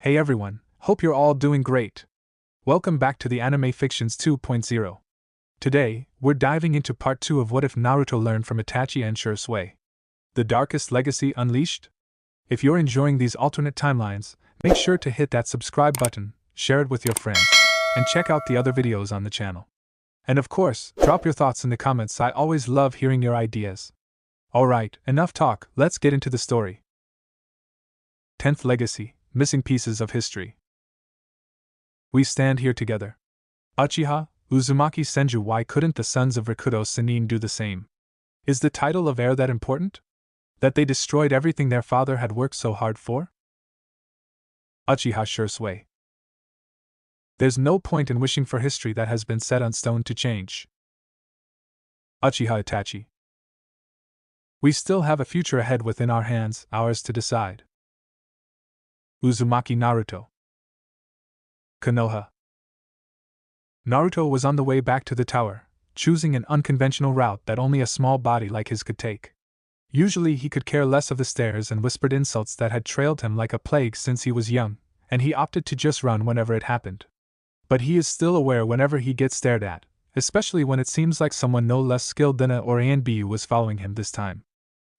Hey everyone, hope you're all doing great. Welcome back to the Anime Fictions 2.0. Today, we're diving into part 2 of What If Naruto Learned from Itachi and shisui. The Darkest Legacy Unleashed? If you're enjoying these alternate timelines, make sure to hit that subscribe button, share it with your friends, and check out the other videos on the channel. And of course, drop your thoughts in the comments. I always love hearing your ideas. Alright, enough talk, let's get into the story. 10th Legacy. Missing pieces of history. We stand here together. Uchiha, Uzumaki Senju. Why couldn't the sons of Rikudo Sennin do the same? Is the title of heir that important? That they destroyed everything their father had worked so hard for? Uchiha shisui. There's no point in wishing for history that has been set on stone to change. Uchiha Itachi. We still have a future ahead within our hands, ours to decide. Uzumaki Naruto. Konoha. Naruto was on the way back to the tower, choosing an unconventional route that only a small body like his could take. Usually he could care less of the stares and whispered insults that had trailed him like a plague since he was young, and he opted to just run whenever it happened. But he is still aware whenever he gets stared at, especially when it seems like someone no less skilled than A or A&B was following him this time.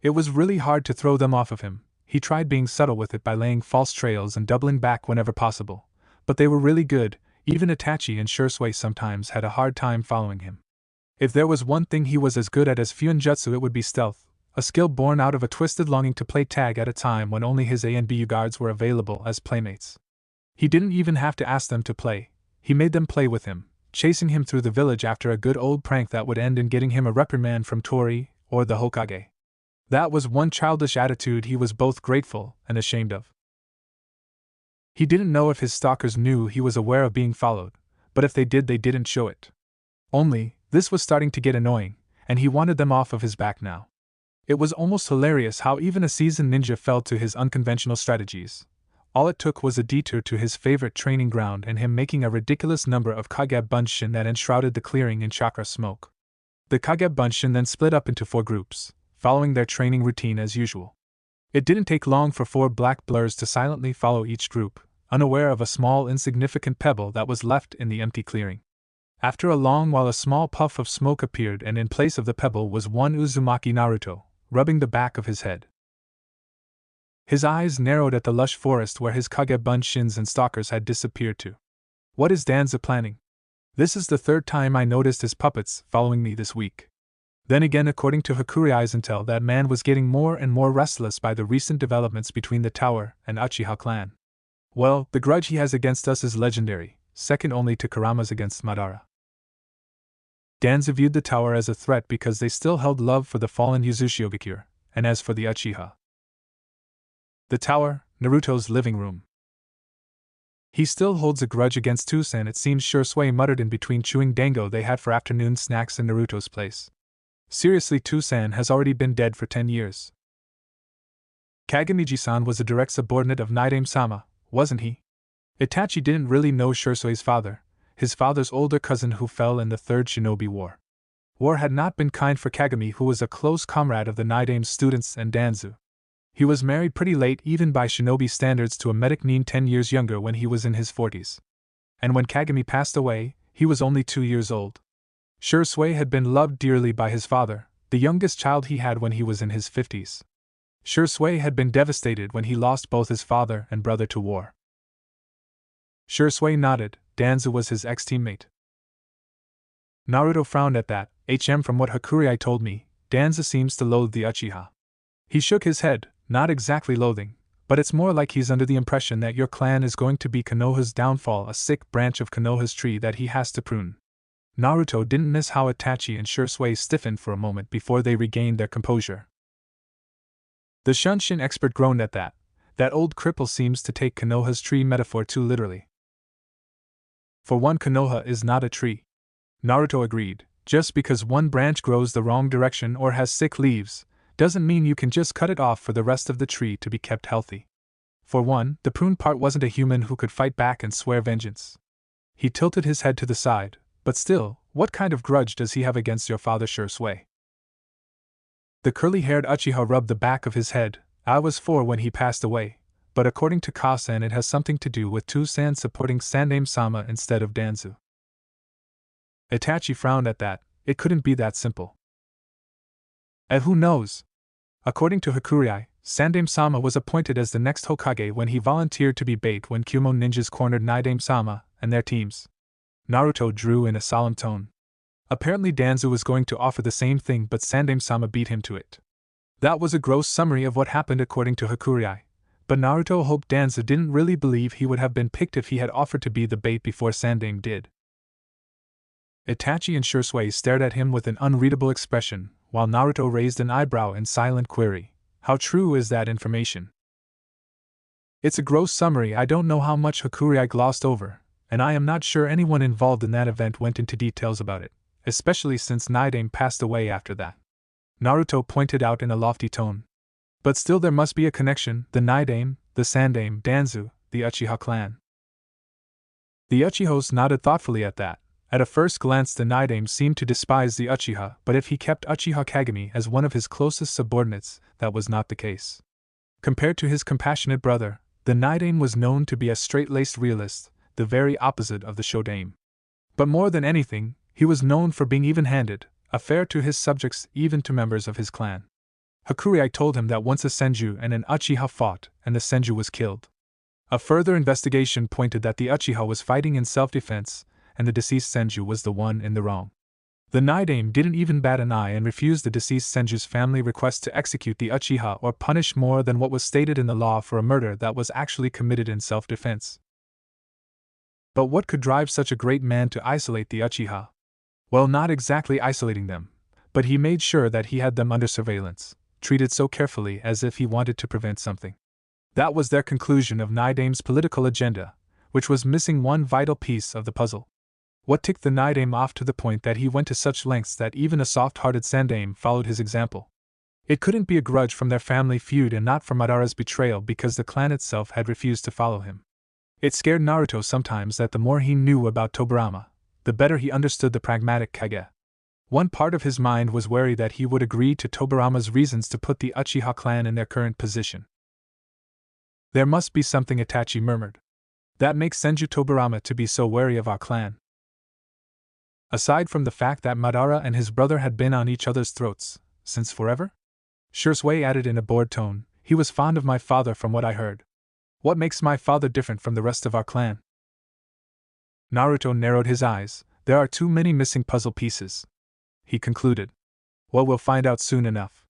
It was really hard to throw them off of him. He tried being subtle with it by laying false trails and doubling back whenever possible, but they were really good. Even Itachi and shisui sometimes had a hard time following him. If there was one thing he was as good at as Fuinjutsu, it would be stealth, a skill born out of a twisted longing to play tag at a time when only his A and B guards were available as playmates. He didn't even have to ask them to play, he made them play with him, chasing him through the village after a good old prank that would end in getting him a reprimand from Tori or the Hokage. That was one childish attitude he was both grateful and ashamed of. He didn't know if his stalkers knew he was aware of being followed, but if they did, they didn't show it. Only, this was starting to get annoying, and he wanted them off of his back now. It was almost hilarious how even a seasoned ninja fell to his unconventional strategies. All it took was a detour to his favorite training ground and him making a ridiculous number of Kage Bunshin that enshrouded the clearing in chakra smoke. The Kage Bunshin then split up into 4 groups, following their training routine as usual. It didn't take long for 4 black blurs to silently follow each group, unaware of a small insignificant pebble that was left in the empty clearing. After a long while, a small puff of smoke appeared, and in place of the pebble was one Uzumaki Naruto, rubbing the back of his head. His eyes narrowed at the lush forest where his Kage Bunshins and stalkers had disappeared to. What is Danza planning? This is the 3rd time I noticed his puppets following me this week. Then again, according to Hakurai's intel, that man was getting more and more restless by the recent developments between the tower and Uchiha clan. Well, the grudge he has against us is legendary, second only to Kurama's against Madara. Danza viewed the tower as a threat because they still held love for the fallen Uzushiogakure, and as for the Uchiha. The tower, Naruto's living room. He still holds a grudge against Toussaint, it seems shisui muttered in between chewing dango they had for afternoon snacks in Naruto's place. Seriously, Toussaint has already been dead for 10 years. Kagamiji-san was a direct subordinate of Naidame-sama, wasn't he? Itachi didn't really know Shisui's father, his father's older cousin who fell in the 3rd Shinobi War. War had not been kind for Kagami, who was a close comrade of the Naidame students and Danzu. He was married pretty late, even by shinobi standards, to a medic Nin 10 years younger when he was in his 40s. And when Kagami passed away, he was only 2 years old. Shisui had been loved dearly by his father, the youngest child he had when he was in his 50s. Shisui had been devastated when he lost both his father and brother to war. Shisui nodded. Danza was his ex-teammate. Naruto frowned at that. From what Hakurai told me, Danza seems to loathe the Uchiha. He shook his head, not exactly loathing, but it's more like he's under the impression that your clan is going to be Konoha's downfall, a sick branch of Konoha's tree that he has to prune. Naruto didn't miss how Itachi and shisui stiffened for a moment before they regained their composure. The Shunshin expert groaned at that. That old cripple seems to take Konoha's tree metaphor too literally. For one, Konoha is not a tree. Naruto agreed. Just because one branch grows the wrong direction or has sick leaves, doesn't mean you can just cut it off for the rest of the tree to be kept healthy. For one, the prune part wasn't a human who could fight back and swear vengeance. He tilted his head to the side. But still, what kind of grudge does he have against your father Shisui? The curly-haired Uchiha rubbed the back of his head. I was 4 when he passed away, but according to Kasan it has something to do with Tusan supporting Sandaime-sama instead of Danzu. Itachi frowned at that. It couldn't be that simple. And who knows? According to Hakurei, Sandaime-sama was appointed as the next Hokage when he volunteered to be bait when Kumo ninjas cornered Nidaime-sama and their teams. Naruto drew in a solemn tone. Apparently Danzu was going to offer the same thing, but Sandaime-sama beat him to it. That was a gross summary of what happened according to Hakurei, but Naruto hoped Danzu didn't really believe he would have been picked if he had offered to be the bait before Sandaime did. Itachi and Shisui stared at him with an unreadable expression, while Naruto raised an eyebrow in silent query. How true is that information? It's a gross summary. I don't know how much Hakurei glossed over, and I am not sure anyone involved in that event went into details about it, especially since Nidaime passed away after that. Naruto pointed out in a lofty tone. But still there must be a connection, the Nidaime, the Sandaime, Danzu, the Uchiha clan. The Uchihos nodded thoughtfully at that. At a first glance the Nidaime seemed to despise the Uchiha, but if he kept Uchiha Kagami as one of his closest subordinates, that was not the case. Compared to his compassionate brother, the Nidaime was known to be a straight-laced realist, the very opposite of the Shodaime. But more than anything, he was known for being even-handed, fair to his subjects, even to members of his clan. Hakurei told him that once a Senju and an Uchiha fought, and the Senju was killed. A further investigation pointed that the Uchiha was fighting in self-defense, and the deceased Senju was the one in the wrong. The Nidaime didn't even bat an eye and refused the deceased Senju's family request to execute the Uchiha or punish more than what was stated in the law for a murder that was actually committed in self-defense. But what could drive such a great man to isolate the Uchiha? Well, not exactly isolating them, but he made sure that he had them under surveillance, treated so carefully as if he wanted to prevent something. That was their conclusion of Nidaime's political agenda, which was missing one vital piece of the puzzle. What ticked the Nidaime off to the point that he went to such lengths that even a soft-hearted Sandaime followed his example? It couldn't be a grudge from their family feud and not from Madara's betrayal because the clan itself had refused to follow him. It scared Naruto sometimes that the more he knew about Tobirama, the better he understood the pragmatic Kage. One part of his mind was wary that he would agree to Tobirama's reasons to put the Uchiha clan in their current position. There must be something, Itachi murmured. That makes Senju Tobirama to be so wary of our clan. Aside from the fact that Madara and his brother had been on each other's throats, since forever? Shisui added in a bored tone, he was fond of my father from what I heard. What makes my father different from the rest of our clan? Naruto narrowed his eyes. There are too many missing puzzle pieces, he concluded. Well, we'll find out soon enough.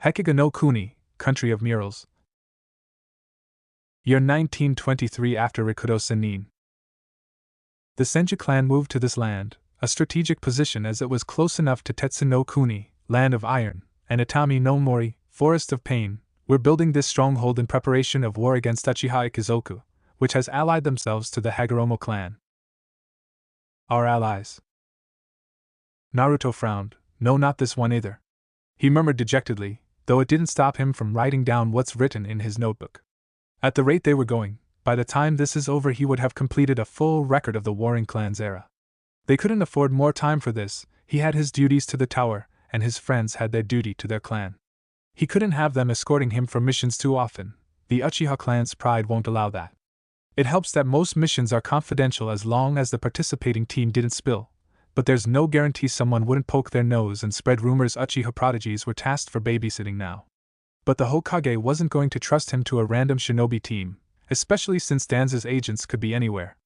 Hekiga no Kuni, Country of Murals. Year 1923 after Rikudo Sennin. The Senju clan moved to this land, a strategic position as it was close enough to Tetsu no Kuni, Land of Iron, and Itami no Mori, Forest of Pain. We're building this stronghold in preparation of war against Uchiha Ikizoku, which has allied themselves to the Hagoromo clan. Our allies. Naruto frowned. No, not this one either. He murmured dejectedly, though it didn't stop him from writing down what's written in his notebook. At the rate they were going, by the time this is over he would have completed a full record of the warring clans era. They couldn't afford more time for this. He had his duties to the tower, and his friends had their duty to their clan. He couldn't have them escorting him for missions too often. The Uchiha clan's pride won't allow that. It helps that most missions are confidential as long as the participating team didn't spill, but there's no guarantee someone wouldn't poke their nose and spread rumors Uchiha prodigies were tasked for babysitting now. But the Hokage wasn't going to trust him to a random shinobi team, especially since Danzu's agents could be anywhere.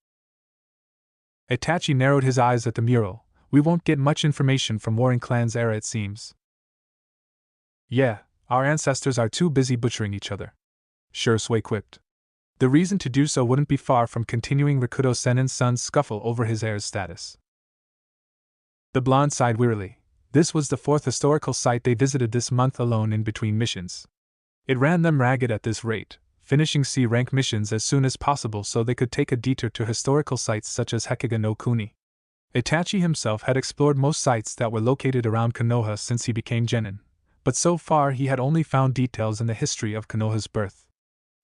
Itachi narrowed his eyes at the mural. We won't get much information from warring clans era, it seems. Yeah, our ancestors are too busy butchering each other, Shisui quipped. The reason to do so wouldn't be far from continuing Rikudo Sennin's son's scuffle over his heir's status. The blonde sighed wearily. This was the fourth historical site they visited this month alone in between missions. It ran them ragged at this rate, finishing C-rank missions as soon as possible so they could take a detour to historical sites such as Hekiga no Kuni. Itachi himself had explored most sites that were located around Konoha since he became genin, but so far he had only found details in the history of Konoha's birth.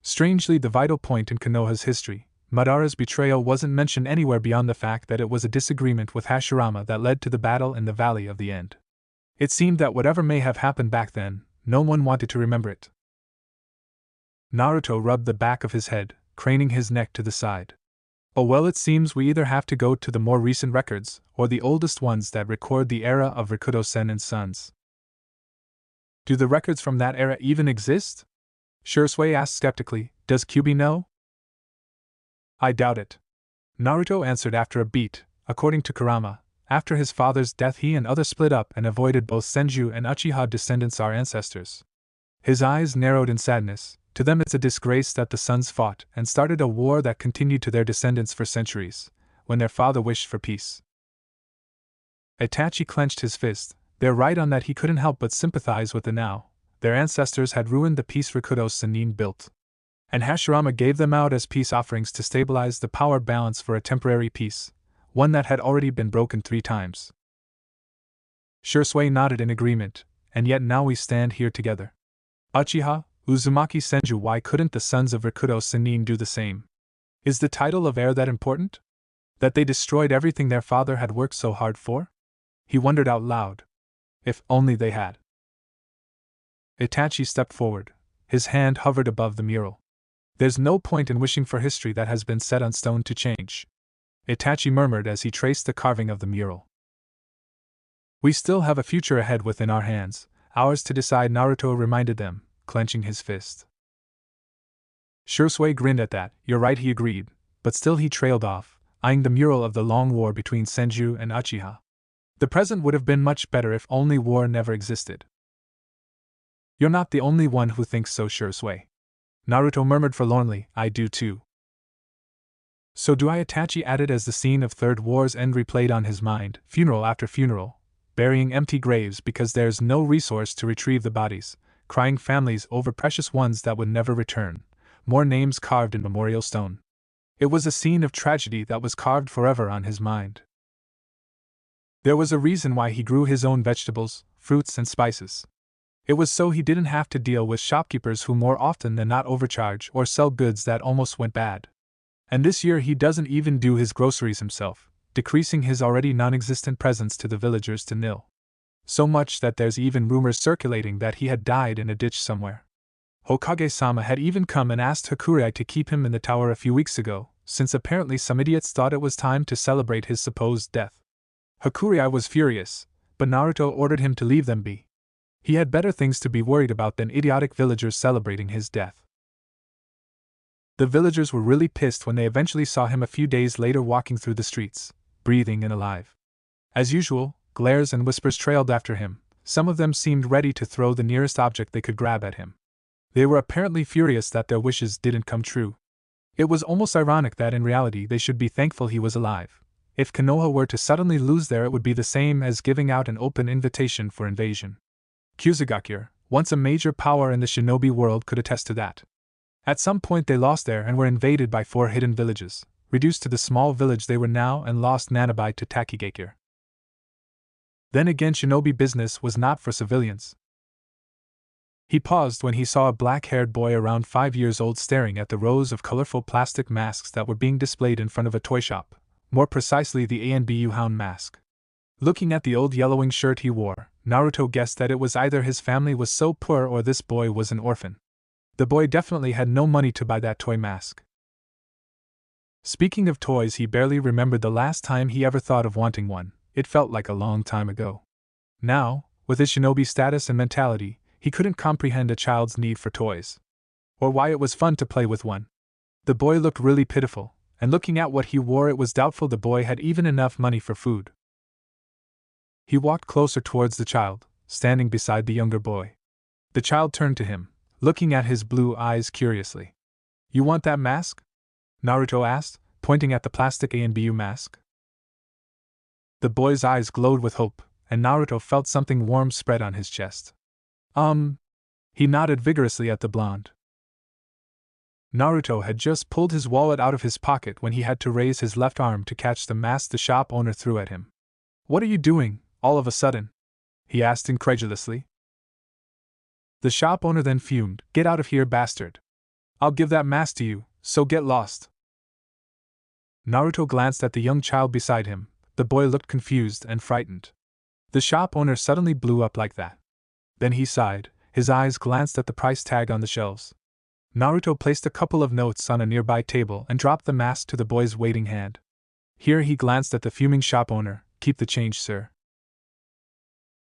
Strangely, the vital point in Konoha's history, Madara's betrayal, wasn't mentioned anywhere beyond the fact that it was a disagreement with Hashirama that led to the battle in the Valley of the End. It seemed that whatever may have happened back then, no one wanted to remember it. Naruto rubbed the back of his head, craning his neck to the side. Oh well, it seems we either have to go to the more recent records, or the oldest ones that record the era of Rikudo-sen and Sons. Do the records from that era even exist? Shisui asked skeptically. Does Kyubi know? I doubt it. Naruto answered after a beat. According to Kurama, after his father's death he and others split up and avoided both Senju and Uchiha descendants, our ancestors. His eyes narrowed in sadness. To them it's a disgrace that the sons fought and started a war that continued to their descendants for centuries, when their father wished for peace. Itachi clenched his fist. They're right on that. He couldn't help but sympathize with the now. Their ancestors had ruined the peace Rikudo-Sennin built. And Hashirama gave them out as peace offerings to stabilize the power balance for a temporary peace, one that had already been broken 3 times. Shisui nodded in agreement, and yet now we stand here together. Uchiha, Uzumaki Senju, why couldn't the sons of Rikudo-Sennin do the same? Is the title of heir that important? That they destroyed everything their father had worked so hard for? He wondered out loud. If only they had. Itachi stepped forward. His hand hovered above the mural. There's no point in wishing for history that has been set on stone to change, Itachi murmured as he traced the carving of the mural. We still have a future ahead within our hands, ours to decide, Naruto reminded them, clenching his fist. Shisui grinned at that. You're right, he agreed, but still he trailed off, eyeing the mural of the long war between Senju and Uchiha. The present would have been much better if only war never existed. You're not the only one who thinks so, Shisui. Naruto murmured forlornly. I do too. So do I, Itachi added as the scene of Third War's end replayed on his mind, funeral after funeral, burying empty graves because there's no resource to retrieve the bodies, crying families over precious ones that would never return, more names carved in memorial stone. It was a scene of tragedy that was carved forever on his mind. There was a reason why he grew his own vegetables, fruits, and spices. It was so he didn't have to deal with shopkeepers who more often than not overcharge or sell goods that almost went bad. And this year he doesn't even do his groceries himself, decreasing his already non-existent presents to the villagers to nil. So much that there's even rumors circulating that he had died in a ditch somewhere. Hokage-sama had even come and asked Hakurei to keep him in the tower a few weeks ago, since apparently some idiots thought it was time to celebrate his supposed death. Hakurei was furious, but Naruto ordered him to leave them be. He had better things to be worried about than idiotic villagers celebrating his death. The villagers were really pissed when they eventually saw him a few days later walking through the streets, breathing and alive. As usual, glares and whispers trailed after him. Some of them seemed ready to throw the nearest object they could grab at him. They were apparently furious that their wishes didn't come true. It was almost ironic that in reality they should be thankful he was alive. If Konoha were to suddenly lose there, it would be the same as giving out an open invitation for invasion. Kusugakure, once a major power in the shinobi world, could attest to that. At some point they lost there and were invaded by 4 hidden villages, reduced to the small village they were now, and lost Nanabai to Takigakure. Then again, shinobi business was not for civilians. He paused when he saw a black-haired boy around 5 years old staring at the rows of colorful plastic masks that were being displayed in front of a toy shop, more precisely the Anbu Hound mask. Looking at the old yellowing shirt he wore, Naruto guessed that it was either his family was so poor or this boy was an orphan. The boy definitely had no money to buy that toy mask. Speaking of toys, he barely remembered the last time he ever thought of wanting one. It felt like a long time ago. Now, with his shinobi status and mentality, he couldn't comprehend a child's need for toys. Or why it was fun to play with one. The boy looked really pitiful, and looking at what he wore, it was doubtful the boy had even enough money for food. He walked closer towards the child, standing beside the younger boy. The child turned to him, looking at his blue eyes curiously. You want that mask? Naruto asked, pointing at the plastic Anbu mask. The boy's eyes glowed with hope, and Naruto felt something warm spread on his chest. He nodded vigorously at the blonde. Naruto had just pulled his wallet out of his pocket when he had to raise his left arm to catch the mask the shop owner threw at him. What are you doing, all of a sudden? He asked incredulously. The shop owner then fumed. Get out of here, bastard. I'll give that mask to you, so get lost. Naruto glanced at the young child beside him. The boy looked confused and frightened. The shop owner suddenly blew up like that. Then he sighed, his eyes glanced at the price tag on the shelves. Naruto placed a couple of notes on a nearby table and dropped the mask to the boy's waiting hand. Here he glanced at the fuming shop owner. "Keep the change, sir."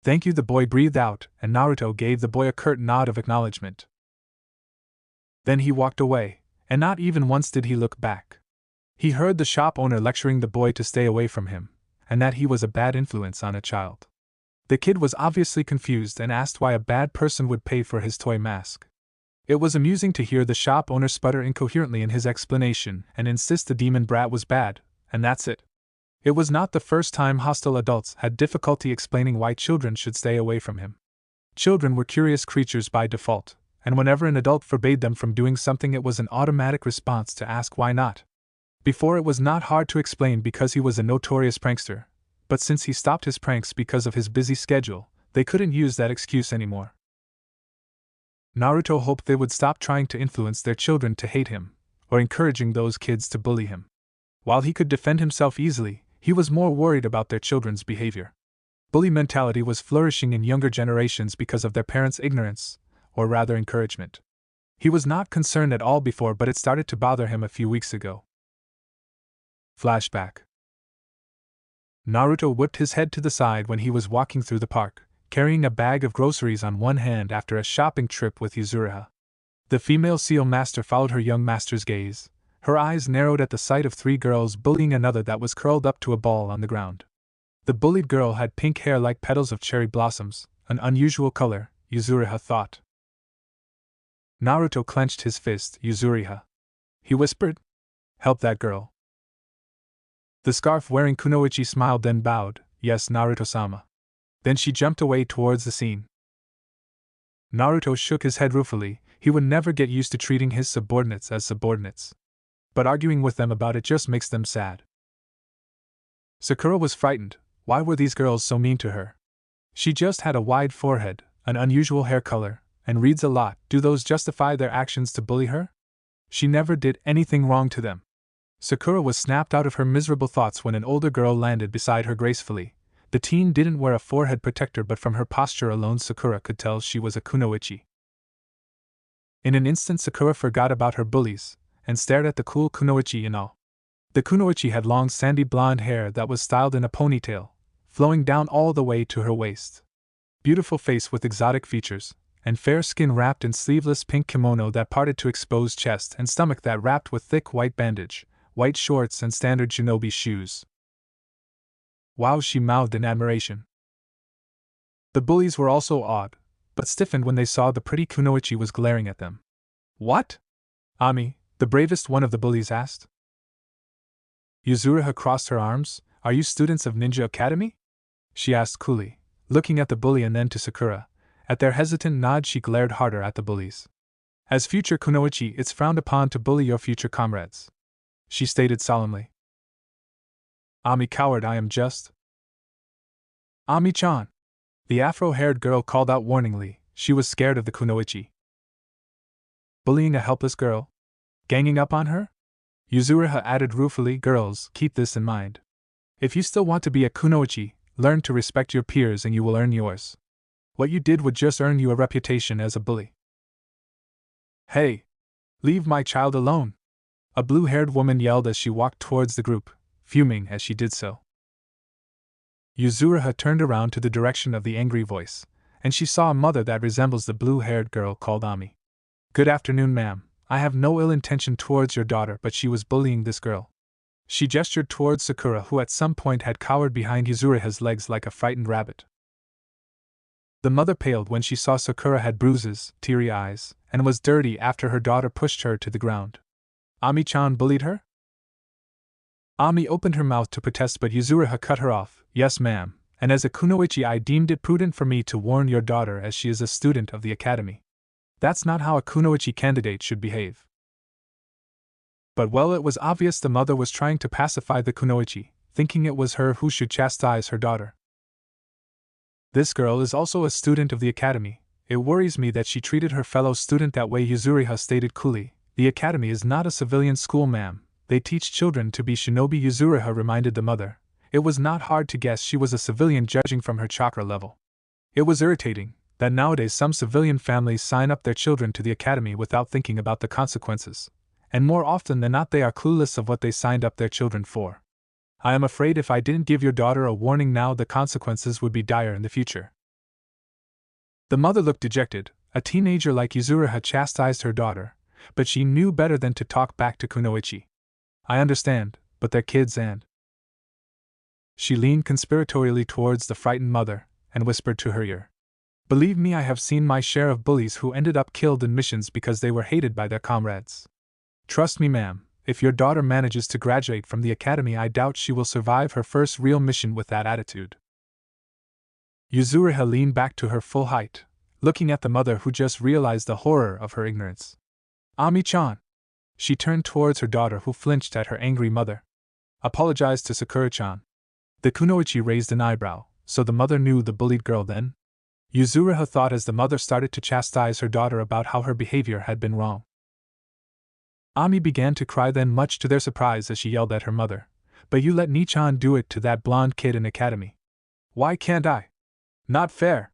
"Thank you," the boy breathed out, and Naruto gave the boy a curt nod of acknowledgement. Then he walked away, and not even once did he look back. He heard the shop owner lecturing the boy to stay away from him, and that he was a bad influence on a child. The kid was obviously confused and asked why a bad person would pay for his toy mask. It was amusing to hear the shop owner sputter incoherently in his explanation and insist the demon brat was bad, and that's it. It was not the first time hostile adults had difficulty explaining why children should stay away from him. Children were curious creatures by default, and whenever an adult forbade them from doing something, it was an automatic response to ask why not. Before, it was not hard to explain because he was a notorious prankster, but since he stopped his pranks because of his busy schedule, they couldn't use that excuse anymore. Naruto hoped they would stop trying to influence their children to hate him, or encouraging those kids to bully him. While he could defend himself easily, he was more worried about their children's behavior. Bully mentality was flourishing in younger generations because of their parents' ignorance, or rather encouragement. He was not concerned at all before, but it started to bother him a few weeks ago. Flashback. Naruto whipped his head to the side when he was walking through the park, carrying a bag of groceries on one hand after a shopping trip with Yuzuriha. The female seal master followed her young master's gaze. Her eyes narrowed at the sight of 3 girls bullying another that was curled up to a ball on the ground. The bullied girl had pink hair like petals of cherry blossoms, an unusual color, Yuzuriha thought. Naruto clenched his fist. "Yuzuriha," he whispered. "Help that girl." The scarf-wearing kunoichi smiled, then bowed. "Yes, Naruto-sama." Then she jumped away towards the scene. Naruto shook his head ruefully. He would never get used to treating his subordinates as subordinates. But arguing with them about it just makes them sad. Sakura was frightened. Why were these girls so mean to her? She just had a wide forehead, an unusual hair color, and reads a lot. Do those justify their actions to bully her? She never did anything wrong to them. Sakura was snapped out of her miserable thoughts when an older girl landed beside her gracefully. The teen didn't wear a forehead protector, but from her posture alone Sakura could tell she was a kunoichi. In an instant Sakura forgot about her bullies, and stared at the cool kunoichi in awe. The kunoichi had long sandy blonde hair that was styled in a ponytail, flowing down all the way to her waist. Beautiful face with exotic features, and fair skin wrapped in sleeveless pink kimono that parted to expose chest and stomach that wrapped with thick white bandage, white shorts and standard shinobi shoes. "Wow," she mouthed in admiration. The bullies were also awed, but stiffened when they saw the pretty kunoichi was glaring at them. "What?" Ami, the bravest one of the bullies, asked. Yuzuriha crossed her arms. "Are you students of Ninja Academy?" she asked coolly, looking at the bully and then to Sakura. At their hesitant nod she glared harder at the bullies. "As future kunoichi, it's frowned upon to bully your future comrades," she stated solemnly. "Ami cowered. "I am just..." "Ami-chan!" The afro-haired girl called out warningly. She was scared of the kunoichi. Bullying a helpless girl? Ganging up on her? Yuzuriha added ruefully. "Girls, keep this in mind. If you still want to be a kunoichi, learn to respect your peers and you will earn yours. What you did would just earn you a reputation as a bully." "Hey! Leave my child alone!" a blue-haired woman yelled as she walked towards the group, fuming as she did so. Yuzuriha turned around to the direction of the angry voice, and she saw a mother that resembles the blue-haired girl called Ami. "Good afternoon, ma'am. I have no ill intention towards your daughter, but she was bullying this girl." She gestured towards Sakura, who at some point had cowered behind Yuzuriha's legs like a frightened rabbit. The mother paled when she saw Sakura had bruises, teary eyes, and was dirty after her daughter pushed her to the ground. "Ami-chan bullied her?" Ami opened her mouth to protest, but Yuzuriha cut her off. "Yes, ma'am, and as a kunoichi I deemed it prudent for me to warn your daughter as she is a student of the academy. That's not how a kunoichi candidate should behave." But well, it was obvious the mother was trying to pacify the kunoichi, thinking it was her who should chastise her daughter. "This girl is also a student of the academy. It worries me that she treated her fellow student that way," Yuzuriha stated coolly. "The academy is not a civilian school, ma'am. They teach children to be shinobi," Yuzuriha reminded the mother. It was not hard to guess she was a civilian judging from her chakra level. It was irritating, that nowadays some civilian families sign up their children to the academy without thinking about the consequences, and more often than not they are clueless of what they signed up their children for. I am afraid if I didn't give your daughter a warning now, the consequences would be dire in the future. The mother looked dejected. A teenager like Yuzuru had chastised her daughter, but she knew better than to talk back to Kunoichi. I understand, but they're kids and… She leaned conspiratorially towards the frightened mother and whispered to her ear. Believe me, I have seen my share of bullies who ended up killed in missions because they were hated by their comrades. Trust me, ma'am, if your daughter manages to graduate from the academy, I doubt she will survive her first real mission with that attitude. Yuzuriha leaned back to her full height, looking at the mother who just realized the horror of her ignorance. Ami-chan! She turned towards her daughter who flinched at her angry mother. Apologize to Sakura-chan. The kunoichi raised an eyebrow, so the mother knew the bullied girl then? Yuzuriha thought as the mother started to chastise her daughter about how her behavior had been wrong. Ami began to cry then, much to their surprise, as she yelled at her mother. But you let Ni-chan do it to that blonde kid in academy. Why can't I? Not fair.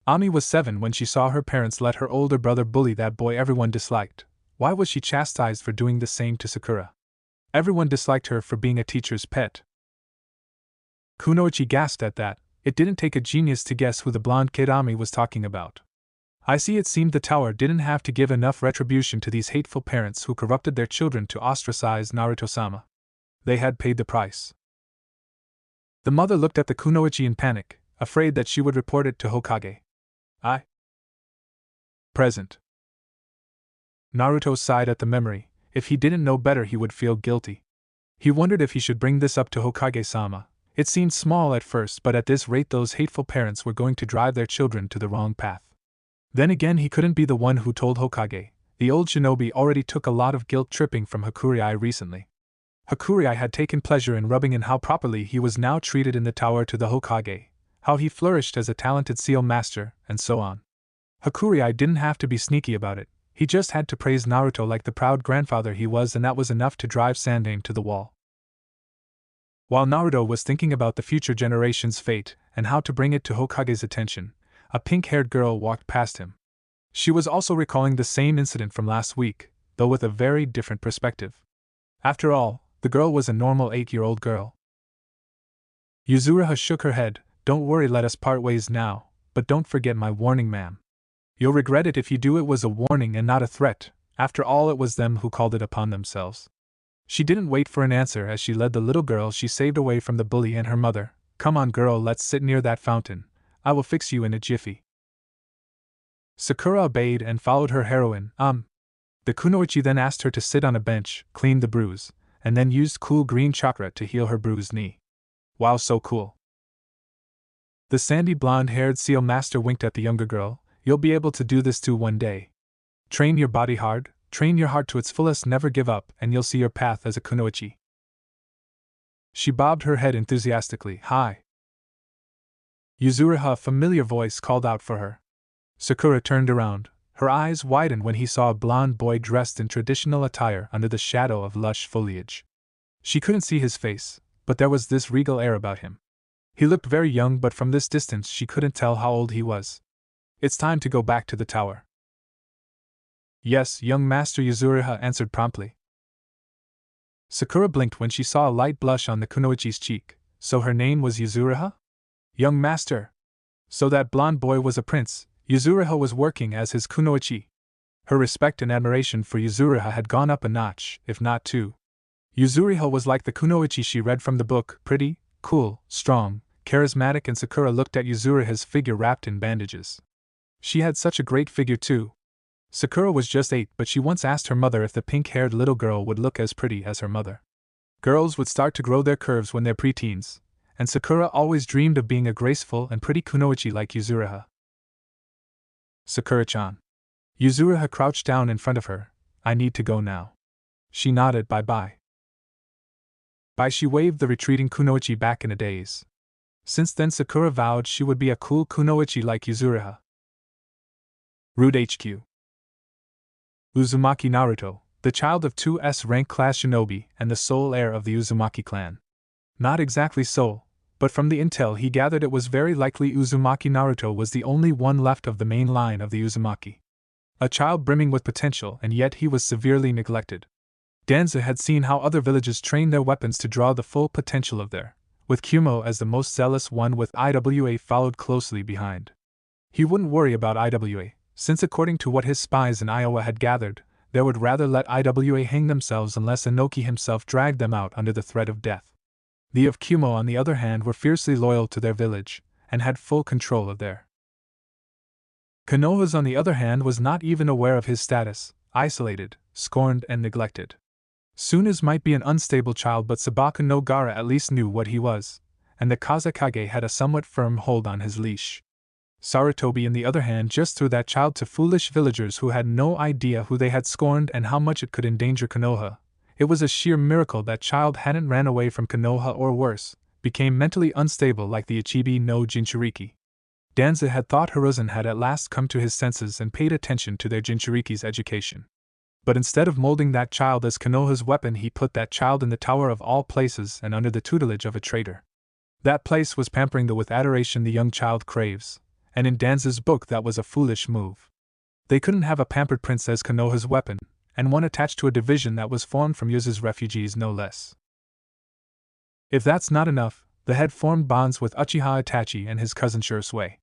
Ami was 7 when she saw her parents let her older brother bully that boy everyone disliked. Why was she chastised for doing the same to Sakura? Everyone disliked her for being a teacher's pet. Kunoichi gasped at that. It didn't take a genius to guess who the blonde kid Ami was talking about. I see. It seemed the tower didn't have to give enough retribution to these hateful parents who corrupted their children to ostracize Naruto-sama. They had paid the price. The mother looked at the kunoichi in panic, afraid that she would report it to Hokage. Present. Naruto sighed at the memory. If he didn't know better, he would feel guilty. He wondered if he should bring this up to Hokage-sama. It seemed small at first, but at this rate those hateful parents were going to drive their children to the wrong path. Then again, he couldn't be the one who told Hokage. The old shinobi already took a lot of guilt tripping from Hakurei recently. Hakurei had taken pleasure in rubbing in how properly he was now treated in the tower to the Hokage, how he flourished as a talented seal master, and so on. Hakurei didn't have to be sneaky about it. He just had to praise Naruto like the proud grandfather he was, and that was enough to drive Sandaime to the wall. While Naruto was thinking about the future generation's fate and how to bring it to Hokage's attention, a pink-haired girl walked past him. She was also recalling the same incident from last week, though with a very different perspective. After all, the girl was a normal 8-year-old girl. Yuzuriha shook her head. Don't worry, let us part ways now, but don't forget my warning, ma'am. You'll regret it if you do. It was a warning and not a threat. After all, it was them who called it upon themselves. She didn't wait for an answer as she led the little girl she saved away from the bully and her mother. Come on, girl, let's sit near that fountain. I will fix you in a jiffy. Sakura obeyed and followed her heroine. The kunoichi then asked her to sit on a bench, clean the bruise, and then used cool green chakra to heal her bruised knee. Wow, so cool. The sandy blonde-haired seal master winked at the younger girl. You'll be able to do this too one day. Train your body hard, train your heart to its fullest, never give up, and you'll see your path as a kunoichi. She bobbed her head enthusiastically. Hi. Yuzuriha, a familiar voice, called out for her. Sakura turned around. Her eyes widened when he saw a blonde boy dressed in traditional attire under the shadow of lush foliage. She couldn't see his face, but there was this regal air about him. He looked very young, but from this distance she couldn't tell how old he was. It's time to go back to the tower. Yes, young master, Yuzuriha answered promptly. Sakura blinked when she saw a light blush on the kunoichi's cheek. So her name was Yuzuriha? Young master. So that blonde boy was a prince. Yuzuriha was working as his kunoichi. Her respect and admiration for Yuzuriha had gone up a notch, if not two. Yuzuriha was like the kunoichi she read from the book, pretty, cool, strong, charismatic, and Sakura looked at Yuzuriha's figure wrapped in bandages. She had such a great figure too. Sakura was just 8, but she once asked her mother if the pink-haired little girl would look as pretty as her mother. Girls would start to grow their curves when they're preteens, and Sakura always dreamed of being a graceful and pretty kunoichi like Yuzuriha. Sakura-chan. Yuzuriha crouched down in front of her. I need to go now. She nodded. Bye-bye. Bye. She waved the retreating kunoichi back in a daze. Since then Sakura vowed she would be a cool kunoichi like Yuzuriha. Root HQ. Uzumaki Naruto, the child of 2 S rank class shinobi and the sole heir of the Uzumaki clan. Not exactly sole, but from the intel he gathered it was very likely Uzumaki Naruto was the only one left of the main line of the Uzumaki. A child brimming with potential, and yet he was severely neglected. Danza had seen how other villages trained their weapons to draw the full potential of their, with Kumo as the most zealous one, with IWA followed closely behind. He wouldn't worry about IWA, since according to what his spies in Iowa had gathered, they would rather let IWA hang themselves unless Inoki himself dragged them out under the threat of death. The of Kumo, on the other hand, were fiercely loyal to their village, and had full control of their. Konoha's, on the other hand, was not even aware of his status, isolated, scorned, and neglected. Soon as might be an unstable child, but Sabaku no Gara at least knew what he was, and the Kazekage had a somewhat firm hold on his leash. Sarutobi, on the other hand, just threw that child to foolish villagers who had no idea who they had scorned and how much it could endanger Konoha. It was a sheer miracle that child hadn't ran away from Konoha, or worse, became mentally unstable like the Ichibi no Jinchuriki. Danza had thought Hiruzen had at last come to his senses and paid attention to their Jinchuriki's education. But instead of molding that child as Konoha's weapon, he put that child in the tower of all places and under the tutelage of a traitor. That place was pampering the with adoration the young child craves, and in Danza's book that was a foolish move. They couldn't have a pampered prince as Konoha's weapon, and one attached to a division that was formed from Yuzu's refugees no less. If that's not enough, the head formed bonds with Uchiha Itachi and his cousin Shisui.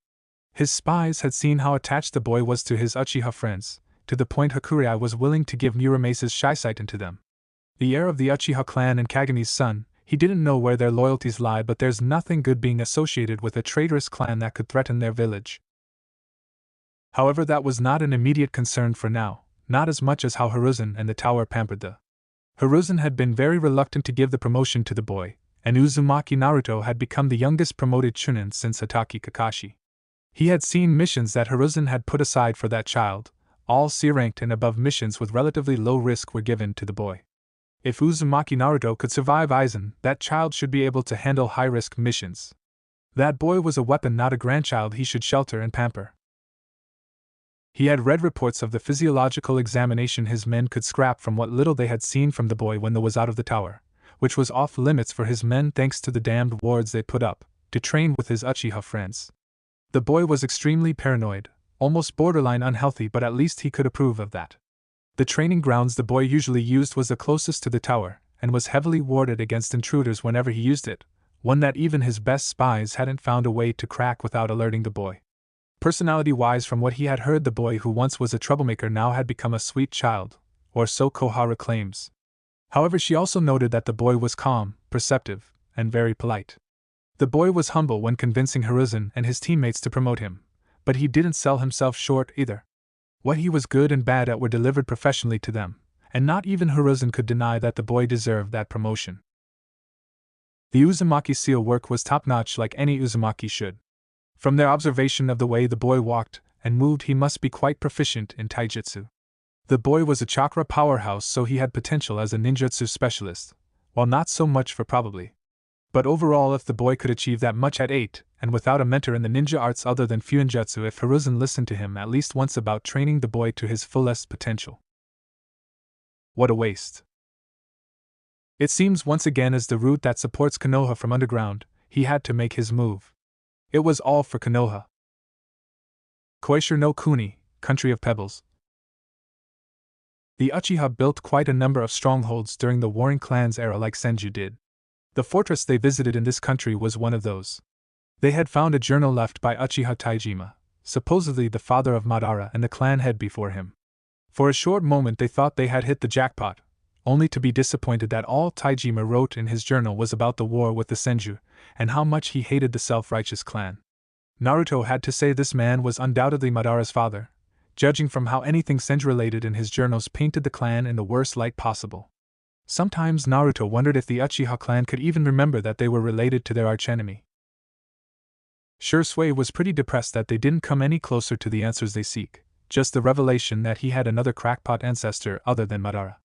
His spies had seen how attached the boy was to his Uchiha friends, to the point Hakurei was willing to give Muramesa's Shiseitan to them. The heir of the Uchiha clan and Kagame's son, he didn't know where their loyalties lied, but there's nothing good being associated with a traitorous clan that could threaten their village. However, that was not an immediate concern for now, not as much as how Hiruzen and the tower pampered the. Hiruzen had been very reluctant to give the promotion to the boy, and Uzumaki Naruto had become the youngest promoted chunin since Hatake Kakashi. He had seen missions that Hiruzen had put aside for that child. All C-ranked and above missions with relatively low risk were given to the boy. If Uzumaki Naruto could survive Aizen, that child should be able to handle high-risk missions. That boy was a weapon, not a grandchild he should shelter and pamper. He had read reports of the physiological examination his men could scrap from what little they had seen from the boy when they was out of the tower, which was off limits for his men thanks to the damned wards they put up, to train with his Uchiha friends. The boy was extremely paranoid, almost borderline unhealthy, but at least he could approve of that. The training grounds the boy usually used was the closest to the tower, and was heavily warded against intruders whenever he used it, one that even his best spies hadn't found a way to crack without alerting the boy. Personality-wise, from what he had heard, the boy who once was a troublemaker now had become a sweet child, or so Kohara claims. However, she also noted that the boy was calm, perceptive, and very polite. The boy was humble when convincing Hiruzen and his teammates to promote him, but he didn't sell himself short either. What he was good and bad at were delivered professionally to them, and not even Hiruzen could deny that the boy deserved that promotion. The Uzumaki seal work was top-notch, like any Uzumaki should. From their observation of the way the boy walked and moved, he must be quite proficient in taijutsu. The boy was a chakra powerhouse, so he had potential as a ninjutsu specialist, while not so much for probably. But overall, if the boy could achieve that much at 8, and without a mentor in the ninja arts other than Fuinjutsu, if Hiruzen listened to him at least once about training the boy to his fullest potential. What a waste. It seems once again as the route that supports Konoha from underground, he had to make his move. It was all for Konoha. Koishiro no Kuni, Country of Pebbles. The Uchiha built quite a number of strongholds during the Warring Clans era, like Senju did. The fortress they visited in this country was one of those. They had found a journal left by Uchiha Taijima, supposedly the father of Madara and the clan head before him. For a short moment they thought they had hit the jackpot, only to be disappointed that all Taijima wrote in his journal was about the war with the Senju, and how much he hated the self-righteous clan. Naruto had to say this man was undoubtedly Madara's father, judging from how anything Senju-related in his journals painted the clan in the worst light possible. Sometimes Naruto wondered if the Uchiha clan could even remember that they were related to their archenemy. Shisui was pretty depressed that they didn't come any closer to the answers they seek, just the revelation that he had another crackpot ancestor other than Madara.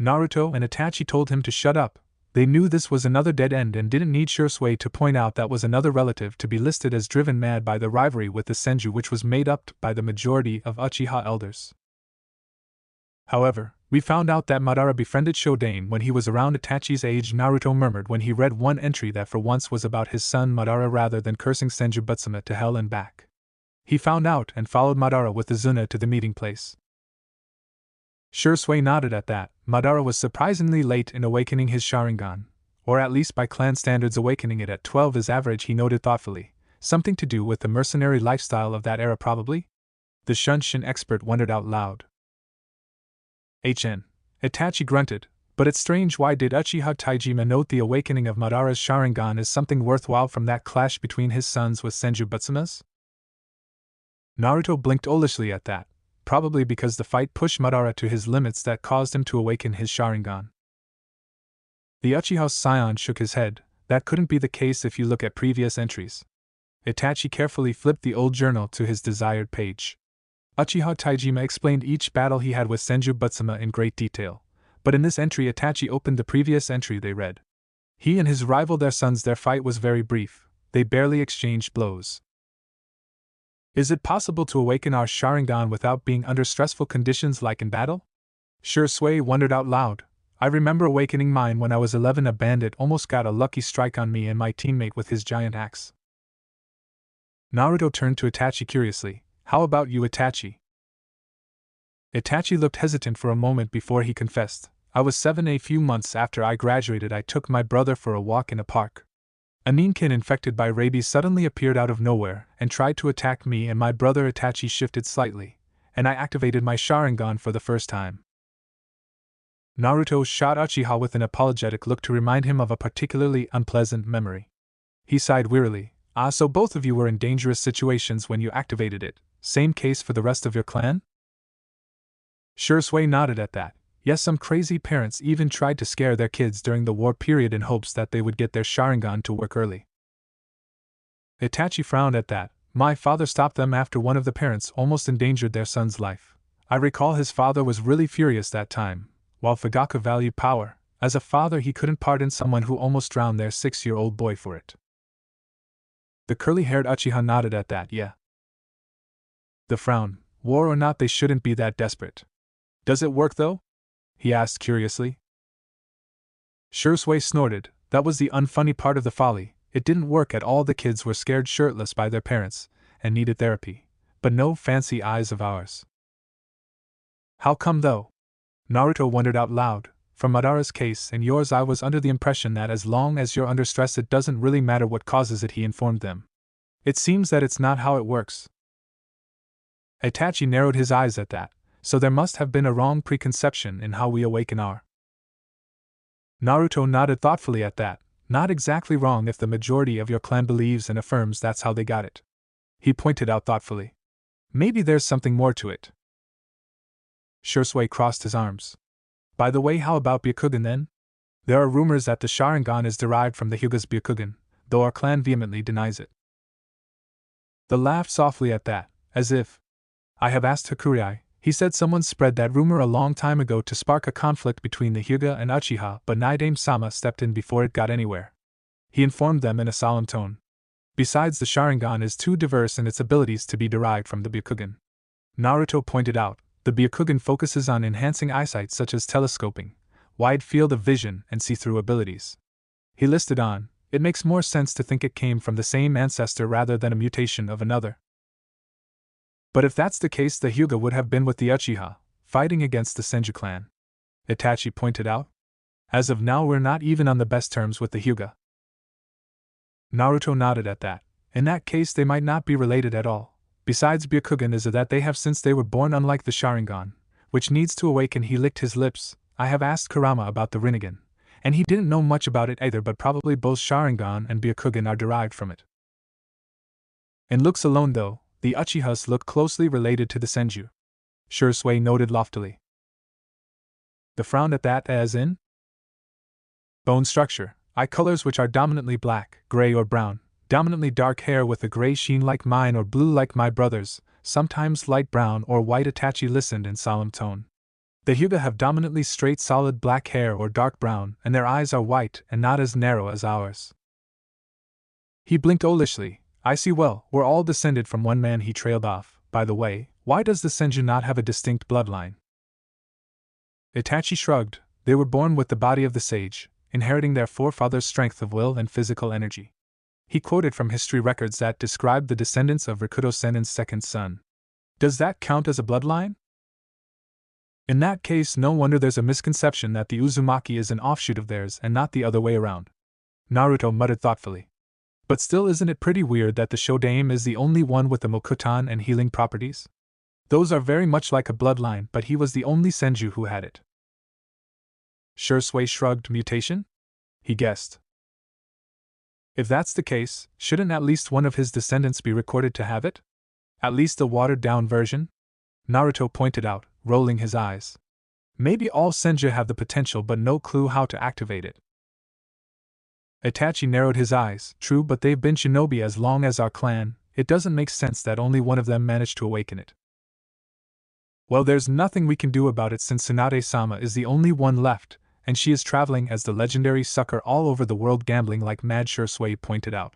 Naruto and Itachi told him to shut up. They knew this was another dead end and didn't need Shisui to point out that was another relative to be listed as driven mad by the rivalry with the Senju, which was made up by the majority of Uchiha elders. However, We found out that Madara befriended Shodain when he was around Itachi's age, Naruto murmured when he read one entry that for once was about his son Madara rather than cursing Senju Butsume to hell and back. He found out and followed Madara with Izuna to the meeting place. Shisui nodded at that. Madara was surprisingly late in awakening his Sharingan, or at least by clan standards awakening it at 12 is average, he noted thoughtfully. Something to do with the mercenary lifestyle of that era probably? The Shunshin expert wondered out loud. Itachi grunted, but it's strange, why did Uchiha Taijima note the awakening of Madara's Sharingan as something worthwhile from that clash between his sons with Senju Butsume's? Naruto blinked olishly at that, probably because the fight pushed Madara to his limits that caused him to awaken his Sharingan. The Uchiha's scion shook his head. That couldn't be the case if you look at previous entries. Itachi carefully flipped the old journal to his desired page. Uchiha Taijima explained each battle he had with Senju Butsume in great detail, but in this entry Itachi opened the previous entry they read. He and his rival their sons, their fight was very brief, they barely exchanged blows. Is it possible to awaken our Sharingan without being under stressful conditions like in battle? Shisui wondered out loud. I remember awakening mine when I was 11. A bandit almost got a lucky strike on me and my teammate with his giant axe. Naruto turned to Itachi curiously. How about you, Itachi? Itachi looked hesitant for a moment before he confessed. I was 7. A few months after I graduated, I took my brother for a walk in a park. A ninkin infected by rabies suddenly appeared out of nowhere and tried to attack me and my brother. Itachi shifted slightly, and I activated my Sharingan for the first time. Naruto shot Uchiha with an apologetic look to remind him of a particularly unpleasant memory. He sighed wearily. Ah, so both of you were in dangerous situations when you activated it. Same case for the rest of your clan? Shisui nodded at that. Yes, some crazy parents even tried to scare their kids during the war period in hopes that they would get their Sharingan to work early. Itachi frowned at that. My father stopped them after one of the parents almost endangered their son's life. I recall his father was really furious that time. While Fugaku valued power, as a father he couldn't pardon someone who almost drowned their 6-year-old boy for it. The curly-haired Uchiha nodded at that. Yeah. The frown. War or not, they shouldn't be that desperate. Does it work though? He asked curiously. Shisui snorted. That was the unfunny part of the folly. It didn't work at all. The kids were scared shirtless by their parents and needed therapy, but no fancy eyes of ours. How come though? Naruto wondered out loud. From Madara's case and yours, I was under the impression that as long as you're under stress it doesn't really matter what causes it, he informed them. It seems that it's not how it works. Itachi narrowed his eyes at that. So there must have been a wrong preconception in how we awaken our. Naruto nodded thoughtfully at that. Not exactly wrong if the majority of your clan believes and affirms that's how they got it. He pointed out thoughtfully. Maybe there's something more to it. Shisui crossed his arms. By the way, how about Byakugan then? There are rumors that the Sharingan is derived from the Hyuga's Byakugan, though our clan vehemently denies it. The laughed softly at that, as if. I have asked Hakurei. He said someone spread that rumor a long time ago to spark a conflict between the Hyuga and Uchiha, but Naidame-sama stepped in before it got anywhere. He informed them in a solemn tone. Besides, the Sharingan is too diverse in its abilities to be derived from the Byakugan. Naruto pointed out, the Byakugan focuses on enhancing eyesight such as telescoping, wide field of vision, and see-through abilities. He listed on, it makes more sense to think it came from the same ancestor rather than a mutation of another. But if that's the case, the Hyuga would have been with the Uchiha, fighting against the Senju clan. Itachi pointed out. As of now, we're not even on the best terms with the Hyuga. Naruto nodded at that. In that case, they might not be related at all. Besides, Byakugan is that they have since they were born, unlike the Sharingan, which needs to awaken. He licked his lips. I have asked Kurama about the Rinnegan, and he didn't know much about it either, but probably both Sharingan and Byakugan are derived from it. In looks alone though, the Uchihas look closely related to the Senju. Shisui noted loftily. The frown at that, as in? Bone structure, eye colors which are dominantly black, gray or brown, dominantly dark hair with a gray sheen like mine or blue like my brother's, sometimes light brown or white. Itachi listened in solemn tone. The Hyuga have dominantly straight solid black hair or dark brown, and their eyes are white and not as narrow as ours. He blinked olishly. I see well, we're all descended from one man. He trailed off. By the way, why does the Senju not have a distinct bloodline? Itachi shrugged. They were born with the body of the sage, inheriting their forefathers' strength of will and physical energy. He quoted from history records that described the descendants of Rikudo Sennin's second son. Does that count as a bloodline? In that case, no wonder there's a misconception that the Uzumaki is an offshoot of theirs and not the other way around. Naruto muttered thoughtfully. But still, isn't it pretty weird that the Shodaime is the only one with the Mokutan and healing properties? Those are very much like a bloodline, but he was the only Senju who had it. Shisui shrugged. Mutation? He guessed. If that's the case, shouldn't at least one of his descendants be recorded to have it? At least a watered-down version? Naruto pointed out, rolling his eyes. Maybe all Senju have the potential but no clue how to activate it. Itachi narrowed his eyes. True, but they've been shinobi as long as our clan. It doesn't make sense that only one of them managed to awaken it. Well, there's nothing we can do about it since Tsunade-sama is the only one left, and she is traveling as the legendary sucker all over the world gambling like mad, Shisui pointed out.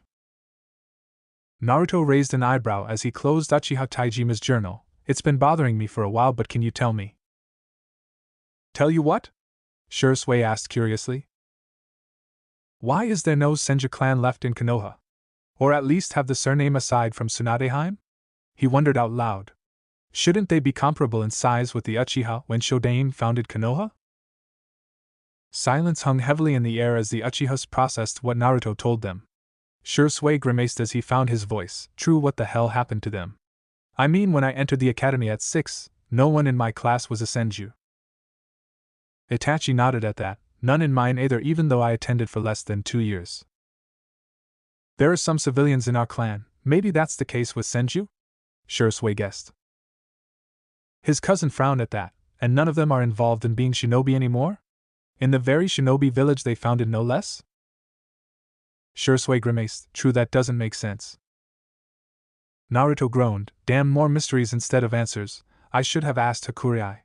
Naruto raised an eyebrow as he closed Uchiha Taijima's journal. It's been bothering me for a while, but can you tell me? Tell you what? Shisui asked curiously. Why is there no Senju clan left in Konoha? Or at least have the surname aside from Tsunadeheim? He wondered out loud. Shouldn't they be comparable in size with the Uchiha when Shodaime founded Konoha? Silence hung heavily in the air as the Uchihas processed what Naruto told them. Shisui grimaced as he found his voice. True, what the hell happened to them? I mean, when I entered the academy at 6, no one in my class was a Senju. Itachi nodded at that. None in mine either, even though I attended for less than 2 years. There are some civilians in our clan. Maybe that's the case with Senju? Shisui guessed. His cousin frowned at that. And none of them are involved in being shinobi anymore? In the very shinobi village they founded, no less? Shisui grimaced. True, that doesn't make sense. Naruto groaned. Damn, more mysteries instead of answers. I should have asked Hakurai.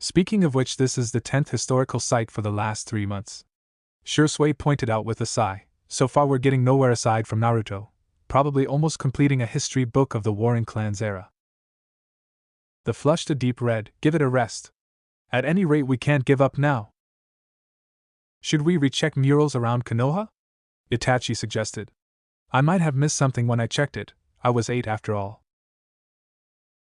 Speaking of which, this is the 10th historical site for the last 3 months. Shisui pointed out with a sigh. So far we're getting nowhere aside from Naruto, probably almost completing a history book of the warring clans era. The flushed a deep red. Give it a rest. At any rate, we can't give up now. Should we recheck murals around Konoha? Itachi suggested. I might have missed something when I checked it. I was 8 after all.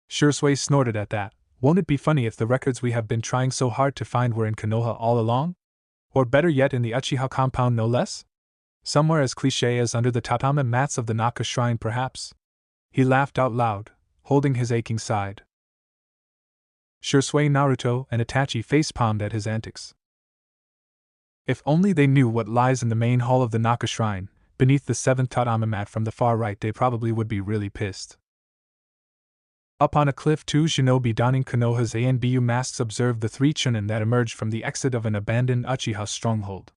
Shisui snorted at that. Won't it be funny if the records we have been trying so hard to find were in Konoha all along? Or better yet, in the Uchiha compound, no less? Somewhere as cliché as under the tatami mats of the Naka shrine, perhaps? He laughed out loud, holding his aching side. Shisui, Naruto, and Itachi face-palmed at his antics. If only they knew what lies in the main hall of the Naka shrine, beneath the 7th tatami mat from the far right, they probably would be really pissed. Up on a cliff, 2 shinobi donning Konoha's ANBU masks observed the 3 chunin that emerged from the exit of an abandoned Uchiha stronghold.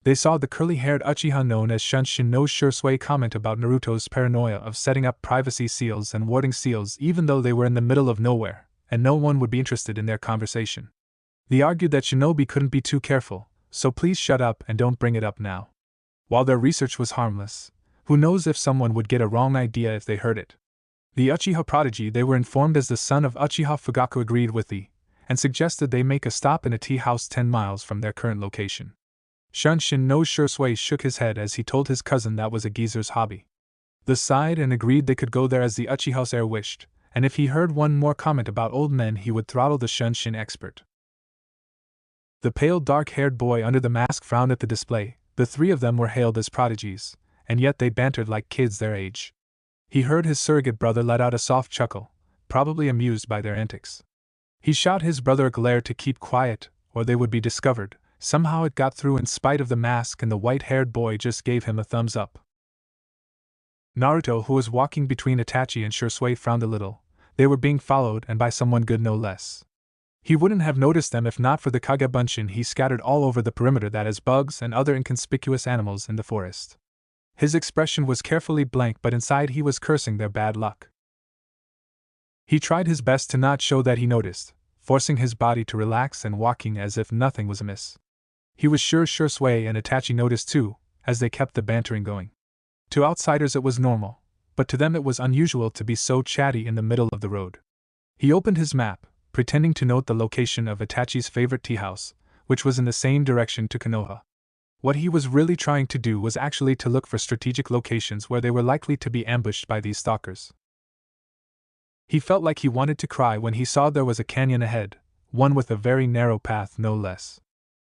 They saw the curly-haired Uchiha known as Shunshin no Shisui comment about Naruto's paranoia of setting up privacy seals and warding seals even though they were in the middle of nowhere, and no one would be interested in their conversation. They argued that shinobi couldn't be too careful, so please shut up and don't bring it up now. While their research was harmless, who knows if someone would get a wrong idea if they heard it. The Uchiha prodigy they were informed as the son of Uchiha Fugaku agreed with and suggested they make a stop in a tea house 10 miles from their current location. Shunshin no Shisui shook his head as he told his cousin that was a geezer's hobby. They sighed and agreed they could go there as the Uchiha's heir wished, and if he heard one more comment about old men he would throttle the Shunshin expert. The pale dark-haired boy under the mask frowned at the display. The 3 of them were hailed as prodigies, and yet they bantered like kids their age. He heard his surrogate brother let out a soft chuckle, probably amused by their antics. He shot his brother a glare to keep quiet, or they would be discovered. Somehow it got through in spite of the mask, and the white-haired boy just gave him a thumbs up. Naruto, who was walking between Itachi and Shisui, frowned a little. They were being followed, and by someone good no less. He wouldn't have noticed them if not for the Kagebunshin he scattered all over the perimeter, that is, bugs and other inconspicuous animals in the forest. His expression was carefully blank, but inside he was cursing their bad luck. He tried his best to not show that he noticed, forcing his body to relax and walking as if nothing was amiss. He was sure Shisui and Itachi noticed too, as they kept the bantering going. To outsiders it was normal, but to them it was unusual to be so chatty in the middle of the road. He opened his map, pretending to note the location of Itachi's favorite tea house, which was in the same direction to Konoha. What he was really trying to do was actually to look for strategic locations where they were likely to be ambushed by these stalkers. He felt like he wanted to cry when he saw there was a canyon ahead, one with a very narrow path no less.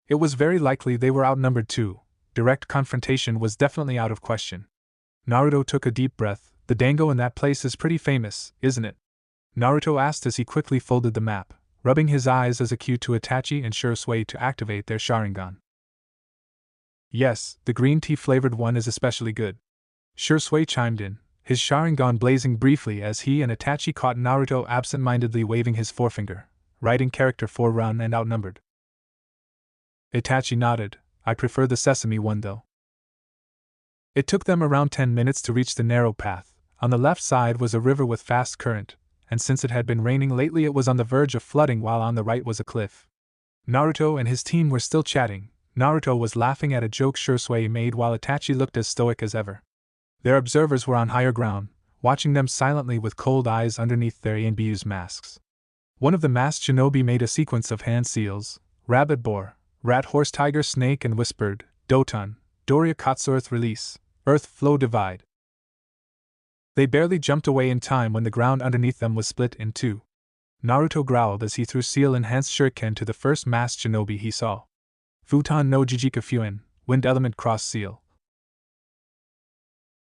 It was very likely they were outnumbered too. Direct confrontation was definitely out of question. Naruto took a deep breath. The dango in that place is pretty famous, isn't it? Naruto asked as he quickly folded the map, rubbing his eyes as a cue to Itachi and shisui to activate their Sharingan. Yes, the green tea-flavored one is especially good. Shisui chimed in, his Sharingan blazing briefly as he and Itachi caught Naruto absent-mindedly waving his forefinger, writing character 4 run and outnumbered. Itachi nodded. I prefer the sesame one though. It took them around 10 minutes to reach the narrow path. On the left side was a river with fast current, and since it had been raining lately it was on the verge of flooding, while on the right was a cliff. Naruto and his team were still chatting. Naruto was laughing at a joke Shisui made while Itachi looked as stoic as ever. Their observers were on higher ground, watching them silently with cold eyes underneath their Yanbyu's masks. One of the masked shinobi made a sequence of hand seals, rabbit boar, rat horse tiger snake and whispered, Doton, Doria Katsu earth release, earth flow divide. They barely jumped away in time when the ground underneath them was split in two. Naruto growled as he threw seal-enhanced shuriken to the first masked shinobi he saw. Futon no Jijika Fuin, wind element cross seal.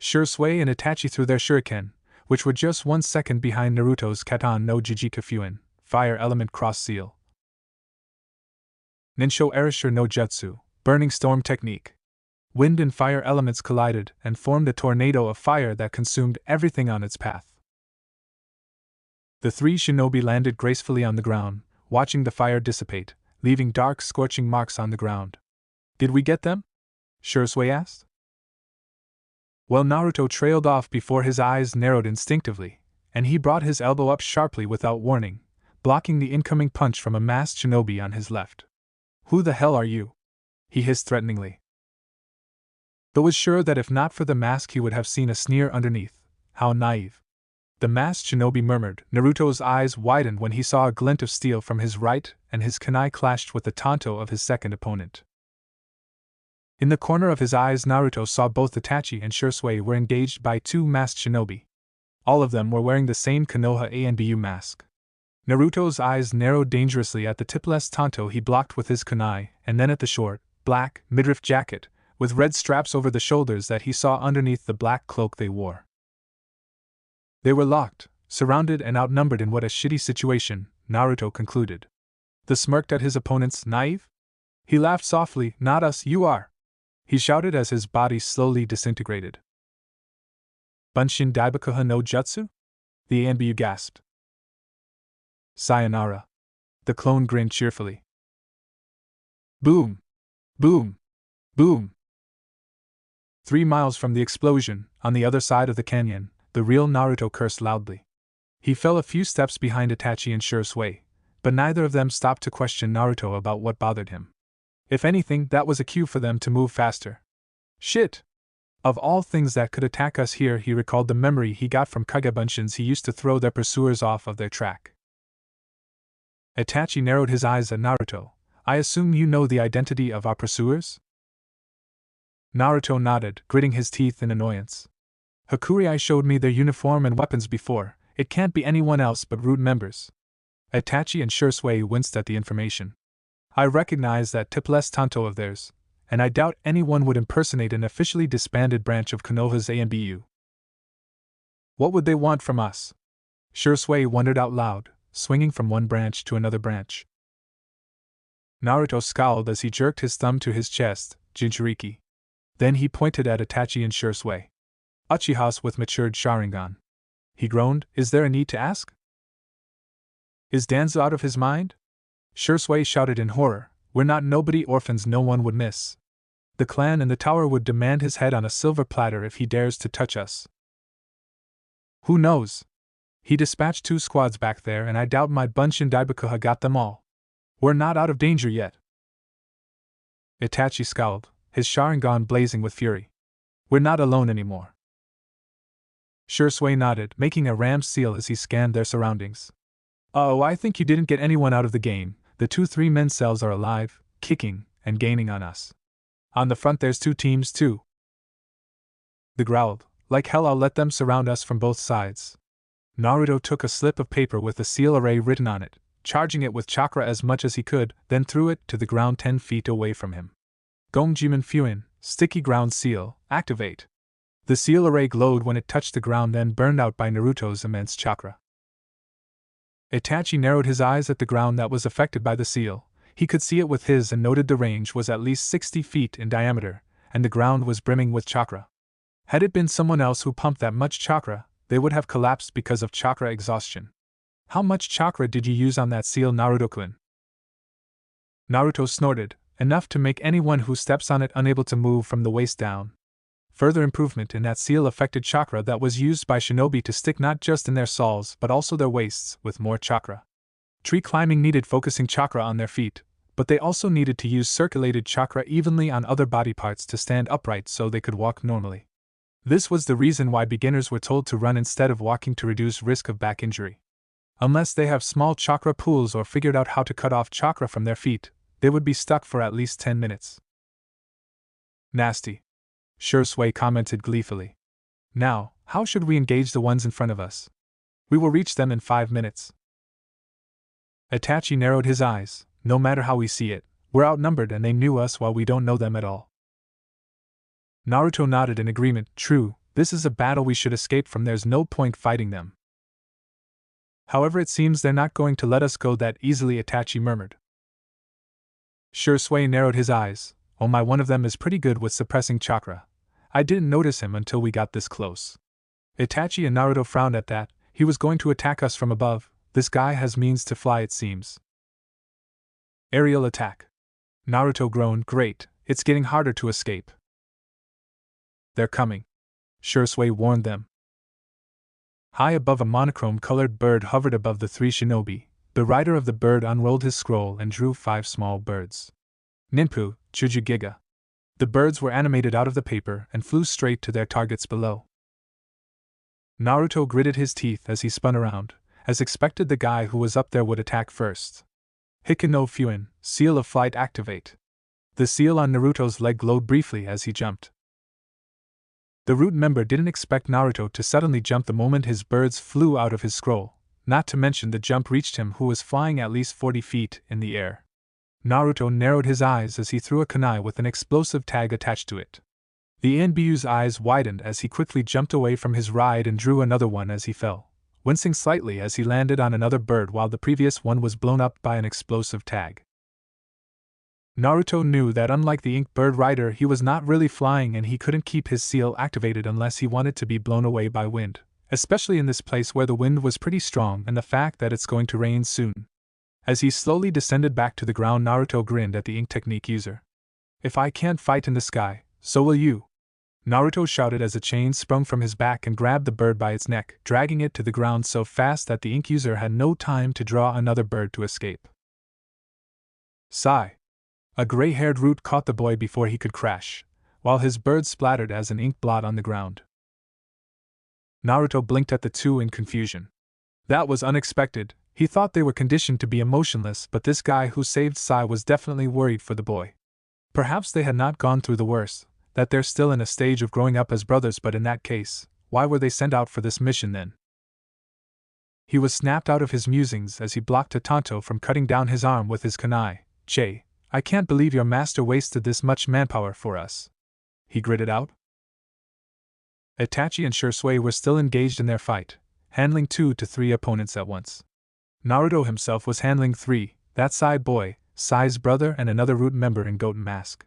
Shisui and Itachi threw their shuriken, which were just 1 second behind Naruto's Katan no Jijika Fuin, fire element cross seal. Ninsho Erasure no Jutsu, burning storm technique. Wind and fire elements collided and formed a tornado of fire that consumed everything on its path. The 3 shinobi landed gracefully on the ground, watching the fire dissipate, leaving dark scorching marks on the ground. Did we get them? Shisui asked. Well, Naruto trailed off before his eyes narrowed instinctively, and he brought his elbow up sharply without warning, blocking the incoming punch from a masked shinobi on his left. Who the hell are you? He hissed threateningly. But was sure that if not for the mask he would have seen a sneer underneath. How naive. The masked shinobi murmured. Naruto's eyes widened when he saw a glint of steel from his right, and his kunai clashed with the tanto of his second opponent. In the corner of his eyes Naruto saw both Itachi and Shisui were engaged by 2 masked shinobi. All of them were wearing the same Konoha Anbu mask. Naruto's eyes narrowed dangerously at the tipless tanto he blocked with his kunai, and then at the short, black, midriff jacket, with red straps over the shoulders that he saw underneath the black cloak they wore. They were locked, surrounded and outnumbered in what a shitty situation, Naruto concluded. The smirked at his opponent's naive? He laughed softly. Not us, you are! He shouted as his body slowly disintegrated. Bunshin Daibakuha no Jutsu? The Anbu gasped. Sayonara. The clone grinned cheerfully. Boom! Boom! Boom! 3 miles from the explosion, on the other side of the canyon, the real Naruto cursed loudly. He fell a few steps behind Itachi and Shisui, but neither of them stopped to question Naruto about what bothered him. If anything, that was a cue for them to move faster. Shit! Of all things that could attack us here, he recalled the memory he got from Kagebunshins he used to throw their pursuers off of their track. Itachi narrowed his eyes at Naruto. I assume you know the identity of our pursuers? Naruto nodded, gritting his teeth in annoyance. Hakurei showed me their uniform and weapons before. It can't be anyone else but root members. Itachi and Shisui winced at the information. I recognize that tipless tanto of theirs, and I doubt anyone would impersonate an officially disbanded branch of Konoha's Anbu. What would they want from us? Shisui wondered out loud, swinging from one branch to another branch. Naruto scowled as he jerked his thumb to his chest, Jinchuriki. Then he pointed at Itachi and Shisui. Uchihas with matured Sharingan. He groaned, is there a need to ask? Is Danzo out of his mind? Shisui shouted in horror, we're not nobody orphans no one would miss. The clan in the tower would demand his head on a silver platter if he dares to touch us. Who knows? He dispatched 2 squads back there and I doubt my Bunshin Daibakuha got them all. We're not out of danger yet. Itachi scowled, his Sharingan blazing with fury. We're not alone anymore. Shisui nodded, making a ram's seal as he scanned their surroundings. Oh, I think you didn't get anyone out of the game. The 2-3 men cells are alive, kicking, and gaining on us. On the front there's 2 teams too. The growled, like hell I'll let them surround us from both sides. Naruto took a slip of paper with the seal array written on it, charging it with chakra as much as he could, then threw it to the ground 10 feet away from him. Gongjiman Fuin, sticky ground seal, activate. The seal array glowed when it touched the ground, then burned out by Naruto's immense chakra. Itachi narrowed his eyes at the ground that was affected by the seal. He could see it with his and noted the range was at least 60 feet in diameter, and the ground was brimming with chakra. Had it been someone else who pumped that much chakra, they would have collapsed because of chakra exhaustion. How much chakra did you use on that seal, Naruto-kun? Naruto snorted, enough to make anyone who steps on it unable to move from the waist down. Further improvement in that seal affected chakra that was used by shinobi to stick not just in their soles but also their waists with more chakra. Tree climbing needed focusing chakra on their feet, but they also needed to use circulated chakra evenly on other body parts to stand upright so they could walk normally. This was the reason why beginners were told to run instead of walking to reduce risk of back injury. Unless they have small chakra pools or figured out how to cut off chakra from their feet, they would be stuck for at least 10 minutes. Nasty. Shisui commented gleefully. Now, how should we engage the ones in front of us? We will reach them in 5 minutes. Itachi narrowed his eyes. No matter how we see it, we're outnumbered and they knew us while we don't know them at all. Naruto nodded in agreement. True, this is a battle we should escape from, there's no point fighting them. However, it seems they're not going to let us go that easily, Itachi murmured. Shisui narrowed his eyes. Oh my, one of them is pretty good with suppressing chakra. I didn't notice him until we got this close. Itachi and Naruto frowned at that. He was going to attack us from above. This guy has means to fly, it seems. Aerial attack. Naruto groaned. Great, it's getting harder to escape. They're coming. Shisui warned them. High above, a monochrome-colored bird hovered above the 3 shinobi. The rider of the bird unrolled his scroll and drew 5 small birds. Ninpu, Chujugiga. The birds were animated out of the paper and flew straight to their targets below. Naruto gritted his teeth as he spun around. As expected, the guy who was up there would attack first. Hikino Fuin, seal of flight, activate. The seal on Naruto's leg glowed briefly as he jumped. The root member didn't expect Naruto to suddenly jump the moment his birds flew out of his scroll, not to mention the jump reached him who was flying at least 40 feet in the air. Naruto narrowed his eyes as he threw a kunai with an explosive tag attached to it. The Inbyu's eyes widened as he quickly jumped away from his ride and drew another one as he fell, wincing slightly as he landed on another bird while the previous one was blown up by an explosive tag. Naruto knew that unlike the ink bird rider, he was not really flying and he couldn't keep his seal activated unless he wanted to be blown away by wind, especially in this place where the wind was pretty strong and the fact that it's going to rain soon. As he slowly descended back to the ground, Naruto grinned at the ink technique user. If I can't fight in the sky, so will you. Naruto shouted as a chain sprung from his back and grabbed the bird by its neck, dragging it to the ground so fast that the ink user had no time to draw another bird to escape. Sigh. A gray-haired root caught the boy before he could crash, while his bird splattered as an ink blot on the ground. Naruto blinked at the two in confusion. That was unexpected. He thought they were conditioned to be emotionless, but this guy who saved Sai was definitely worried for the boy. Perhaps they had not gone through the worst, that they're still in a stage of growing up as brothers, but in that case, why were they sent out for this mission then? He was snapped out of his musings as he blocked Tatanto from cutting down his arm with his kunai. Che, I can't believe your master wasted this much manpower for us. He gritted out. Itachi and Shisui were still engaged in their fight, handling 2 to 3 opponents at once. Naruto himself was handling 3, that side boy, Sai's brother and another root member in goat mask.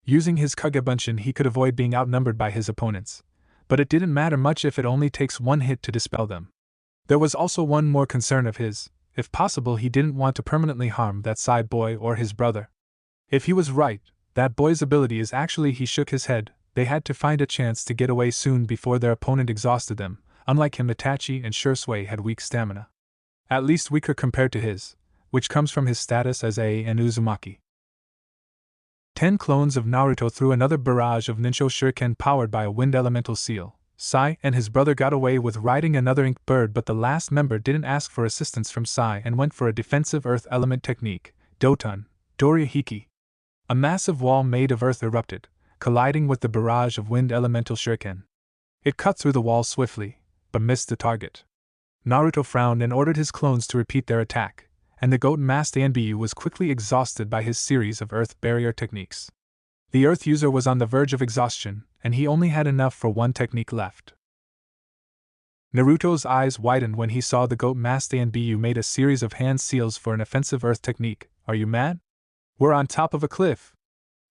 Using his Kagebunshin he could avoid being outnumbered by his opponents, but it didn't matter much if it only takes 1 hit to dispel them. There was also one more concern of his. If possible, he didn't want to permanently harm that side boy or his brother. If he was right, that boy's ability is actually, he shook his head, they had to find a chance to get away soon before their opponent exhausted them. Unlike him, Itachi and Shisui had weak stamina. At least weaker compared to his, which comes from his status as an Uzumaki. 10 clones of Naruto threw another barrage of Ninsho Shuriken powered by a wind elemental seal, Sai and his brother got away with riding another ink bird, but the last member didn't ask for assistance from Sai and went for a defensive earth element technique, Doton, Dorihiki. A massive wall made of earth erupted, colliding with the barrage of wind elemental shuriken. It cut through the wall swiftly, but missed the target. Naruto frowned and ordered his clones to repeat their attack, and the goat-masked Anbu was quickly exhausted by his series of earth barrier techniques. The earth user was on the verge of exhaustion, and he only had enough for one technique left. Naruto's eyes widened when he saw the goat-masked Anbu made a series of hand seals for an offensive earth technique. Are you mad? We're on top of a cliff.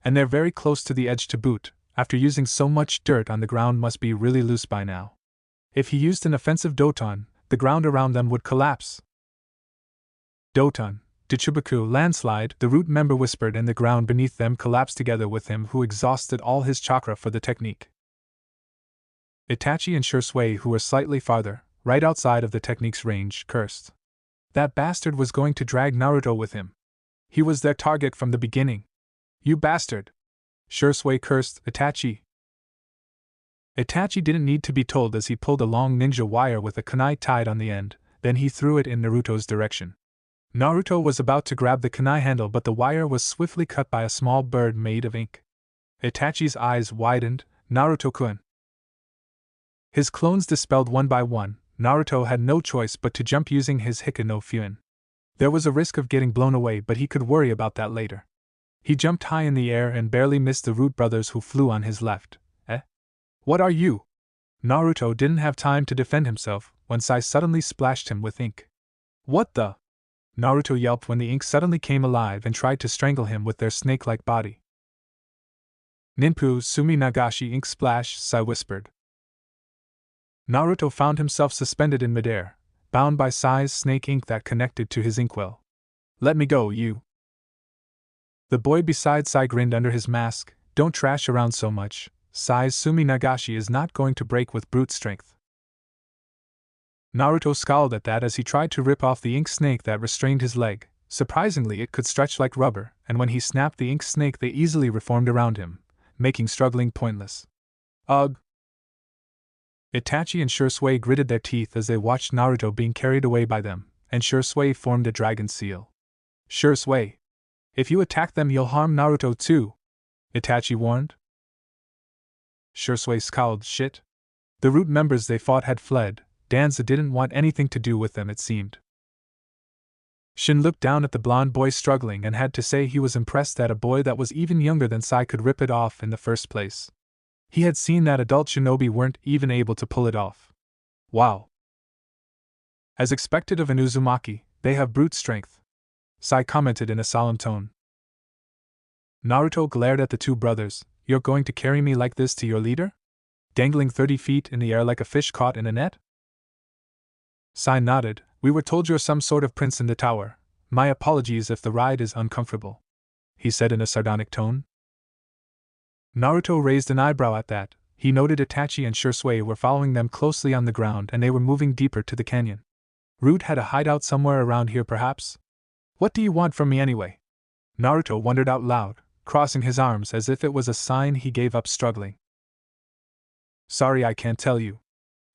And they're very close to the edge to boot. After using so much dirt on the ground must be really loose by now. If he used an offensive Doton, the ground around them would collapse. Doton, Dichubaku, landslide, the root member whispered, and the ground beneath them collapsed together with him, who exhausted all his chakra for the technique. Itachi and Shisui, who were slightly farther, right outside of the technique's range, cursed. That bastard was going to drag Naruto with him. He was their target from the beginning. You bastard! Shisui cursed Itachi. Itachi didn't need to be told as he pulled a long ninja wire with a kunai tied on the end, then he threw it in Naruto's direction. Naruto was about to grab the kunai handle, but the wire was swiftly cut by a small bird made of ink. Itachi's eyes widened. Naruto-kun. His clones dispelled one by one. Naruto had no choice but to jump using his Hika no Fuin. There was a risk of getting blown away, but he could worry about that later. He jumped high in the air and barely missed the Root brothers, who flew on his left. What are you? Naruto didn't have time to defend himself when Sai suddenly splashed him with ink. What the? Naruto yelped when the ink suddenly came alive and tried to strangle him with their snake-like body. Ninpu Sumi Nagashi ink splash, Sai whispered. Naruto found himself suspended in midair, bound by Sai's snake ink that connected to his inkwell. Let me go, you. The boy beside Sai grinned under his mask. Don't trash around so much. Sai's Sumi Nagashi is not going to break with brute strength. Naruto scowled at that as he tried to rip off the ink snake that restrained his leg. Surprisingly, it could stretch like rubber, and when he snapped the ink snake, they easily reformed around him, making struggling pointless. Ugh! Itachi and Shisui gritted their teeth as they watched Naruto being carried away by them, and Shisui formed a dragon seal. Shisui, if you attack them, you'll harm Naruto too, Itachi warned. Shisui scowled. Shit. The Root members they fought had fled. Danza didn't want anything to do with them, it seemed. Shin looked down at the blonde boy struggling and had to say he was impressed that a boy that was even younger than Sai could rip it off in the first place. He had seen that adult shinobi weren't even able to pull it off. Wow. As expected of an Uzumaki, they have brute strength, Sai commented in a solemn tone. Naruto glared at the two brothers. You're going to carry me like this to your leader? Dangling 30 feet in the air like a fish caught in a net? Sai nodded. We were told you're some sort of prince in the tower. My apologies if the ride is uncomfortable, he said in a sardonic tone. Naruto raised an eyebrow at that. He noted Itachi and Shisui were following them closely on the ground, and they were moving deeper to the canyon. Root had a hideout somewhere around here, perhaps? What do you want from me anyway? Naruto wondered out loud, crossing his arms as if it was a sign he gave up struggling. Sorry, I can't tell you.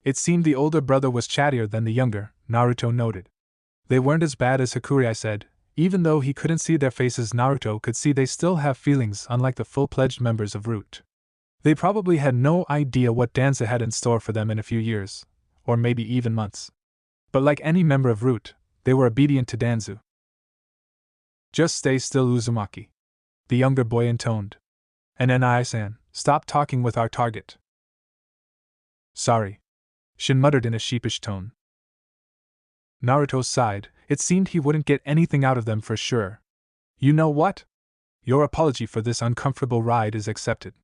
It seemed the older brother was chattier than the younger, Naruto noted. They weren't as bad as Hakurai said. Even though he couldn't see their faces, Naruto could see they still have feelings, unlike the full-fledged members of Root. They probably had no idea what Danza had in store for them in a few years, or maybe even months. But like any member of Root, they were obedient to Danzu. Just stay still, Uzumaki, the younger boy intoned. And Nai-san, stop talking with our target. Sorry, Shin muttered in a sheepish tone. Naruto sighed. It seemed he wouldn't get anything out of them for sure. You know what? Your apology for this uncomfortable ride is accepted,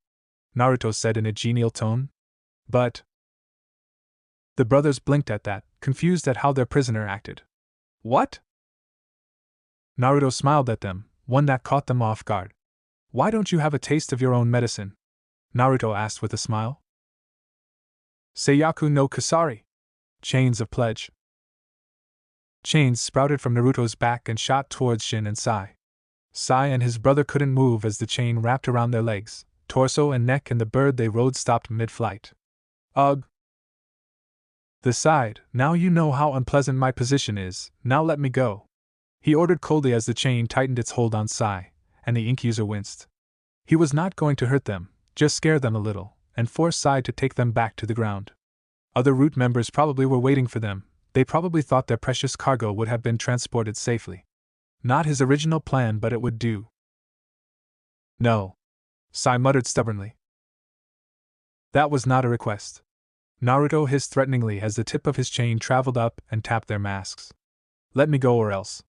Naruto said in a genial tone. But... The brothers blinked at that, confused at how their prisoner acted. What? Naruto smiled at them, one that caught them off guard. Why don't you have a taste of your own medicine? Naruto asked with a smile. Seiyaku no Kusari. Chains of pledge. Chains sprouted from Naruto's back and shot towards Shin and Sai. Sai and his brother couldn't move as the chain wrapped around their legs, torso and neck, and the bird they rode stopped mid-flight. Ugh! The sighed, now you know how unpleasant my position is, now let me go. He ordered coldly as the chain tightened its hold on Sai, and the ink user winced. He was not going to hurt them, just scare them a little, and force Sai to take them back to the ground. Other root members probably were waiting for them, they probably thought their precious cargo would have been transported safely. Not his original plan, but it would do. No. Sai muttered stubbornly. That was not a request. Naruto hissed threateningly as the tip of his chain traveled up and tapped their masks. Let me go or else.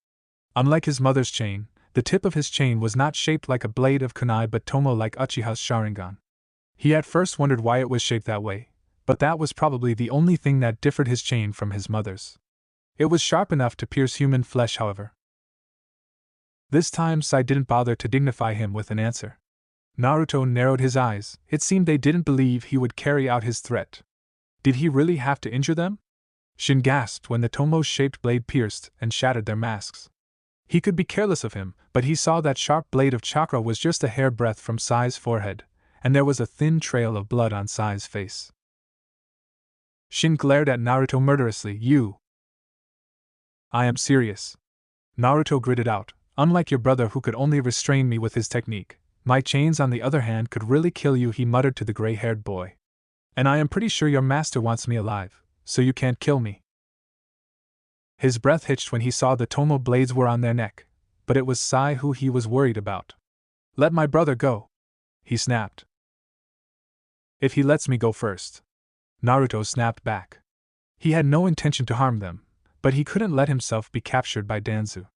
Unlike his mother's chain, the tip of his chain was not shaped like a blade of kunai but tomo like Uchiha's Sharingan. He at first wondered why it was shaped that way, but that was probably the only thing that differed his chain from his mother's. It was sharp enough to pierce human flesh, however. This time Sai didn't bother to dignify him with an answer. Naruto narrowed his eyes, it seemed they didn't believe he would carry out his threat. Did he really have to injure them? Shin gasped when the tomo-shaped blade pierced and shattered their masks. He could be careless of him, but he saw that sharp blade of chakra was just a hair-breadth from Sai's forehead, and there was a thin trail of blood on Sai's face. Shin glared at Naruto murderously. You! I am serious. Naruto gritted out, unlike your brother who could only restrain me with his technique, my chains on the other hand could really kill you, he muttered to the gray-haired boy. And I am pretty sure your master wants me alive, so you can't kill me. His breath hitched when he saw the tomo blades were on their neck, but it was Sai who he was worried about. Let my brother go, he snapped. If he lets me go first. Naruto snapped back. He had no intention to harm them, but he couldn't let himself be captured by Danzu.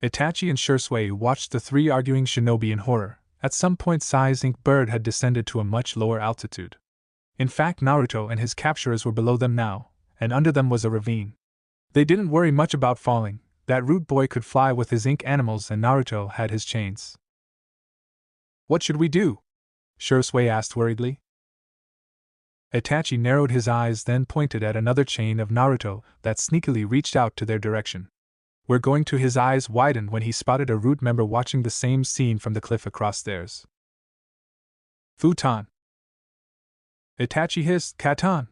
Itachi and Shisui watched the three arguing shinobi in horror. At some point Sai's ink bird had descended to a much lower altitude. In fact, Naruto and his capturers were below them now, and under them was a ravine. They didn't worry much about falling, that root boy could fly with his ink animals and Naruto had his chains. What should we do? Shisui asked worriedly. Itachi narrowed his eyes, then pointed at another chain of Naruto that sneakily reached out to their direction. We're going to. His eyes widened when he spotted a root member watching the same scene from the cliff across theirs. Futon! Itachi hissed, Katan!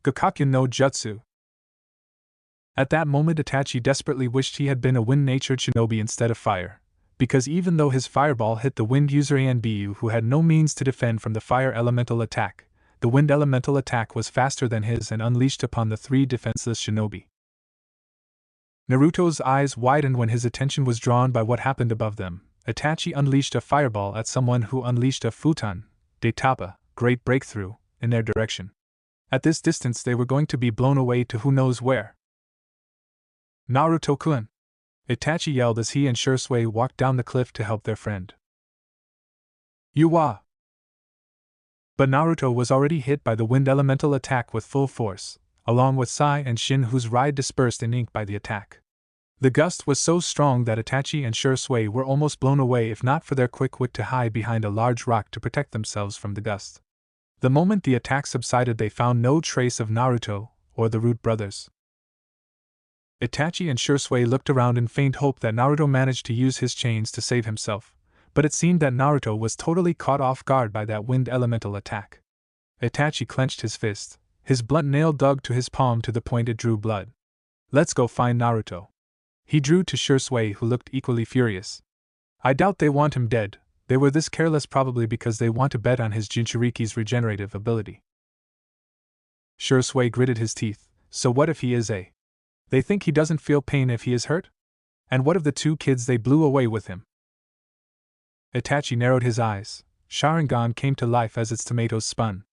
Gakakyu no Jutsu! At that moment Itachi desperately wished he had been a wind-natured shinobi instead of fire, because even though his fireball hit the wind user Anbu who had no means to defend from the fire elemental attack, the wind elemental attack was faster than his and unleashed upon the three defenseless shinobi. Naruto's eyes widened when his attention was drawn by what happened above them. Itachi unleashed a fireball at someone who unleashed a futon, de tapa, great breakthrough, in their direction. At this distance they were going to be blown away to who knows where. Naruto-kun! Itachi yelled as he and Shisui walked down the cliff to help their friend. You wa! But Naruto was already hit by the wind elemental attack with full force, along with Sai and Shin whose ride dispersed in ink by the attack. The gust was so strong that Itachi and Shisui were almost blown away if not for their quick wit to hide behind a large rock to protect themselves from the gust. The moment the attack subsided they found no trace of Naruto or the Root brothers. Itachi and Shisui looked around in faint hope that Naruto managed to use his chains to save himself, but it seemed that Naruto was totally caught off guard by that wind elemental attack. Itachi clenched his fist, his blunt nail dug to his palm to the point it drew blood. Let's go find Naruto. He drew to Shisui who looked equally furious. I doubt they want him dead, they were this careless probably because they want to bet on his Jinchuriki's regenerative ability. Shisui gritted his teeth, so what if he is a... They think he doesn't feel pain if he is hurt? And what of the two kids they blew away with him? Itachi narrowed his eyes. Sharingan came to life as its tomatoes spun.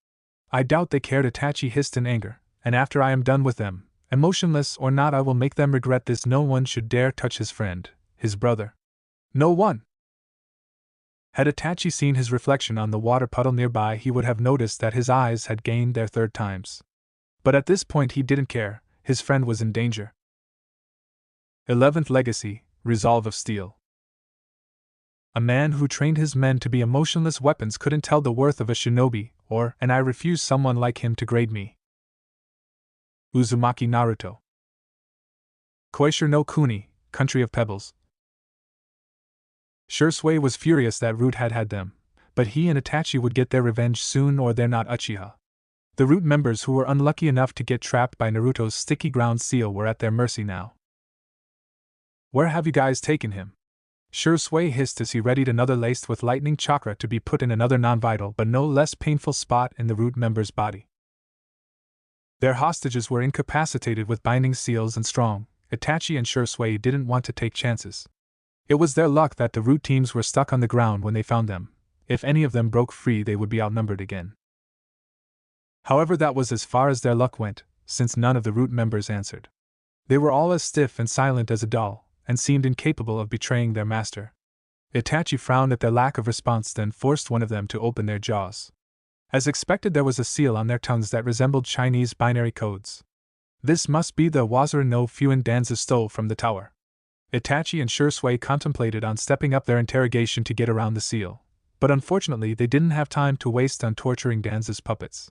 I doubt they cared, Itachi hissed in anger, and after I am done with them, emotionless or not, I will make them regret this. No one should dare touch his friend, his brother. No one! Had Itachi seen his reflection on the water puddle nearby, he would have noticed that his eyes had gained their third times. But at this point he didn't care, his friend was in danger. 11th Legacy, Resolve of Steel. A man who trained his men to be emotionless weapons couldn't tell the worth of a shinobi, and I refuse someone like him to grade me. Uzumaki Naruto. Koishiro no Kuni, Country of Pebbles. Shisui was furious that Root had them, but he and Itachi would get their revenge soon or they're not Uchiha. The root members who were unlucky enough to get trapped by Naruto's sticky ground seal were at their mercy now. Where have you guys taken him? Shisui hissed as he readied another laced with lightning chakra to be put in another non-vital but no less painful spot in the root member's body. Their hostages were incapacitated with binding seals and strong. Itachi and Shisui didn't want to take chances. It was their luck that the root teams were stuck on the ground when they found them. If any of them broke free, they would be outnumbered again. However, that was as far as their luck went, since none of the root members answered. They were all as stiff and silent as a doll, and seemed incapable of betraying their master. Itachi frowned at their lack of response, then forced one of them to open their jaws. As expected, there was a seal on their tongues that resembled Chinese binary codes. This must be the Wazara no Fuin Danza stole from the tower. Itachi and Shisui contemplated on stepping up their interrogation to get around the seal, but unfortunately they didn't have time to waste on torturing Danza's puppets.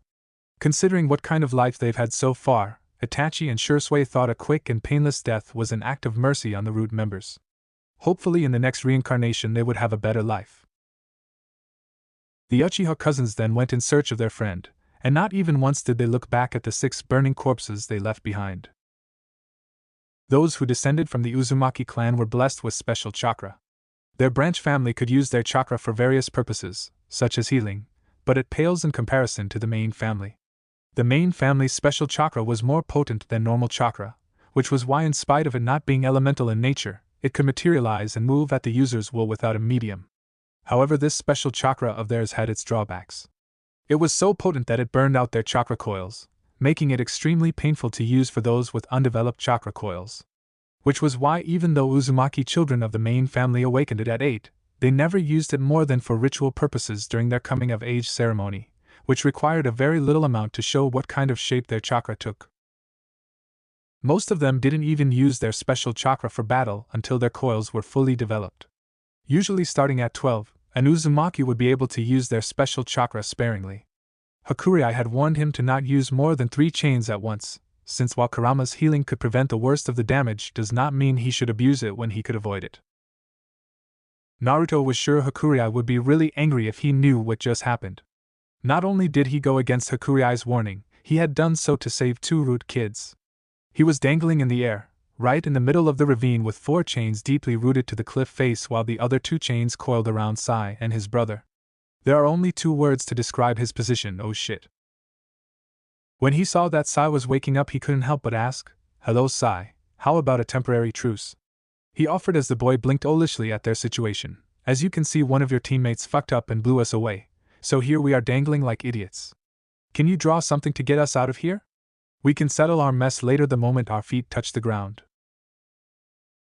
Considering what kind of life they've had so far, Itachi and Shisui thought a quick and painless death was an act of mercy on the root members. Hopefully in the next reincarnation they would have a better life. The Uchiha cousins then went in search of their friend, and not even once did they look back at the 6 burning corpses they left behind. Those who descended from the Uzumaki clan were blessed with special chakra. Their branch family could use their chakra for various purposes, such as healing, but it pales in comparison to the main family. The main family's special chakra was more potent than normal chakra, which was why, in spite of it not being elemental in nature, it could materialize and move at the user's will without a medium. However, this special chakra of theirs had its drawbacks. It was so potent that it burned out their chakra coils, making it extremely painful to use for those with undeveloped chakra coils. Which was why, even though Uzumaki children of the main family awakened it at 8, they never used it more than for ritual purposes during their coming-of-age ceremony, which required a very little amount to show what kind of shape their chakra took. Most of them didn't even use their special chakra for battle until their coils were fully developed. Usually starting at 12, an Uzumaki would be able to use their special chakra sparingly. Hakurei had warned him to not use more than 3 chains at once, since while Kurama's healing could prevent the worst of the damage does not mean he should abuse it when he could avoid it. Naruto was sure Hakurei would be really angry if he knew what just happened. Not only did he go against Hakurei's warning, he had done so to save 2 root kids. He was dangling in the air, right in the middle of the ravine with 4 chains deeply rooted to the cliff face while the other 2 chains coiled around Sai and his brother. There are only 2 words to describe his position: oh shit. When he saw that Sai was waking up, he couldn't help but ask, "Hello Sai, how about a temporary truce?" He offered as the boy blinked owlishly at their situation. "As you can see, one of your teammates fucked up and blew us away, so here we are dangling like idiots. Can you draw something to get us out of here? We can settle our mess later the moment our feet touch the ground."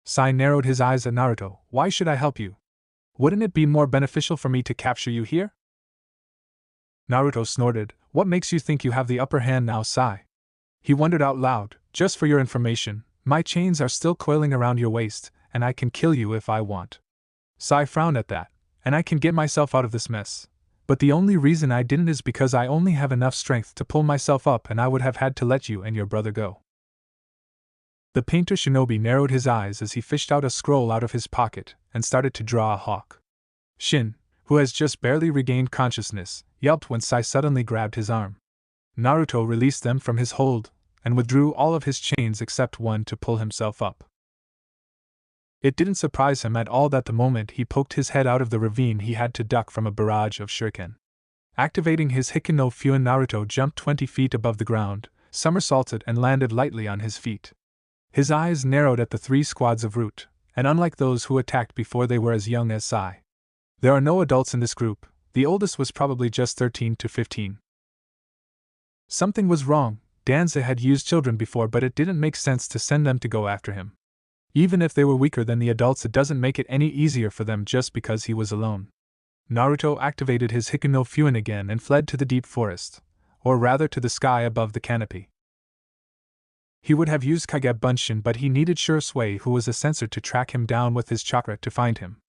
Sai narrowed his eyes at Naruto. "Why should I help you? Wouldn't it be more beneficial for me to capture you here?" Naruto snorted. "What makes you think you have the upper hand now, Sai?" He wondered out loud. "Just for your information, my chains are still coiling around your waist, and I can kill you if I want." Sai frowned at that. "And I can get myself out of this mess. But the only reason I didn't is because I only have enough strength to pull myself up, and I would have had to let you and your brother go." The painter shinobi narrowed his eyes as he fished out a scroll out of his pocket and started to draw a hawk. Shin, who has just barely regained consciousness, yelped when Sai suddenly grabbed his arm. Naruto released them from his hold and withdrew all of his chains except one to pull himself up. It didn't surprise him at all that the moment he poked his head out of the ravine he had to duck from a barrage of shuriken. Activating his Hikken no Fuin, Naruto jumped 20 feet above the ground, somersaulted and landed lightly on his feet. His eyes narrowed at the 3 squads of root, and unlike those who attacked before, they were as young as Sai. There are no adults in this group. The oldest was probably just 13 to 15. Something was wrong. Danza had used children before, but it didn't make sense to send them to go after him. Even if they were weaker than the adults, it doesn't make it any easier for them just because he was alone. Naruto activated his Hikken no Fuin again and fled to the deep forest, or rather to the sky above the canopy. He would have used Kage Bunshin, but he needed Shisui, who was a sensor, to track him down with his chakra to find him.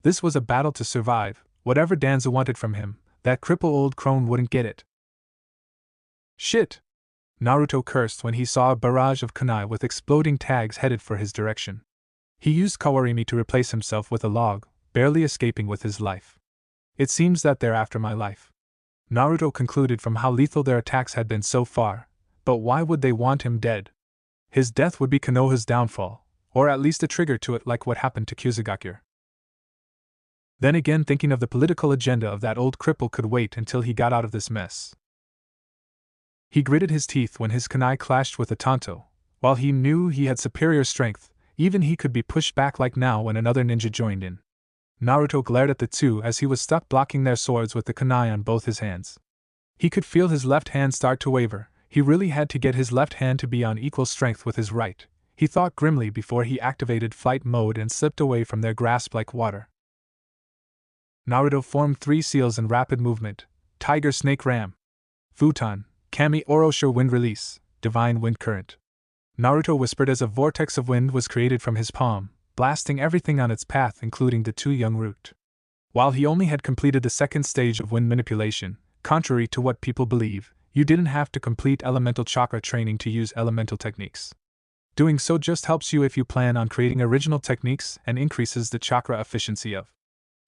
This was a battle to survive. Whatever Danza wanted from him, that cripple old crone wouldn't get it. Shit! Naruto cursed when he saw a barrage of kunai with exploding tags headed for his direction. He used Kawarimi to replace himself with a log, barely escaping with his life. It seems that they're after my life. Naruto concluded from how lethal their attacks had been so far, but why would they want him dead? His death would be Konoha's downfall, or at least a trigger to it like what happened to Kyuzugakure. Then again, thinking of the political agenda of that old cripple could wait until he got out of this mess. He gritted his teeth when his kunai clashed with the Tanto. While he knew he had superior strength, even he could be pushed back like now when another ninja joined in. Naruto glared at the two as he was stuck blocking their swords with the kunai on both his hands. He could feel his left hand start to waver. He really had to get his left hand to be on equal strength with his right, he thought grimly before he activated flight mode and slipped away from their grasp like water. Naruto formed 3 seals in rapid movement: Tiger Snake Ram, Futon, Kami Orosho Wind Release, Divine Wind Current. Naruto whispered as a vortex of wind was created from his palm, blasting everything on its path including the 2 young root. While he only had completed the second stage of wind manipulation, contrary to what people believe, you didn't have to complete elemental chakra training to use elemental techniques. Doing so just helps you if you plan on creating original techniques and increases the chakra efficiency of.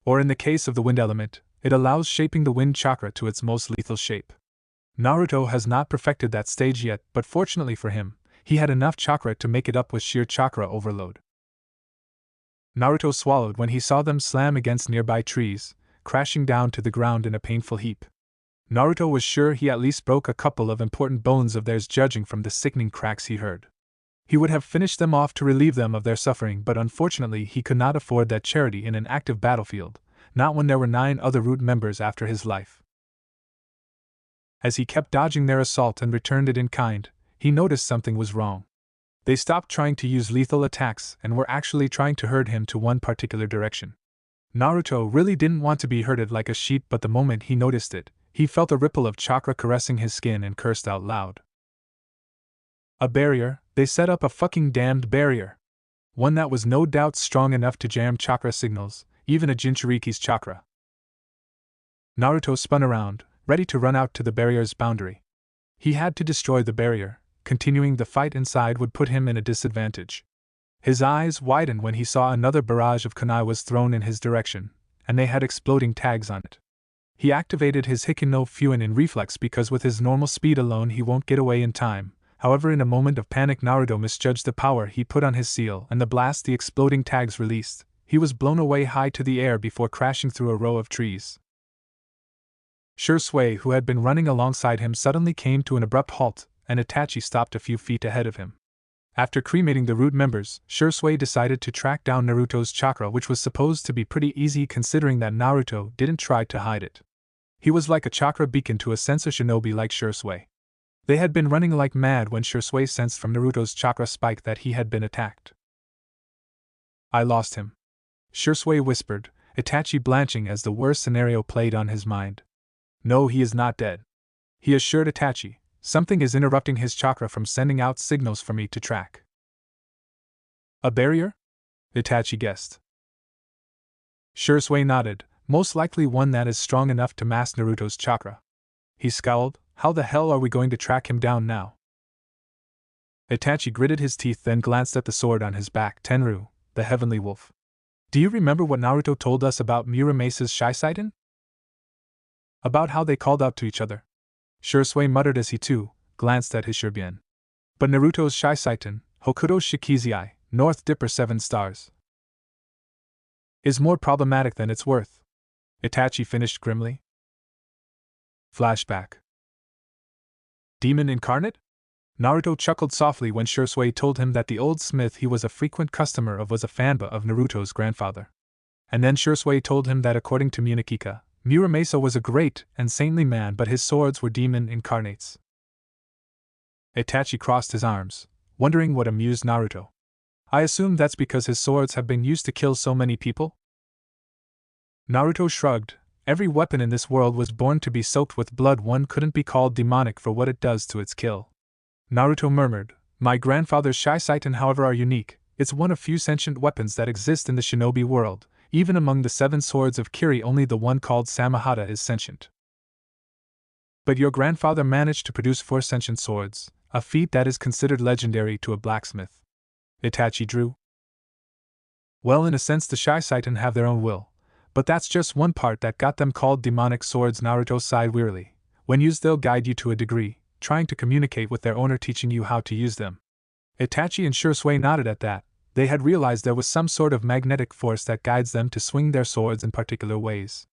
Or in the case of the wind element, it allows shaping the wind chakra to its most lethal shape. Naruto has not perfected that stage yet, but fortunately for him, he had enough chakra to make it up with sheer chakra overload. Naruto swallowed when he saw them slam against nearby trees, crashing down to the ground in a painful heap. Naruto was sure he at least broke a couple of important bones of theirs judging from the sickening cracks he heard. He would have finished them off to relieve them of their suffering, but unfortunately he could not afford that charity in an active battlefield, not when there were 9 other root members after his life. As he kept dodging their assault and returned it in kind, he noticed something was wrong. They stopped trying to use lethal attacks and were actually trying to herd him to one particular direction. Naruto really didn't want to be herded like a sheep, but the moment he noticed it, he felt a ripple of chakra caressing his skin and cursed out loud. A barrier? They set up a fucking damned barrier. One that was no doubt strong enough to jam chakra signals, even a Jinchuriki's chakra. Naruto spun around, ready to run out to the barrier's boundary. He had to destroy the barrier. Continuing the fight inside would put him in a disadvantage. His eyes widened when he saw another barrage of kunai was thrown in his direction, and they had exploding tags on it. He activated his Hikin no Fuin in reflex because with his normal speed alone he won't get away in time. However, in a moment of panic, Naruto misjudged the power he put on his seal, and the blast the exploding tags released. He was blown away high to the air before crashing through a row of trees. Shisui, who had been running alongside him, suddenly came to an abrupt halt, and Itachi stopped a few feet ahead of him. After cremating the root members, Shisui decided to track down Naruto's chakra, which was supposed to be pretty easy considering that Naruto didn't try to hide it. He was like a chakra beacon to a sensor shinobi like Shisui. They had been running like mad when Shisui sensed from Naruto's chakra spike that he had been attacked. I lost him, Shisui whispered, Itachi blanching as the worst scenario played on his mind. No, he is not dead, he assured Itachi. Something is interrupting his chakra from sending out signals for me to track. A barrier? Itachi guessed. Shisui nodded, most likely one that is strong enough to mask Naruto's chakra. He scowled. How the hell are we going to track him down now? Itachi gritted his teeth, then glanced at the sword on his back. Tenru, the Heavenly Wolf. Do you remember what Naruto told us about Muramesa's Shisui? About how they called out to each other? Shisui muttered as he too glanced at his Shuriken. But Naruto's Shisui, Hokuto's Shikizai, North Dipper 7 stars, is more problematic than it's worth, Itachi finished grimly. Flashback. Demon incarnate? Naruto chuckled softly when Shisui told him that the old smith he was a frequent customer of was a fanba of Naruto's grandfather. And then Shisui told him that according to Munakika, Muramasa was a great and saintly man, but his swords were demon incarnates. Itachi crossed his arms, wondering what amused Naruto. I assume that's because his swords have been used to kill so many people? Naruto shrugged. Every weapon in this world was born to be soaked with blood. One couldn't be called demonic for what it does to its kill. Naruto murmured, my grandfather's Shisui, however, are unique. It's one of few sentient weapons that exist in the shinobi world. Even among the 7 swords of Kiri, only the one called Samahata is sentient. But your grandfather managed to produce 4 sentient swords, a feat that is considered legendary to a blacksmith. Itachi drew. Well, in a sense the Shisui have their own will, but that's just one part that got them called demonic swords. Naruto sighed wearily. When used, they'll guide you to a degree, trying to communicate with their owner, teaching you how to use them. Itachi and Shisui nodded at that. They had realized there was some sort of magnetic force that guides them to swing their swords in particular ways.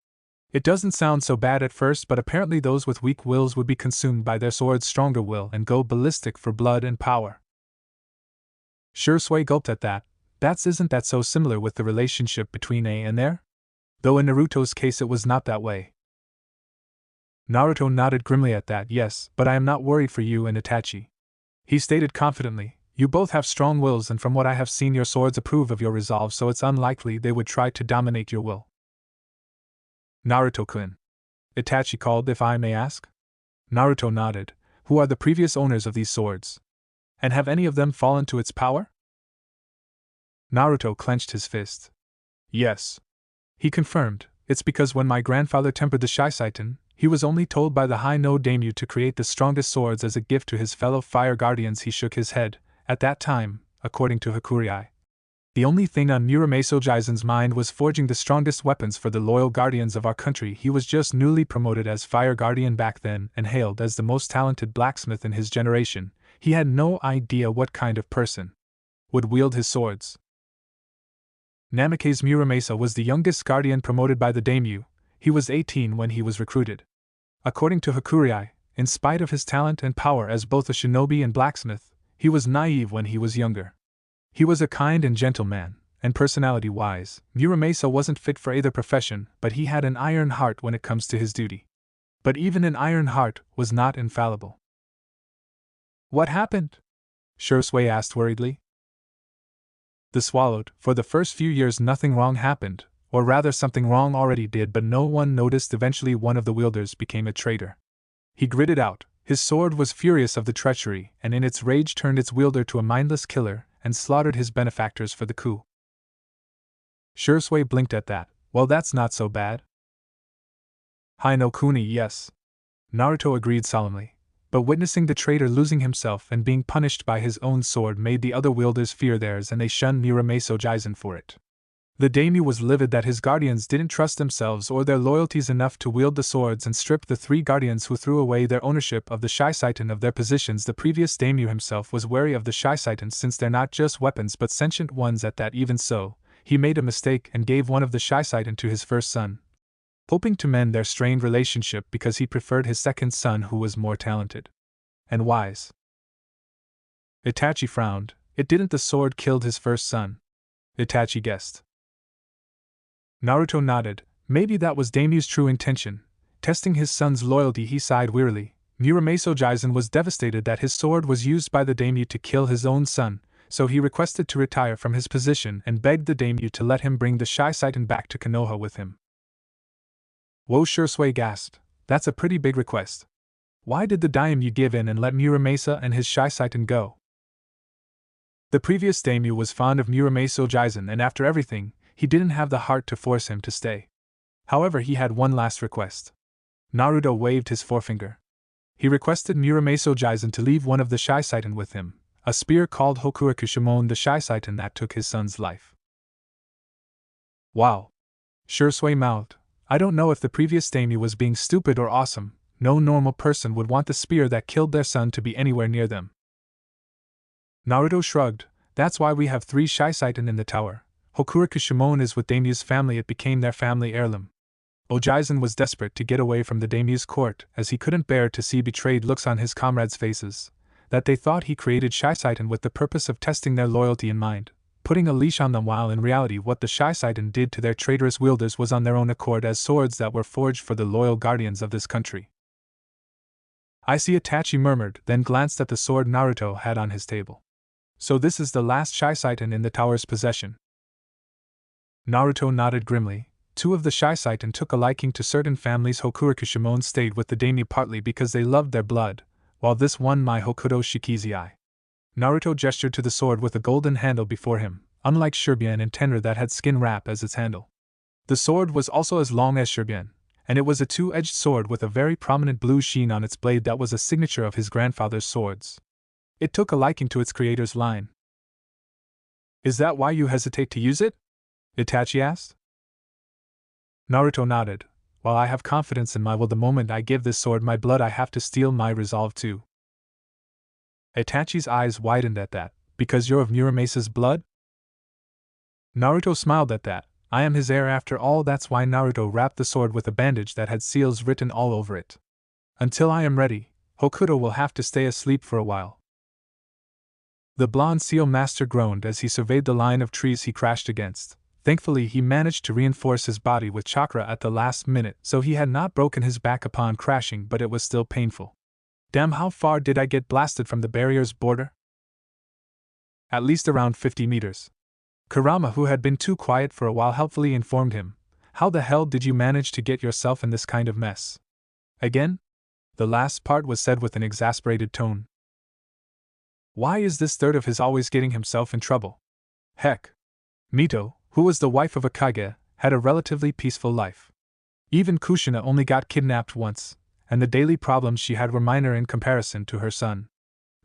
It doesn't sound so bad at first, but apparently those with weak wills would be consumed by their sword's stronger will and go ballistic for blood and power. Shisui gulped at that. Isn't that so similar with the relationship between A and there? Though in Naruto's case it was not that way. Naruto nodded grimly at that. Yes, but I am not worried for you and Itachi. He stated confidently, you both have strong wills, and from what I have seen your swords approve of your resolve, so it's unlikely they would try to dominate your will. Naruto-kun. Itachi called, if I may ask. Naruto nodded. Who are the previous owners of these swords? And have any of them fallen to its power? Naruto clenched his fist. Yes. He confirmed, it's because when my grandfather tempered the Shisaitan, he was only told by the High No Daimyo to create the strongest swords as a gift to his fellow fire guardians. He shook his head. At that time, according to Hakurei, the only thing on Muramasa Jaisen's mind was forging the strongest weapons for the loyal guardians of our country. He was just newly promoted as fire guardian back then and hailed as the most talented blacksmith in his generation. He had no idea what kind of person would wield his swords. Namake's Muramasa was the youngest guardian promoted by the daimyo. He was 18 when he was recruited. According to Hakurei, in spite of his talent and power as both a shinobi and blacksmith, he was naive when he was younger. He was a kind and gentle man, and personality-wise, Muramasa wasn't fit for either profession, but he had an iron heart when it comes to his duty. But even an iron heart was not infallible. What happened? Shisui asked worriedly. The swallowed, for the first few years nothing wrong happened, or rather something wrong already did, but no one noticed. Eventually one of the wielders became a traitor. He gritted out, his sword was furious of the treachery, and in its rage turned its wielder to a mindless killer, and slaughtered his benefactors for the coup. Shisui blinked at that. Well, that's not so bad. Hai no Kuni, yes. Naruto agreed solemnly. But witnessing the traitor losing himself and being punished by his own sword made the other wielders fear theirs, and they shunned Muramasa Jaisen for it. The daimyo was livid that his guardians didn't trust themselves or their loyalties enough to wield the swords and stripped the three guardians who threw away their ownership of the Shisaitan of their positions. The previous daimyo himself was wary of the Shisaitan since they're not just weapons but sentient ones at that. Even so, he made a mistake and gave one of the Shisaitan to his first son, hoping to mend their strained relationship because he preferred his second son, who was more talented and wise. Itachi frowned. It didn't the sword killed his first son? Itachi guessed. Naruto nodded. Maybe that was daimyo's true intention. Testing his son's loyalty, he sighed wearily. Muramasa Jaisen was devastated that his sword was used by the daimyo to kill his own son, so he requested to retire from his position and begged the daimyo to let him bring the Shisaitan back to Konoha with him. Wo Shisui gasped. That's a pretty big request. Why did the daimyo give in and let Muramasa and his Shisaitan go? The previous daimyo was fond of Muramasa Jaisen, and after everything, he didn't have the heart to force him to stay. However, he had one last request. Naruto waved his forefinger. He requested Muramasa Jaisen to leave one of the Shisaitan with him, a spear called Hokuraku Shimon, the Shisaitan that took his son's life. Wow. Shisui mouthed. I don't know if the previous daimyo was being stupid or awesome. No normal person would want the spear that killed their son to be anywhere near them. Naruto shrugged. That's why we have 3 Shisaitan in the tower. Hokuraku Shimon is with daimyo's family. It became their family heirloom. Ojaisen was desperate to get away from the daimyo's court, as he couldn't bear to see betrayed looks on his comrades' faces, that they thought he created Shisaitan with the purpose of testing their loyalty in mind, putting a leash on them, while in reality what the Shisaitan did to their traitorous wielders was on their own accord as swords that were forged for the loyal guardians of this country. I see, Itachi murmured, then glanced at the sword Naruto had on his table. So this is the last Shisaitan in the tower's possession. Naruto nodded grimly. 2 of the Shisaitan took a liking to certain families. Hokuraku Shimon stayed with the daimyo partly because they loved their blood, while this one, my Hokuto Shikizai. Naruto gestured to the sword with a golden handle before him, unlike Shuriken and Tenra that had skin wrap as its handle. The sword was also as long as Shuriken, and it was a 2-edged sword with a very prominent blue sheen on its blade that was a signature of his grandfather's swords. It took a liking to its creator's line. Is that why you hesitate to use it? Itachi asked. Naruto nodded. while I have confidence in my will, the moment I give this sword my blood, I have to steel my resolve too. Itachi's eyes widened at that. Because you're of Muramasa's blood? Naruto smiled at that. I am his heir after all. That's why Naruto wrapped the sword with a bandage that had seals written all over it. Until I am ready, Hokuto will have to stay asleep for a while. The blonde seal master groaned as he surveyed the line of trees he crashed against. Thankfully, he managed to reinforce his body with chakra at the last minute, so he had not broken his back upon crashing, but it was still painful. Damn, how far did I get blasted from the barrier's border? At least around 50 meters. Kurama, who had been too quiet for a while, helpfully informed him. How the hell did you manage to get yourself in this kind of mess? Again? The last part was said with an exasperated tone. Why is this third of his always getting himself in trouble? Heck. Mito, who was the wife of a Kage, had a relatively peaceful life. Even Kushina only got kidnapped once, and the daily problems she had were minor in comparison to her son.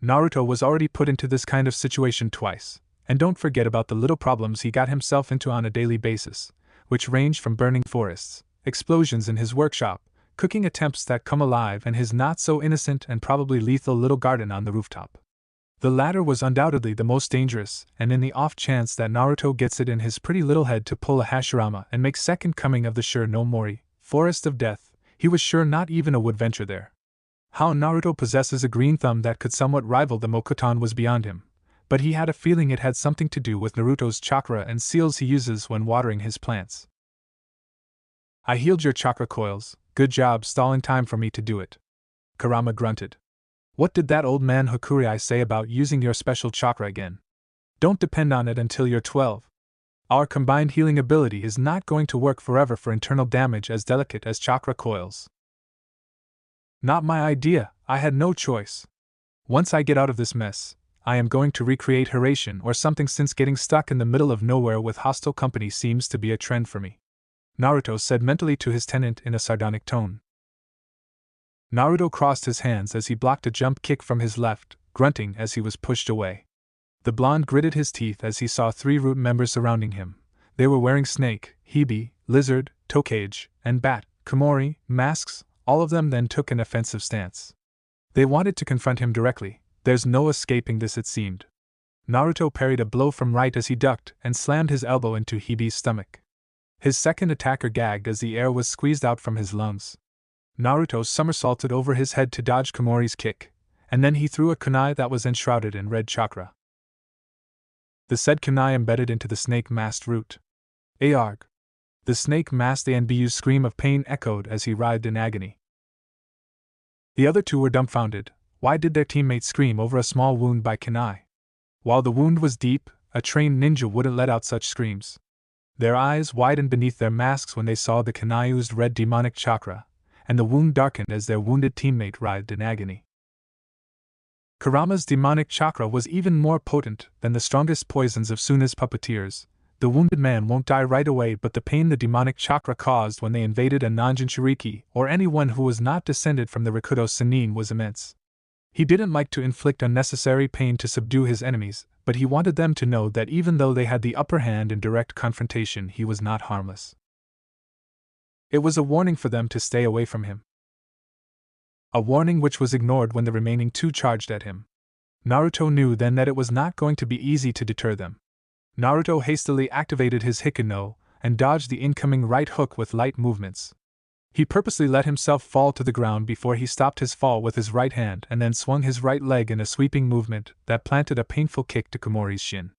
Naruto was already put into this kind of situation twice, and don't forget about the little problems he got himself into on a daily basis, which ranged from burning forests, explosions in his workshop, cooking attempts that come alive, and his not-so-innocent and probably lethal little garden on the rooftop. The latter was undoubtedly the most dangerous, and in the off chance that Naruto gets it in his pretty little head to pull a Hashirama and make second coming of the Sure no Mori, Forest of Death, he was sure not even a would venture there. How Naruto possesses a green thumb that could somewhat rival the Mokuton was beyond him, but he had a feeling it had something to do with Naruto's chakra and seals he uses when watering his plants. I healed your chakra coils, good job stalling time for me to do it. Kurama grunted. What did that old man Hokurei say about using your special chakra again? Don't depend on it until you're 12. Our combined healing ability is not going to work forever for internal damage as delicate as chakra coils. Not my idea, I had no choice. Once I get out of this mess, I am going to recreate Hiraishin or something, since getting stuck in the middle of nowhere with hostile company seems to be a trend for me. Naruto said mentally to his tenant in a sardonic tone. Naruto crossed his hands as he blocked a jump kick from his left, grunting as he was pushed away. The blonde gritted his teeth as he saw 3 root members surrounding him. They were wearing snake, hebe, lizard, tokage, and bat, komori, masks. All of them then took an offensive stance. They wanted to confront him directly. There's no escaping this, it seemed. Naruto parried a blow from right as he ducked and slammed his elbow into Hebe's stomach. His second attacker gagged as the air was squeezed out from his lungs. Naruto somersaulted over his head to dodge Komori's kick, and then he threw a kunai that was enshrouded in red chakra. The said kunai embedded into the snake-masked root. Arg! The snake-masked Anbu's scream of pain echoed as he writhed in agony. The other 2 were dumbfounded. Why did their teammates scream over a small wound by kunai? While the wound was deep, a trained ninja wouldn't let out such screams. Their eyes widened beneath their masks when they saw the kunai oozed red demonic chakra, and the wound darkened as their wounded teammate writhed in agony. Kurama's demonic chakra was even more potent than the strongest poisons of Suna's puppeteers. The wounded man won't die right away, but the pain the demonic chakra caused when they invaded a non-Jinchuriki or anyone who was not descended from the Rikudo Sannin was immense. He didn't like to inflict unnecessary pain to subdue his enemies, but he wanted them to know that even though they had the upper hand in direct confrontation, he was not harmless. It was a warning for them to stay away from him. A warning which was ignored when the remaining 2 charged at him. Naruto knew then that it was not going to be easy to deter them. Naruto hastily activated his Hikino and dodged the incoming right hook with light movements. He purposely let himself fall to the ground before he stopped his fall with his right hand and then swung his right leg in a sweeping movement that planted a painful kick to Komori's shin.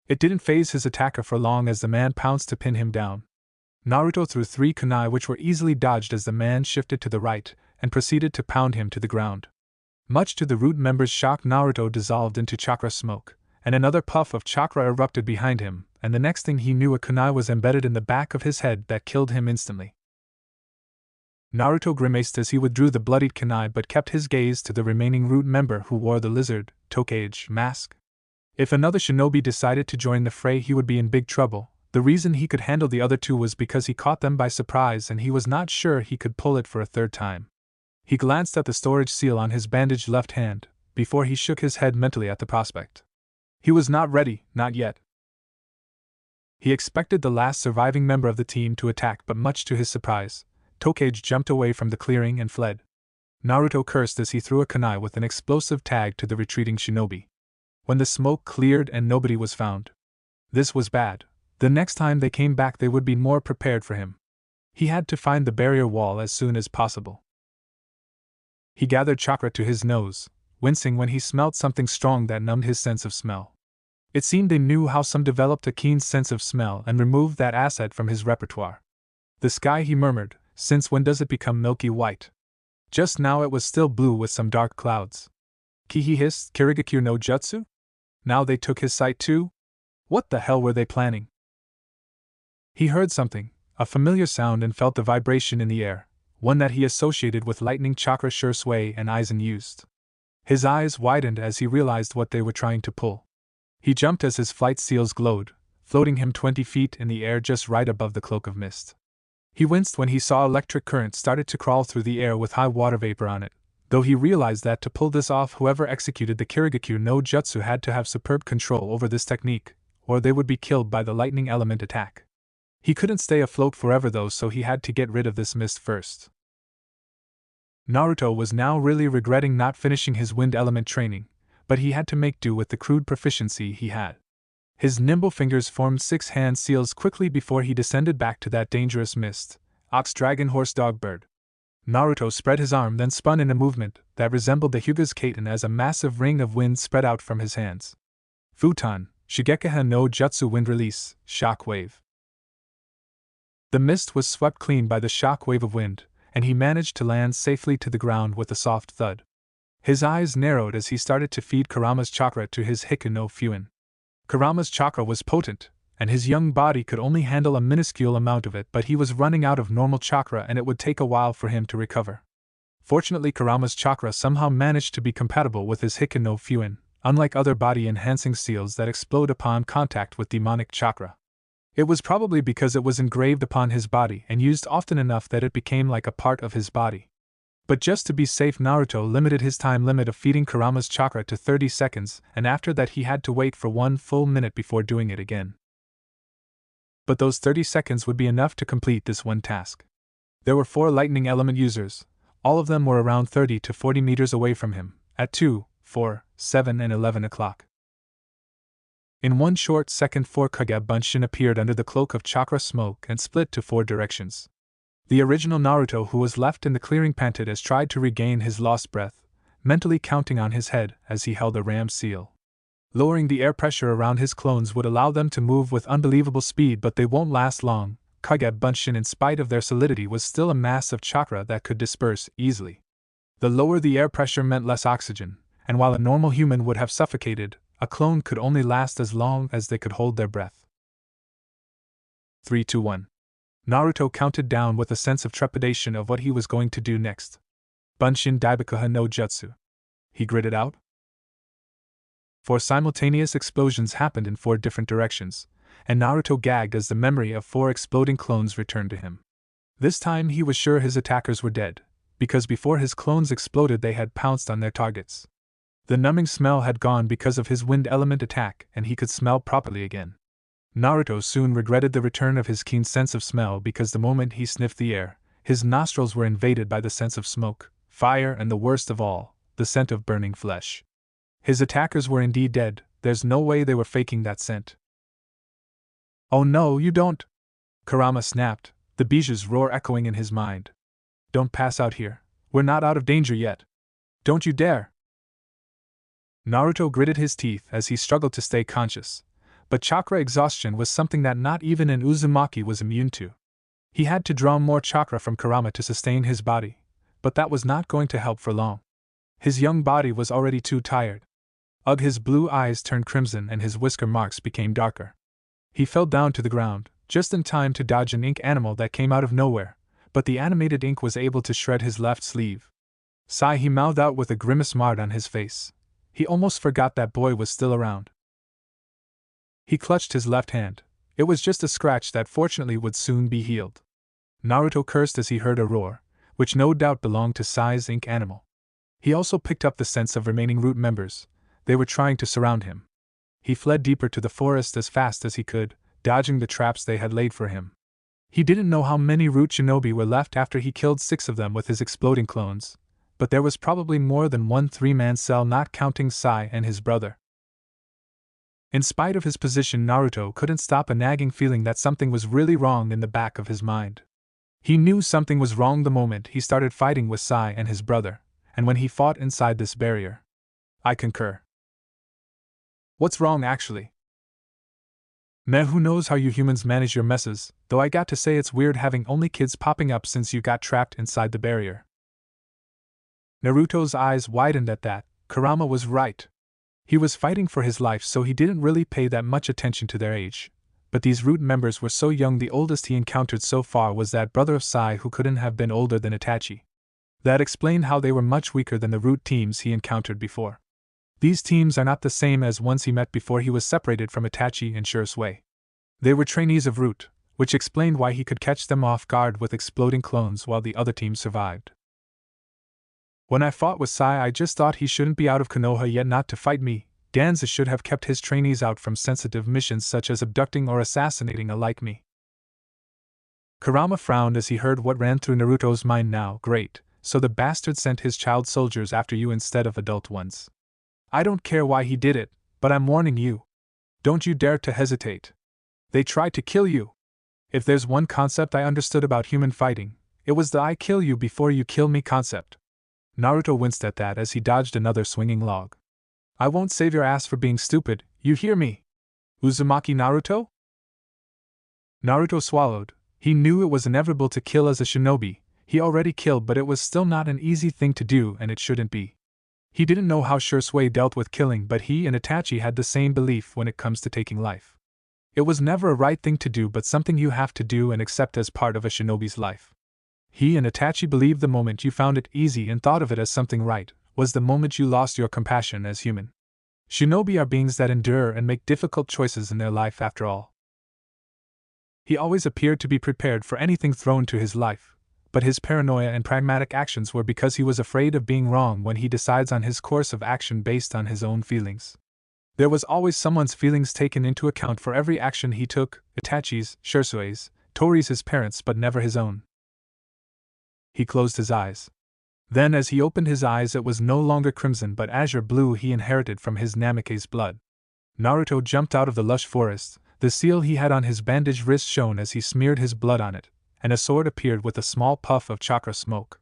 It didn't faze his attacker for long as the man pounced to pin him down. Naruto threw 3 kunai which were easily dodged as the man shifted to the right and proceeded to pound him to the ground. Much to the root member's shock, Naruto dissolved into chakra smoke, and another puff of chakra erupted behind him, and the next thing he knew a kunai was embedded in the back of his head that killed him instantly. Naruto grimaced as he withdrew the bloodied kunai but kept his gaze to the remaining root member who wore the lizard, tokage, mask. If another shinobi decided to join the fray, he would be in big trouble. The reason he could handle the other 2 was because he caught them by surprise and he was not sure he could pull it for a third time. He glanced at the storage seal on his bandaged left hand, before he shook his head mentally at the prospect. He was not ready, not yet. He expected the last surviving member of the team to attack, but much to his surprise, Tokage jumped away from the clearing and fled. Naruto cursed as he threw a kunai with an explosive tag to the retreating shinobi. When the smoke cleared and nobody was found. This was bad. The next time they came back they would be more prepared for him. He had to find the barrier wall as soon as possible. He gathered chakra to his nose, wincing when he smelled something strong that numbed his sense of smell. It seemed they knew how some developed a keen sense of smell and removed that asset from his repertoire. The sky, he murmured, since when does it become milky white? Just now it was still blue with some dark clouds. Kihi hissed, Kirigakure no jutsu? Now they took his sight too? What the hell were they planning? He heard something, a familiar sound, and felt the vibration in the air, one that he associated with lightning chakra Shisui and Aizen used. His eyes widened as he realized what they were trying to pull. He jumped as his flight seals glowed, floating him 20 feet in the air just right above the cloak of mist. He winced when he saw electric current started to crawl through the air with high water vapor on it, though he realized that to pull this off whoever executed the Kirigakure no Jutsu had to have superb control over this technique, or they would be killed by the lightning element attack. He couldn't stay afloat forever though, so he had to get rid of this mist first. Naruto was now really regretting not finishing his wind element training, but he had to make do with the crude proficiency he had. His nimble fingers formed 6 hand seals quickly before he descended back to that dangerous mist. Ox, dragon, horse, dog, bird. Naruto spread his arm, then spun in a movement that resembled the Hyuga's Kaiten as a massive ring of wind spread out from his hands. Futon, Shigekaha no Jutsu, wind release, shock wave. The mist was swept clean by the shock wave of wind, and he managed to land safely to the ground with a soft thud. His eyes narrowed as he started to feed Kurama's chakra to his Hiku no Fuin. Kurama's chakra was potent, and his young body could only handle a minuscule amount of it, but he was running out of normal chakra and it would take a while for him to recover. Fortunately, Kurama's chakra somehow managed to be compatible with his Hiku no Fuin, unlike other body-enhancing seals that explode upon contact with demonic chakra. It was probably because it was engraved upon his body and used often enough that it became like a part of his body. But just to be safe, Naruto limited his time limit of feeding Kurama's chakra to 30 seconds, and after that he had to wait for 1 full minute before doing it again. But those 30 seconds would be enough to complete this one task. There were 4 lightning element users. All of them were around 30 to 40 meters away from him, at 2, 4, 7 and 11 o'clock. In 1 short second 4 Kage Bunshin appeared under the cloak of chakra smoke and split to 4 directions. The original Naruto who was left in the clearing panted as tried to regain his lost breath, mentally counting on his head as he held a ram seal. Lowering the air pressure around his clones would allow them to move with unbelievable speed, but they won't last long. Kage Bunshin, in spite of their solidity, was still a mass of chakra that could disperse easily. The lower the air pressure meant less oxygen, and while a normal human would have suffocated, a clone could only last as long as they could hold their breath. 3, 2, 1. Naruto counted down with a sense of trepidation of what he was going to do next. Bunshin Daibakuha no Jutsu. He gritted out. 4 simultaneous explosions happened in 4 different directions, and Naruto gagged as the memory of 4 exploding clones returned to him. This time he was sure his attackers were dead, because before his clones exploded they had pounced on their targets. The numbing smell had gone because of his wind element attack, and he could smell properly again. Naruto soon regretted the return of his keen sense of smell, because the moment he sniffed the air, his nostrils were invaded by the sense of smoke, fire, and the worst of all, the scent of burning flesh. His attackers were indeed dead. There's no way they were faking that scent. Oh no, you don't! Kurama snapped, the Biju's roar echoing in his mind. Don't pass out here. We're not out of danger yet. Don't you dare! Naruto gritted his teeth as he struggled to stay conscious, but chakra exhaustion was something that not even an Uzumaki was immune to. He had to draw more chakra from Kurama to sustain his body, but that was not going to help for long. His young body was already too tired. Ugh, his blue eyes turned crimson and his whisker marks became darker. He fell down to the ground, just in time to dodge an ink animal that came out of nowhere, but the animated ink was able to shred his left sleeve. Sigh, he mouthed out with a grimace marred on his face. He almost forgot that boy was still around. He clutched his left hand. It was just a scratch that fortunately would soon be healed. Naruto cursed as he heard a roar, which no doubt belonged to Sai's ink animal. He also picked up the sense of remaining root members. They were trying to surround him. He fled deeper to the forest as fast as he could, dodging the traps they had laid for him. He didn't know how many root shinobi were left after he killed 6 of them with his exploding clones, but there was probably more than one 3-man cell, not counting Sai and his brother. In spite of his position, Naruto couldn't stop a nagging feeling that something was really wrong in the back of his mind. He knew something was wrong the moment he started fighting with Sai and his brother, and when he fought inside this barrier. I concur. What's wrong actually? Meh, who knows how you humans manage your messes, though I got to say it's weird having only kids popping up since you got trapped inside the barrier. Naruto's eyes widened at that. Kurama was right. He was fighting for his life, so he didn't really pay that much attention to their age. But these root members were so young. The oldest he encountered so far was that brother of Sai, who couldn't have been older than Itachi. That explained how they were much weaker than the root teams he encountered before. These teams are not the same as ones he met before he was separated from Itachi and shisui. They were trainees of root, which explained why he could catch them off guard with exploding clones while the other team survived. When I fought with Sai, I just thought he shouldn't be out of Konoha yet not to fight me. Danza should have kept his trainees out from sensitive missions such as abducting or assassinating a like me. Kurama frowned as he heard what ran through Naruto's mind now. Great, so the bastard sent his child soldiers after you instead of adult ones. I don't care why he did it, but I'm warning you. Don't you dare to hesitate. They tried to kill you. If there's one concept I understood about human fighting, it was the I kill you before you kill me concept. Naruto winced at that as he dodged another swinging log. I won't save your ass for being stupid, you hear me? Uzumaki Naruto? Naruto swallowed. He knew it was inevitable to kill as a shinobi. He already killed, but it was still not an easy thing to do, and it shouldn't be. He didn't know how Shisui dealt with killing, but he and Itachi had the same belief when it comes to taking life. It was never a right thing to do, but something you have to do and accept as part of a shinobi's life. He and Itachi believed the moment you found it easy and thought of it as something right, was the moment you lost your compassion as human. Shinobi are beings that endure and make difficult choices in their life after all. He always appeared to be prepared for anything thrown to his life, but his paranoia and pragmatic actions were because he was afraid of being wrong when he decides on his course of action based on his own feelings. There was always someone's feelings taken into account for every action he took, Itachi's, Shisui's, Tori's, his parents, but never his own. He closed his eyes. Then as he opened his eyes, it was no longer crimson but azure blue he inherited from his Namikaze blood. Naruto jumped out of the lush forest, the seal he had on his bandaged wrist shone as he smeared his blood on it, and a sword appeared with a small puff of chakra smoke.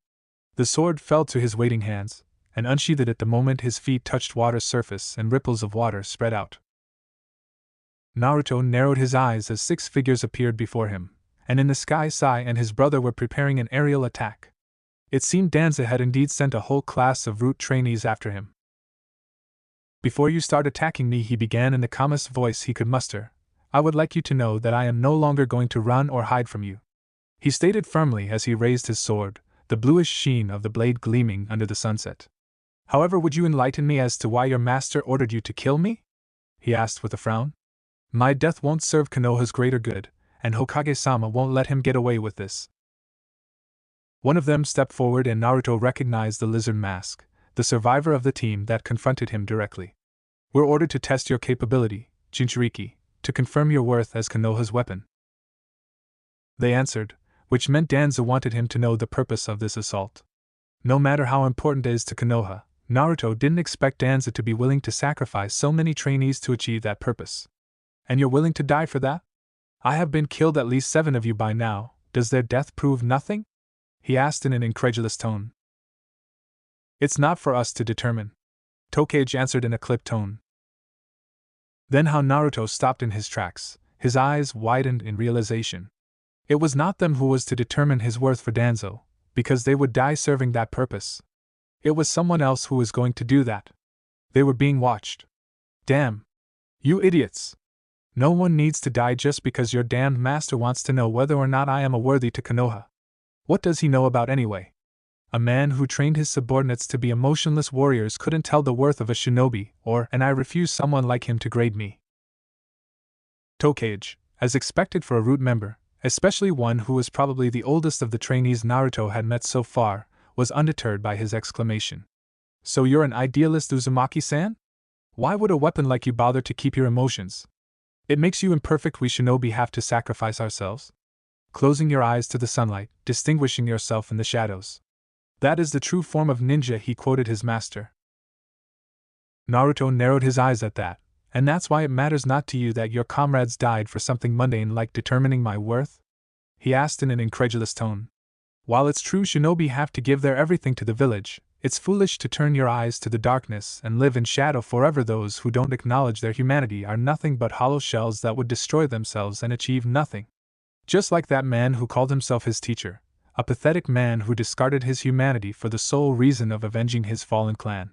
The sword fell to his waiting hands, and unsheathed it the moment his feet touched water's surface and ripples of water spread out. Naruto narrowed his eyes as 6 figures appeared before him, and in the sky Sai and his brother were preparing an aerial attack. It seemed Danza had indeed sent a whole class of root trainees after him. Before you start attacking me, he began in the calmest voice he could muster, I would like you to know that I am no longer going to run or hide from you. He stated firmly as he raised his sword, the bluish sheen of the blade gleaming under the sunset. However, would you enlighten me as to why your master ordered you to kill me? He asked with a frown. My death won't serve Konoha's greater good, and Hokage-sama won't let him get away with this. One of them stepped forward and Naruto recognized the lizard mask, the survivor of the team that confronted him directly. We're ordered to test your capability, Jinchuriki, to confirm your worth as Konoha's weapon. They answered, which meant Danza wanted him to know the purpose of this assault. No matter how important it is to Konoha, Naruto didn't expect Danza to be willing to sacrifice so many trainees to achieve that purpose. And you're willing to die for that? I have been killed at least 7 of you by now, does their death prove nothing? He asked in an incredulous tone. It's not for us to determine. Tokage answered in a clipped tone. Then how Naruto stopped in his tracks, his eyes widened in realization. It was not them who was to determine his worth for Danzo, because they would die serving that purpose. It was someone else who was going to do that. They were being watched. Damn. You idiots. No one needs to die just because your damned master wants to know whether or not I am a worthy to Konoha. What does he know about anyway? A man who trained his subordinates to be emotionless warriors couldn't tell the worth of a shinobi, and I refuse someone like him to grade me. Tokage, as expected for a root member, especially one who was probably the oldest of the trainees Naruto had met so far, was undeterred by his exclamation. So you're an idealist, Uzumaki-san? Why would a weapon like you bother to keep your emotions? It makes you imperfect. We shinobi have to sacrifice ourselves. closing your eyes to the sunlight, distinguishing yourself in the shadows. That is the true form of ninja, he quoted his master. Naruto narrowed his eyes at that. And that's why it matters not to you that your comrades died for something mundane like determining my worth? He asked in an incredulous tone. While it's true shinobi have to give their everything to the village, it's foolish to turn your eyes to the darkness and live in shadow forever. Those who don't acknowledge their humanity are nothing but hollow shells that would destroy themselves and achieve nothing. Just like that man who called himself his teacher, a pathetic man who discarded his humanity for the sole reason of avenging his fallen clan.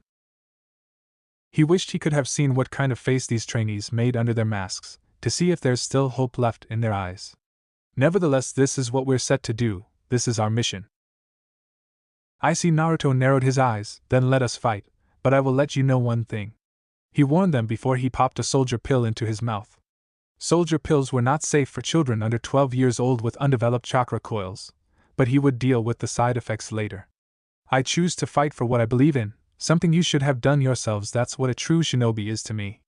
He wished he could have seen what kind of face these trainees made under their masks, to see if there's still hope left in their eyes. Nevertheless, this is what we're set to do, this is our mission. I see. Naruto narrowed his eyes. Then let us fight, but I will let you know one thing. He warned them before he popped a soldier pill into his mouth. Soldier pills were not safe for children under 12 years old with undeveloped chakra coils, but he would deal with the side effects later. I choose to fight for what I believe in, something you should have done yourselves. That's what a true shinobi is to me.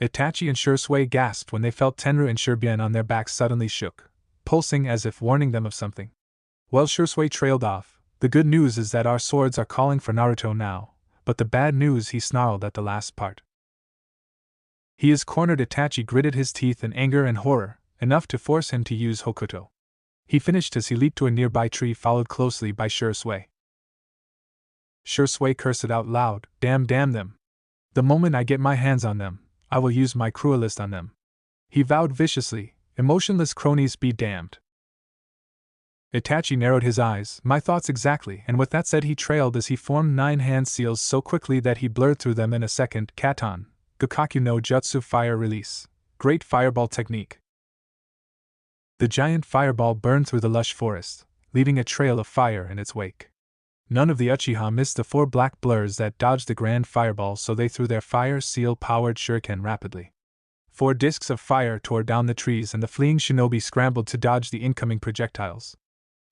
Itachi and Shisui gasped when they felt Tenru and Shirbian on their backs suddenly shook, pulsing as if warning them of something. Well, Shisui trailed off. The good news is that our swords are calling for Naruto now, but the bad news, he snarled at the last part. He is cornered. Itachi gritted his teeth in anger and horror, enough to force him to use Hokuto. He finished as he leaped to a nearby tree, followed closely by Shisui. Shisui cursed out loud, damn them. The moment I get my hands on them, I will use my cruelest on them. He vowed viciously, emotionless cronies be damned. Itachi narrowed his eyes. My thoughts exactly, and with that said he trailed as he formed 9 hand seals so quickly that he blurred through them in a second. Katon, Gakaku no Jutsu fire release. Great fireball technique. The giant fireball burned through the lush forest, leaving a trail of fire in its wake. None of the uchiha missed the 4 black blurs that dodged the grand fireball, so they threw their fire seal-powered shuriken rapidly. 4 discs of fire tore down the trees and the fleeing shinobi scrambled to dodge the incoming projectiles.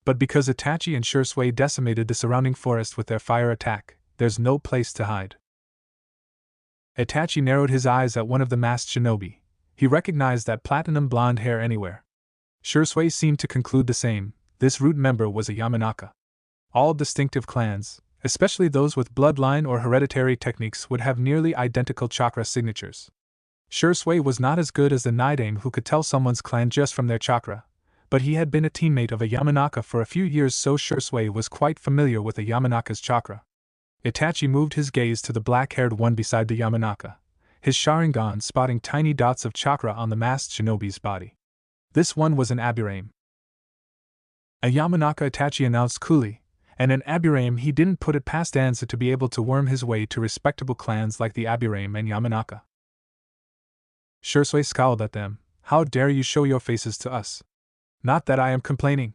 But because Itachi and Shisui decimated the surrounding forest with their fire attack, there's no place to hide. Itachi narrowed his eyes at one of the masked shinobi. He recognized that platinum blonde hair anywhere. Shisui seemed to conclude the same. This root member was a Yamanaka. All distinctive clans, especially those with bloodline or hereditary techniques, would have nearly identical chakra signatures. Shisui was not as good as the Nidaime who could tell someone's clan just from their chakra, but he had been a teammate of a Yamanaka for a few years, so Shisui was quite familiar with a Yamanaka's chakra. Itachi moved his gaze to the black-haired one beside the Yamanaka, his Sharingan spotting tiny dots of chakra on the masked shinobi's body. This one was an Aburaim. A Yamanaka, Itachi announced coolly, and an Aburaim. He didn't put it past Anza to be able to worm his way to respectable clans like the Aburaim and Yamanaka. Shisui scowled at them. How dare you show your faces to us? Not that I am complaining.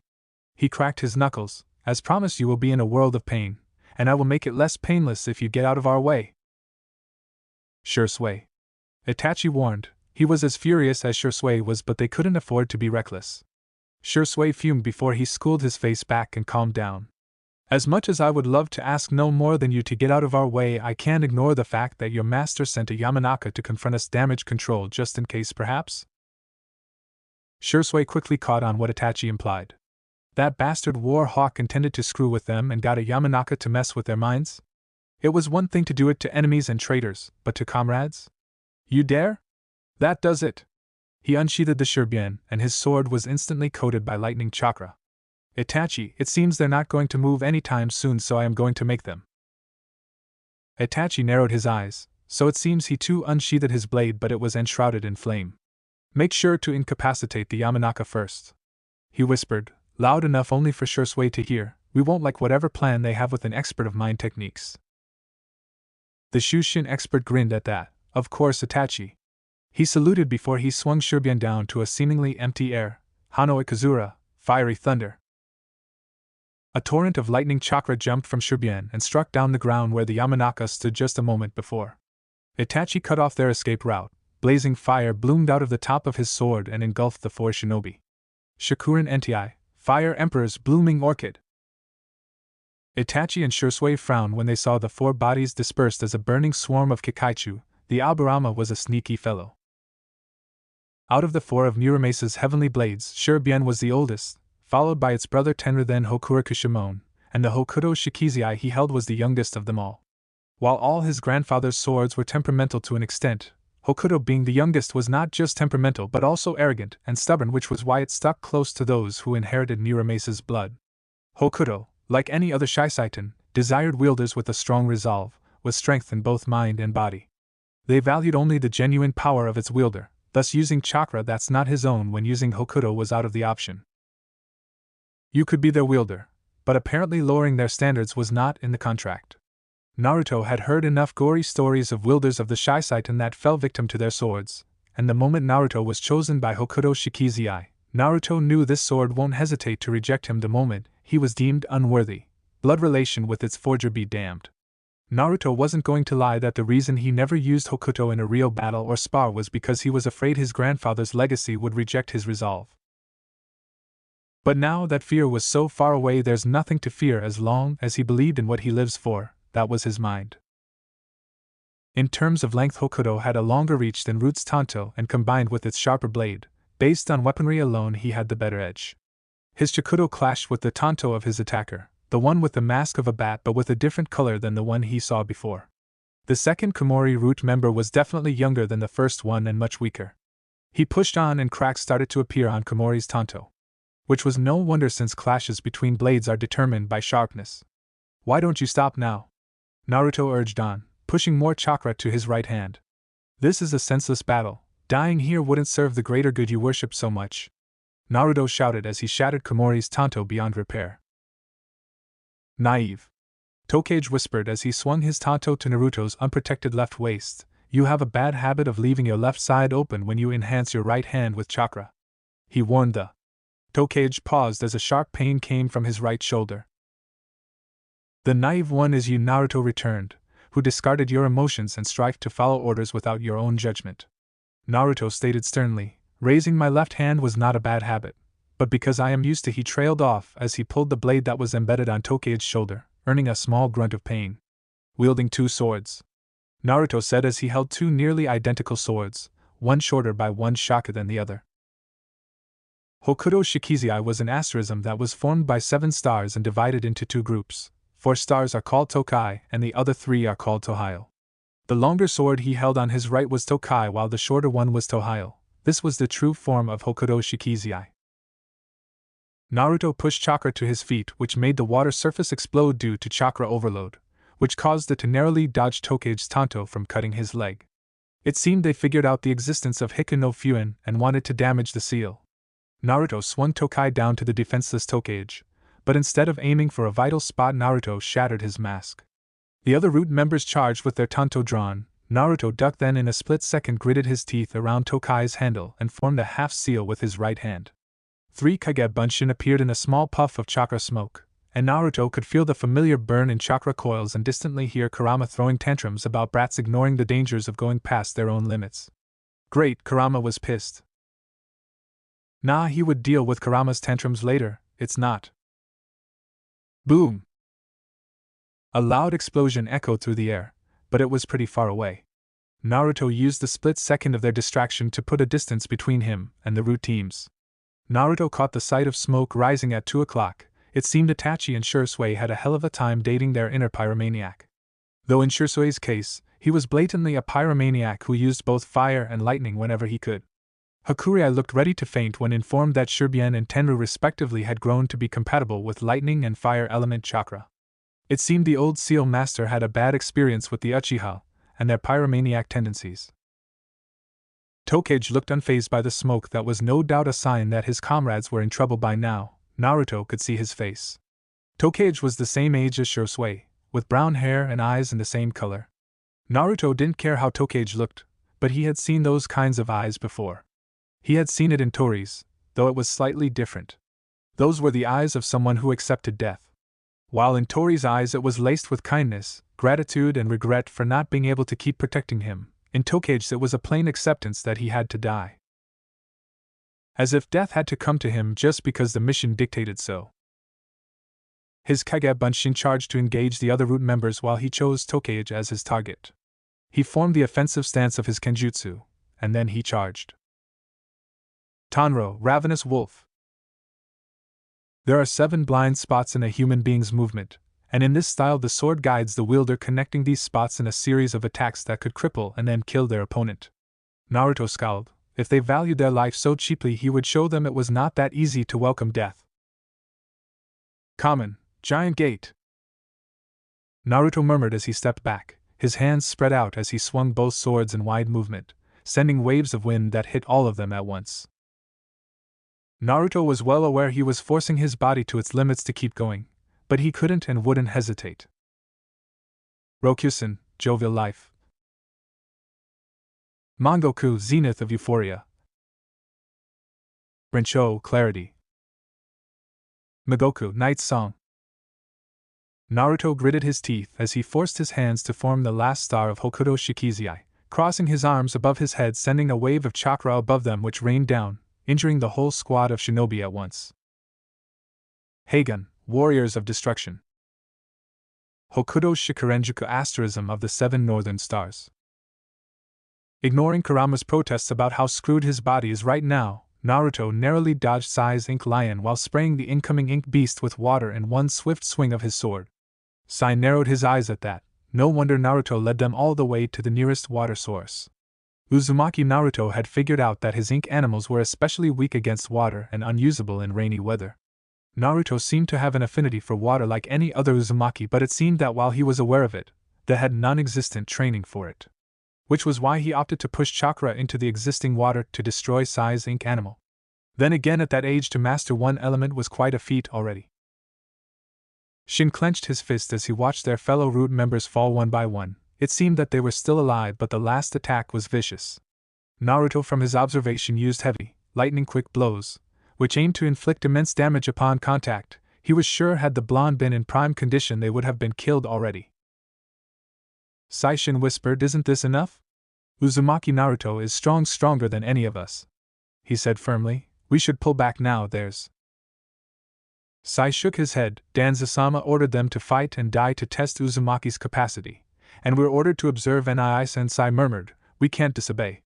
He cracked his knuckles. As promised, you will be in a world of pain, and I will make it less painless if you get out of our way. Shisui. Itachi warned. He was as furious as Shisui was, but they couldn't afford to be reckless. Shisui fumed before he schooled his face back and calmed down. As much as I would love to ask no more than you to get out of our way, I can't ignore the fact that your master sent a Yamanaka to confront us. Damage control just in case, perhaps? Shisui quickly caught on what Itachi implied. That bastard war hawk intended to screw with them and got a Yamanaka to mess with their minds? It was one thing to do it to enemies and traitors, but to comrades? You dare? That does it. He unsheathed the shuriken, and his sword was instantly coated by lightning chakra. Itachi, it seems they're not going to move anytime soon, so I am going to make them. Itachi narrowed his eyes. So it seems he too unsheathed his blade, but it was enshrouded in flame. Make sure to incapacitate the Yamanaka first. He whispered, loud enough only for Shisui to hear. We won't like whatever plan they have with an expert of mind techniques. The Shushin expert grinned at that. Of course, Itachi. He saluted before he swung shuriken down to a seemingly empty air. Hanoi Kazura, fiery thunder. A torrent of lightning chakra jumped from shuriken and struck down the ground where the Yamanaka stood just a moment before. Itachi cut off their escape route. Blazing fire bloomed out of the top of his sword and engulfed the 4 shinobi. Shakurin Nti, Fire Emperor's blooming orchid. Itachi and Shisui frowned when they saw the 4 bodies dispersed as a burning swarm of Kikaichu. The Aburama was a sneaky fellow. Out of the four of Nuramesa's heavenly blades, Shuribian was the oldest, followed by its brother Tenru, then Hokurakushimon, and the Hokuto Shikizai he held was the youngest of them all. While all his grandfather's swords were temperamental to an extent, Hokuto being the youngest was not just temperamental but also arrogant and stubborn, which was why it stuck close to those who inherited Nuramesa's blood. Hokuto, like any other Shisaitan, desired wielders with a strong resolve, with strength in both mind and body. They valued only the genuine power of its wielder, thus using chakra that's not his own when using Hokuto was out of the option. You could be their wielder, but apparently lowering their standards was not in the contract. Naruto had heard enough gory stories of wielders of the Shisaitan that fell victim to their swords, and the moment Naruto was chosen by Hokuto Shikizai, Naruto knew this sword won't hesitate to reject him the moment he was deemed unworthy. Blood relation with its forger be damned. Naruto wasn't going to lie that the reason he never used Hokuto in a real battle or spar was because he was afraid his grandfather's legacy would reject his resolve. But now that fear was so far away, there's nothing to fear as long as he believed in what he lives for. That was his mind. In terms of length, Hokuto had a longer reach than Root's Tanto, and combined with its sharper blade, based on weaponry alone he had the better edge. His Chikuto clashed with the Tanto of his attacker, the one with the mask of a bat but with a different color than the one he saw before. The second Komori Root member was definitely younger than the first one and much weaker. He pushed on and cracks started to appear on Komori's Tanto. Which was no wonder since clashes between blades are determined by sharpness. Why don't you stop now? Naruto urged on, pushing more chakra to his right hand. This is a senseless battle. Dying here wouldn't serve the greater good you worship so much. Naruto shouted as he shattered Komori's Tanto beyond repair. Naive. Tokage whispered as he swung his Tanto to Naruto's unprotected left waist. You have a bad habit of leaving your left side open when you enhance your right hand with chakra. He warned the Tokage paused as a sharp pain came from his right shoulder. The naive one is you, Naruto returned, who discarded your emotions and strived to follow orders without your own judgment. Naruto stated sternly, raising my left hand was not a bad habit, but because I am used to. He trailed off as he pulled the blade that was embedded on Tokage's shoulder, earning a small grunt of pain. Wielding two swords, Naruto said as he held two nearly identical swords, one shorter by one shaka than the other. Hokuto Shikizai was an asterism that was formed by 7 stars and divided into 2 groups. 4 stars are called Tokai and the other 3 are called Tohayo. The longer sword he held on his right was Tokai while the shorter one was Tohayo. This was the true form of Hokuto Shikizai. Naruto pushed chakra to his feet, which made the water surface explode due to chakra overload, which caused it to narrowly dodge Tokage's Tanto from cutting his leg. It seemed they figured out the existence of Hikken no Fuin and wanted to damage the seal. Naruto swung Tokai down to the defenseless Tokage, but instead of aiming for a vital spot, Naruto shattered his mask. The other root members charged with their Tanto drawn. Naruto ducked, then in a split second gritted his teeth around Tokai's handle and formed a half seal with his right hand. 3 Kage Bunshin appeared in a small puff of chakra smoke, and Naruto could feel the familiar burn in chakra coils and distantly hear Kurama throwing tantrums about brats ignoring the dangers of going past their own limits. Great, Kurama was pissed. Nah, he would deal with Kurama's tantrums later, it's not. Boom! A loud explosion echoed through the air, but it was pretty far away. Naruto used the split second of their distraction to put a distance between him and the root teams. Naruto caught the sight of smoke rising at 2 o'clock. It seemed Itachi and Shisui had a hell of a time dating their inner pyromaniac. Though in Shisui's case, he was blatantly a pyromaniac who used both fire and lightning whenever he could. Hakurai looked ready to faint when informed that Shuribian and Tenru respectively had grown to be compatible with lightning and fire element chakra. It seemed the old seal master had a bad experience with the uchiha and their pyromaniac tendencies. Tokage looked unfazed by the smoke that was no doubt a sign that his comrades were in trouble by now. Naruto could see his face. Tokage was the same age as Shisui, with brown hair and eyes in the same color. Naruto didn't care how Tokage looked, but he had seen those kinds of eyes before. He had seen it in Tori's, though it was slightly different. Those were the eyes of someone who accepted death. While in Tori's eyes it was laced with kindness, gratitude and regret for not being able to keep protecting him, in Tokage's it was a plain acceptance that he had to die. As if death had to come to him just because the mission dictated so. His Kage Bunshin charged to engage the other root members while he chose Tokage as his target. He formed the offensive stance of his Kenjutsu, and then he charged. Tanro, ravenous wolf. There are 7 blind spots in a human being's movement, and in this style the sword guides the wielder, connecting these spots in a series of attacks that could cripple and then kill their opponent. Naruto scowled. If they valued their life so cheaply, he would show them it was not that easy to welcome death. Common, giant gate. Naruto murmured as he stepped back, his hands spread out as he swung both swords in wide movement, sending waves of wind that hit all of them at once. Naruto was well aware he was forcing his body to its limits to keep going, but he couldn't and wouldn't hesitate. Rokusen, jovial life. Mangoku, zenith of euphoria. Rincho, clarity. Magoku, night song. Naruto gritted his teeth as he forced his hands to form the last star of Hokuto Shikizai, crossing his arms above his head, sending a wave of chakra above them which rained down, injuring the whole squad of shinobi at once. Heigan, warriors of destruction. Hokuto Shikarenjuku, asterism of the 7 northern stars. Ignoring Kurama's protests about how screwed his body is right now, Naruto narrowly dodged Sai's ink lion while spraying the incoming ink beast with water in one swift swing of his sword. Sai narrowed his eyes at that. No wonder Naruto led them all the way to the nearest water source. Uzumaki Naruto had figured out that his ink animals were especially weak against water and unusable in rainy weather. Naruto seemed to have an affinity for water like any other Uzumaki, but it seemed that while he was aware of it, they had non-existent training for it. Which was why he opted to push chakra into the existing water to destroy Sai's ink animal. Then again, at that age, to master one element was quite a feat already. Shin clenched his fist as he watched their fellow root members fall one by one. It seemed that they were still alive, but the last attack was vicious. Naruto, from his observation, used heavy, lightning-quick blows, which aimed to inflict immense damage upon contact. He was sure had the blonde been in prime condition they would have been killed already. Shin whispered, "Isn't this enough? Uzumaki Naruto is stronger than any of us," he said firmly. "We should pull back now, there's..." Sai shook his head. Danzasama ordered them to fight and die to test Uzumaki's capacity, and we're ordered to observe NIS, and Sai murmured, "We can't disobey."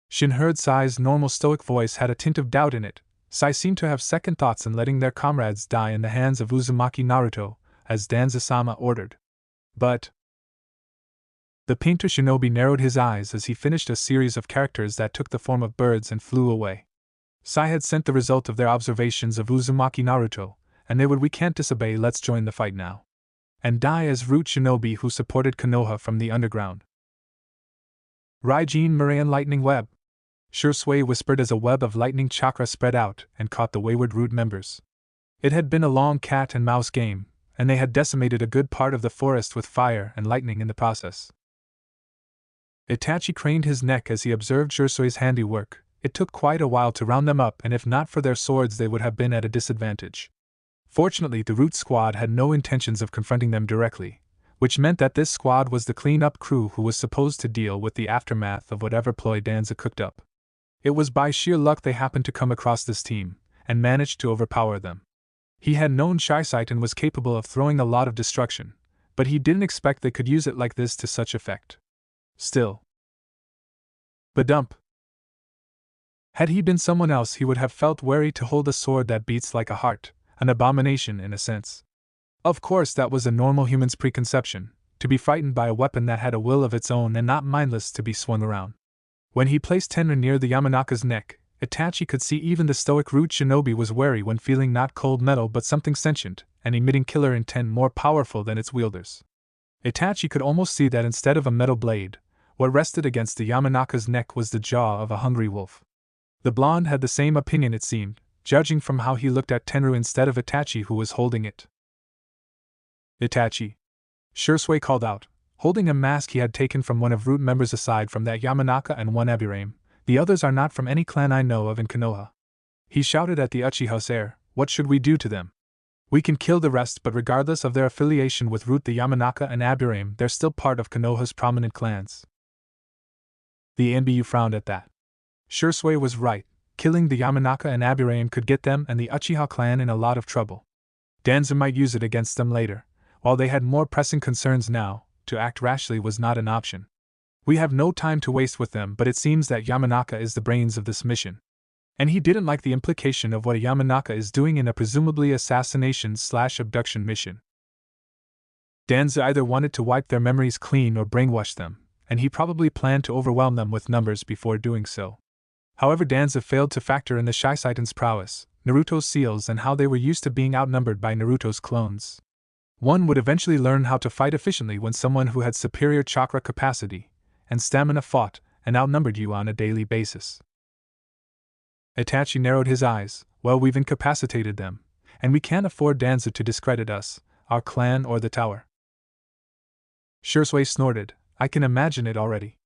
Shin heard Sai's normal stoic voice had a tint of doubt in it. Sai seemed to have second thoughts in letting their comrades die in the hands of Uzumaki Naruto, as Danzasama ordered. But the painter shinobi narrowed his eyes as he finished a series of characters that took the form of birds and flew away. Sai had sent the result of their observations of Uzumaki Naruto, and they would "We can't disobey, let's join the fight now," and die as root shinobi who supported Konoha from the underground. Raijin Murayan lightning web. Shisui whispered as a web of lightning chakra spread out and caught the wayward root members. It had been a long cat and mouse game, and they had decimated a good part of the forest with fire and lightning in the process. Itachi craned his neck as he observed Shisui's handiwork. It took quite a while to round them up, and if not for their swords they would have been at a disadvantage. Fortunately, the root squad had no intentions of confronting them directly, which meant that this squad was the clean-up crew who was supposed to deal with the aftermath of whatever ploy Danza cooked up. It was by sheer luck they happened to come across this team, and managed to overpower them. He had known Shisui and was capable of throwing a lot of destruction, but he didn't expect they could use it like this to such effect. Still. Badump. Had he been someone else, he would have felt wary to hold a sword that beats like a heart, an abomination in a sense. Of course, that was a normal human's preconception, to be frightened by a weapon that had a will of its own and not mindless to be swung around. When he placed Tenra near the Yamanaka's neck, Itachi could see even the stoic root shinobi was wary when feeling not cold metal but something sentient and emitting killer intent more powerful than its wielders. Itachi could almost see that instead of a metal blade, what rested against the Yamanaka's neck was the jaw of a hungry wolf. The blonde had the same opinion, it seemed, judging from how he looked at Tenru instead of Itachi who was holding it. "Itachi," Shisui called out, holding a mask he had taken from one of root members. "Aside from that Yamanaka and one Abirame, the others are not from any clan I know of in Konoha." He shouted at the Uchiha's heir, "What should we do to them? We can kill the rest, but regardless of their affiliation with root, the Yamanaka and Abirame, they're still part of Konoha's prominent clans." The NBU frowned at that. Shisui was right. Killing the Yamanaka and Abirame could get them and the Uchiha clan in a lot of trouble. Danza might use it against them later. While they had more pressing concerns now, to act rashly was not an option. "We have no time to waste with them, but it seems that Yamanaka is the brains of this mission," And he didn't like the implication of what a Yamanaka is doing in a presumably assassination/abduction mission. Danza either wanted to wipe their memories clean or brainwash them, and he probably planned to overwhelm them with numbers before doing so. However, Danza failed to factor in the Shisaitan's prowess, Naruto's seals, and how they were used to being outnumbered by Naruto's clones. One would eventually learn how to fight efficiently when someone who had superior chakra capacity and stamina fought and outnumbered you on a daily basis. Itachi narrowed his eyes. Well, we've incapacitated them, and we can't afford Danza to discredit us, our clan, or the tower. Shisui snorted. I can imagine it already.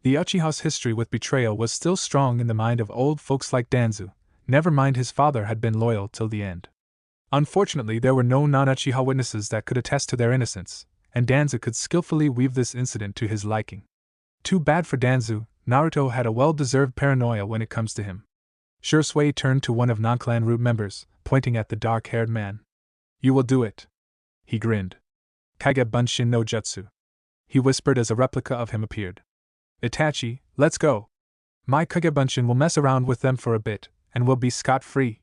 The Uchiha's history with betrayal was still strong in the mind of old folks like Danzu, never mind his father had been loyal till the end. Unfortunately, there were no non-Uchiha witnesses that could attest to their innocence, and Danzu could skillfully weave this incident to his liking. Too bad for Danzu, Naruto had a well-deserved paranoia when it comes to him. Shisui turned to one of non-clan root members, pointing at the dark-haired man. You will do it. He grinned. Kage Bunshin no Jutsu. He whispered as a replica of him appeared. Itachi, let's go. My Kage Bunshin will mess around with them for a bit, and we'll be scot-free.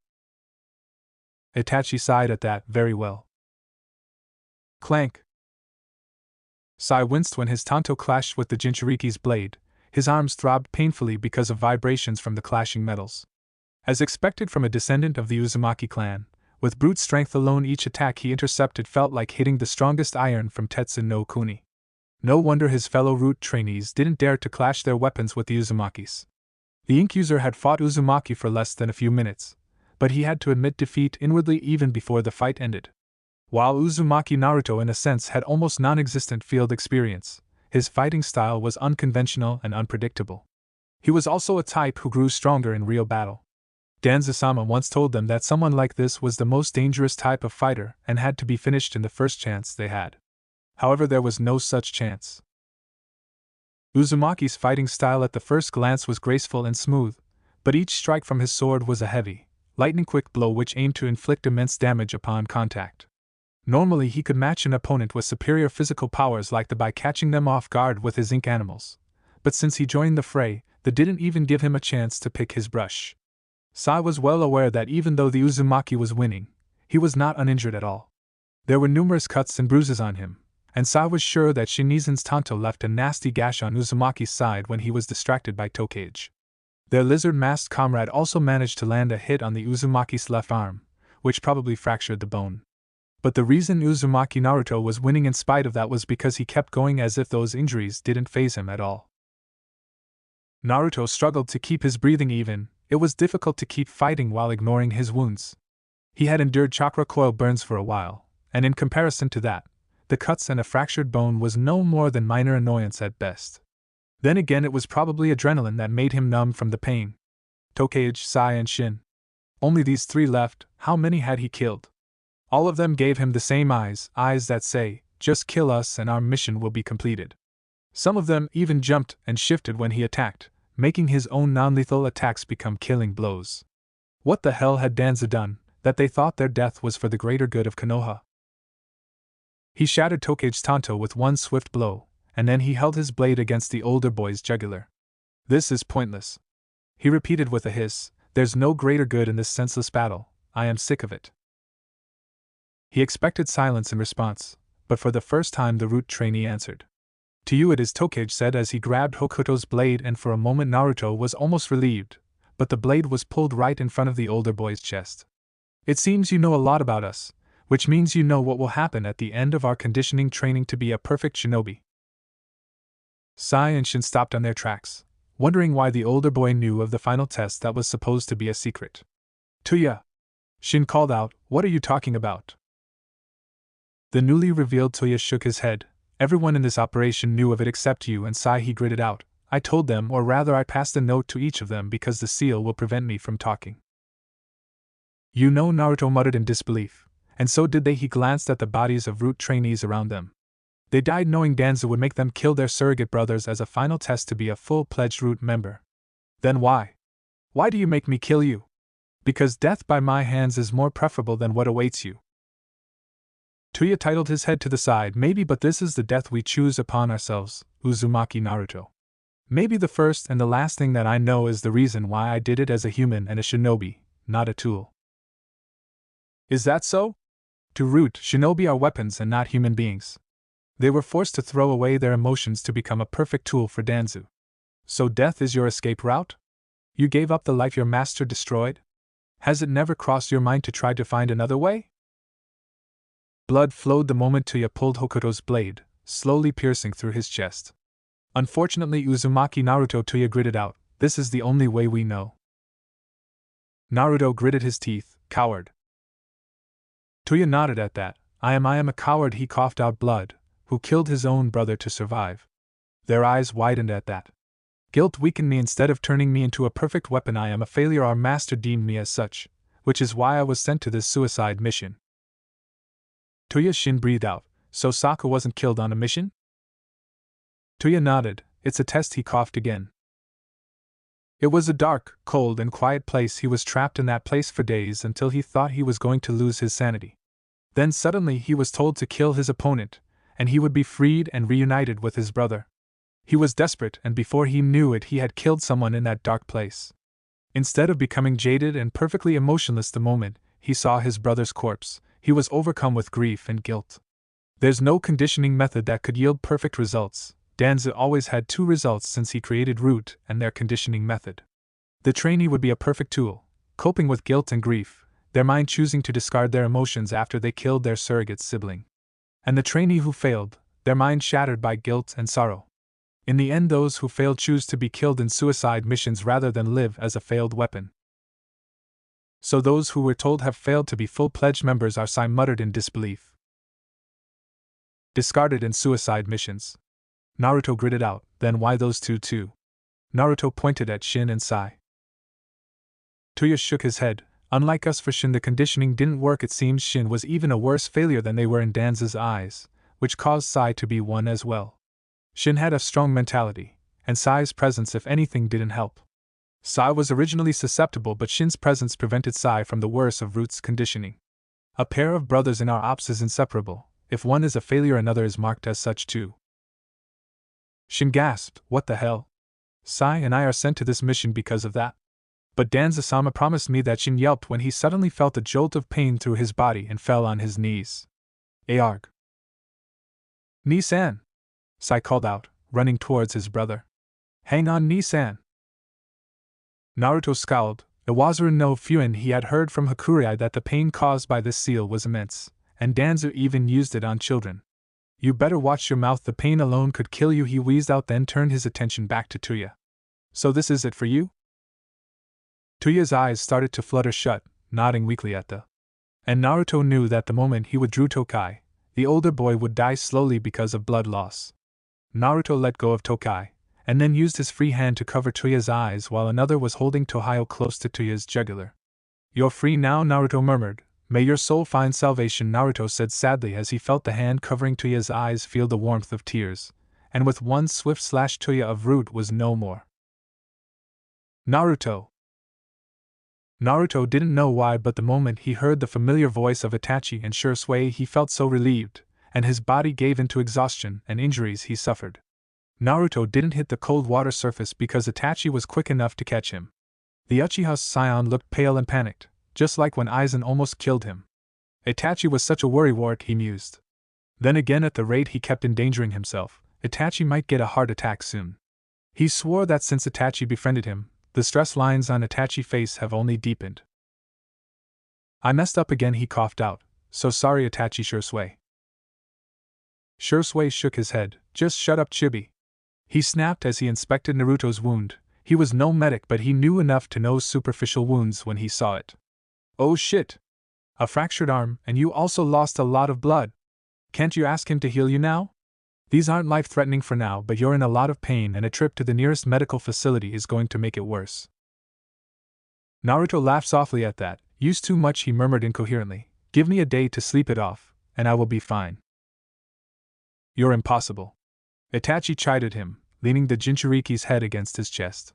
Itachi sighed at that. Very well. Clank. Sai winced when his tanto clashed with the Jinchuriki's blade. His arms throbbed painfully because of vibrations from the clashing metals. As expected from a descendant of the Uzumaki clan, with brute strength alone each attack he intercepted felt like hitting the strongest iron from Tetsu no Kuni. No wonder his fellow root trainees didn't dare to clash their weapons with the Uzumakis. The Ink User had fought Uzumaki for less than a few minutes, but he had to admit defeat inwardly even before the fight ended. While Uzumaki Naruto in a sense had almost non-existent field experience, his fighting style was unconventional and unpredictable. He was also a type who grew stronger in real battle. Danza-sama once told them that someone like this was the most dangerous type of fighter and had to be finished in the first chance they had. However, there was no such chance. Uzumaki's fighting style at the first glance was graceful and smooth, but each strike from his sword was a heavy, lightning-quick blow which aimed to inflict immense damage upon contact. Normally he could match an opponent with superior physical powers like that by catching them off guard with his ink animals, but since he joined the fray, that didn't even give him a chance to pick his brush. Sai was well aware that even though the Uzumaki was winning, he was not uninjured at all. There were numerous cuts and bruises on him, and Sai was sure that Shinizen's tanto left a nasty gash on Uzumaki's side when he was distracted by Tokage. Their lizard-masked comrade also managed to land a hit on the Uzumaki's left arm, which probably fractured the bone. But the reason Uzumaki Naruto was winning in spite of that was because he kept going as if those injuries didn't faze him at all. Naruto struggled to keep his breathing even. It was difficult to keep fighting while ignoring his wounds. He had endured chakra coil burns for a while, and in comparison to that, the cuts and a fractured bone was no more than minor annoyance at best. Then again, it was probably adrenaline that made him numb from the pain. Tokage, Sai, and Shin. Only these three left. How many had he killed? All of them gave him the same eyes that say, just kill us and our mission will be completed. Some of them even jumped and shifted when he attacked, making his own non-lethal attacks become killing blows. What the hell had Danza done, that they thought their death was for the greater good of Konoha? He shattered Tokage's tanto with one swift blow, and then he held his blade against the older boy's jugular. This is pointless. He repeated with a hiss, there's no greater good in this senseless battle, I am sick of it. He expected silence in response, but for the first time the root trainee answered. To you it is, Tokage said as he grabbed Hokuto's blade, and for a moment Naruto was almost relieved, but the blade was pulled right in front of the older boy's chest. It seems you know a lot about us, which means you know what will happen at the end of our conditioning training to be a perfect shinobi. Sai and Shin stopped on their tracks, wondering why the older boy knew of the final test that was supposed to be a secret. Tuya! Shin called out, what are you talking about? The newly revealed Tuya shook his head. Everyone in this operation knew of it except you and Sai, he gritted out. I told them, or rather I passed a note to each of them because the seal will prevent me from talking. You know, Naruto muttered in disbelief, and so did they. He glanced at the bodies of root trainees around them. They died knowing Danza would make them kill their surrogate brothers as a final test to be a full-pledged root member. Then why? Why do you make me kill you? Because death by my hands is more preferable than what awaits you. Tuya titled his head to the side. Maybe, but this is the death we choose upon ourselves, Uzumaki Naruto. Maybe the first and the last thing that I know is the reason why I did it as a human and a shinobi, not a tool. Is that so? To root, shinobi are weapons and not human beings. They were forced to throw away their emotions to become a perfect tool for Danzu. So death is your escape route? You gave up the life your master destroyed? Has it never crossed your mind to try to find another way? Blood flowed the moment Tuya pulled Hokuto's blade, slowly piercing through his chest. Unfortunately, Uzumaki Naruto, Tuya gritted out, this is the only way we know. Naruto gritted his teeth, coward. Tuya nodded at that. I am a coward, he coughed out blood, who killed his own brother to survive. Their eyes widened at that. Guilt weakened me instead of turning me into a perfect weapon. I am a failure, our master deemed me as such, which is why I was sent to this suicide mission. Tuya Shin breathed out, so Sokka wasn't killed on a mission? Tuya nodded, it's a test, he coughed again. It was a dark, cold, and quiet place. He was trapped in that place for days until he thought he was going to lose his sanity. Then suddenly he was told to kill his opponent, and he would be freed and reunited with his brother. He was desperate, and before he knew it, he had killed someone in that dark place. Instead of becoming jaded and perfectly emotionless the moment he saw his brother's corpse, he was overcome with grief and guilt. There's no conditioning method that could yield perfect results. Danzu always had two results since he created Root and their conditioning method. The trainee would be a perfect tool, coping with guilt and grief, their mind choosing to discard their emotions after they killed their surrogate sibling. And the trainee who failed, their mind shattered by guilt and sorrow. In the end, those who failed choose to be killed in suicide missions rather than live as a failed weapon. So those who were told have failed to be full-pledged members, are Sai muttered in disbelief. Discarded in suicide missions. Naruto gritted out, then why those two too? Naruto pointed at Shin and Sai. Tuya shook his head. Unlike us, for Shin the conditioning didn't work. It seems Shin was even a worse failure than they were in Danzu's eyes, which caused Sai to be one as well. Shin had a strong mentality, and Sai's presence, if anything, didn't help. Sai was originally susceptible, but Shin's presence prevented Sai from the worst of Root's conditioning. A pair of brothers in our ops is inseparable. If one is a failure, another is marked as such too. Shin gasped, what the hell? Sai and I are sent to this mission because of that? But Danzu-sama promised me that. Shin yelped when he suddenly felt a jolt of pain through his body and fell on his knees. Arg. Ni-san! Sai called out, running towards his brother. Hang on, Ni-san! Naruto scowled. Iwazaru no Fuin, he had heard from Hakurei that the pain caused by this seal was immense, and Danzu even used it on children. You better watch your mouth, the pain alone could kill you, he wheezed out, then turned his attention back to Tuya. So this is it for you? Tuya's eyes started to flutter shut, nodding weakly at the. And Naruto knew that the moment he withdrew Tokai, the older boy would die slowly because of blood loss. Naruto let go of Tokai, and then used his free hand to cover Tuya's eyes while another was holding Tohio close to Tuya's jugular. You're free now, Naruto murmured. May your soul find salvation, Naruto said sadly as he felt the hand covering Tuya's eyes feel the warmth of tears, and with one swift slash Tuya of Root was no more. Naruto! Naruto didn't know why, but the moment he heard the familiar voice of Itachi and Shisui, he felt so relieved, and his body gave in to exhaustion and injuries he suffered. Naruto didn't hit the cold water surface because Itachi was quick enough to catch him. The Uchiha's scion looked pale and panicked, just like when Aizen almost killed him. Itachi was such a worrywart, he mused. Then again, at the rate he kept endangering himself, Itachi might get a heart attack soon. He swore that since Itachi befriended him, the stress lines on Itachi's face have only deepened. I messed up again, he coughed out. So sorry, Itachi. Shisui. Shisui shook his head. Just shut up, Chibi. He snapped as he inspected Naruto's wound. He was no medic, but he knew enough to know superficial wounds when he saw it. Oh shit! A fractured arm, and you also lost a lot of blood. Can't you ask him to heal you now? These aren't life-threatening for now, but you're in a lot of pain and a trip to the nearest medical facility is going to make it worse. Naruto laughed softly at that. Used too much, he murmured incoherently. Give me a day to sleep it off, and I will be fine. You're impossible. Itachi chided him, leaning the Jinchuriki's head against his chest.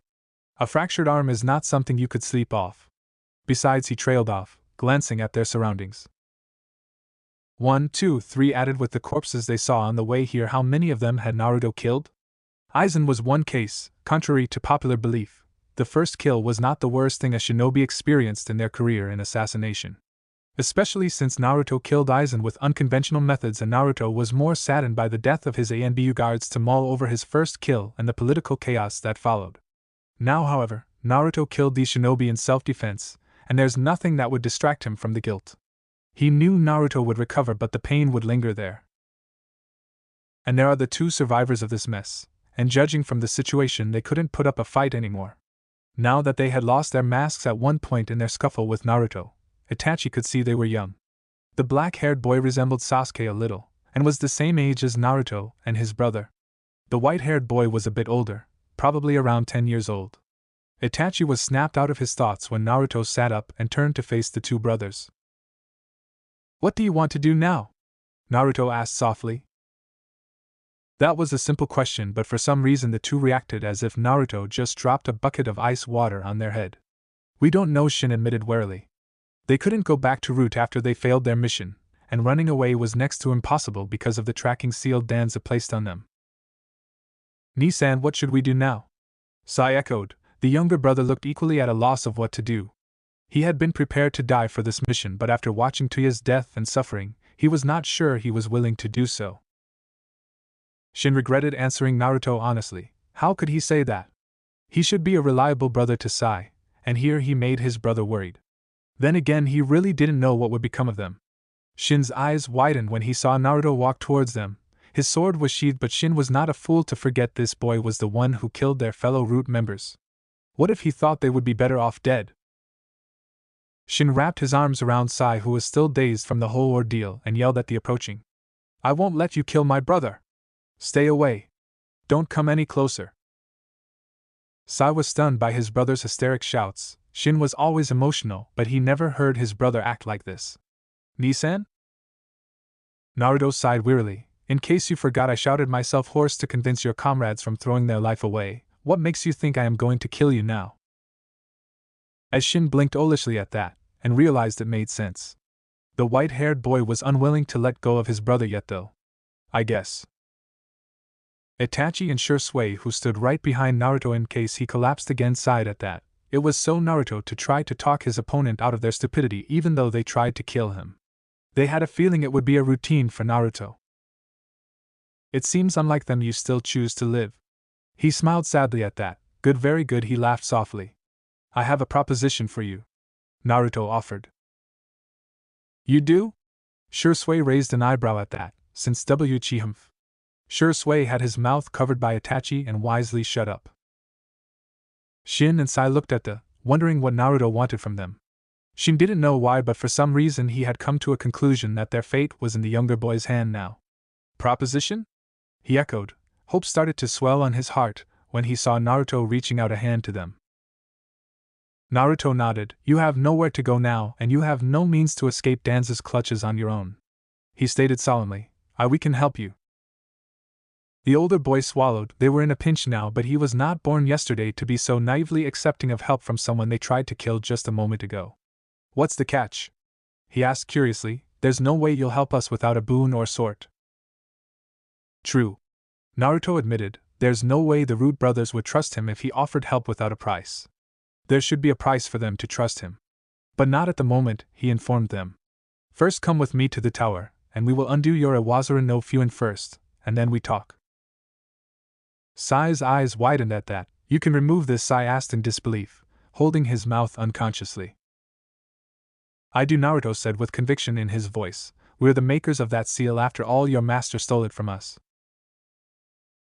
A fractured arm is not something you could sleep off. Besides, he trailed off, glancing at their surroundings. 1, 2, 3 added with the corpses they saw on the way here. How many of them had Naruto killed? Aizen was one case. Contrary to popular belief, the first kill was not the worst thing a shinobi experienced in their career in assassination. Especially since Naruto killed Aizen with unconventional methods, and Naruto was more saddened by the death of his ANBU guards to mull over his first kill and the political chaos that followed. Now, however, Naruto killed these shinobi in self-defense, and there's nothing that would distract him from the guilt. He knew Naruto would recover, but the pain would linger there. And there are the two survivors of this mess, and judging from the situation, they couldn't put up a fight anymore. Now that they had lost their masks at one point in their scuffle with Naruto, Itachi could see they were young. The black-haired boy resembled Sasuke a little, and was the same age as Naruto and his brother. The white-haired boy was a bit older, probably around 10 years old. Itachi was snapped out of his thoughts when Naruto sat up and turned to face the two brothers. "What do you want to do now?" Naruto asked softly. That was a simple question, but for some reason the two reacted as if Naruto just dropped a bucket of ice water on their head. "We don't know," Shin admitted warily. They couldn't go back to Route after they failed their mission, and running away was next to impossible because of the tracking seal Danza placed on them. "Nisan, what should we do now?" Sai echoed. The younger brother looked equally at a loss of what to do. He had been prepared to die for this mission, but after watching Tuya's death and suffering, he was not sure he was willing to do so. Shin regretted answering Naruto honestly. How could he say that? He should be a reliable brother to Sai, and here he made his brother worried. Then again, he really didn't know what would become of them. Shin's eyes widened when he saw Naruto walk towards them. His sword was sheathed, but Shin was not a fool to forget this boy was the one who killed their fellow Root members. What if he thought they would be better off dead? Shin wrapped his arms around Sai, who was still dazed from the whole ordeal, and yelled at the approaching. "I won't let you kill my brother! Stay away! Don't come any closer!" Sai was stunned by his brother's hysteric shouts. Shin was always emotional, but he never heard his brother act like this. "Nisan?" Naruto sighed wearily. "In case you forgot, I shouted myself hoarse to convince your comrades from throwing their life away. What makes you think I am going to kill you now?" As Shin blinked owlishly at that, and realized it made sense. The white-haired boy was unwilling to let go of his brother yet, though. "I guess." Itachi and Shisui, who stood right behind Naruto in case he collapsed again, sighed at that. It was so Naruto to try to talk his opponent out of their stupidity even though they tried to kill him. They had a feeling it would be a routine for Naruto. "It seems unlike them you still choose to live." He smiled sadly at that. "Good, very good," he laughed softly. "I have a proposition for you," Naruto offered. "You do?" Shisui raised an eyebrow at that, since uchiha. Shisui had his mouth covered by Itachi and wisely shut up. Shin and Sai looked at wondering what Naruto wanted from them. Shin didn't know why, but for some reason he had come to a conclusion that their fate was in the younger boy's hand now. "Proposition?" he echoed. Hope started to swell on his heart when he saw Naruto reaching out a hand to them. Naruto nodded. "You have nowhere to go now, and you have no means to escape Danza's clutches on your own," he stated solemnly. "We can help you." The older boy swallowed. They were in a pinch now, but he was not born yesterday to be so naively accepting of help from someone they tried to kill just a moment ago. "What's the catch?" he asked curiously. "There's no way you'll help us without a boon or sort." "True," Naruto admitted. "There's no way the Root brothers would trust him if he offered help without a price. There should be a price for them to trust him. But not at the moment," he informed them. "First come with me to the tower, and we will undo your Iwazura no Fuin first, and then we talk." Sai's eyes widened at that. "You can remove this?" Sai asked in disbelief, holding his mouth unconsciously. "I do," Naruto said with conviction in his voice. "We're the makers of that seal. After all, your master stole it from us."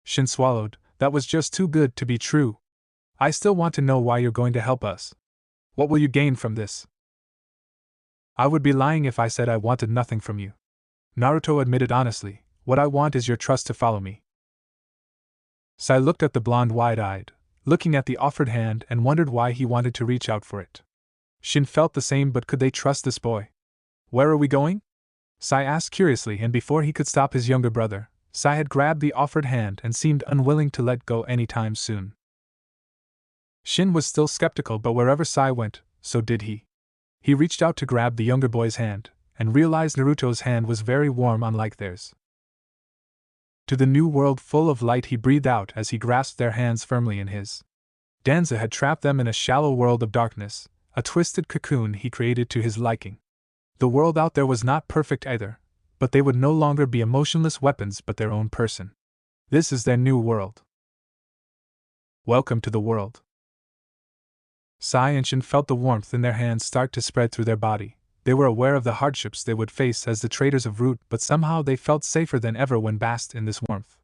Shin swallowed. That was just too good to be true. "I still want to know why you're going to help us. What will you gain from this?" "I would be lying if I said I wanted nothing from you," Naruto admitted honestly. "What I want is your trust to follow me." Sai looked at the blonde wide-eyed, looking at the offered hand, and wondered why he wanted to reach out for it. Shin felt the same, but could they trust this boy? "Where are we going?" Sai asked curiously, and before he could stop his younger brother, Sai had grabbed the offered hand and seemed unwilling to let go anytime soon. Shin was still skeptical, but wherever Sai went, so did he. He reached out to grab the younger boy's hand, and realized Naruto's hand was very warm, unlike theirs. to the new world full of light, he breathed out as he grasped their hands firmly in his. Danza had trapped them in a shallow world of darkness, a twisted cocoon he created to his liking. The world out there was not perfect either, but they would no longer be emotionless weapons but their own person. This is their new world. Welcome to the world. Sai and Shin felt the warmth in their hands start to spread through their body. They were aware of the hardships they would face as the traders of Root, but somehow they felt safer than ever when basked in this warmth.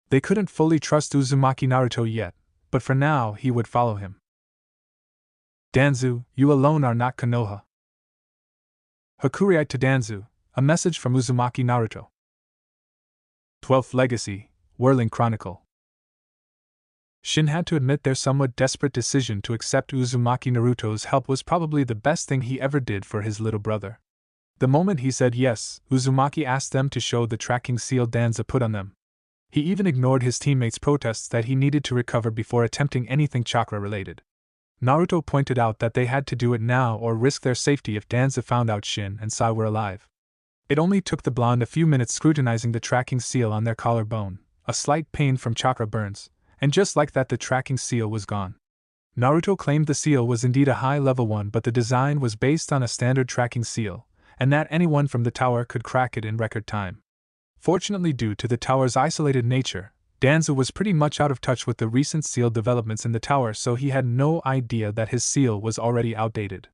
They couldn't fully trust Uzumaki Naruto yet, but for now he would follow him. Danzu, you alone are not Konoha. Hakurei to Danzu, a message from Uzumaki Naruto. 12th Legacy, Whirling Chronicle. Shin had to admit their somewhat desperate decision to accept Uzumaki Naruto's help was probably the best thing he ever did for his little brother. The moment he said yes, Uzumaki asked them to show the tracking seal Danza put on them. He even ignored his teammates' protests that he needed to recover before attempting anything chakra-related. Naruto pointed out that they had to do it now or risk their safety if Danza found out Shin and Sai were alive. It only took the blonde a few minutes scrutinizing the tracking seal on their collarbone, a slight pain from chakra burns, and just like that the tracking seal was gone. Naruto claimed the seal was indeed a high-level one, but the design was based on a standard tracking seal, and that anyone from the tower could crack it in record time. Fortunately, due to the tower's isolated nature, Danza was pretty much out of touch with the recent seal developments in the tower, so he had no idea that his seal was already outdated.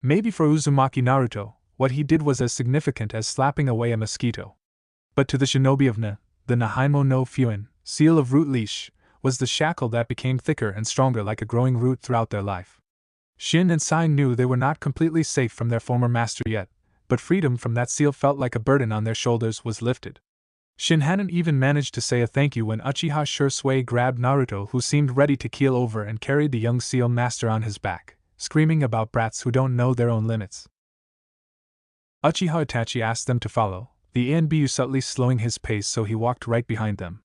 Maybe for Uzumaki Naruto, what he did was as significant as slapping away a mosquito. But to the shinobi of Na, the Nahaimo no Fuin, seal of root leash, was the shackle that became thicker and stronger like a growing root throughout their life. Shin and Sai knew they were not completely safe from their former master yet, but freedom from that seal felt like a burden on their shoulders was lifted. Shin hadn't even managed to say a thank you when Uchiha Shisui grabbed Naruto, who seemed ready to keel over, and carried the young seal master on his back, screaming about brats who don't know their own limits. Uchiha Itachi asked them to follow, the Anbu subtly slowing his pace so he walked right behind them.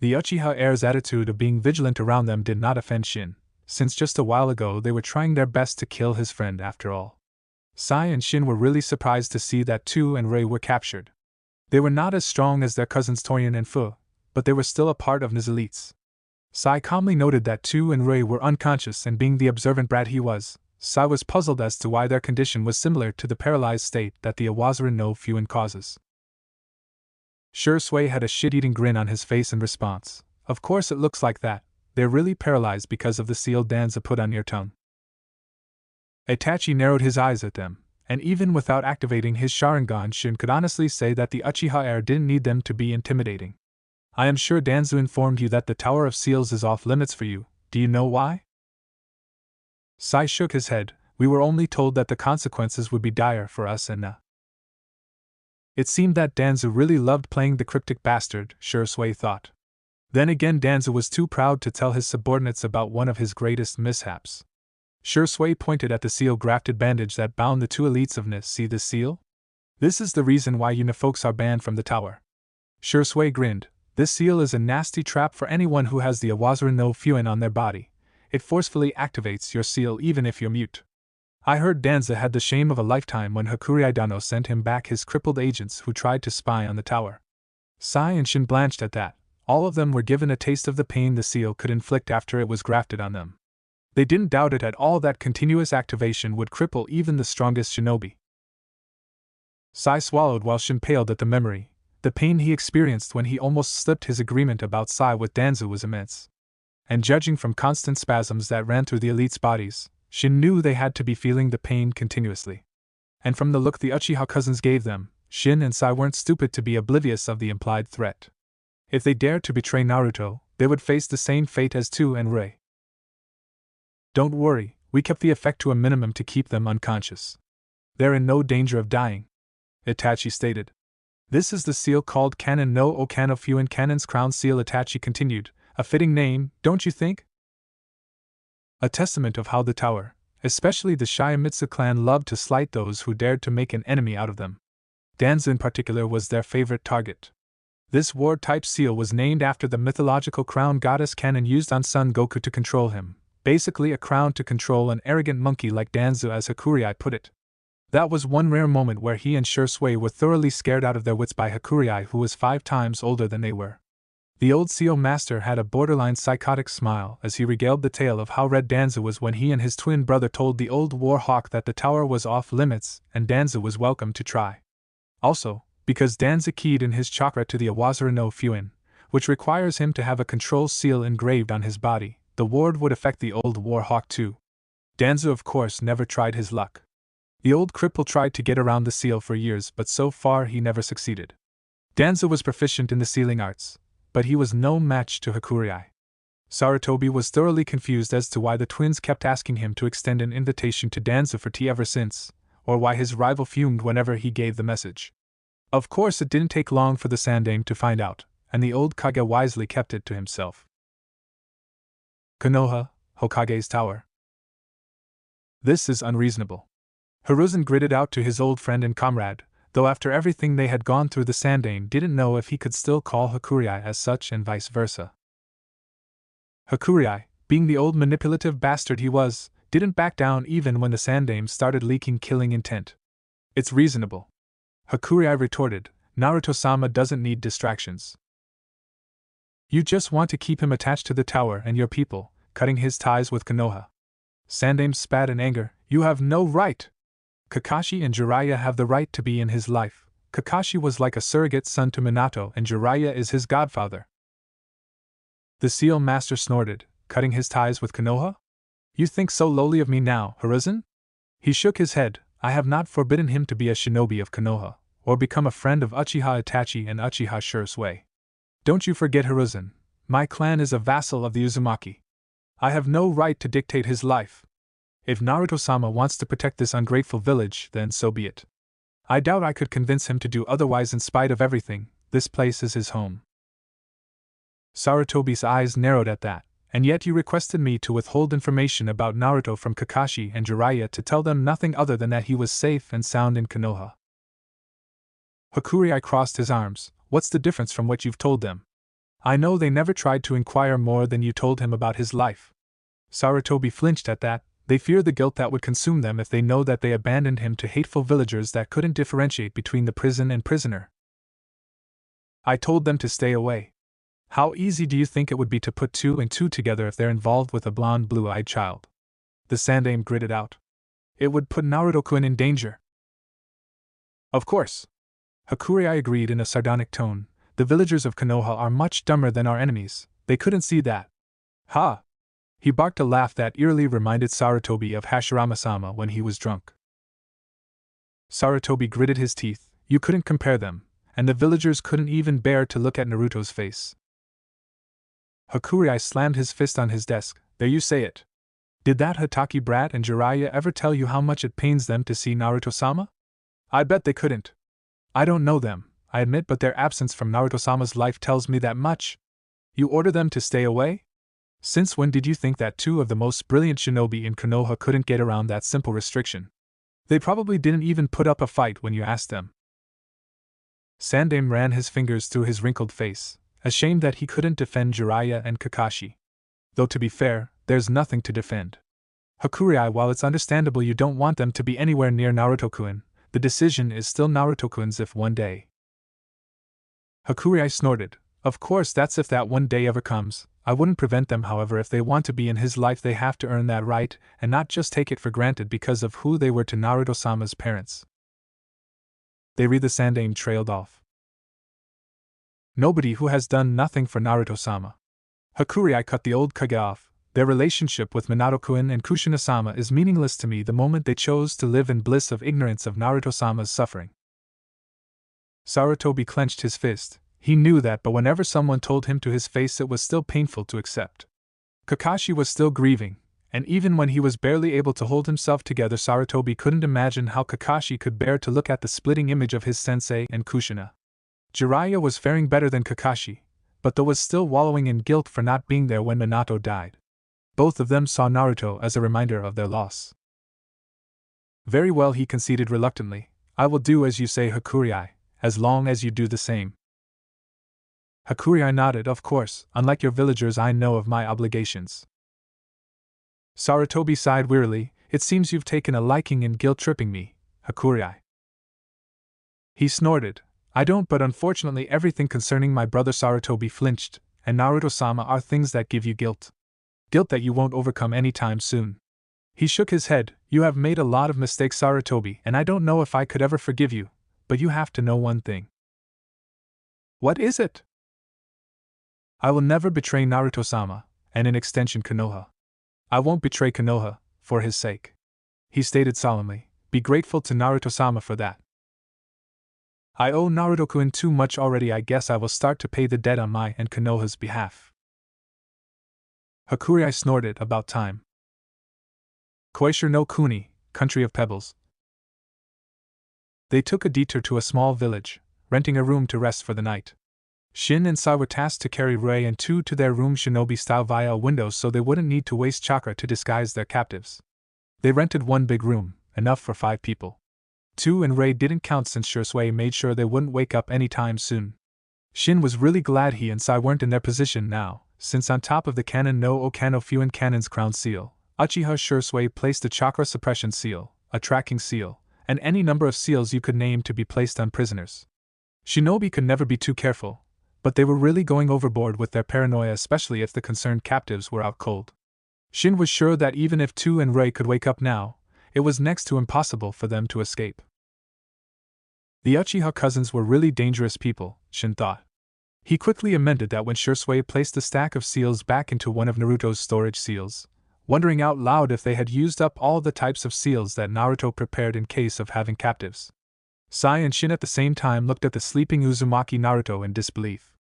The Uchiha heir's attitude of being vigilant around them did not offend Shin, since just a while ago they were trying their best to kill his friend after all. Sai and Shin were really surprised to see that Tu and Rei were captured. They were not as strong as their cousins Torian and Fu, but they were still a part of N's elites. Sai calmly noted that Tu and Rei were unconscious, and being the observant brat he was, Sai was puzzled as to why their condition was similar to the paralyzed state that the Awazura no Fuin causes. Shisui had a shit-eating grin on his face in response. Of course it looks like that, they're really paralyzed because of the seal Danza put on your tongue. Itachi narrowed his eyes at them, and even without activating his Sharingan, Shin could honestly say that the Uchiha heir didn't need them to be intimidating. I am sure Danzu informed you that the Tower of Seals is off limits for you. Do you know why? Sai shook his head. We were only told that the consequences would be dire for us and Na. It seemed that Danzu really loved playing the cryptic bastard, Shisui thought. Then again, Danzu was too proud to tell his subordinates about one of his greatest mishaps. Shisui pointed at the seal-grafted bandage that bound the two elites of Nis. See the seal? This is the reason why unifolks are banned from the tower. Shisui grinned. This seal is a nasty trap for anyone who has the Awazura no Fuin on their body. It forcefully activates your seal even if you're mute. I heard Danza had the shame of a lifetime when Hakurei Dano sent him back his crippled agents who tried to spy on the tower. Sai and Shin blanched at that. All of them were given a taste of the pain the seal could inflict after it was grafted on them. They didn't doubt it at all that continuous activation would cripple even the strongest shinobi. Sai swallowed while Shin paled at the memory. The pain he experienced when he almost slipped his agreement about Sai with Danzu was immense. And judging from constant spasms that ran through the elites' bodies, Shin knew they had to be feeling the pain continuously. And from the look the Uchiha cousins gave them, Shin and Sai weren't stupid to be oblivious of the implied threat. If they dared to betray Naruto, they would face the same fate as Tu and Rei. Don't worry, we kept the effect to a minimum to keep them unconscious. They're in no danger of dying, Itachi stated. This is the seal called Kanon no Okano Fuin, Kanon's crown seal, Itachi continued. A fitting name, don't you think? A testament of how the tower, especially the Shiomitsu clan, loved to slight those who dared to make an enemy out of them. Danza in particular was their favorite target. This war-type seal was named after the mythological crown goddess Kanon used on Son Goku to control him, basically a crown to control an arrogant monkey like Danzu, as Hakurei put it. That was one rare moment where he and Shisui were thoroughly scared out of their wits by Hakurai, who was 5 times older than they were. The old seal master had a borderline psychotic smile as he regaled the tale of how red Danzu was when he and his twin brother told the old war hawk that the tower was off limits and Danzu was welcome to try. Also, because Danzu keyed in his chakra to the Awazura no Fuin, which requires him to have a control seal engraved on his body, the ward would affect the old war hawk too. Danzu, of course, never tried his luck. The old cripple tried to get around the seal for years, but so far he never succeeded. Danzu was proficient in the sealing arts, but he was no match to Hakurai. Sarutobi was thoroughly confused as to why the twins kept asking him to extend an invitation to Danzu for tea ever since, or why his rival fumed whenever he gave the message. Of course, it didn't take long for the Sandaime to find out, and the old Kage wisely kept it to himself. Konoha, Hokage's tower. This is unreasonable. Hiruzen gritted out to his old friend and comrade, though after everything they had gone through, the Sandaime didn't know if he could still call Hakurai as such and vice versa. Hakurai, being the old manipulative bastard he was, didn't back down even when the Sandaime started leaking killing intent. It's reasonable. Hakurai retorted, Naruto-sama doesn't need distractions. You just want to keep him attached to the tower and your people, cutting his ties with Konoha. Sandaime spat in anger, you have no right! Kakashi and Jiraiya have the right to be in his life. Kakashi was like a surrogate son to Minato and Jiraiya is his godfather. The seal master snorted, cutting his ties with Konoha? You think so lowly of me now, Hiruzen? He shook his head, I have not forbidden him to be a shinobi of Konoha, or become a friend of Uchiha Itachi and Uchiha Shisui. Don't you forget, Hiruzen, my clan is a vassal of the Uzumaki. I have no right to dictate his life. If Naruto-sama wants to protect this ungrateful village, then so be it. I doubt I could convince him to do otherwise. In spite of everything, this place is his home. Sarutobi's eyes narrowed at that, and yet you requested me to withhold information about Naruto from Kakashi and Jiraiya to tell them nothing other than that he was safe and sound in Konoha. Hakurai crossed his arms, what's the difference from what you've told them? I know they never tried to inquire more than you told him about his life. Sarutobi flinched at that. They feared the guilt that would consume them if they know that they abandoned him to hateful villagers that couldn't differentiate between the prison and prisoner. I told them to stay away. How easy do you think it would be to put 2 and 2 together if they're involved with a blonde blue-eyed child? The Sandaime gritted out. It would put Naruto-kun in danger. Of course. Hakurai agreed in a sardonic tone. The villagers of Konoha are much dumber than our enemies, they couldn't see that. Ha! He barked a laugh that eerily reminded Sarutobi of Hashirama-sama when he was drunk. Sarutobi gritted his teeth, you couldn't compare them, and the villagers couldn't even bear to look at Naruto's face. Hakurai slammed his fist on his desk, there you say it. Did that Hatake brat and Jiraiya ever tell you how much it pains them to see Naruto-sama? I bet they couldn't. I don't know them, I admit, but their absence from Naruto-sama's life tells me that much. You order them to stay away? Since when did you think that 2 of the most brilliant shinobi in Konoha couldn't get around that simple restriction? They probably didn't even put up a fight when you asked them. Sandaime ran his fingers through his wrinkled face, ashamed that he couldn't defend Jiraiya and Kakashi. Though to be fair, there's nothing to defend. Hakurai, while it's understandable you don't want them to be anywhere near Naruto-kun, the decision is still Naruto-kun's if one day. Hakurai snorted, of course that's if that one day ever comes. I wouldn't prevent them, however. If they want to be in his life they have to earn that right, and not just take it for granted because of who they were to Naruto-sama's parents. The Sandaime trailed off. Nobody who has done nothing for Naruto-sama. Hakurai cut the old Kage off. Their relationship with Minato-kun and Kushina-sama is meaningless to me the moment they chose to live in bliss of ignorance of Naruto-sama's suffering. Sarutobi clenched his fist. He knew that, but whenever someone told him to his face it was still painful to accept. Kakashi was still grieving, and even when he was barely able to hold himself together, Sarutobi couldn't imagine how Kakashi could bear to look at the splitting image of his sensei and Kushina. Jiraiya was faring better than Kakashi, but though was still wallowing in guilt for not being there when Minato died. Both of them saw Naruto as a reminder of their loss. Very well, he conceded reluctantly, I will do as you say, Hakurai, as long as you do the same. Hakurai nodded, of course, unlike your villagers I know of my obligations. Sarutobi sighed wearily, it seems you've taken a liking in guilt-tripping me. Hakurai. He snorted. I don't, but unfortunately everything concerning my brother Sarutobi flinched, and Naruto-sama are things that give you guilt. Guilt that you won't overcome anytime soon. He shook his head. You have made a lot of mistakes, Sarutobi, and I don't know if I could ever forgive you, but you have to know one thing. What is it? I will never betray Naruto-sama, and in extension Konoha. I won't betray Konoha, for his sake. He stated solemnly. Be grateful to Naruto-sama for that. I owe Naruto-kun too much already. I guess I will start to pay the debt on my and Konoha's behalf. Hakurai snorted. About time. Koishiro no Kuni, Country of Pebbles. They took a detour to a small village, renting a room to rest for the night. Shin and Sai were tasked to carry Rei and Tu to their room shinobi style via a window so they wouldn't need to waste chakra to disguise their captives. They rented one big room, enough for 5 people. Tu and Rei didn't count since Shisui made sure they wouldn't wake up anytime soon. Shin was really glad he and Sai weren't in their position now, since on top of the Kannon no Okano Fuin Cannon's crown seal, Uchiha Shisui placed a chakra suppression seal, a tracking seal, and any number of seals you could name to be placed on prisoners. Shinobi could never be too careful, but they were really going overboard with their paranoia, especially if the concerned captives were out cold. Shin was sure that even if Tu and Rei could wake up now, it was next to impossible for them to escape. The Uchiha cousins were really dangerous people, Shin thought. He quickly amended that when Shisui placed the stack of seals back into one of Naruto's storage seals, wondering out loud if they had used up all the types of seals that Naruto prepared in case of having captives. Sai and Shin at the same time looked at the sleeping Uzumaki Naruto in disbelief.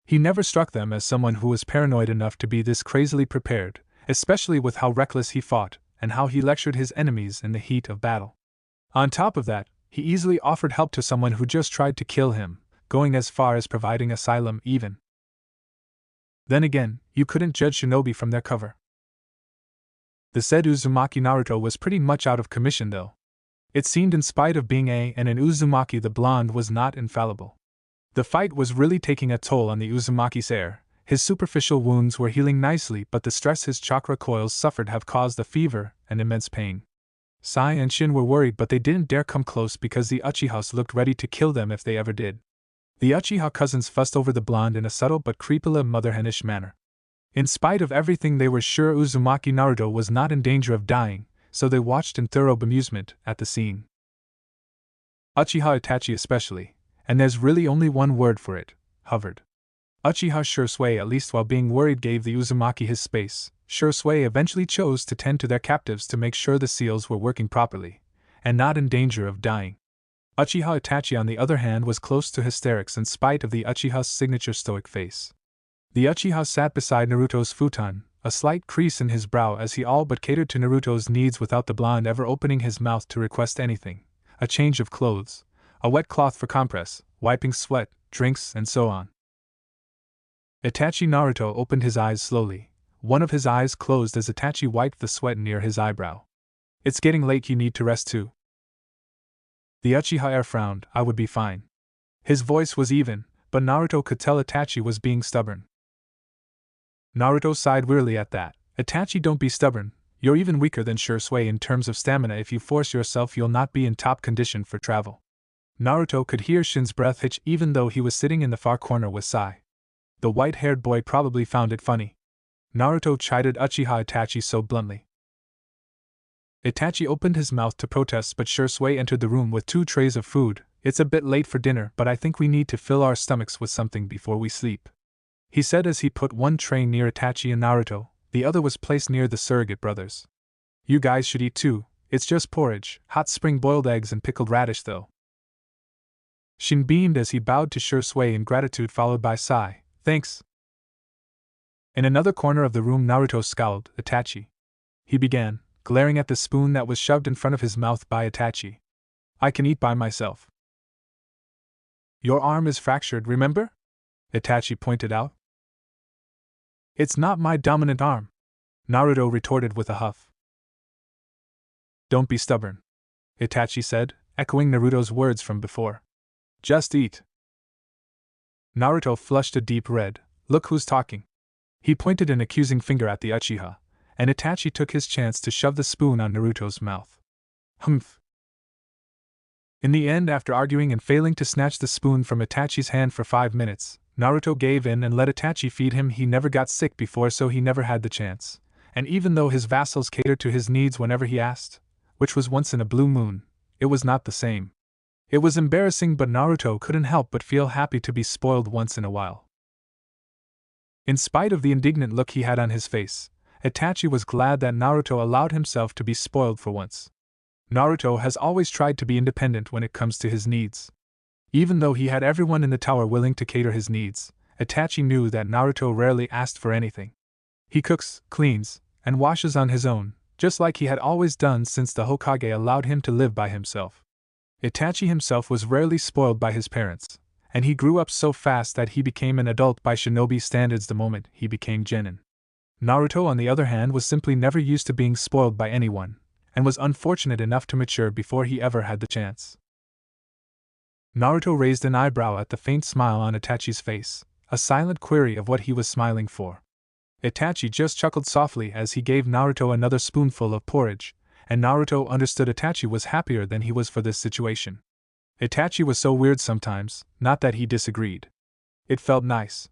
He never struck them as someone who was paranoid enough to be this crazily prepared, especially with how reckless he fought and how he lectured his enemies in the heat of battle. On top of that, he easily offered help to someone who just tried to kill him, going as far as providing asylum even. Then again, you couldn't judge shinobi from their cover. The said Uzumaki Naruto was pretty much out of commission though. It seemed in spite of being an Uzumaki the blonde was not infallible. The fight was really taking a toll on the Uzumaki's heir. His superficial wounds were healing nicely, but the stress his chakra coils suffered have caused a fever and immense pain. Sai and Shin were worried, but they didn't dare come close because the Uchihas looked ready to kill them if they ever did. The Uchiha cousins fussed over the blonde in a subtle but creepily mother-henish manner. In spite of everything, they were sure Uzumaki Naruto was not in danger of dying, so they watched in thorough bemusement at the scene. Uchiha Itachi especially, and there's really only one word for it, hovered. Uchiha Shisui, at least while being worried, gave the Uzumaki his space. Shisui eventually chose to tend to their captives to make sure the seals were working properly, and not in danger of dying. Uchiha Itachi on the other hand was close to hysterics in spite of the Uchiha's signature stoic face. The Uchiha sat beside Naruto's futon, a slight crease in his brow as he all but catered to Naruto's needs without the blonde ever opening his mouth to request anything: a change of clothes, a wet cloth for compress, wiping sweat, drinks, and so on. Itachi Naruto opened his eyes slowly. One of his eyes closed as Itachi wiped the sweat near his eyebrow. It's getting late, you need to rest too. The Uchiha heir frowned. I would be fine. His voice was even, but Naruto could tell Itachi was being stubborn. Naruto sighed wearily at that. Itachi, don't be stubborn. You're even weaker than Shisui in terms of stamina. If you force yourself, you'll not be in top condition for travel. Naruto could hear Shin's breath hitch even though he was sitting in the far corner with Sai. The white-haired boy probably found it funny. Naruto chided Uchiha Itachi so bluntly. Itachi opened his mouth to protest, but Shisui entered the room with 2 trays of food. It's a bit late for dinner, but I think we need to fill our stomachs with something before we sleep, he said as he put one tray near Itachi and Naruto. The other was placed near the surrogate brothers. You guys should eat too. It's just porridge, hot spring-boiled eggs and pickled radish though. Shin beamed as he bowed to Shisui in gratitude, followed by Sai. Thanks. In another corner of the room, Naruto scowled. Itachi, he began, glaring at the spoon that was shoved in front of his mouth by Itachi. I can eat by myself. Your arm is fractured, remember? Itachi pointed out. It's not my dominant arm, Naruto retorted with a huff. Don't be stubborn, Itachi said, echoing Naruto's words from before. Just eat. Naruto flushed a deep red. Look who's talking. He pointed an accusing finger at the Uchiha, and Itachi took his chance to shove the spoon on Naruto's mouth. Humph. In the end, after arguing and failing to snatch the spoon from Itachi's hand for 5 minutes, Naruto gave in and let Itachi feed him. He never got sick before, so he never had the chance. And even though his vassals catered to his needs whenever he asked, which was once in a blue moon, it was not the same. It was embarrassing, but Naruto couldn't help but feel happy to be spoiled once in a while. In spite of the indignant look he had on his face, Itachi was glad that Naruto allowed himself to be spoiled for once. Naruto has always tried to be independent when it comes to his needs. Even though he had everyone in the tower willing to cater his needs, Itachi knew that Naruto rarely asked for anything. He cooks, cleans, and washes on his own, just like he had always done since the Hokage allowed him to live by himself. Itachi himself was rarely spoiled by his parents, and he grew up so fast that he became an adult by shinobi standards the moment he became genin. Naruto, on the other hand, was simply never used to being spoiled by anyone, and was unfortunate enough to mature before he ever had the chance. Naruto raised an eyebrow at the faint smile on Itachi's face, a silent query of what he was smiling for. Itachi just chuckled softly as he gave Naruto another spoonful of porridge, and Naruto understood Itachi was happier than he was for this situation. Itachi was so weird sometimes, not that he disagreed. It felt nice.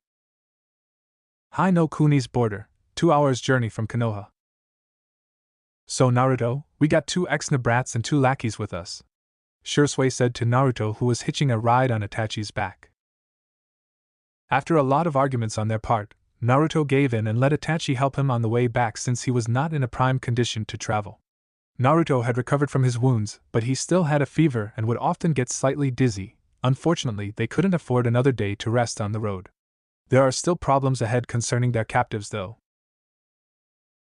Hai no Kuni's border, 2 hours journey from Konoha. So Naruto, we got 2 ex-na brats and 2 lackeys with us, Shisui said to Naruto, who was hitching a ride on Itachi's back. After a lot of arguments on their part, Naruto gave in and let Itachi help him on the way back since he was not in a prime condition to travel. Naruto had recovered from his wounds, but he still had a fever and would often get slightly dizzy. Unfortunately, they couldn't afford another day to rest on the road. There are still problems ahead concerning their captives, though.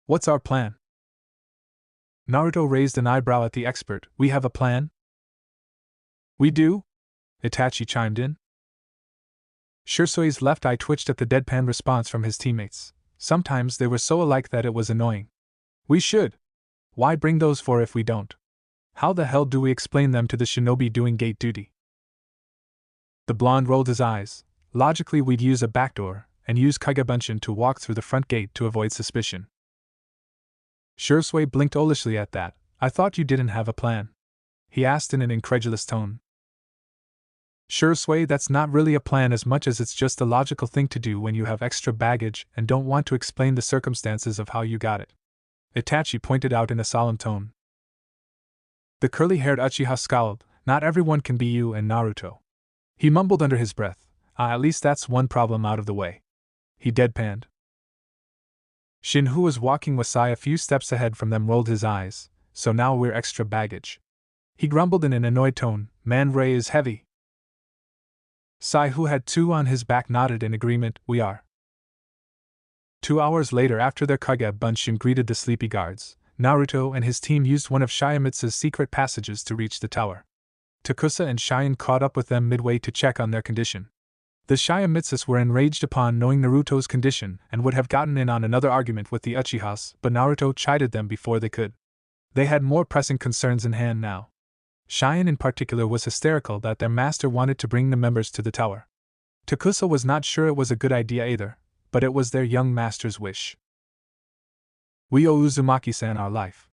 What's our plan? Naruto raised an eyebrow at the expert. We have a plan? We do? Itachi chimed in. Shisui's left eye twitched at the deadpan response from his teammates. Sometimes they were so alike that it was annoying. We should. Why bring those for if we don't? How the hell do we explain them to the shinobi doing gate duty? The blonde rolled his eyes. Logically, we'd use a backdoor, and use Kaigabunshin to walk through the front gate to avoid suspicion. Shisui blinked olishly at that. I thought you didn't have a plan, he asked in an incredulous tone. Shisui, that's not really a plan as much as it's just a logical thing to do when you have extra baggage and don't want to explain the circumstances of how you got it, Itachi pointed out in a solemn tone. The curly-haired Uchiha scowled. Not everyone can be you and Naruto. He mumbled under his breath. At least that's one problem out of the way. He deadpanned. Shin, who was walking with Sai a few steps ahead from them, rolled his eyes. So now we're extra baggage. He grumbled in an annoyed tone. Man Ray is heavy. Sai, who had 2 on his back, nodded in agreement. We are. 2 hours later, after their Kaigabunshin greeted the sleepy guards, Naruto and his team used one of Shiomitsu's secret passages to reach the tower. Takusa and Shien caught up with them midway to check on their condition. The Shiomitsus were enraged upon knowing Naruto's condition and would have gotten in on another argument with the Uchihas, but Naruto chided them before they could. They had more pressing concerns in hand now. Shien in particular was hysterical that their master wanted to bring the members to the tower. Takusa was not sure it was a good idea either, but it was their young master's wish. We owe Uzumaki-san our life,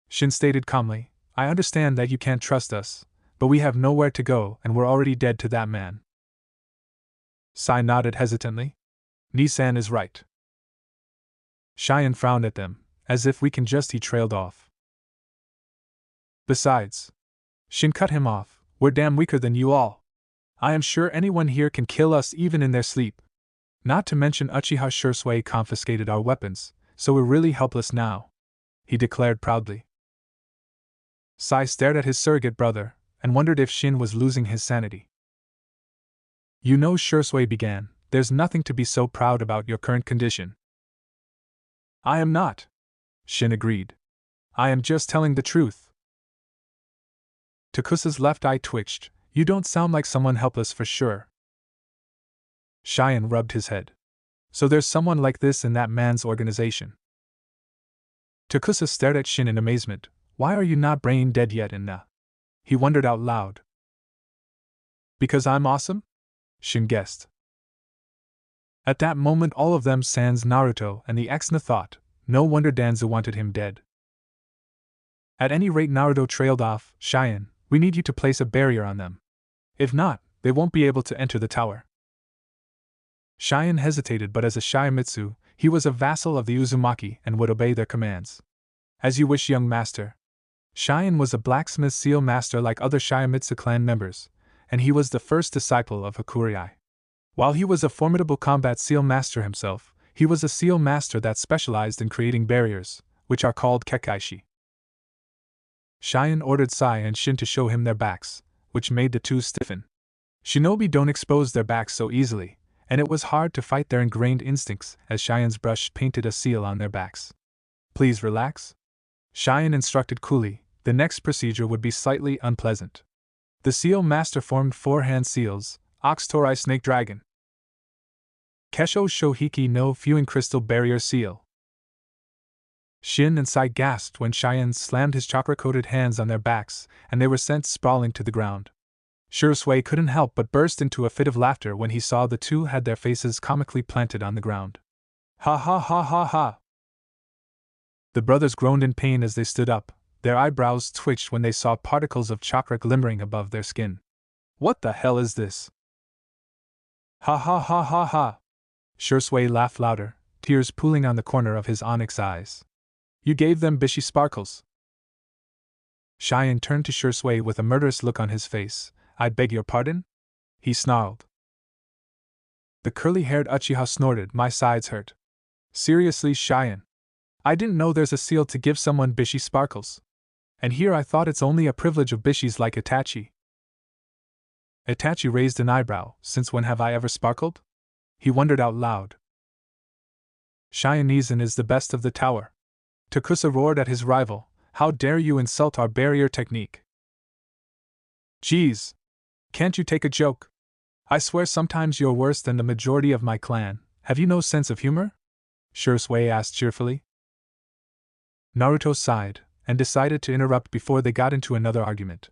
Shin stated calmly. I understand that you can't trust us, but we have nowhere to go and we're already dead to that man. Sai nodded hesitantly. Nisan is right. Shien frowned at them, as if we can just. He trailed off. Besides, Shin cut him off, we're damn weaker than you all. I am sure anyone here can kill us even in their sleep. Not to mention Uchiha Shisui confiscated our weapons, so we're really helpless now, he declared proudly. Sai stared at his surrogate brother, and wondered if Shin was losing his sanity. You know, Shisui began, there's nothing to be so proud about your current condition. I am not, Shin agreed. I am just telling the truth. Takusa's left eye twitched. You don't sound like someone helpless for sure. Shien rubbed his head. So there's someone like this in that man's organization. Takusa stared at Shin in amazement. Why are you not brain dead yet, Inna? He wondered out loud. Because I'm awesome? Shin guessed. At that moment all of them sans Naruto and the ex-na thought, no wonder Danzo wanted him dead. At any rate, Naruto trailed off. Shien, We need you to place a barrier on them. If not, they won't be able to enter the tower. Shion hesitated, but as a Shiamitsu, he was a vassal of the Uzumaki and would obey their commands. As you wish, young master. Shion was a blacksmith seal master like other Shiamitsu clan members, and he was the first disciple of Hakurei. While he was a formidable combat seal master himself, he was a seal master that specialized in creating barriers, which are called kekaishi. Shion ordered Sai and Shin to show him their backs, which made the two stiffen. Shinobi don't expose their backs so easily, and it was hard to fight their ingrained instincts as Shion's brush painted a seal on their backs. Please relax. Shion instructed coolly. The next procedure would be slightly unpleasant. The seal master formed 4-hand seals, Ox Torai Snake Dragon. Kesho Shohiki no Fewing Crystal Barrier Seal. Shin and Sai gasped when Shion slammed his chakra-coated hands on their backs, and they were sent sprawling to the ground. Shisui couldn't help but burst into a fit of laughter when he saw the two had their faces comically planted on the ground. Ha ha ha ha ha! The brothers groaned in pain as they stood up. Their eyebrows twitched when they saw particles of chakra glimmering above their skin. What the hell is this? Ha ha ha ha ha! Shisui laughed louder, tears pooling on the corner of his onyx eyes. You gave them bishi sparkles. Shion turned to Shisui with a murderous look on his face. I beg your pardon? He snarled. The curly-haired uchiha snorted. My sides hurt. Seriously, Shion? I didn't know there's a seal to give someone bishi sparkles. And here I thought it's only a privilege of bishis like Itachi. Itachi raised an eyebrow. Since when have I ever sparkled? He wondered out loud. Shion is the best of the tower. Takusa roared at his rival. How dare you insult our barrier technique? Geez. Can't you take a joke? I swear sometimes you're worse than the majority of my clan. Have you no sense of humor? Shisui asked cheerfully. Naruto sighed, and decided to interrupt before they got into another argument.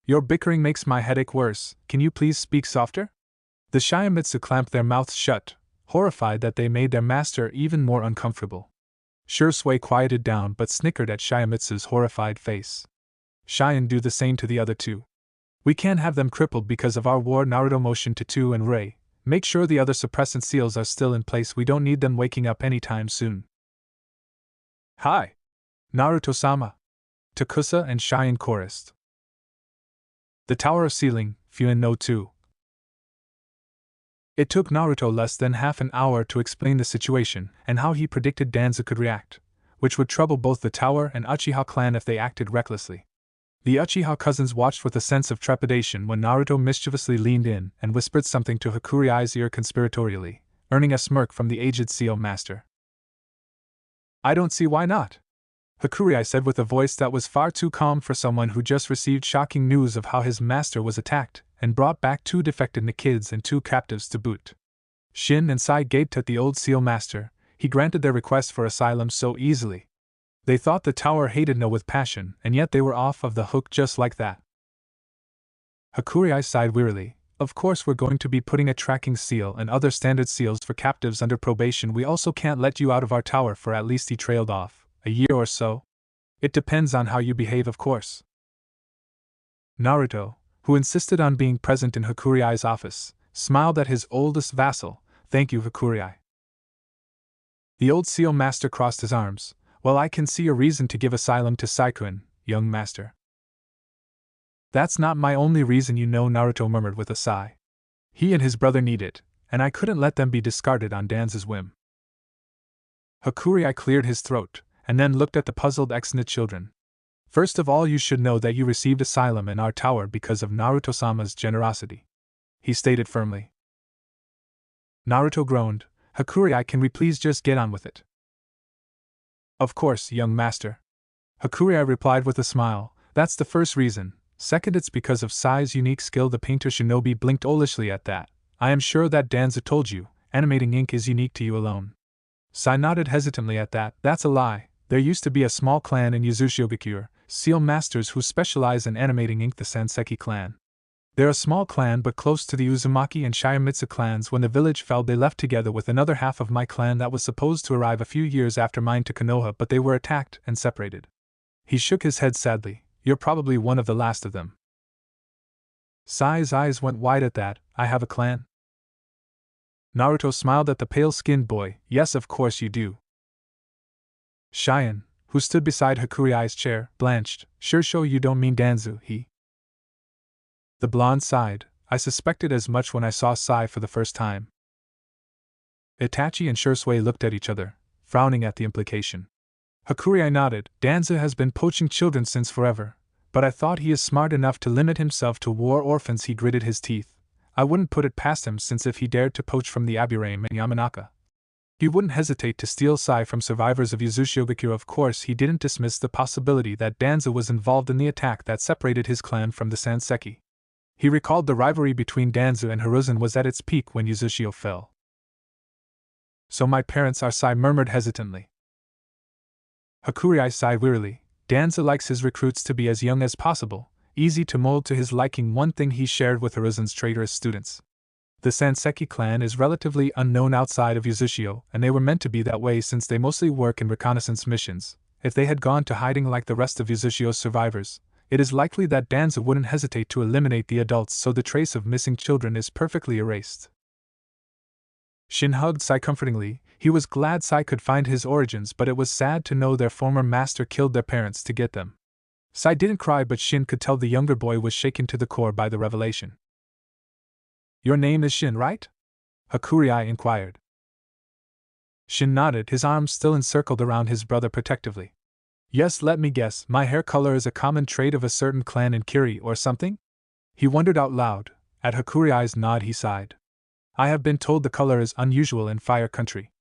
Your bickering makes my headache worse. Can you please speak softer? The Shiamitsu clamped their mouths shut, horrified that they made their master even more uncomfortable. Shisui quieted down but snickered at Shiamitsu's horrified face. Shion, do the same to the other two. We can't have them crippled because of our war. Naruto motioned to Tu and Rei. Make sure the other suppressant seals are still in place. We don't need them waking up anytime soon. Hi! Naruto-sama! Takusa and Shion chorused. The Tower of Sealing, Fuin no 2. It took Naruto less than half an hour to explain the situation and how he predicted Danzo could react, which would trouble both the Tower and Uchiha clan if they acted recklessly. The Uchiha cousins watched with a sense of trepidation when Naruto mischievously leaned in and whispered something to Hakurei's ear conspiratorially, earning a smirk from the aged seal master. I don't see why not, Hakurei said with a voice that was far too calm for someone who just received shocking news of how his master was attacked and brought back 2 defected Nikids and 2 captives to boot. Shin and Sai gaped at the old seal master. He granted their request for asylum so easily. They thought the tower hated No with passion, and yet they were off of the hook just like that. Hakurei sighed wearily. Of course we're going to be putting a tracking seal and other standard seals for captives under probation. We also can't let you out of our tower for at least he trailed off, a year or so. It depends on how you behave, of course. Naruto, who insisted on being present in Hakurei's office, smiled at his oldest vassal. Thank you, Hakurei. The old seal master crossed his arms. Well, I can see a reason to give asylum to Saikun, young master. That's not my only reason, you know, Naruto murmured with a sigh. He and his brother need it, and I couldn't let them be discarded on Danzo's whim. Hakurei cleared his throat, and then looked at the puzzled Exnit children. First of all, you should know that you received asylum in our tower because of Naruto-sama's generosity, he stated firmly. Naruto groaned. Hakurei, can we please just get on with it? Of course, young master. Hakurei replied with a smile. That's the first reason. Second, it's because of Sai's unique skill. The painter shinobi blinked olishly at that. I am sure that Danzo told you, animating ink is unique to you alone. Sai nodded hesitantly at that. That's a lie. There used to be a small clan in Yuzushiogakure, seal masters who specialize in animating ink, the Sanseki clan. They're a small clan but close to the Uzumaki and Shiamitsu clans. When the village fell, they left together with another half of my clan that was supposed to arrive a few years after mine to Konoha, but they were attacked and separated. He shook his head sadly. You're probably one of the last of them. Sai's eyes went wide at that. I have a clan? Naruto smiled at the pale-skinned boy. Yes, of course you do. Cheyenne, who stood beside Hakurai's chair, blanched. Sure you don't mean Danzu, he. The blonde sighed. I suspected as much when I saw Sai for the first time. Itachi and Shisui looked at each other, frowning at the implication. Hakurai nodded. Danzu has been poaching children since forever, but I thought he is smart enough to limit himself to war orphans. He gritted his teeth. I wouldn't put it past him, since if he dared to poach from the Aburame and Yamanaka, he wouldn't hesitate to steal Sai from survivors of Yuzushiogakure. Of course, he didn't dismiss the possibility that Danzu was involved in the attack that separated his clan from the Sanseki. He recalled the rivalry between Danzu and Hiruzen was at its peak when Yuzushio fell. So my parents are, Sai murmured hesitantly. Hakurai sighed wearily. Danzu likes his recruits to be as young as possible, easy to mold to his liking. One thing he shared with Hiruzen's traitorous students. The Sanseki clan is relatively unknown outside of Yuzushio, and they were meant to be that way since they mostly work in reconnaissance missions. If they had gone to hiding like the rest of Yuzushio's survivors, it is likely that Danzu wouldn't hesitate to eliminate the adults, so the trace of missing children is perfectly erased. Shin hugged Sai comfortingly. He was glad Sai could find his origins, but it was sad to know their former master killed their parents to get them. Sai didn't cry, but Shin could tell the younger boy was shaken to the core by the revelation. Your name is Shin, right? Hakurai inquired. Shin nodded, his arms still encircled around his brother protectively. Yes, let me guess, my hair color is a common trait of a certain clan in Kiri or something? He wondered out loud. At Hakurai's nod he sighed. I have been told the color is unusual in Fire Country.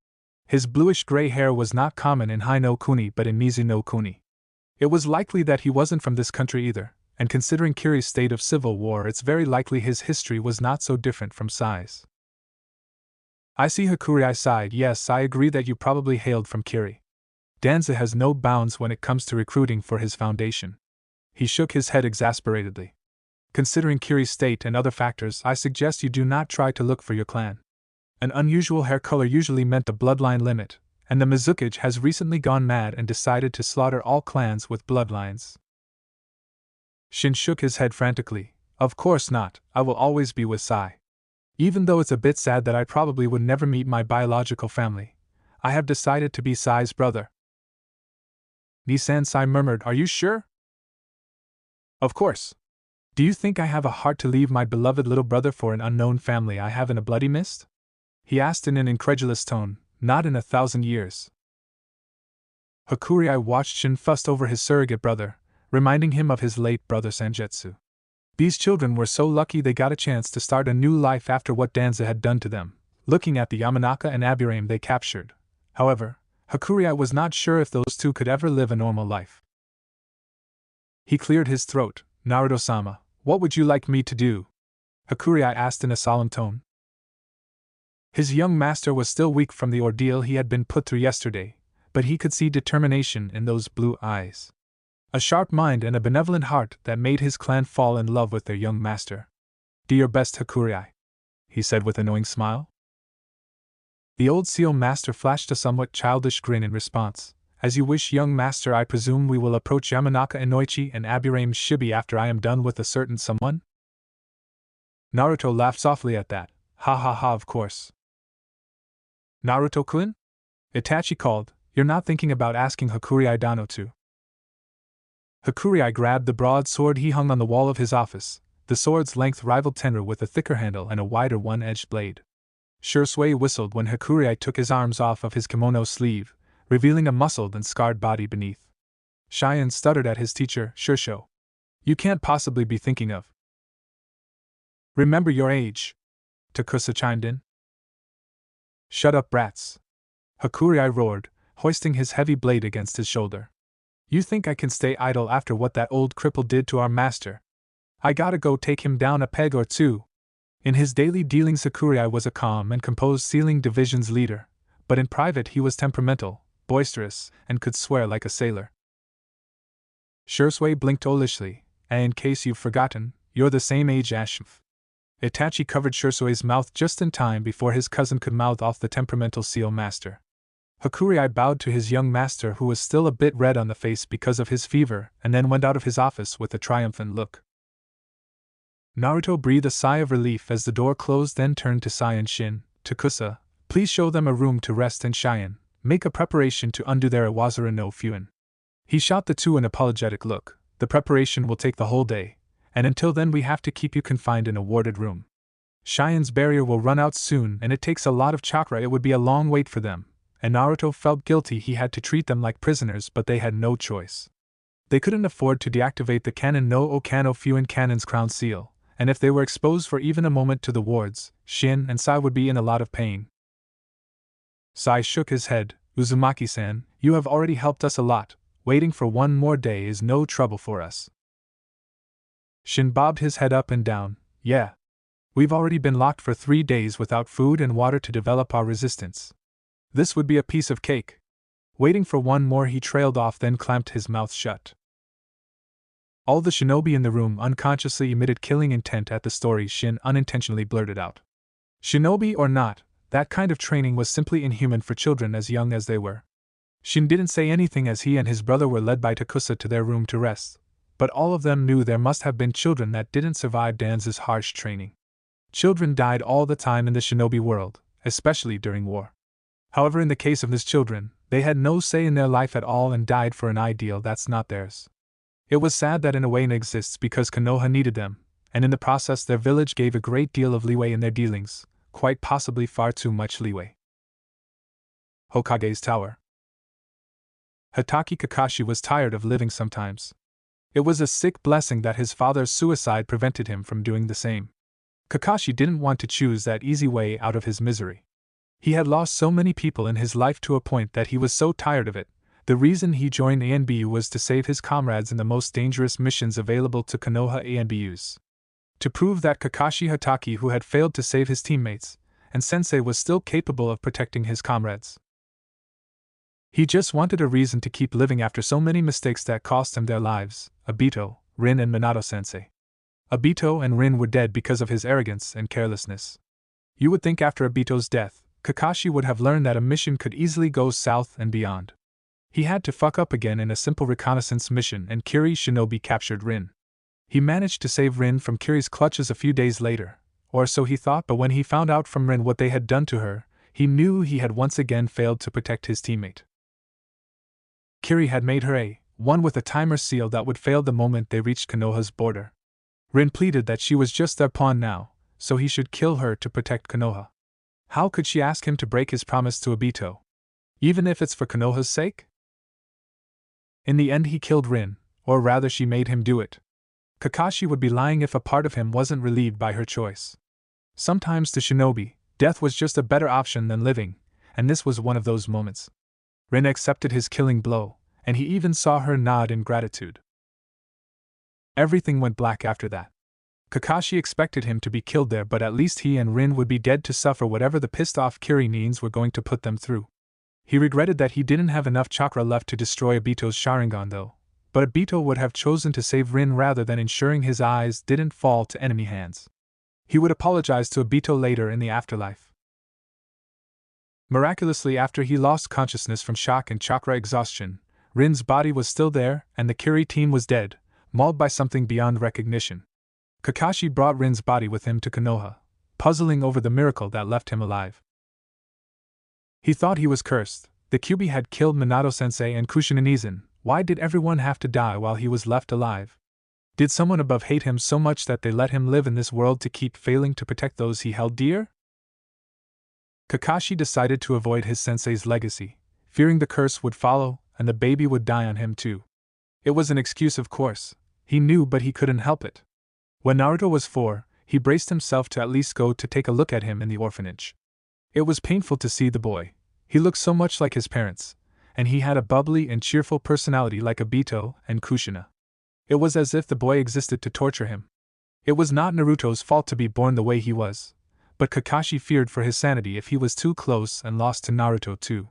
His bluish-gray hair was not common in Hai no Kuni but in Mizu no Kuni. It was likely that he wasn't from this country either, and considering Kiri's state of civil war, it's very likely his history was not so different from Sai's. I see. Hakurai sighed. Yes, I agree that you probably hailed from Kiri. Danzu has no bounds when it comes to recruiting for his foundation. He shook his head exasperatedly. Considering Kiri's state and other factors, I suggest you do not try to look for your clan. An unusual hair color usually meant a bloodline limit, and the Mizukage has recently gone mad and decided to slaughter all clans with bloodlines. Shin shook his head frantically. Of course not, I will always be with Sai. Even though it's a bit sad that I probably would never meet my biological family, I have decided to be Sai's brother. Nisan, Sai murmured. Are you sure? Of course. Do you think I have a heart to leave my beloved little brother for an unknown family I have in a bloody mist? He asked in an incredulous tone. Not in 1,000 years. Hakurai watched Shin fuss over his surrogate brother, reminding him of his late brother Sanjetsu. These children were so lucky they got a chance to start a new life after what Danzu had done to them, looking at the Yamanaka and Aburame they captured. However, Hakurai was not sure if those two could ever live a normal life. He cleared his throat. Naruto-sama, what would you like me to do? Hakurai asked in a solemn tone. His young master was still weak from the ordeal he had been put through yesterday, but he could see determination in those blue eyes. A sharp mind and a benevolent heart that made his clan fall in love with their young master. Do your best, Hakurai, he said with a knowing smile. The old seal master flashed a somewhat childish grin in response. As you wish, young master. I presume we will approach Yamanaka Inoichi and Aburame Shibi after I am done with a certain someone? Naruto laughed softly at that. Ha ha ha, of course. Naruto-kun? Itachi called. You're not thinking about asking Hakurai Dano to? Hakurai grabbed the broad sword he hung on the wall of his office. The sword's length rivaled Tenru with a thicker handle and a wider one-edged blade. Shisui whistled when Hakurai took his arms off of his kimono sleeve, revealing a muscled and scarred body beneath. Cheyenne stuttered at his teacher, Shisho. You can't possibly be thinking of. Remember your age. Takusa chimed in. Shut up, brats. Hakurai roared, hoisting his heavy blade against his shoulder. You think I can stay idle after what that old cripple did to our master? I gotta go take him down a peg or two. In his daily dealings, Hakurai was a calm and composed Sealing Division's leader, but in private he was temperamental, boisterous, and could swear like a sailor. Shisui blinked owlishly. And in case you've forgotten, you're the same age Ashf. Itachi covered Shisui's mouth just in time before his cousin could mouth off the temperamental seal master. Hakurai bowed to his young master, who was still a bit red on the face because of his fever, and then went out of his office with a triumphant look. Naruto breathed a sigh of relief as the door closed, then turned to Sai and Shin. Takusa, please show them a room to rest, and Cheyenne, make a preparation to undo their Iwazura no Fuin. He shot the two an apologetic look. The preparation will take the whole day, and until then we have to keep you confined in a warded room. Cheyenne's barrier will run out soon and it takes a lot of chakra. It would be a long wait for them, and Naruto felt guilty he had to treat them like prisoners, but they had no choice. They couldn't afford to deactivate the Kanon no Okano Fuin Canon's crown seal, and if they were exposed for even a moment to the wards, Shin and Sai would be in a lot of pain. Sai shook his head. Uzumaki-san, you have already helped us a lot. Waiting for one more day is no trouble for us. Shin bobbed his head up and down. Yeah. We've already been locked for 3 days without food and water to develop our resistance. This would be a piece of cake. Waiting for one more, he trailed off, then clamped his mouth shut. All the shinobi in the room unconsciously emitted killing intent at the story Shin unintentionally blurted out. Shinobi or not, that kind of training was simply inhuman for children as young as they were. Shin didn't say anything as he and his brother were led by Takusa to their room to rest, but all of them knew there must have been children that didn't survive Danz's harsh training. Children died all the time in the shinobi world, especially during war. However, in the case of these children, they had no say in their life at all and died for an ideal that's not theirs. It was sad that in a way it exists because Konoha needed them, and in the process their village gave a great deal of leeway in their dealings, quite possibly far too much leeway. Hokage's Tower. Hatake Kakashi was tired of living sometimes. It was a sick blessing that his father's suicide prevented him from doing the same. Kakashi didn't want to choose that easy way out of his misery. He had lost so many people in his life to a point that he was so tired of it. The reason he joined ANBU was to save his comrades in the most dangerous missions available to Konoha ANBUs. To prove that Kakashi Hatake, who had failed to save his teammates, and Sensei, was still capable of protecting his comrades. He just wanted a reason to keep living after so many mistakes that cost him their lives. Obito, Rin and Minato-sensei. Obito and Rin were dead because of his arrogance and carelessness. You would think after Obito's death, Kakashi would have learned that a mission could easily go south and beyond. He had to fuck up again in a simple reconnaissance mission and Kiri Shinobi captured Rin. He managed to save Rin from Kiri's clutches a few days later, or so he thought, but when he found out from Rin what they had done to her, he knew he had once again failed to protect his teammate. Kiri had made her one with a timer seal that would fail the moment they reached Konoha's border. Rin pleaded that she was just their pawn now, so he should kill her to protect Konoha. How could she ask him to break his promise to Obito? Even if it's for Konoha's sake? In the end he killed Rin, or rather she made him do it. Kakashi would be lying if a part of him wasn't relieved by her choice. Sometimes to shinobi, death was just a better option than living, and this was one of those moments. Rin accepted his killing blow, and he even saw her nod in gratitude. Everything went black after that. Kakashi expected him to be killed there, but at least he and Rin would be dead to suffer whatever the pissed-off Kirinins were going to put them through. He regretted that he didn't have enough chakra left to destroy Obito's Sharingan though, but Obito would have chosen to save Rin rather than ensuring his eyes didn't fall to enemy hands. He would apologize to Obito later in the afterlife. Miraculously, after he lost consciousness from shock and chakra exhaustion, Rin's body was still there and the Kiri team was dead, mauled by something beyond recognition. Kakashi brought Rin's body with him to Konoha, puzzling over the miracle that left him alive. He thought he was cursed. The Kyuubi had killed Minato-sensei and Kushinanizan. Why did everyone have to die while he was left alive? Did someone above hate him so much that they let him live in this world to keep failing to protect those he held dear? Kakashi decided to avoid his sensei's legacy, fearing the curse would follow and the baby would die on him too. It was an excuse, of course. He knew, but he couldn't help it. When Naruto was 4, he braced himself to at least go to take a look at him in the orphanage. It was painful to see the boy. He looked so much like his parents, and he had a bubbly and cheerful personality like Obito and Kushina. It was as if the boy existed to torture him. It was not Naruto's fault to be born the way he was, but Kakashi feared for his sanity if he was too close and lost to Naruto too.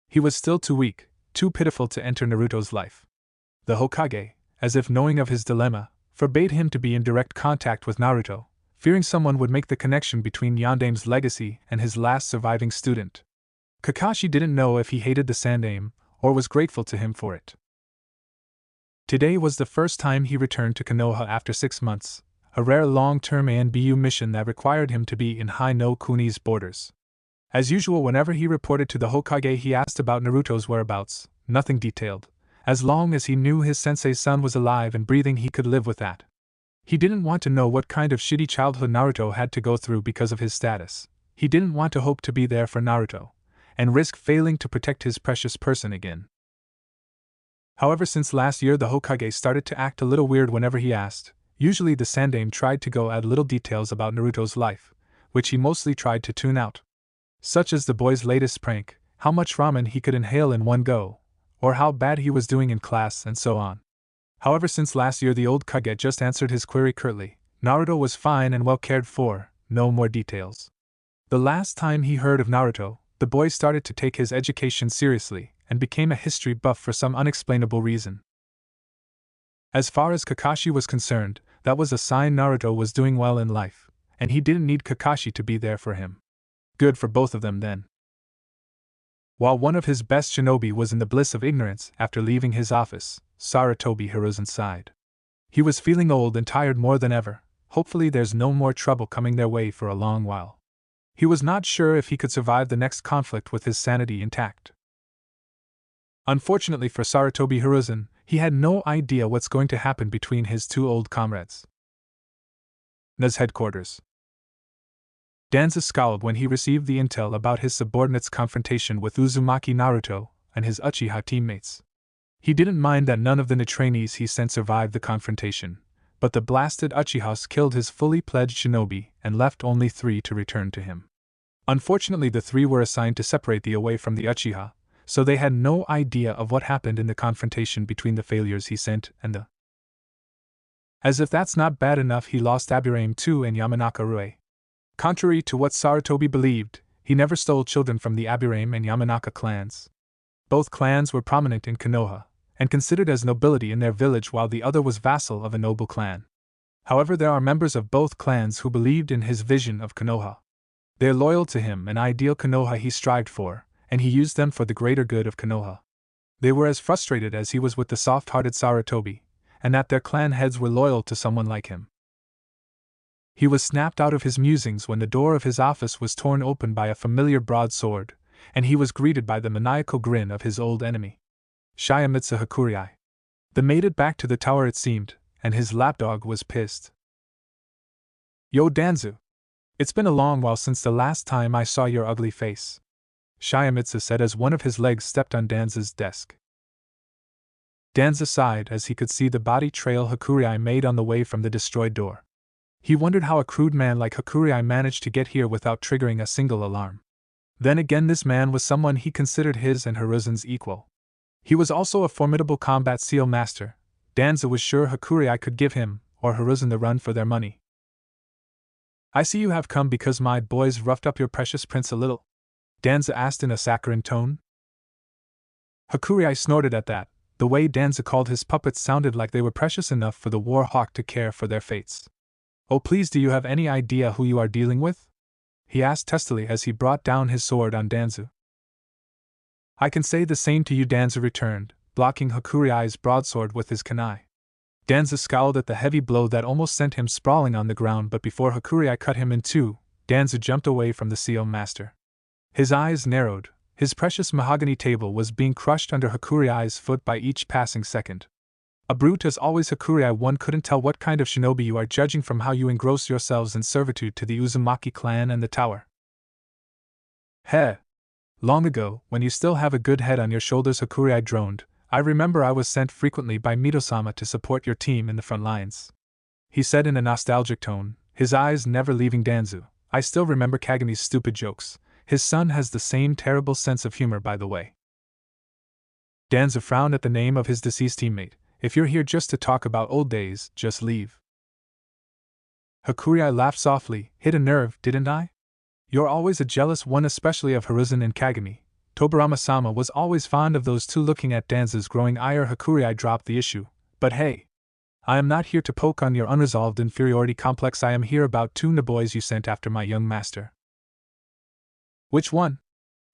He was still too weak, too pitiful to enter Naruto's life. The Hokage, as if knowing of his dilemma, forbade him to be in direct contact with Naruto, fearing someone would make the connection between Yandame's legacy and his last surviving student. Kakashi didn't know if he hated the Sandaime, or was grateful to him for it. Today was the first time he returned to Konoha after 6 months. a rare long-term ANBU mission that required him to be in High no Kuni's borders. As usual, whenever he reported to the Hokage, he asked about Naruto's whereabouts, nothing detailed. As long as he knew his sensei's son was alive and breathing, he could live with that. He didn't want to know what kind of shitty childhood Naruto had to go through because of his status. He didn't want to hope to be there for Naruto, and risk failing to protect his precious person again. However, since last year, the Hokage started to act a little weird whenever he asked. Usually the Sandaime tried to go add little details about Naruto's life, which he mostly tried to tune out. Such as the boy's latest prank, how much ramen he could inhale in one go, or how bad he was doing in class, and so on. However, since last year, the old Kage just answered his query curtly. Naruto was fine and well cared for, no more details. The last time he heard of Naruto, the boy started to take his education seriously and became a history buff for some unexplainable reason. As far as Kakashi was concerned, that was a sign Naruto was doing well in life, and he didn't need Kakashi to be there for him. Good for both of them then. While one of his best shinobi was in the bliss of ignorance after leaving his office, Sarutobi Hiruzen sighed. He was feeling old and tired more than ever. Hopefully there's no more trouble coming their way for a long while. He was not sure if he could survive the next conflict with his sanity intact. Unfortunately for Sarutobi Hiruzen, he had no idea what's going to happen between his two old comrades. Na's headquarters. Danza scowled when he received the intel about his subordinate's confrontation with Uzumaki Naruto and his Uchiha teammates. He didn't mind that none of the trainees he sent survived the confrontation, but the blasted Uchihas killed his fully pledged shinobi and left only 3 to return to him. Unfortunately, the 3 were assigned to separate the away from the Uchiha, so they had no idea of what happened in the confrontation between the failures he sent and the. As if that's not bad enough, he lost Aburame too and Yamanaka Rue. Contrary to what Sarutobi believed, he never stole children from the Aburame and Yamanaka clans. Both clans were prominent in Konoha, and considered as nobility in their village, while the other was vassal of a noble clan. However, there are members of both clans who believed in his vision of Konoha. They're loyal to him, an ideal Konoha he strived for, and he used them for the greater good of Konoha. They were as frustrated as he was with the soft-hearted Sarutobi, and that their clan heads were loyal to someone like him. He was snapped out of his musings when the door of his office was torn open by a familiar broadsword, and he was greeted by the maniacal grin of his old enemy, Shiomitsu Hakurei. They made it back to the tower, it seemed, and his lapdog was pissed. Yo Danzu! It's been a long while since the last time I saw your ugly face, Shiomitsu said as one of his legs stepped on Danza's desk. Danza sighed as he could see the body trail Hakurei made on the way from the destroyed door. He wondered how a crude man like Hakurei managed to get here without triggering a single alarm. Then again, this man was someone he considered his and Hiruzen's equal. He was also a formidable combat seal master. Danza was sure Hakurei could give him, or Hiruzen, the run for their money. I see you have come because my boys roughed up your precious prince a little, Danza asked in a saccharine tone. Hakurei snorted at that. The way Danza called his puppets sounded like they were precious enough for the war hawk to care for their fates. Oh please, do you have any idea who you are dealing with? He asked testily as he brought down his sword on Danzu. I can say the same to you, Danza returned, blocking Hakurei's broadsword with his kunai. Danza scowled at the heavy blow that almost sent him sprawling on the ground, but before Hakurei cut him in two, Danza jumped away from the seal master. His eyes narrowed. His precious mahogany table was being crushed under Hakurei's foot by each passing second. A brute as always, Hakurei. One couldn't tell what kind of shinobi you are, judging from how you engross yourselves in servitude to the Uzumaki clan and the tower. Heh! Long ago, when you still have a good head on your shoulders, Hakurei droned, I remember I was sent frequently by Mito-sama to support your team in the front lines. He said in a nostalgic tone, his eyes never leaving Danzu. I still remember Kagami's stupid jokes. His son has the same terrible sense of humor, by the way. Danza frowned at the name of his deceased teammate. If you're here just to talk about old days, just leave. Hakurei laughed softly. Hit a nerve, didn't I? You're always a jealous one, especially of Hiruzen and Kagami. Tobirama-sama was always fond of those two. Looking at Danza's growing ire, Hakurei dropped the issue. But hey, I am not here to poke on your unresolved inferiority complex. I am here about 2 boys you sent after my young master. Which one?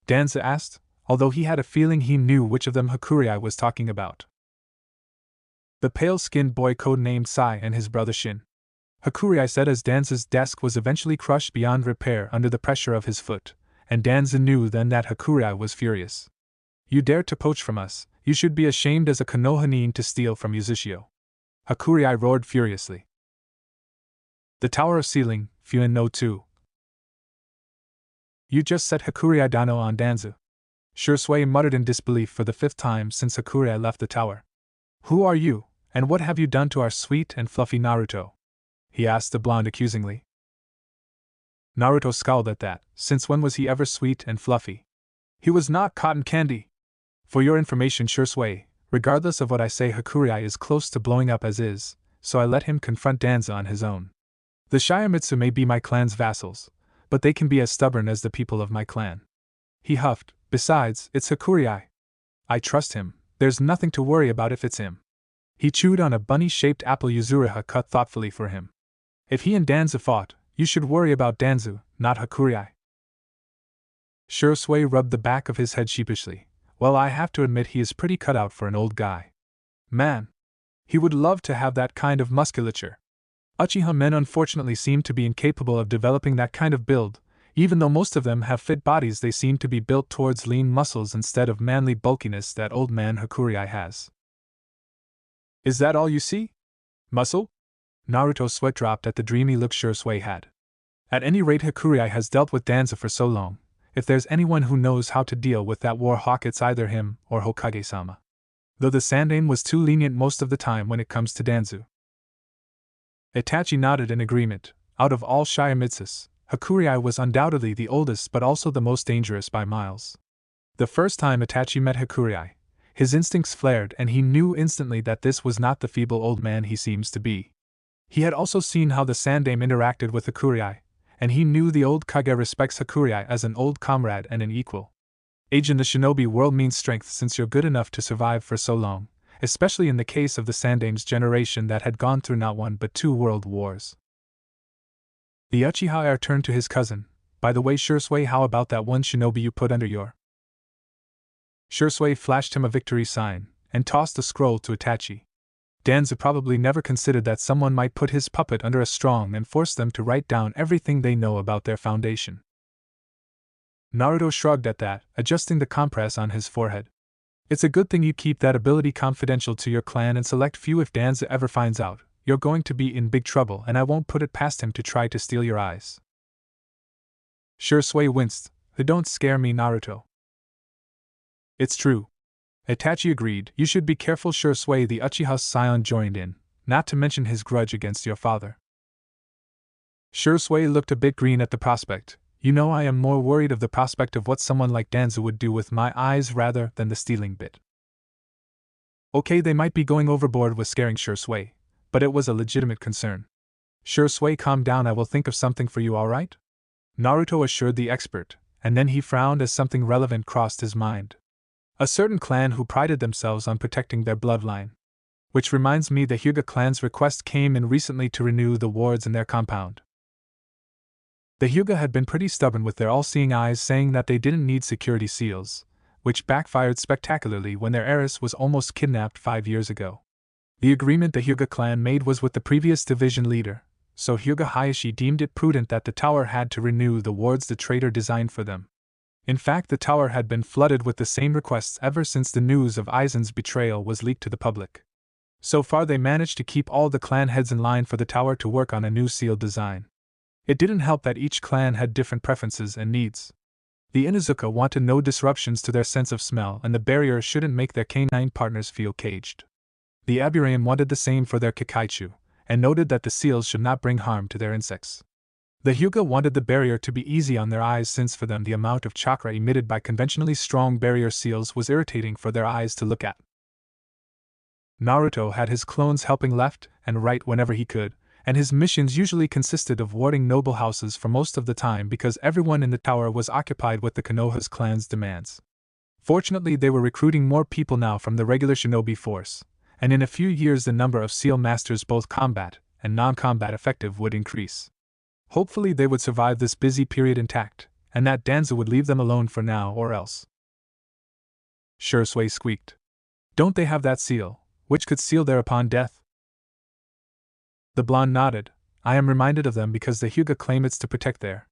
Danza asked, although he had a feeling he knew which of them Hakurei was talking about. The pale-skinned boy codenamed Sai and his brother Shin. Hakurai said as Danza's desk was eventually crushed beyond repair under the pressure of his foot, and Danza knew then that Hakurai was furious. You dared to poach from us, you should be ashamed as a Konohanin to steal from Uzushio. Hakurai roared furiously. The tower of ceiling, Fuin no 2. You just set Hakurai Dano on Danzu. Shisui muttered in disbelief for the 5th time since Hakurai left the tower. Who are you, and what have you done to our sweet and fluffy Naruto? He asked the blonde accusingly. Naruto scowled at that. Since when was he ever sweet and fluffy? He was not cotton candy. For your information, Shisui, regardless of what I say, Hakurai is close to blowing up as is, so I let him confront Danza on his own. The Shiamitsu may be my clan's vassals, but they can be as stubborn as the people of my clan. He huffed. Besides, it's Hakurai. I trust him, there's nothing to worry about if it's him. He chewed on a bunny-shaped apple Yuzuriha cut thoughtfully for him. If he and Danza fought, you should worry about Danzu, not Hakurai. Shisui rubbed the back of his head sheepishly. Well, I have to admit he is pretty cut out for an old guy. Man. He would love to have that kind of musculature. Uchiha men unfortunately seem to be incapable of developing that kind of build. Even though most of them have fit bodies, they seem to be built towards lean muscles instead of manly bulkiness that old man Hakurai has. Is that all you see? Muscle? Naruto's sweat dropped at the dreamy look Shisui had. At any rate, Hakurai has dealt with Danza for so long. If there's anyone who knows how to deal with that war hawk, it's either him or Hokage-sama. Though the Sandaime was too lenient most of the time when it comes to Danzu. Itachi nodded in agreement. Out of all Shiamitsus, Hakurai was undoubtedly the oldest but also the most dangerous by miles. The first time Itachi met Hakurai, his instincts flared and he knew instantly that this was not the feeble old man he seems to be. He had also seen how the Sandaime interacted with Hakurai, and he knew the old Kage respects Hakurai as an old comrade and an equal. Age in the shinobi world means strength since you're good enough to survive for so long, especially in the case of the Sandaime's generation that had gone through not one but 2 world wars. The Uchiha heir turned to his cousin. By the way, Shisui, how about that one shinobi you put under your... Shisui flashed him a victory sign, and tossed the scroll to Itachi. Danza probably never considered that someone might put his puppet under a strong and force them to write down everything they know about their foundation. Naruto shrugged at that, adjusting the compress on his forehead. It's a good thing you keep that ability confidential to your clan and select few. If Danza ever finds out, you're going to be in big trouble, and I won't put it past him to try to steal your eyes. Shisui winced. Don't scare me, Naruto. It's true. Itachi agreed. You should be careful, Shisui. The Uchiha's scion joined in, not to mention his grudge against your father. Shisui looked a bit green at the prospect. You know, I am more worried of the prospect of what someone like Danza would do with my eyes rather than the stealing bit. Okay, they might be going overboard with scaring Shisui, but it was a legitimate concern. Shisui, calm down, I will think of something for you, alright? Naruto assured the expert, and then he frowned as something relevant crossed his mind. A certain clan who prided themselves on protecting their bloodline. Which reminds me, the Hyuga clan's request came in recently to renew the wards in their compound. The Hyuga had been pretty stubborn with their all-seeing eyes, saying that they didn't need security seals, which backfired spectacularly when their heiress was almost kidnapped 5 years ago. The agreement the Hyuga clan made was with the previous division leader, so Hyuga Hayashi deemed it prudent that the tower had to renew the wards the traitor designed for them. In fact, the tower had been flooded with the same requests ever since the news of Aizen's betrayal was leaked to the public. So far they managed to keep all the clan heads in line for the tower to work on a new seal design. It didn't help that each clan had different preferences and needs. The Inuzuka wanted no disruptions to their sense of smell, and the barrier shouldn't make their canine partners feel caged. The Aburame wanted the same for their Kikaichu, and noted that the seals should not bring harm to their insects. The Hyuga wanted the barrier to be easy on their eyes, since for them the amount of chakra emitted by conventionally strong barrier seals was irritating for their eyes to look at. Naruto had his clones helping left and right whenever he could, and his missions usually consisted of warding noble houses for most of the time because everyone in the tower was occupied with the Konoha's clan's demands. Fortunately, they were recruiting more people now from the regular shinobi force, and in a few years the number of seal masters, both combat and non-combat effective, would increase. Hopefully they would survive this busy period intact, and that Danza would leave them alone for now or else. Shisui squeaked. Don't they have that seal, which could seal there upon death? The blonde nodded. I am reminded of them because the Hyuga claim it's to protect their.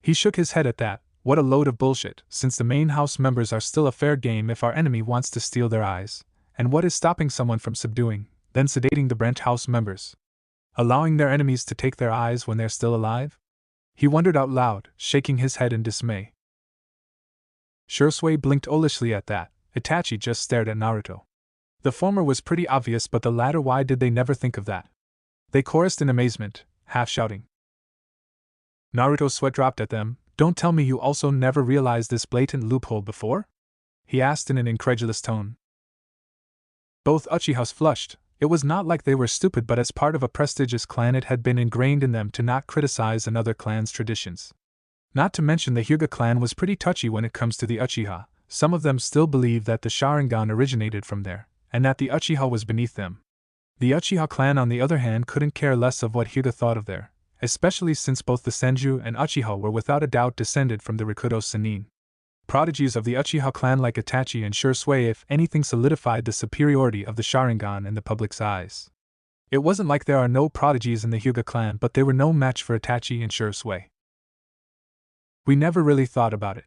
He shook his head at that. What a load of bullshit, since the main house members are still a fair game if our enemy wants to steal their eyes. And what is stopping someone from subduing, then sedating the branch house members? Allowing their enemies to take their eyes when they're still alive? He wondered out loud, shaking his head in dismay. Shisui blinked olishly at that. Itachi just stared at Naruto. The former was pretty obvious, but the latter, why did they never think of that? They chorused in amazement, half shouting. Naruto's sweat dropped at them. Don't tell me you also never realized this blatant loophole before? He asked in an incredulous tone. Both Uchihas flushed. It was not like they were stupid, but as part of a prestigious clan it had been ingrained in them to not criticize another clan's traditions. Not to mention the Hyuga clan was pretty touchy when it comes to the Uchiha. Some of them still believe that the Sharingan originated from there, and that the Uchiha was beneath them. The Uchiha clan, on the other hand, couldn't care less of what Hyuga thought of their, especially since both the Senju and Uchiha were without a doubt descended from the Rikudo Sennin. Prodigies of the Uchiha clan like Itachi and Shisui, if anything, solidified the superiority of the Sharingan in the public's eyes. It wasn't like there are no prodigies in the Hyuga clan, but they were no match for Itachi and Shisui. We never really thought about it.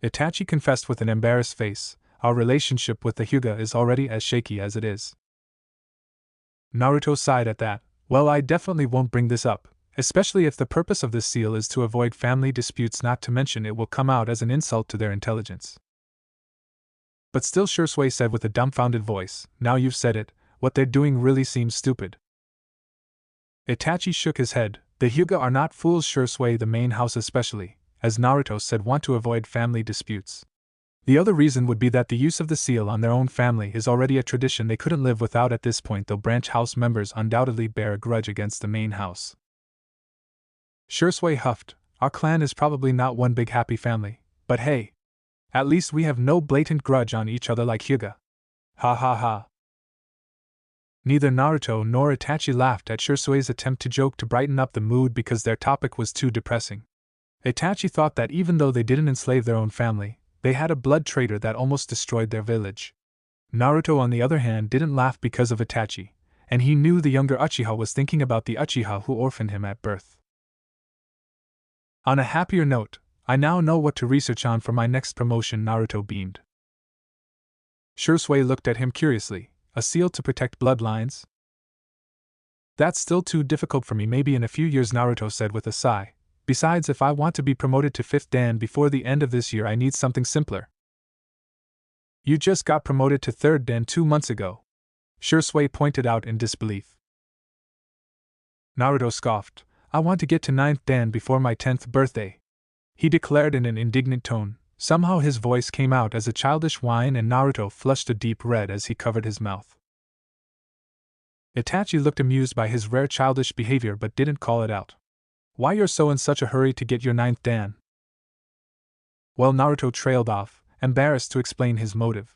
Itachi confessed with an embarrassed face. Our relationship with the Hyuga is already as shaky as it is. Naruto sighed at that. Well, I definitely won't bring this up, especially if the purpose of this seal is to avoid family disputes, not to mention it will come out as an insult to their intelligence. But still, Shisui said with a dumbfounded voice, now you've said it, what they're doing really seems stupid. Itachi shook his head. The Hyuga are not fools, Shisui, the main house especially, as Naruto said, want to avoid family disputes. The other reason would be that the use of the seal on their own family is already a tradition they couldn't live without at this point, though branch house members undoubtedly bear a grudge against the main house. Shisui huffed. Our clan is probably not one big happy family, but hey, at least we have no blatant grudge on each other like Hyuga. Ha ha ha. Neither Naruto nor Itachi laughed at Shisui's attempt to joke to brighten up the mood because their topic was too depressing. Itachi thought that even though they didn't enslave their own family, they had a blood traitor that almost destroyed their village. Naruto, on the other hand, didn't laugh because of Itachi, and he knew the younger Uchiha was thinking about the Uchiha who orphaned him at birth. On a happier note, I now know what to research on for my next promotion, Naruto beamed. Shisui looked at him curiously. A seal to protect bloodlines? That's still too difficult for me, maybe in a few years, Naruto said with a sigh. Besides, if I want to be promoted to 5th Dan before the end of this year, I need something simpler. You just got promoted to 3rd Dan 2 months ago, Shisui pointed out in disbelief. Naruto scoffed. I want to get to 9th Dan before my 10th birthday, he declared in an indignant tone. Somehow his voice came out as a childish whine, and Naruto flushed a deep red as he covered his mouth. Itachi looked amused by his rare childish behavior but didn't call it out. Why you're so in such a hurry to get your 9th Dan? Well, Naruto trailed off, embarrassed to explain his motive.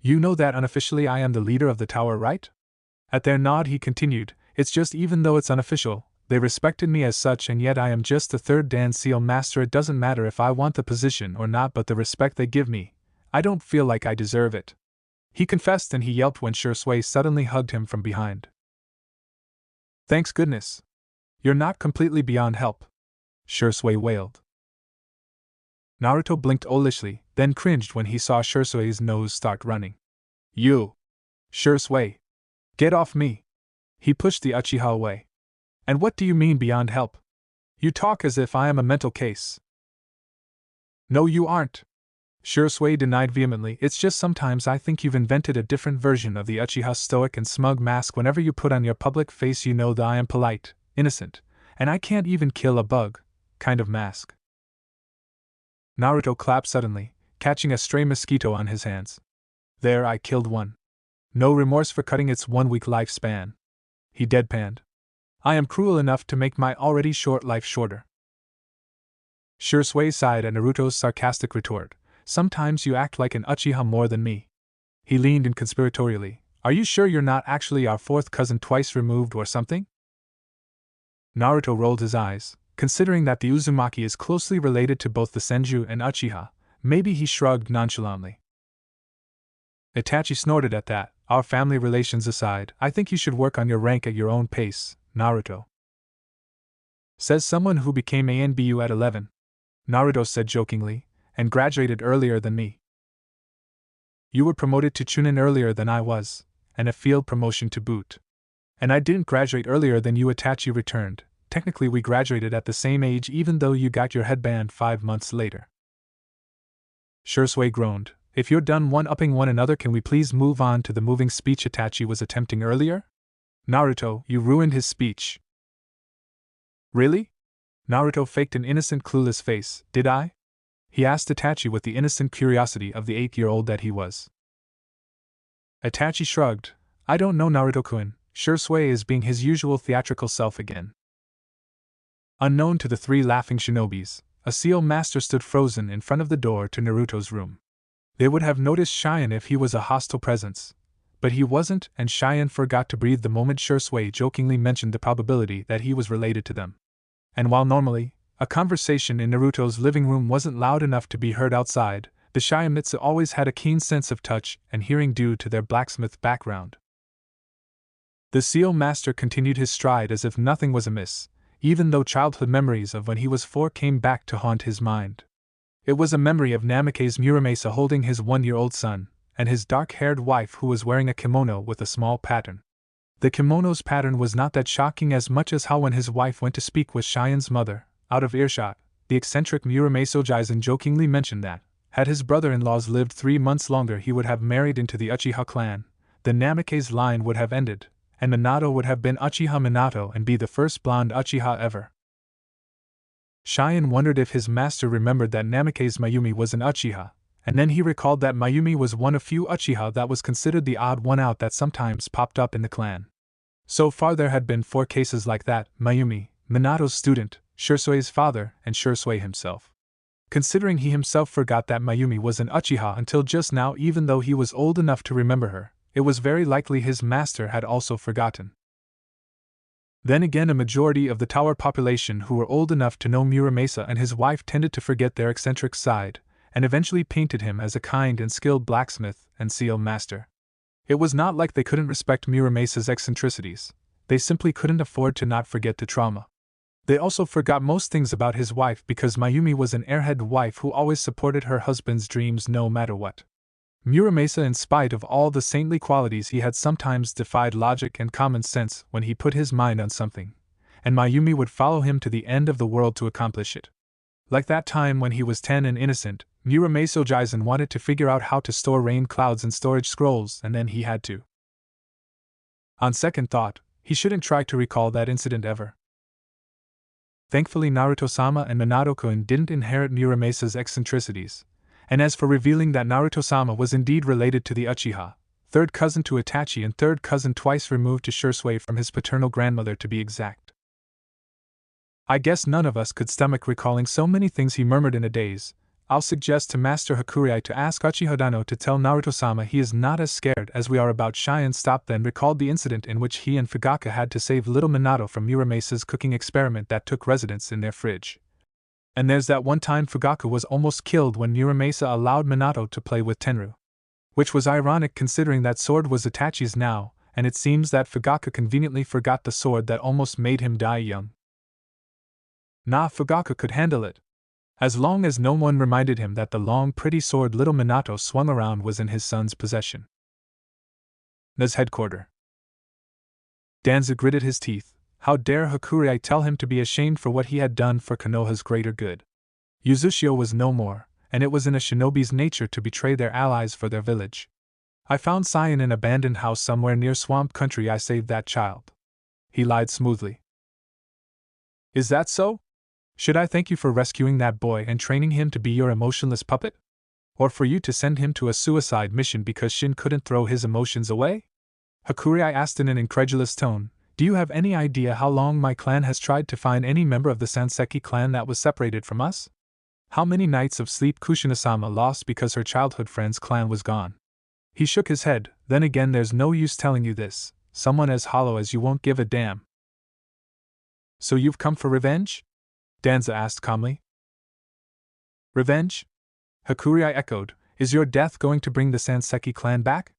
You know that unofficially I am the leader of the tower, right? At their nod he continued, it's just even though it's unofficial, they respected me as such, and yet I am just the 3rd Dan seal master. It doesn't matter if I want the position or not, but the respect they give me, I don't feel like I deserve it, he confessed, and he yelped when Shisui suddenly hugged him from behind. Thanks goodness. You're not completely beyond help, Shisui wailed. Naruto blinked olishly, then cringed when he saw Shisui's nose start running. You! Shisui! Get off me! He pushed the Uchiha away. And what do you mean beyond help? You talk as if I am a mental case. No, you aren't, Shisui denied vehemently. It's just sometimes I think you've invented a different version of the Uchiha's stoic and smug mask whenever you put on your public face. You know, the I am polite, innocent, and I can't even kill a bug kind of mask. Naruto clapped suddenly, catching a stray mosquito on his hands. There, I killed one. No remorse for cutting its 1-week lifespan. He deadpanned. I am cruel enough to make my already short life shorter. Shisui sighed at Naruto's sarcastic retort. Sometimes you act like an Uchiha more than me. He leaned in conspiratorially. Are you sure you're not actually our 4th cousin twice removed or something? Naruto rolled his eyes. Considering that the Uzumaki is closely related to both the Senju and Uchiha, maybe, he shrugged nonchalantly. Itachi snorted at that. Our family relations aside, I think you should work on your rank at your own pace, Naruto. Says someone who became ANBU at 11. Naruto said jokingly, and graduated earlier than me. You were promoted to Chunin earlier than I was, and a field promotion to boot. And I didn't graduate earlier than you, Itachi returned. Technically we graduated at the same age even though you got your headband 5 months later. Shisui groaned. If you're done one-upping one another, can we please move on to the moving speech Itachi was attempting earlier? Naruto, you ruined his speech. Really? Naruto faked an innocent, clueless face. Did I? He asked Itachi with the innocent curiosity of the 8-year-old that he was. Itachi shrugged. I don't know, Naruto-kun. Shisui is being his usual theatrical self again. Unknown to the 3 laughing shinobis, a seal master stood frozen in front of the door to Naruto's room. They would have noticed Cheyenne if he was a hostile presence, but he wasn't, and Cheyenne forgot to breathe the moment Shisui jokingly mentioned the probability that he was related to them. And while normally, a conversation in Naruto's living room wasn't loud enough to be heard outside, the Shyamitsu always had a keen sense of touch and hearing due to their blacksmith background. The seal master continued his stride as if nothing was amiss, even though childhood memories of when he was 4 came back to haunt his mind. It was a memory of Namake's Muramasa holding his 1-year-old son, and his dark-haired wife who was wearing a kimono with a small pattern. The kimono's pattern was not that shocking as much as how when his wife went to speak with Cheyenne's mother, out of earshot, the eccentric Muramasa Jizen jokingly mentioned that, had his brother-in-laws lived 3 months longer, he would have married into the Uchiha clan, the Namake's line would have ended, and Minato would have been Uchiha Minato and be the first blonde Uchiha ever. Cheyenne wondered if his master remembered that Namake's Mayumi was an Uchiha, and then he recalled that Mayumi was one of few Uchiha that was considered the odd one out that sometimes popped up in the clan. So far there had been 4 cases like that: Mayumi, Minato's student, Shisui's father, and Shisui himself. Considering he himself forgot that Mayumi was an Uchiha until just now, even though he was old enough to remember her, it was very likely his master had also forgotten. Then again, a majority of the tower population who were old enough to know Muramasa and his wife tended to forget their eccentric side, and eventually painted him as a kind and skilled blacksmith and seal master. It was not like they couldn't respect Muramasa's eccentricities, they simply couldn't afford to not forget the trauma. They also forgot most things about his wife because Mayumi was an airhead wife who always supported her husband's dreams no matter what. Muramasa, in spite of all the saintly qualities he had, sometimes defied logic and common sense when he put his mind on something, and Mayumi would follow him to the end of the world to accomplish it. Like that time when he was 10 and innocent, Muramasa Jizen wanted to figure out how to store rain clouds in storage scrolls, and then he had to. On second thought, he shouldn't try to recall that incident ever. Thankfully, Naruto-sama and Minato-kun didn't inherit Muramasa's eccentricities, and as for revealing that Naruto-sama was indeed related to the Uchiha, 3rd cousin to Itachi and 3rd cousin twice removed to Shisui from his paternal grandmother to be exact. I guess none of us could stomach recalling so many things, he murmured in a daze. I'll suggest to Master Hakurei to ask Uchiha Dano to tell Naruto-sama he is not as scared as we are about Cheyenne. Stopped, then recalled the incident in which he and Fugaka had to save little Minato from Muramasa's cooking experiment that took residence in their fridge. And there's that one time Fugaka was almost killed when Muramasa allowed Minato to play with Tenru. Which was ironic considering that sword was Itachi's now, and it seems that Fugaka conveniently forgot the sword that almost made him die young. Nah, Fugaka could handle it. As long as no one reminded him that the long pretty sword little Minato swung around was in his son's possession. Na's headquarters. Danza gritted his teeth. How dare Hakurei tell him to be ashamed for what he had done for Konoha's greater good. Uzushio was no more, and it was in a shinobi's nature to betray their allies for their village. I found Sai in an abandoned house somewhere near Swamp Country. I saved that child. He lied smoothly. Is that so? Should I thank you for rescuing that boy and training him to be your emotionless puppet? Or for you to send him to a suicide mission because Shin couldn't throw his emotions away? Hakurei asked in an incredulous tone. Do you have any idea how long my clan has tried to find any member of the Sanseki clan that was separated from us? How many nights of sleep Kushina-sama lost because her childhood friend's clan was gone? He shook his head. Then again, there's no use telling you this. Someone as hollow as you won't give a damn. So you've come for revenge? Danza asked calmly. Revenge? Hakurei echoed. Is your death going to bring the Sanseki clan back?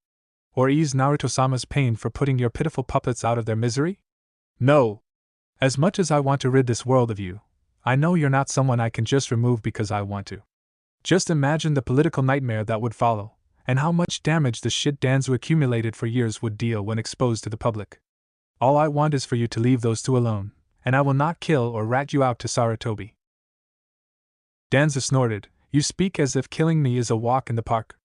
Or ease Naruto-sama's pain for putting your pitiful puppets out of their misery? No! As much as I want to rid this world of you, I know you're not someone I can just remove because I want to. Just imagine the political nightmare that would follow, and how much damage the shit Danzu accumulated for years would deal when exposed to the public. All I want is for you to leave those two alone, and I will not kill or rat you out to Saratobi. Danzu snorted, You speak as if killing me is a walk in the park.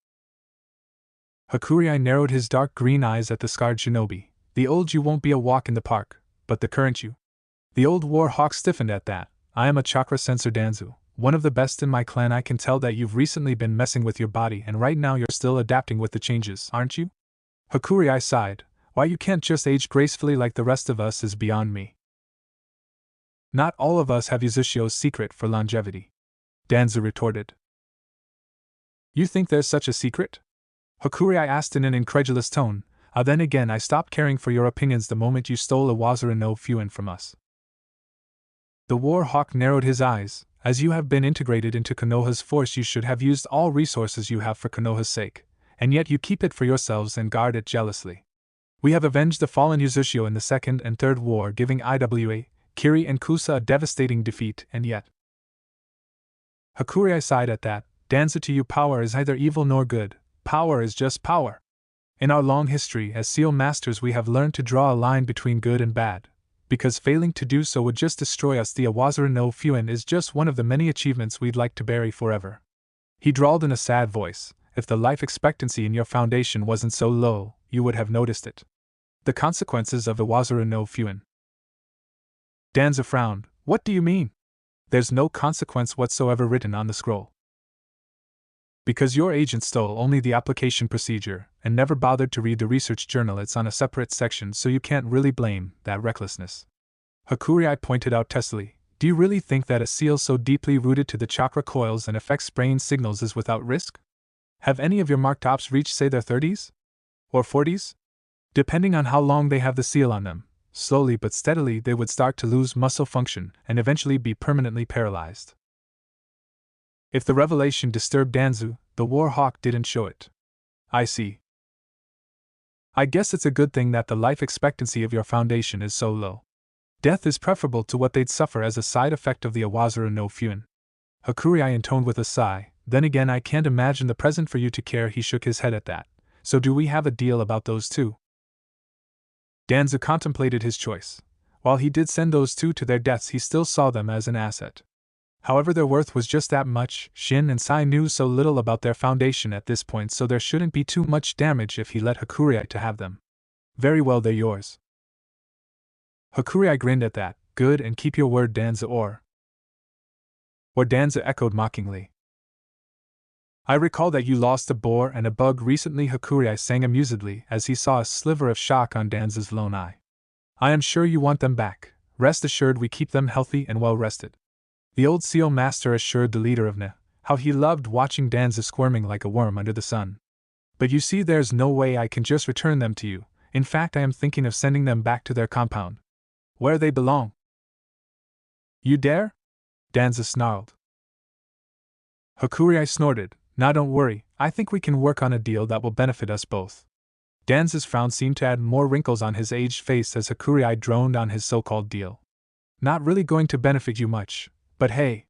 Hakurai narrowed his dark green eyes at the scarred shinobi. The old you won't be a walk in the park, but the current you. The old war hawk stiffened at that. I am a chakra sensor Danzu, one of the best in my clan. I can tell that you've recently been messing with your body and right now you're still adapting with the changes, aren't you? Hakurai sighed. Why you can't just age gracefully like the rest of us is beyond me. Not all of us have Yuzusho's secret for longevity, Danzu retorted. You think there's such a secret? Hakurai asked in an incredulous tone. Then again, I stopped caring for your opinions the moment you stole a Wazura no Fuin from us. The war hawk narrowed his eyes. As you have been integrated into Konoha's force, you should have used all resources you have for Konoha's sake, and yet you keep it for yourselves and guard it jealously. We have avenged the fallen Yuzusho in the Second and Third War, giving Iwa, Kiri and Kusa a devastating defeat, and yet. Hakurai sighed at that. Danzu, to you power is neither evil nor good, power is just power. In our long history as seal masters we have learned to draw a line between good and bad, because failing to do so would just destroy us. The Awazura no Fuin is just one of the many achievements we'd like to bury forever. He drawled in a sad voice. If the life expectancy in your foundation wasn't so low, you would have noticed it. The consequences of Awazura no Fuin. Danzu frowned. What do you mean? There's no consequence whatsoever written on the scroll. Because your agent stole only the application procedure, and never bothered to read the research journal. It's on a separate section, so you can't really blame that recklessness. Hakurai pointed out testily. Do you really think that a seal so deeply rooted to the chakra coils and affects brain signals is without risk? Have any of your marked ops reached, say, their 30s? Or 40s? Depending on how long they have the seal on them, slowly but steadily they would start to lose muscle function and eventually be permanently paralyzed. If the revelation disturbed Danzu, the war hawk didn't show it. I see. I guess it's a good thing that the life expectancy of your foundation is so low. Death is preferable to what they'd suffer as a side effect of the Awazura no Fuin. Hakurai intoned with a sigh. Then again, I can't imagine the present for you to care. He shook his head at that. So do we have a deal about those two? Danzu contemplated his choice. While he did send those two to their deaths, he still saw them as an asset. However, their worth was just that much. Shin and Sai knew so little about their foundation at this point, so there shouldn't be too much damage if he let Hakurai to have them. Very well, they're yours. Hakurai grinned at that. Good, and keep your word, Danzu, or Danzu echoed mockingly. I recall that you lost a boar and a bug recently, Hakurai sang amusedly as he saw a sliver of shock on Danzu's lone eye. I am sure you want them back. Rest assured we keep them healthy and well rested. The old seal master assured the leader of Ne how he loved watching Danzu squirming like a worm under the sun. But you see, there's no way I can just return them to you. In fact, I am thinking of sending them back to their compound, where they belong. You dare? Danzu snarled. Hakurai snorted. Now don't worry, I think we can work on a deal that will benefit us both. Danzu's frown seemed to add more wrinkles on his aged face as Hakurai droned on his so-called deal. Not really going to benefit you much. But hey,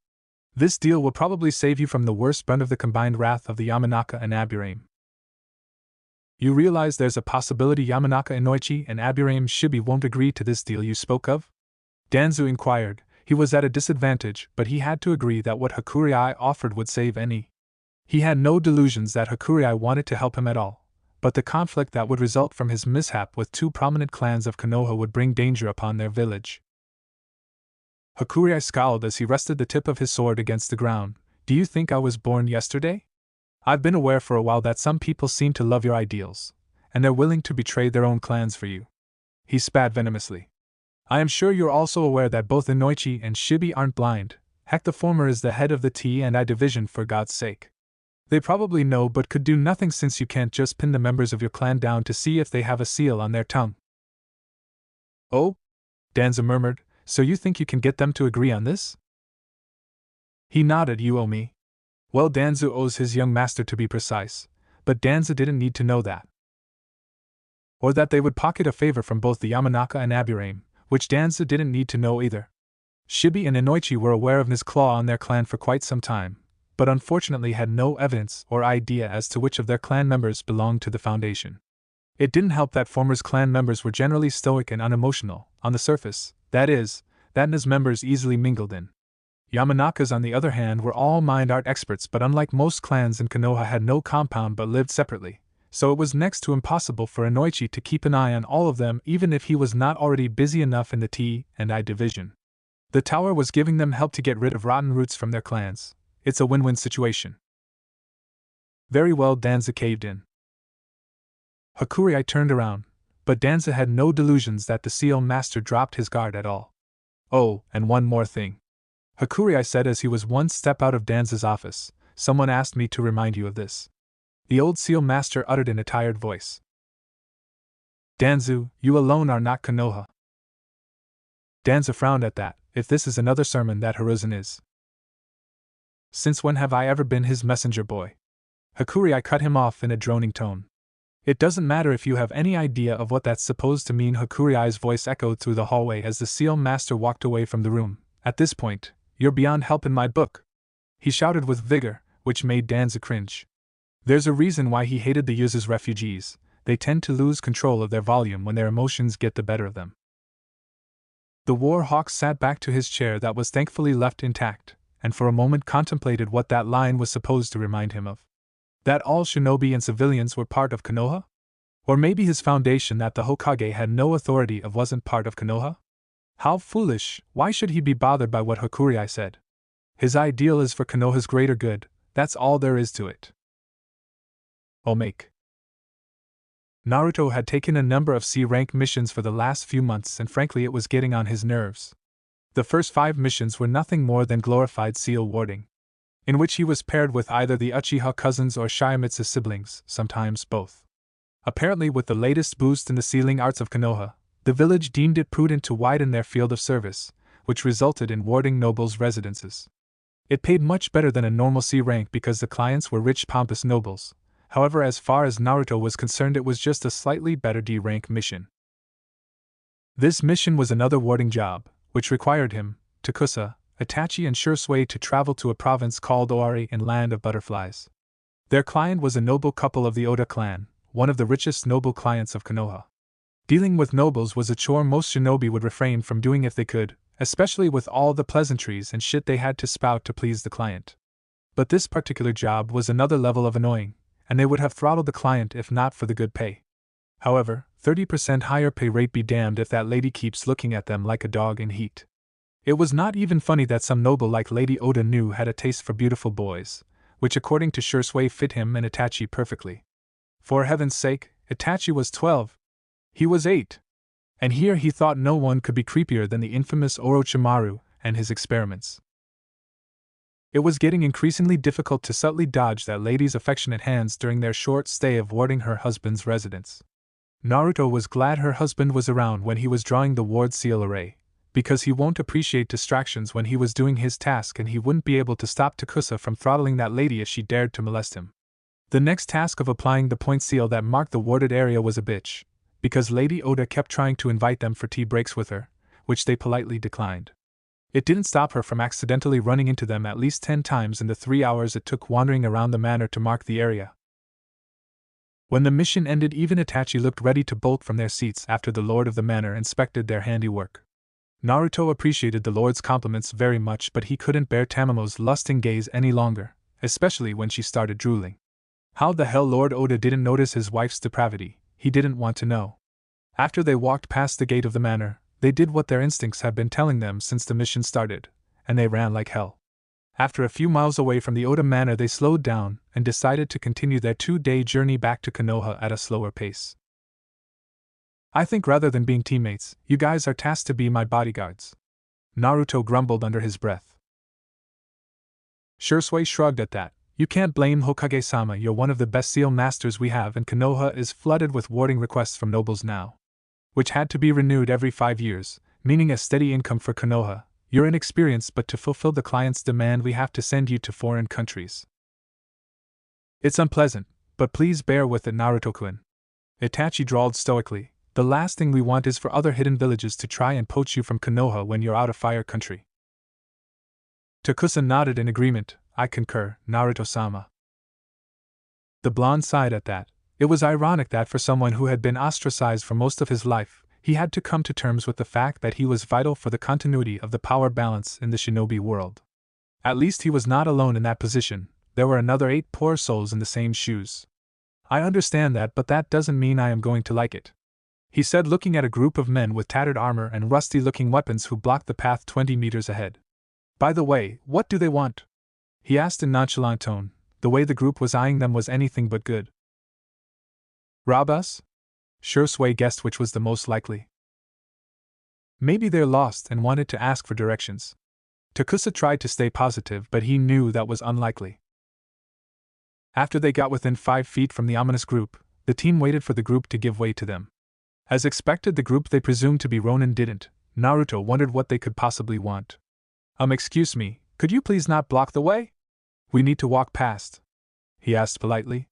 this deal will probably save you from the worst brunt of the combined wrath of the Yamanaka and Aburame. You realize there's a possibility Yamanaka Inoichi and Aburame Shibi won't agree to this deal you spoke of? Danzu inquired. He was at a disadvantage, but he had to agree that what Hakurai offered would save any. He had no delusions that Hakurai wanted to help him at all, but the conflict that would result from his mishap with two prominent clans of Konoha would bring danger upon their village. Hakurai scowled as he rested the tip of his sword against the ground. Do you think I was born yesterday? I've been aware for a while that some people seem to love your ideals, and they're willing to betray their own clans for you. He spat venomously. I am sure you're also aware that both Inoichi and Shibi aren't blind. Heck, the former is the head of the T&I division, for God's sake. They probably know but could do nothing, since you can't just pin the members of your clan down to see if they have a seal on their tongue. Oh? Danzu murmured. So you think you can get them to agree on this? He nodded. You owe me. Well, Danzu owes his young master, to be precise, but Danzu didn't need to know that. Or that they would pocket a favor from both the Yamanaka and Aburame. which Danza didn't need to know either. Shibi and Inoichi were aware of his claw on their clan for quite some time, but unfortunately had no evidence or idea as to which of their clan members belonged to the Foundation. It didn't help that Former's clan members were generally stoic and unemotional, on the surface, that is, that N's members easily mingled in. Yamanaka's, on the other hand, were all mind art experts, but unlike most clans in Konoha had no compound but lived separately, so it was next to impossible for Inoichi to keep an eye on all of them even if he was not already busy enough in the T&I division. The tower was giving them help to get rid of rotten roots from their clans. It's a win-win situation. Very well, Danza caved in. Hakurai turned around, but Danza had no delusions that the seal master dropped his guard at all. Oh, and one more thing. Hakurai said as he was one step out of Danza's office, someone asked me to remind you of this. The old seal master uttered in a tired voice. Danzu, you alone are not Konoha. Danza frowned at that. If this is another sermon, that Hiruzen is. Since when have I ever been his messenger boy? Hakurai cut him off in a droning tone. It doesn't matter if you have any idea of what that's supposed to mean. Hakurai's voice echoed through the hallway as the seal master walked away from the room. At this point, you're beyond help in my book, he shouted with vigor, which made Danza cringe. There's a reason why he hated the Yuzu's refugees. They tend to lose control of their volume when their emotions get the better of them. The war hawk sat back to his chair that was thankfully left intact, and for a moment contemplated what that line was supposed to remind him of. That all shinobi and civilians were part of Konoha? Or maybe his foundation that the Hokage had no authority of wasn't part of Konoha? How foolish! Why should he be bothered by what Hakurai said? His ideal is for Konoha's greater good, that's all there is to it. Omake. Naruto had taken a number of C-rank missions for the last few months, and frankly it was getting on his nerves. The first 5 missions were nothing more than glorified seal warding, in which he was paired with either the Uchiha cousins or Shiomitsu siblings, sometimes both. Apparently with the latest boost in the sealing arts of Konoha, the village deemed it prudent to widen their field of service, which resulted in warding nobles' residences. It paid much better than a normal C rank because the clients were rich, pompous nobles. However, as far as Naruto was concerned, it was just a slightly better D rank mission. This mission was another warding job, which required him, Takusa, Itachi and Shisui to travel to a province called Owari in Land of Butterflies. Their client was a noble couple of the Oda clan, one of the richest noble clients of Konoha. Dealing with nobles was a chore most shinobi would refrain from doing if they could, especially with all the pleasantries and shit they had to spout to please the client. But this particular job was another level of annoying, and they would have throttled the client if not for the good pay. However, 30% higher pay rate be damned if that lady keeps looking at them like a dog in heat. It was not even funny that some noble like Lady Oda knew had a taste for beautiful boys, which according to Shisui fit him and Itachi perfectly. For heaven's sake, Itachi was 12. He was 8. And here he thought no one could be creepier than the infamous Orochimaru and his experiments. It was getting increasingly difficult to subtly dodge that lady's affectionate hands during their short stay of warding her husband's residence. Naruto was glad her husband was around when he was drawing the ward seal array, because he won't appreciate distractions when he was doing his task, and he wouldn't be able to stop Takusa from throttling that lady if she dared to molest him. The next task of applying the point seal that marked the warded area was a bitch, because Lady Oda kept trying to invite them for tea breaks with her, which they politely declined. It didn't stop her from accidentally running into them at least 10 times in the 3 hours it took wandering around the manor to mark the area. When the mission ended, even Itachi looked ready to bolt from their seats after the lord of the manor inspected their handiwork. Naruto appreciated the lord's compliments very much, but he couldn't bear Tamamo's lusting gaze any longer, especially when she started drooling. How the hell Lord Oda didn't notice his wife's depravity, he didn't want to know. After they walked past the gate of the manor, they did what their instincts had been telling them since the mission started, and they ran like hell. After a few miles away from the Oda manor, they slowed down and decided to continue their 2-day journey back to Konoha at a slower pace. I think rather than being teammates, you guys are tasked to be my bodyguards, Naruto grumbled under his breath. Shisui shrugged at that. You can't blame Hokage-sama, you're one of the best seal masters we have, and Konoha is flooded with warding requests from nobles now, which had to be renewed every 5 years, meaning a steady income for Konoha. You're inexperienced, but to fulfill the client's demand we have to send you to foreign countries. It's unpleasant, but please bear with it, Naruto-kun. Itachi drawled stoically, The last thing we want is for other hidden villages to try and poach you from Konoha when you're out of fire country. Takusa nodded in agreement. I concur, Naruto-sama. The blonde sighed at that. It was ironic that for someone who had been ostracized for most of his life, he had to come to terms with the fact that he was vital for the continuity of the power balance in the shinobi world. At least he was not alone in that position. There were another 8 poor souls in the same shoes. I understand that, but that doesn't mean I am going to like it, he said, looking at a group of men with tattered armor and rusty-looking weapons who blocked the path 20 meters ahead. By the way, what do they want? He asked in nonchalant tone. The way the group was eyeing them was anything but good. Rob us? Shisui guessed which was the most likely. Maybe they're lost and wanted to ask for directions. Takusa tried to stay positive, but he knew that was unlikely. After they got within 5 feet from the ominous group, the team waited for the group to give way to them. As expected, the group they presumed to be Ronin didn't. Naruto wondered what they could possibly want. Excuse me, could you please not block the way? We need to walk past, he asked politely.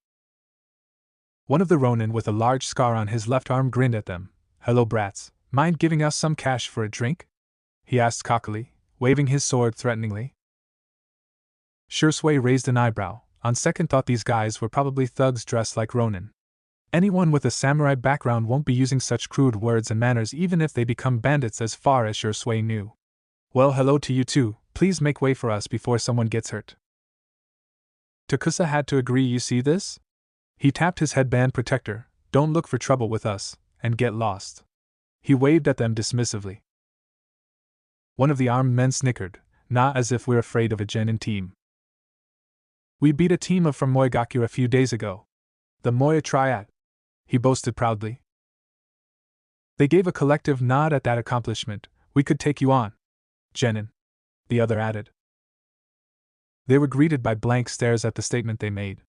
One of the Ronin with a large scar on his left arm grinned at them. Hello brats, mind giving us some cash for a drink? He asked cockily, waving his sword threateningly. Shisui raised an eyebrow. On second thought, these guys were probably thugs dressed like Ronin. Anyone with a samurai background won't be using such crude words and manners even if they become bandits, as far as Shisui knew. Well, hello to you too, please make way for us before someone gets hurt. Takusa had to agree. You see this? He tapped his headband protector. Don't look for trouble with us, and get lost. He waved at them dismissively. One of the armed men snickered. Not as if we're afraid of a genin team. We beat a team of from Moegaku a few days ago. The Moya Triad, he boasted proudly. They gave a collective nod at that accomplishment. We could take you on, genin, the other added. They were greeted by blank stares at the statement they made.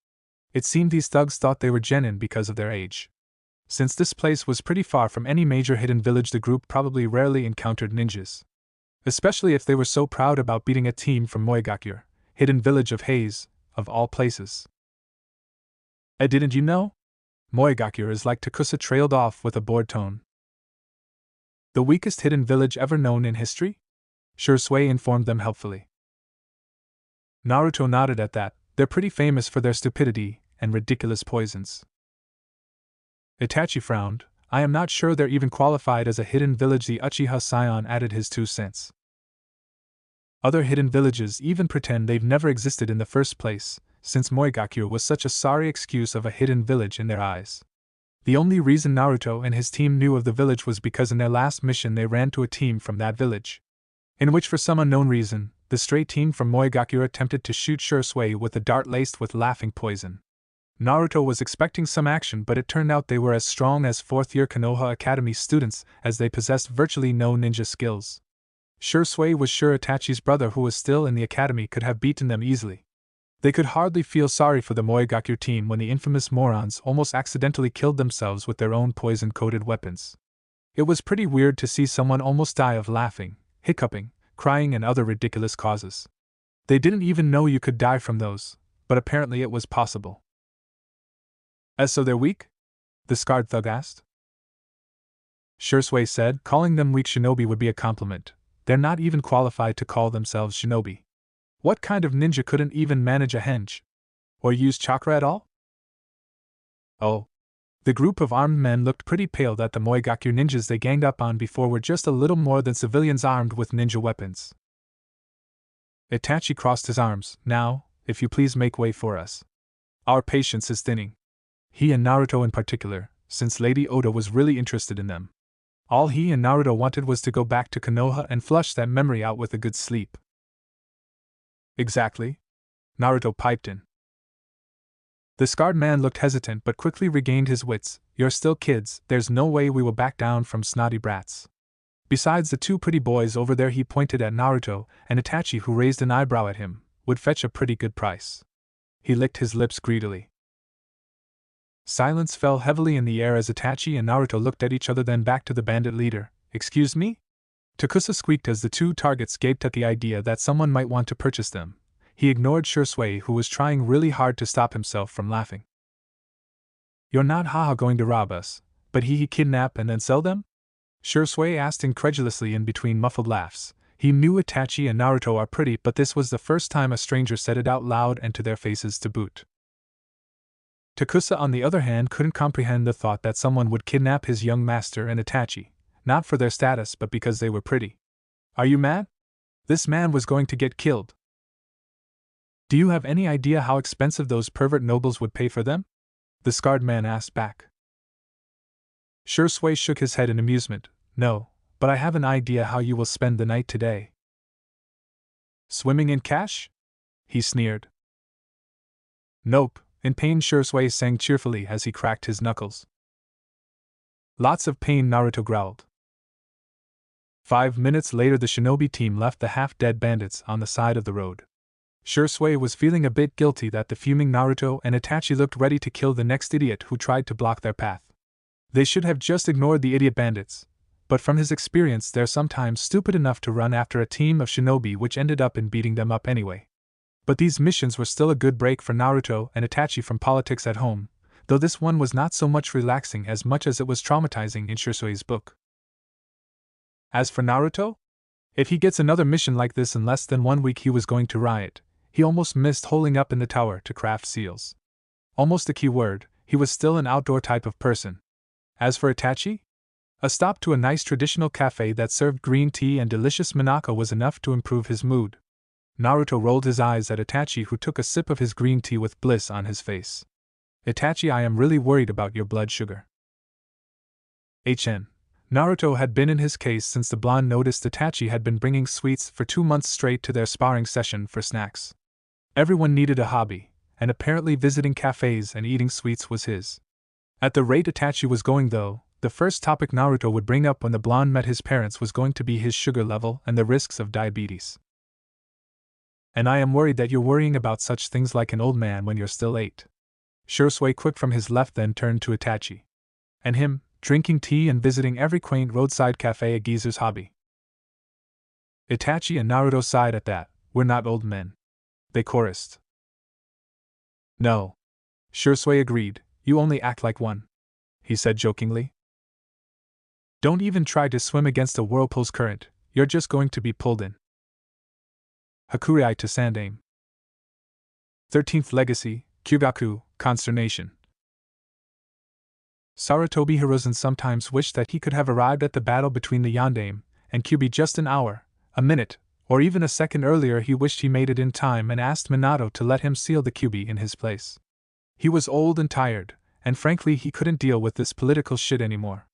It seemed these thugs thought they were genin because of their age. Since this place was pretty far from any major hidden village, the group probably rarely encountered ninjas. Especially if they were so proud about beating a team from Moegaku, hidden village of Haze, of all places. Didn't you know? Moegaku is like. Takusa trailed off with a bored tone. The weakest hidden village ever known in history? Shisui informed them helpfully. Naruto nodded at that. They're pretty famous for their stupidity and ridiculous poisons. Itachi frowned. I am not sure they're even qualified as a hidden village. The Uchiha scion added his 2 cents. Other hidden villages even pretend they've never existed in the first place, since Moegaku was such a sorry excuse of a hidden village in their eyes. The only reason Naruto and his team knew of the village was because in their last mission they ran to a team from that village, in which for some unknown reason, the stray team from Moegaku attempted to shoot Shisui with a dart laced with laughing poison. Naruto was expecting some action, but it turned out they were as strong as 4th-year Konoha Academy students, as they possessed virtually no ninja skills. Shisui was sure Itachi's brother, who was still in the academy, could have beaten them easily. They could hardly feel sorry for the Moegaku team when the infamous morons almost accidentally killed themselves with their own poison-coated weapons. It was pretty weird to see someone almost die of laughing, hiccuping, crying, and other ridiculous causes. They didn't even know you could die from those, but apparently it was possible. So they're weak? The scarred thug asked. Shisui said, calling them weak shinobi would be a compliment. They're not even qualified to call themselves shinobi. What kind of ninja couldn't even manage a henge? Or use chakra at all? Oh. The group of armed men looked pretty pale. That the Moegaku ninjas they ganged up on before were just a little more than civilians armed with ninja weapons. Itachi crossed his arms. Now, if you please make way for us. Our patience is thinning. He and Naruto in particular, since Lady Oda was really interested in them. All he and Naruto wanted was to go back to Konoha and flush that memory out with a good sleep. Exactly? Naruto piped in. The scarred man looked hesitant but quickly regained his wits. You're still kids, there's no way we will back down from snotty brats. Besides, the 2 pretty boys over there, he pointed at Naruto and Itachi, who raised an eyebrow at him, would fetch a pretty good price. He licked his lips greedily. Silence fell heavily in the air as Itachi and Naruto looked at each other, then back to the bandit leader. Excuse me? Takusa squeaked as the 2 targets gaped at the idea that someone might want to purchase them. He ignored Shisui, who was trying really hard to stop himself from laughing. You're not haha going to rob us, But he kidnap and then sell them? Shisui asked incredulously in between muffled laughs. He knew Itachi and Naruto are pretty, but this was the first time a stranger said it out loud and to their faces to boot. Takusa, on the other hand, couldn't comprehend the thought that someone would kidnap his young master and Itachi, not for their status but because they were pretty. Are you mad? This man was going to get killed. Do you have any idea how expensive those pervert nobles would pay for them? The scarred man asked back. Shisui shook his head in amusement. No, but I have an idea how you will spend the night today. Swimming in cash? He sneered. Nope, in pain, Shisui sang cheerfully as he cracked his knuckles. Lots of pain, Naruto growled. 5 minutes later, the shinobi team left the half-dead bandits on the side of the road. Shisui was feeling a bit guilty that the fuming Naruto and Itachi looked ready to kill the next idiot who tried to block their path. They should have just ignored the idiot bandits, but from his experience they're sometimes stupid enough to run after a team of shinobi, which ended up in beating them up anyway. But these missions were still a good break for Naruto and Itachi from politics at home, though this one was not so much relaxing as much as it was traumatizing in Shisui's book. As for Naruto, if he gets another mission like this in less than 1 week, he was going to riot. He almost missed holing up in the tower to craft seals. Almost a key word, he was still an outdoor type of person. As for Itachi, a stop to a nice traditional cafe that served green tea and delicious Minako was enough to improve his mood. Naruto rolled his eyes at Itachi, who took a sip of his green tea with bliss on his face. Itachi, I am really worried about your blood sugar. Naruto had been in his case since the blonde noticed Itachi had been bringing sweets for 2 months straight to their sparring session for snacks. Everyone needed a hobby, and apparently visiting cafes and eating sweets was his. At the rate Itachi was going, though, the first topic Naruto would bring up when the blonde met his parents was going to be his sugar level and the risks of diabetes. And I am worried that you're worrying about such things like an old man when you're still 8. Shisui quick from his left then turned to Itachi. And him, drinking tea and visiting every quaint roadside cafe, a geezer's hobby. Itachi and Naruto sighed at that. We're not old men, they chorused. No. Shisui agreed. You only act like one, he said jokingly. Don't even try to swim against a whirlpool's current, you're just going to be pulled in. Hakurai to Sandaime. 13th Legacy, Kyugaku, Consternation. Sarutobi Hiruzen sometimes wished that he could have arrived at the battle between the Yondaime and Kyubi just an hour, a minute, or even a second earlier. He wished he made it in time and asked Minato to let him seal the Kyubi in his place. He was old and tired, and frankly he couldn't deal with this political shit anymore.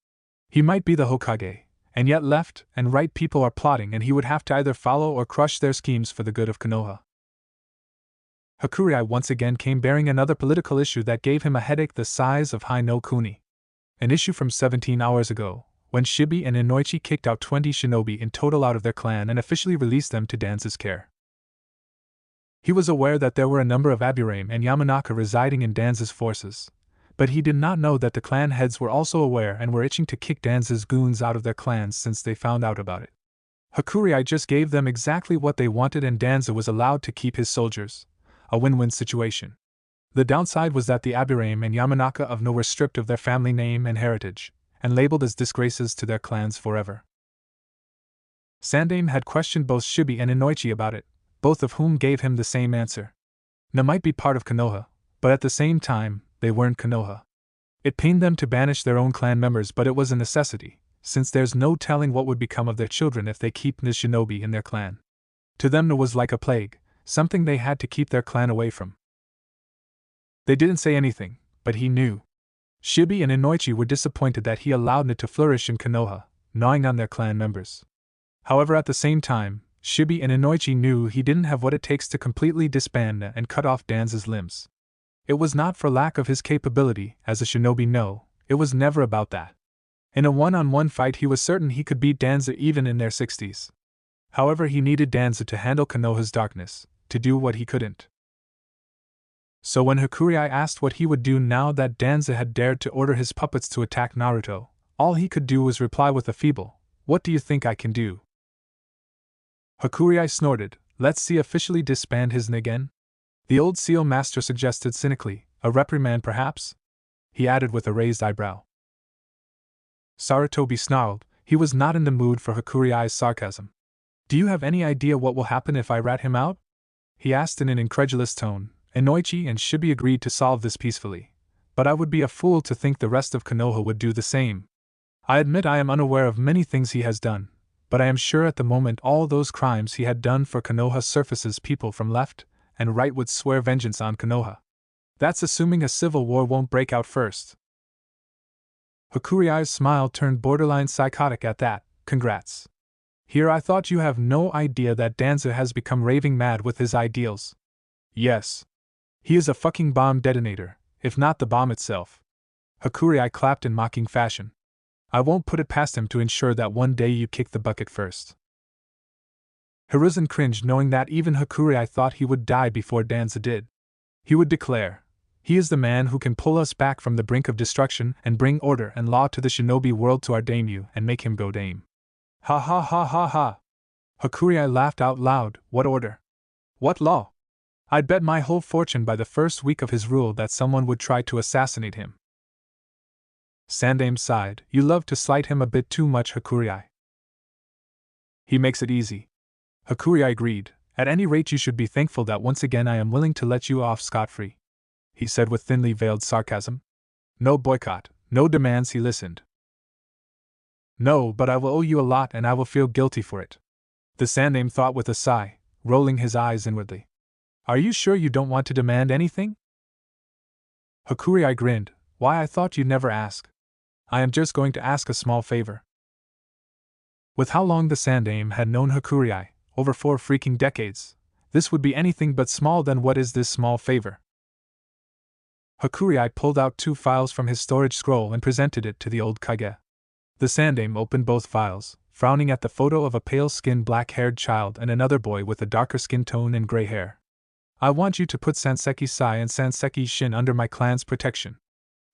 He might be the Hokage, and yet left and right people are plotting, and he would have to either follow or crush their schemes for the good of Konoha. Hakurai once again came bearing another political issue that gave him a headache the size of Hai no Kuni. An issue from 17 hours ago, when Shibi and Inoichi kicked out 20 shinobi in total out of their clan and officially released them to Danza's care. He was aware that there were a number of Aburame and Yamanaka residing in Danza's forces, but he did not know that the clan heads were also aware and were itching to kick Danza's goons out of their clans since they found out about it. Hakurai just gave them exactly what they wanted, and Danza was allowed to keep his soldiers, a win-win situation. The downside was that the Aburame and Yamanaka of No were stripped of their family name and heritage, and labeled as disgraces to their clans forever. Sandaime had questioned both Shibi and Inoichi about it, both of whom gave him the same answer. Na might be part of Konoha, but at the same time, they weren't Konoha. It pained them to banish their own clan members, but it was a necessity, since there's no telling what would become of their children if they keep Niz shinobi in their clan. To them, Na was like a plague, something they had to keep their clan away from. They didn't say anything, but he knew. Shibi and Inoichi were disappointed that he allowed Na to flourish in Konoha, gnawing on their clan members. However, at the same time, Shibi and Inoichi knew he didn't have what it takes to completely disband Na and cut off Danza's limbs. It was not for lack of his capability as a shinobi, no, it was never about that. In a one-on-one fight he was certain he could beat Danza even in their 60s. However, he needed Danza to handle Konoha's darkness, to do what he couldn't. So when Hakurai asked what he would do now that Danza had dared to order his puppets to attack Naruto, all he could do was reply with a feeble, "What do you think I can do?" Hakurai snorted, "Let's see officially disband his Nigen?" The old seal master suggested cynically, "A reprimand perhaps?" He added with a raised eyebrow. Sarutobi snarled. He was not in the mood for Hakuriai's sarcasm. Do you have any idea what will happen if I rat him out? He asked in an incredulous tone. Inoichi and Shibi agreed to solve this peacefully, but I would be a fool to think the rest of Konoha would do the same. I admit I am unaware of many things he has done, but I am sure at the moment all those crimes he had done for Konoha surfaces people from left and right would swear vengeance on Konoha. That's assuming a civil war won't break out first. Hakuriai's smile turned borderline psychotic at that. Congrats. Here I thought you have no idea that Danza has become raving mad with his ideals. Yes. He is a fucking bomb detonator, if not the bomb itself. Hakuriai clapped in mocking fashion. I won't put it past him to ensure that one day you kick the bucket first. Hiruzen cringed knowing that even Hakuriai thought he would die before Danza did. He would declare, he is the man who can pull us back from the brink of destruction and bring order and law to the shinobi world to our daimyo and make him go dame. Ha ha ha ha ha. Hakuriai laughed out loud. What order? What law? I'd bet my whole fortune by the first week of his rule that someone would try to assassinate him. Sandaime sighed. You love to slight him a bit too much, Hakuriai. He makes it easy. Hakuriai agreed. At any rate, you should be thankful that once again I am willing to let you off scot-free, he said with thinly veiled sarcasm. No boycott, no demands, he listened. No, but I will owe you a lot and I will feel guilty for it. The Sandaime thought with a sigh, rolling his eyes inwardly. Are you sure you don't want to demand anything? Hakuriai grinned. Why, I thought you'd never ask. I am just going to ask a small favor. With how long the Sandaime had known Hakuriai, over 4 freaking decades, this would be anything but small. Then what is this small favor? Hakuriai pulled out 2 files from his storage scroll and presented it to the old Kage. The Sandaime opened both files, frowning at the photo of a pale-skinned black-haired child and another boy with a darker skin tone and gray hair. I want you to put Sanseki Sai and Sanseki Shin under my clan's protection,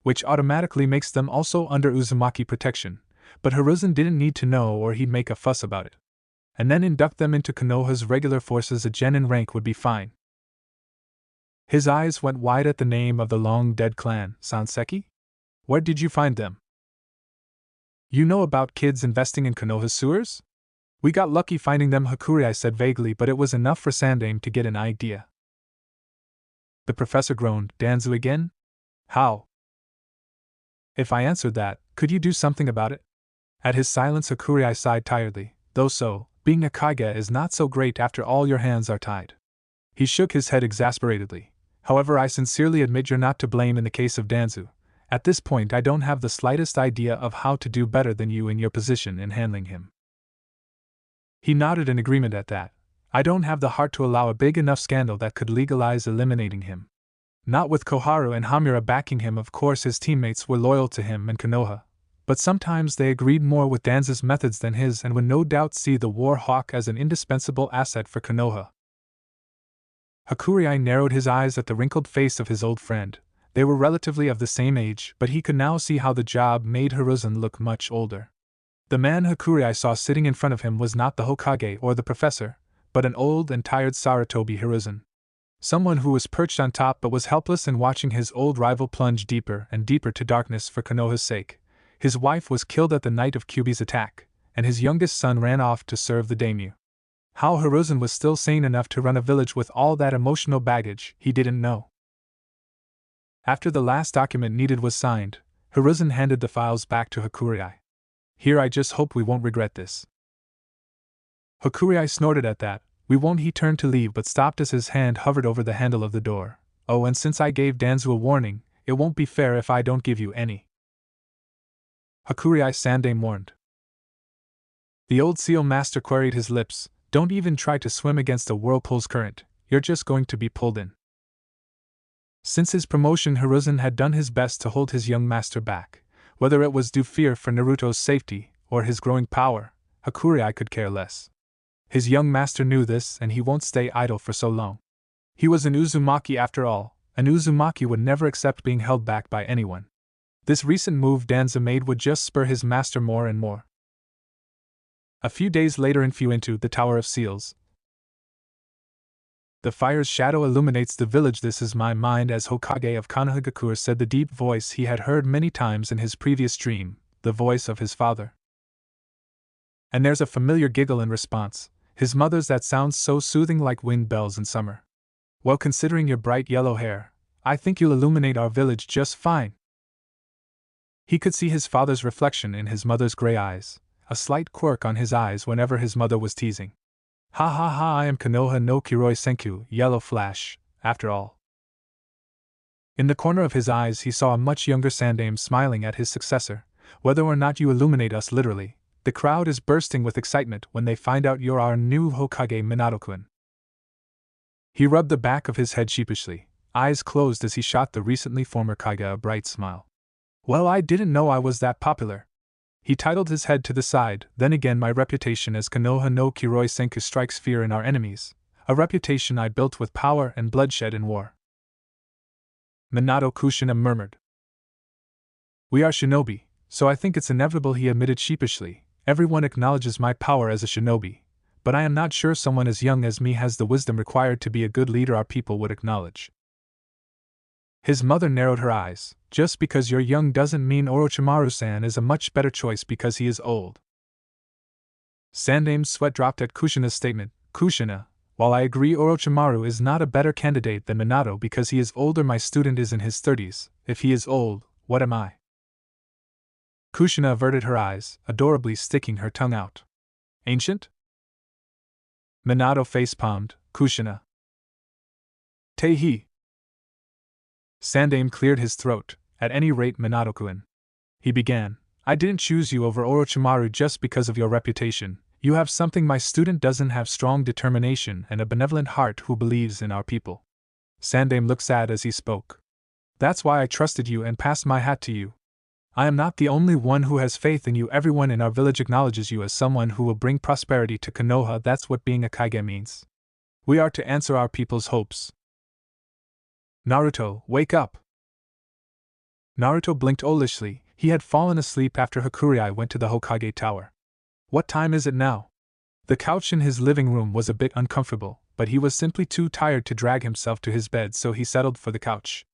which automatically makes them also under Uzumaki protection, but Hiruzen didn't need to know or he'd make a fuss about it. And then induct them into Konoha's regular forces. A genin rank would be fine. His eyes went wide at the name of the long-dead clan. Sanseki? Where did you find them? You know about kids investing in Konoha's sewers? We got lucky finding them, Hakuriai said vaguely, but it was enough for Sandaime to get an idea. The professor groaned. Danzu again? How? If I answered that, could you do something about it? At his silence, Hakuriai sighed tiredly. Though so, being a Kage is not so great after all your hands are tied. He shook his head exasperatedly. However, I sincerely admit you're not to blame in the case of Danzu. At this point I don't have the slightest idea of how to do better than you in your position in handling him. He nodded in agreement at that. I don't have the heart to allow a big enough scandal that could legalize eliminating him. Not with Koharu and Hamura backing him. Of course his teammates were loyal to him and Konoha, but sometimes they agreed more with Danza's methods than his and would no doubt see the War Hawk as an indispensable asset for Konoha. Hakuriai narrowed his eyes at the wrinkled face of his old friend. They were relatively of the same age, but he could now see how the job made Hiruzen look much older. The man Hakuriai saw sitting in front of him was not the Hokage or the professor, but an old and tired Sarutobi Hiruzen. Someone who was perched on top but was helpless in watching his old rival plunge deeper and deeper to darkness for Konoha's sake. His wife was killed at the night of Kyubi's attack, and his youngest son ran off to serve the daimyo. How Hiruzen was still sane enough to run a village with all that emotional baggage, he didn't know. After the last document needed was signed, Hiruzen handed the files back to Hakuriai. Here, I just hope we won't regret this. Hakuriai snorted at that. We won't. He turned to leave but stopped as his hand hovered over the handle of the door. Oh, and since I gave Danzu a warning, it won't be fair if I don't give you any. Hakuriai Sandaime warned. The old seal master queried his lips. Don't even try to swim against a whirlpool's current, you're just going to be pulled in. Since his promotion, Hiruzen had done his best to hold his young master back. Whether it was due fear for Naruto's safety, or his growing power, Hakuriai could care less. His young master knew this, and he won't stay idle for so long. He was an Uzumaki after all, and Uzumaki would never accept being held back by anyone. This recent move Danza made would just spur his master more and more. A few days later in Fuintu, the Tower of Seals. The fire's shadow illuminates the village. This is my mind as Hokage of Konohagakure, said the deep voice he had heard many times in his previous dream. the voice of his father. And there's a familiar giggle in response, his mother's that sounds so soothing like wind bells in summer. Well, considering your bright yellow hair, I think you'll illuminate our village just fine. He could see his father's reflection in his mother's gray eyes, a slight quirk on his eyes whenever his mother was teasing. Ha ha ha, I am Konoha no Kiroi Senku, Yellow Flash, after all. In the corner of his eyes he saw a much younger Sandaime smiling at his successor. Whether or not you illuminate us literally, the crowd is bursting with excitement when they find out you're our new Hokage Minato-kun. He rubbed the back of his head sheepishly, eyes closed as he shot the recently former Kage a bright smile. Well, I didn't know I was that popular. He titled his head to the side. Then again, my reputation as Konoha no Kiroi Senku strikes fear in our enemies, a reputation I built with power and bloodshed in war. Minato Kushina murmured. We are shinobi, so I think it's inevitable, he admitted sheepishly. Everyone acknowledges my power as a shinobi, but I am not sure someone as young as me has the wisdom required to be a good leader our people would acknowledge. His mother narrowed her eyes. Just because you're young doesn't mean Orochimaru-san is a much better choice because he is old. Sandaime's sweat dropped at Kushina's statement. Kushina, while I agree Orochimaru is not a better candidate than Minato because he is older, my student is in his 30s. If he is old, what am I? Kushina averted her eyes, adorably sticking her tongue out. Ancient? Minato face-palmed. Kushina. Teihi. Sandaime cleared his throat. At any rate, Minato-kun. He began. I didn't choose you over Orochimaru just because of your reputation. You have something my student doesn't have: strong determination and a benevolent heart who believes in our people. Sandaime looked sad as he spoke. That's why I trusted you and passed my hat to you. I am not the only one who has faith in you. Everyone in our village acknowledges you as someone who will bring prosperity to Konoha. That's what being a Kage means. We are to answer our people's hopes. Naruto, wake up! Naruto blinked owlishly. He had fallen asleep after Hakurei went to the Hokage Tower. What time is it now? The couch in his living room was a bit uncomfortable, but he was simply too tired to drag himself to his bed, so he settled for the couch.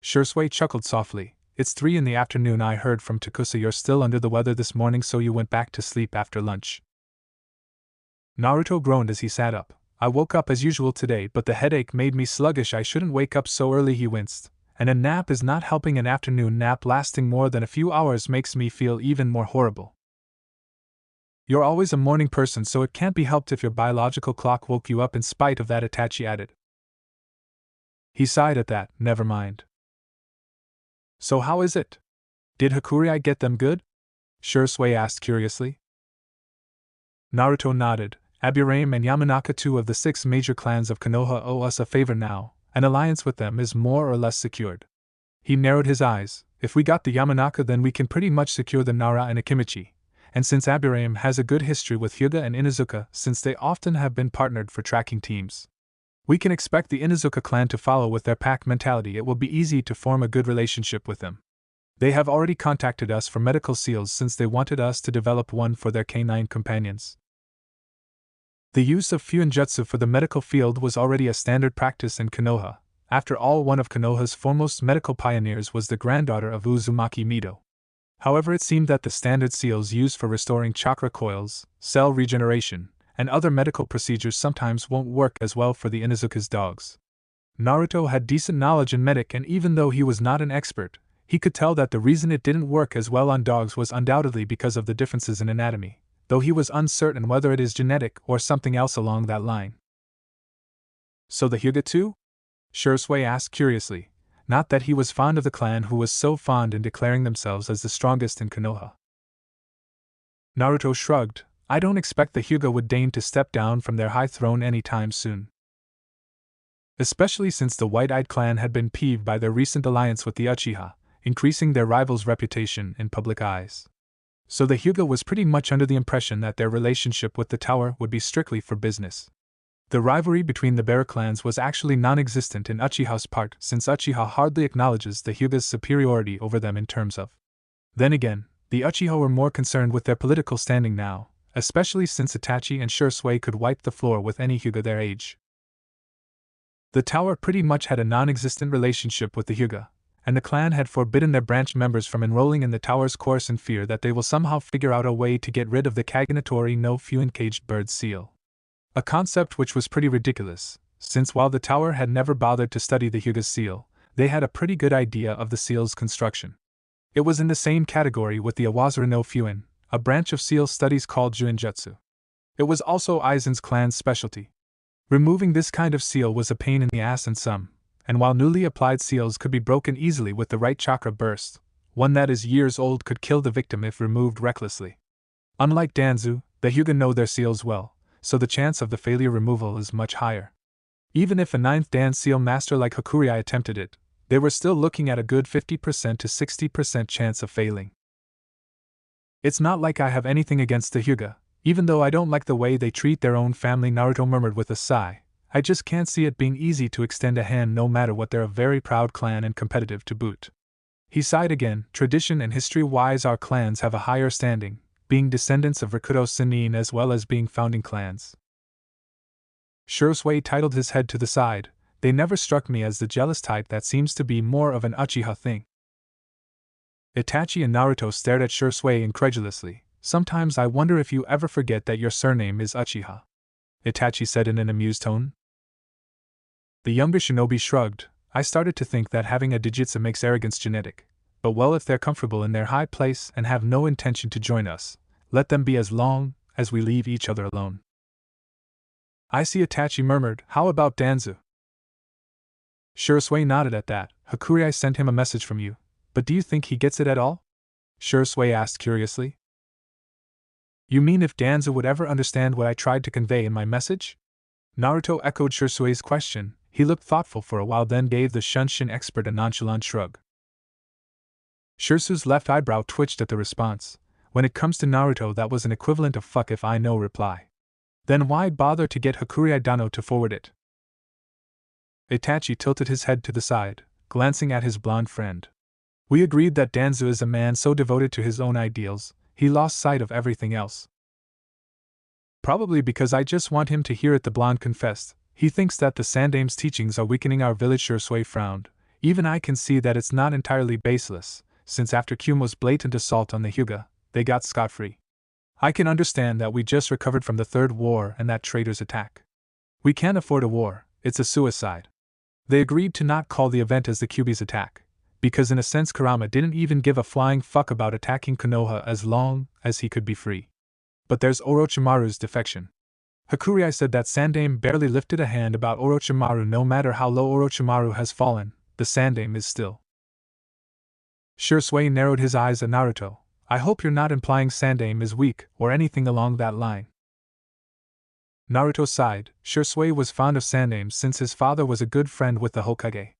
Shisui chuckled softly. It's 3 in the afternoon. I heard from Takusa you're still under the weather this morning, so you went back to sleep after lunch. Naruto groaned as he sat up. I woke up as usual today, but the headache made me sluggish. I shouldn't wake up so early, he winced. And a nap is not helping. An afternoon nap lasting more than a few hours makes me feel even more horrible. You're always a morning person, so it can't be helped if your biological clock woke you up in spite of that, Itachi added. He sighed at that. Never mind. So how is it? Did Hakurei get them good? Shisui asked curiously. Naruto nodded. Aburame and Yamanaka, 2 of the 6 major clans of Konoha, owe us a favor now. An alliance with them is more or less secured. He narrowed his eyes. If we got the Yamanaka, then we can pretty much secure the Nara and Akimichi. And since Aburame has a good history with Hyuga and Inuzuka, since they often have been partnered for tracking teams, we can expect the Inuzuka clan to follow with their pack mentality. It will be easy to form a good relationship with them. They have already contacted us for medical seals since they wanted us to develop one for their canine companions. The use of Fuinjutsu for the medical field was already a standard practice in Konoha. After all, one of Konoha's foremost medical pioneers was the granddaughter of Uzumaki Mido. However, it seemed that the standard seals used for restoring chakra coils, cell regeneration, and other medical procedures sometimes won't work as well for the Inuzuka's dogs. Naruto had decent knowledge in medic, and even though he was not an expert, he could tell that the reason it didn't work as well on dogs was undoubtedly because of the differences in anatomy, though he was uncertain whether it is genetic or something else along that line. So the Hyuga too? Shisui asked curiously. Not that he was fond of the clan who was so fond in declaring themselves as the strongest in Konoha. Naruto shrugged. I don't expect the Hyuga would deign to step down from their high throne anytime soon. Especially since the White-Eyed clan had been peeved by their recent alliance with the Uchiha, increasing their rival's reputation in public eyes. So the Hyuga was pretty much under the impression that their relationship with the tower would be strictly for business. The rivalry between the bearer clans was actually non-existent in Uchiha's part, since Uchiha hardly acknowledges the Hyuga's superiority over them in terms of. Then again, the Uchiha were more concerned with their political standing now, especially since Itachi and Shisui could wipe the floor with any Hyuga their age. The tower pretty much had a non-existent relationship with the Hyuga, and the clan had forbidden their branch members from enrolling in the tower's course in fear that they will somehow figure out a way to get rid of the Kaganatori no Fuin caged bird seal. A concept which was pretty ridiculous, since while the tower had never bothered to study the Hyuga's seal, they had a pretty good idea of the seal's construction. It was in the same category with the Awazura no Fuin, a branch of seal studies called Juinjutsu. It was also Aizen's clan's specialty. Removing this kind of seal was a pain in the ass in some, and while newly applied seals could be broken easily with the right chakra burst, one that is years old could kill the victim if removed recklessly. Unlike Danzu, the Hyuga know their seals well, so the chance of the failure removal is much higher. Even if a 9th Dan seal master like Hakurai attempted it, they were still looking at a good 50% to 60% chance of failing. It's not like I have anything against the Hyuga, even though I don't like the way they treat their own family, Naruto murmured with a sigh. I just can't see it being easy to extend a hand no matter what. They're a very proud clan and competitive to boot. He sighed again. Tradition and history-wise our clans have a higher standing, being descendants of Rakuto Sinin as well as being founding clans. Shisui titled his head to the side. They never struck me as the jealous type. That seems to be more of an uchiha thing. Itachi and Naruto stared at Shisui incredulously. Sometimes I wonder if you ever forget that your surname is Uchiha, Itachi said in an amused tone. The younger shinobi shrugged. I started to think that having a Digitsu makes arrogance genetic, but well, if they're comfortable in their high place and have no intention to join us, let them be as long as we leave each other alone. I see, Itachi murmured. How about Danzu? Shisui nodded at that. Hakurai sent him a message from you, but do you think he gets it at all? Shisui asked curiously. You mean if Danzu would ever understand what I tried to convey in my message? Naruto echoed Shisui's question. He looked thoughtful for a while, then gave the Shunshin expert a nonchalant shrug. Shisui's left eyebrow twitched at the response. When it comes to Naruto, that was an equivalent of fuck if I know reply. Then why bother to get Hakurai Dano to forward it? Itachi tilted his head to the side, glancing at his blonde friend. We agreed that Danzu is a man so devoted to his own ideals, he lost sight of everything else. Probably because I just want him to hear it, the blonde confessed. He thinks that the Sandame's teachings are weakening our village. Shisui frowned. Even I can see that it's not entirely baseless, since after Kumo's blatant assault on the Hyuga, they got scot-free. I can understand that we just recovered from the Third War and that traitor's attack. We can't afford a war, it's a suicide. They agreed to not call the event as the Kyuubi's attack, because in a sense Kurama didn't even give a flying fuck about attacking Konoha as long as he could be free. But there's Orochimaru's defection. Hakurai said that Sandame barely lifted a hand about Orochimaru. No matter how low Orochimaru has fallen, the Sandame is still. Shisui narrowed his eyes at Naruto. I hope you're not implying Sandame is weak, or anything along that line. Naruto sighed. Shisui was fond of Sandame since his father was a good friend with the Hokage.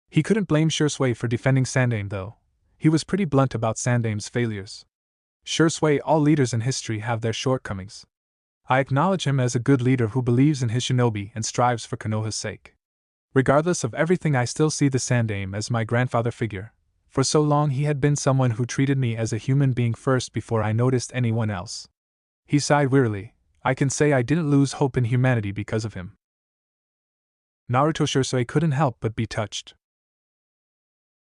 He couldn't blame Shisui for defending Sandame though. He was pretty blunt about Sandame's failures. Shisui, all leaders in history have their shortcomings. I acknowledge him as a good leader who believes in his shinobi and strives for Konoha's sake. Regardless of everything, I still see the Sandame as my grandfather figure. For so long he had been someone who treated me as a human being first before I noticed anyone else. He sighed wearily. I can say I didn't lose hope in humanity because of him. Naruto Shisui couldn't help but be touched.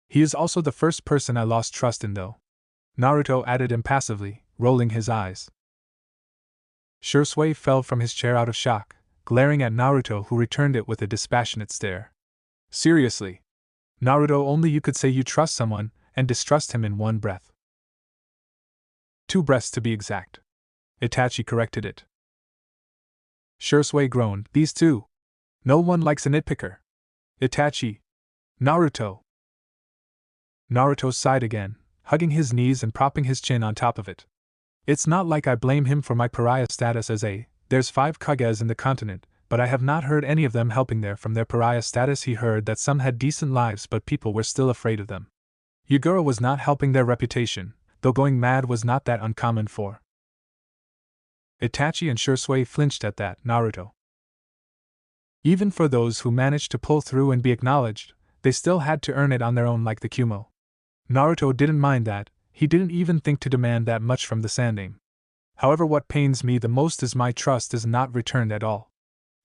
He is also the first person I lost trust in though. Naruto added impassively, rolling his eyes. Shisui fell from his chair out of shock, glaring at Naruto, who returned it with a dispassionate stare. Seriously? Naruto, only you could say you trust someone and distrust him in one breath. 2 breaths to be exact. Itachi corrected it. Shisui groaned. These two. No one likes a nitpicker. Itachi. Naruto. Naruto sighed again, hugging his knees and propping his chin on top of it. It's not like I blame him for my pariah status as a, there's 5 Kages in the continent, but I have not heard any of them helping there from their pariah status. He heard that some had decent lives but people were still afraid of them. Yugura was not helping their reputation, though going mad was not that uncommon for. Itachi and Shisui flinched at that. Naruto. Even for those who managed to pull through and be acknowledged, they still had to earn it on their own like the Kumo. Naruto didn't mind that. He didn't even think to demand that much from the Sandame. However, what pains me the most is my trust is not returned at all.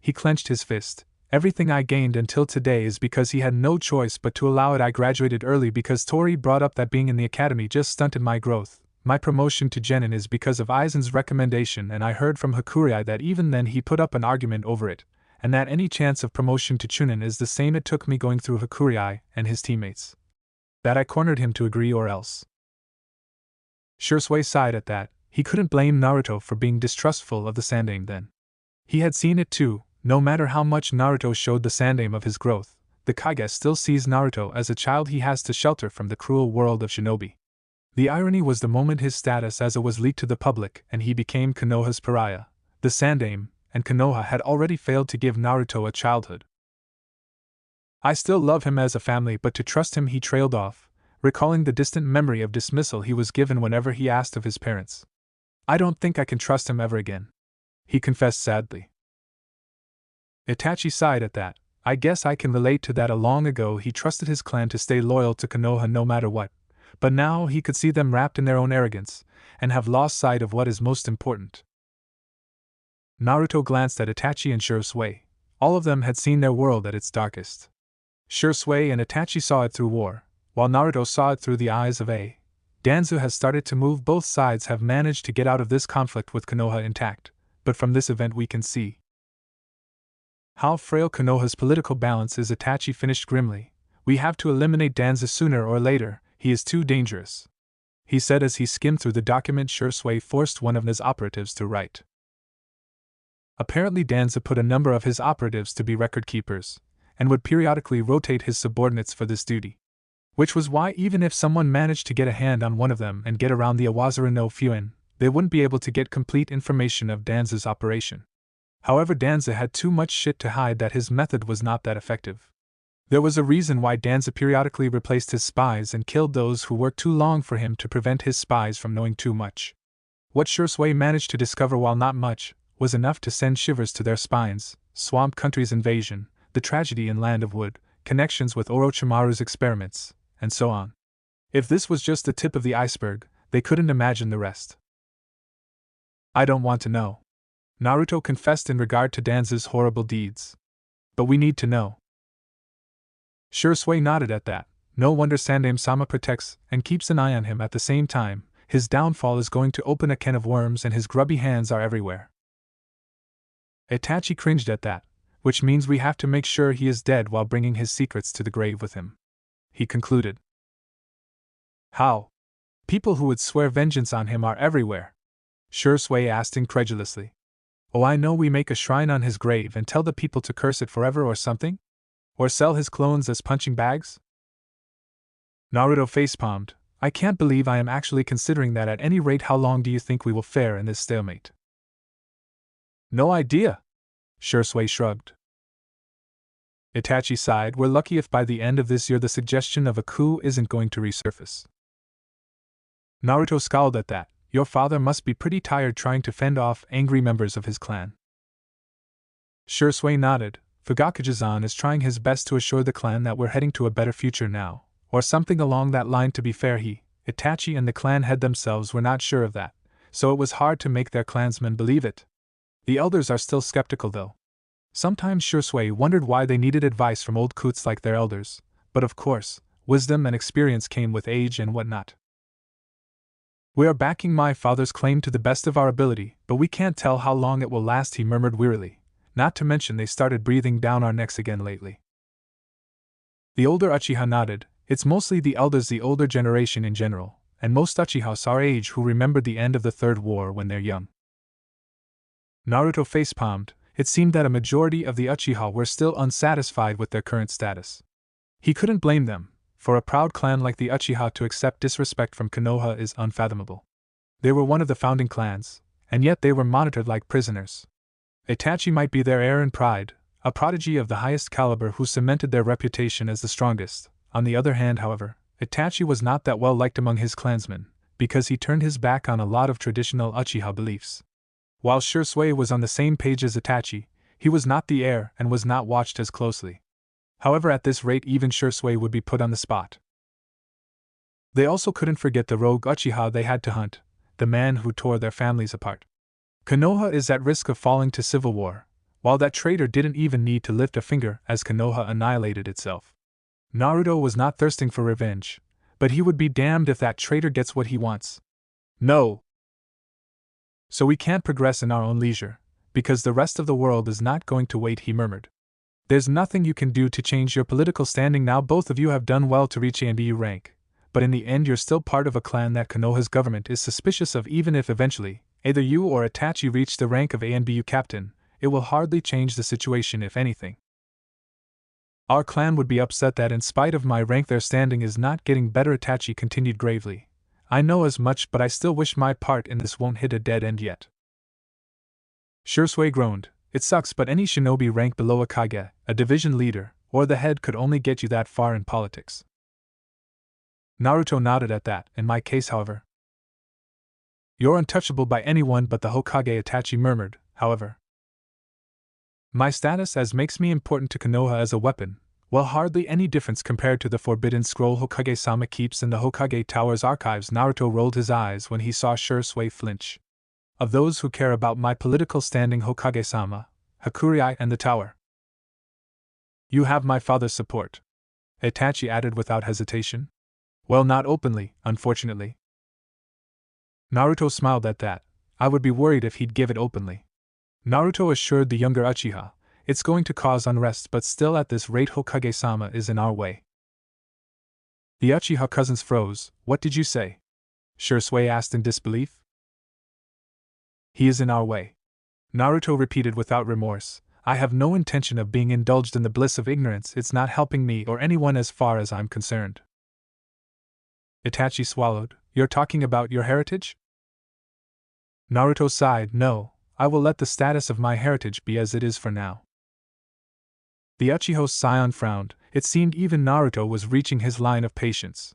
He clenched his fist, Everything I gained until today is because he had no choice but to allow it. I graduated early because Tori brought up that being in the academy just stunted my growth. My promotion to Genin is because of Aizen's recommendation, and I heard from Hakurai that even then he put up an argument over it, and that any chance of promotion to Chunin is the same it took me going through Hakurai and his teammates. That I cornered him to agree or else. Shisui sighed at that. He couldn't blame Naruto for being distrustful of the Sandaime then. He had seen it too. No matter how much Naruto showed the Sandaime of his growth, the Kage still sees Naruto as a child he has to shelter from the cruel world of shinobi. The irony was the moment his status as a was leaked to the public and he became Konoha's pariah, the Sandaime and Konoha had already failed to give Naruto a childhood. I still love him as a family, but to trust him he trailed off, recalling the distant memory of dismissal he was given whenever he asked of his parents. I don't think I can trust him ever again, he confessed sadly. Itachi sighed at that. I guess I can relate to that. Long ago he trusted his clan to stay loyal to Konoha no matter what, but now he could see them wrapped in their own arrogance, and have lost sight of what is most important. Naruto glanced at Itachi and Shisui. All of them had seen their world at its darkest. Shisui and Itachi saw it through war, while Naruto saw it through the eyes of A. Danzo has started to move. Both sides have managed to get out of this conflict with Konoha intact, but from this event we can see how frail Konoha's political balance is. Itachi finished grimly. We have to eliminate Danzo sooner or later, he is too dangerous, he said as he skimmed through the document Shisui forced one of his operatives to write. Apparently Danzo put a number of his operatives to be record keepers, and would periodically rotate his subordinates for this duty. Which was why even if someone managed to get a hand on one of them and get around the Awazura no Fuin, they wouldn't be able to get complete information of Danzo's operation. However, Danzo had too much shit to hide that his method was not that effective. There was a reason why Danzo periodically replaced his spies and killed those who worked too long for him to prevent his spies from knowing too much. What Shisui managed to discover, while not much, was enough to send shivers to their spines: Swamp Country's invasion, the tragedy in Land of Wood, connections with Orochimaru's experiments, and so on. If this was just the tip of the iceberg, they couldn't imagine the rest. I don't want to know, Naruto confessed in regard to Danzo's horrible deeds. But we need to know. Shisui nodded at that. No wonder Sandaime-sama protects and keeps an eye on him. At the same time, his downfall is going to open a can of worms and his grubby hands are everywhere. Itachi cringed at that, which means we have to make sure he is dead while bringing his secrets to the grave with him, he concluded. How? People who would swear vengeance on him are everywhere, Shisui asked incredulously. Oh, I know, we make a shrine on his grave and tell the people to curse it forever or something? Or sell his clones as punching bags? Naruto facepalmed. I can't believe I am actually considering that. At any rate, how long do you think we will fare in this stalemate? No idea, Shisui shrugged. Itachi sighed. We're lucky if by the end of this year the suggestion of a coup isn't going to resurface. Naruto scowled at that. Your father must be pretty tired trying to fend off angry members of his clan. Shisui nodded. Fugakuji-san is trying his best to assure the clan that we're heading to a better future now, or something along that line. To be fair, Itachi and the clan head themselves were not sure of that, so it was hard to make their clansmen believe it. The elders are still skeptical though. Sometimes Shisui wondered why they needed advice from old coots like their elders, but of course, wisdom and experience came with age and whatnot. We are backing my father's claim to the best of our ability, but we can't tell how long it will last, he murmured wearily. Not to mention they started breathing down our necks again lately. The older Uchiha nodded. It's mostly the elders, the older generation in general, and most Uchihas our age who remembered the end of the Third War when they're young. Naruto facepalmed. It seemed that a majority of the Uchiha were still unsatisfied with their current status. He couldn't blame them. For a proud clan like the Uchiha to accept disrespect from Konoha is unfathomable. They were one of the founding clans, and yet they were monitored like prisoners. Itachi might be their heir and pride, a prodigy of the highest caliber who cemented their reputation as the strongest. On the other hand, however, Itachi was not that well liked among his clansmen, because he turned his back on a lot of traditional Uchiha beliefs. While Shisui was on the same page as Itachi, he was not the heir and was not watched as closely. However, at this rate even Shisui would be put on the spot. They also couldn't forget the rogue Uchiha they had to hunt, the man who tore their families apart. Konoha is at risk of falling to civil war. while that traitor didn't even need to lift a finger as Konoha annihilated itself. Naruto was not thirsting for revenge, but he would be damned if that traitor gets what he wants. No! So we can't progress in our own leisure, because the rest of the world is not going to wait, he murmured. There's nothing you can do to change your political standing now. Both of you have done well to reach ANBU rank, but in the end you're still part of a clan that Konoha's government is suspicious of. Even if eventually, either you or Itachi reach the rank of ANBU captain, it will hardly change the situation, if anything. Our clan would be upset that in spite of my rank their standing is not getting better, Itachi continued gravely. I know as much, but I still wish my part in this won't hit a dead end yet. Shisui groaned. It sucks, but any shinobi rank below a Kage, a division leader, or the head could only get you that far in politics. Naruto nodded at that. In my case, however, you're untouchable by anyone but the Hokage, Itachi murmured. However, my status as makes me important to Konoha as a weapon. Well, hardly any difference compared to the forbidden scroll Hokage-sama keeps in the Hokage Tower's archives. Naruto rolled his eyes when he saw Shisui flinch. Of those who care about my political standing, Hokage-sama, Hakurei, and the tower, you have my father's support, Itachi added without hesitation. Well, not openly, unfortunately. Naruto smiled at that. I would be worried if he'd give it openly. Naruto assured the younger Uchiha, it's going to cause unrest, but still at this rate Hokage-sama is in our way. The Uchiha cousins froze. What did you say? Shisui asked in disbelief. He is in our way, Naruto repeated without remorse. I have no intention of being indulged in the bliss of ignorance. It's not helping me or anyone as far as I'm concerned. Itachi swallowed. You're talking about your heritage? Naruto sighed. No, I will let the status of my heritage be as it is for now. The Uchiha scion frowned. It seemed even Naruto was reaching his line of patience.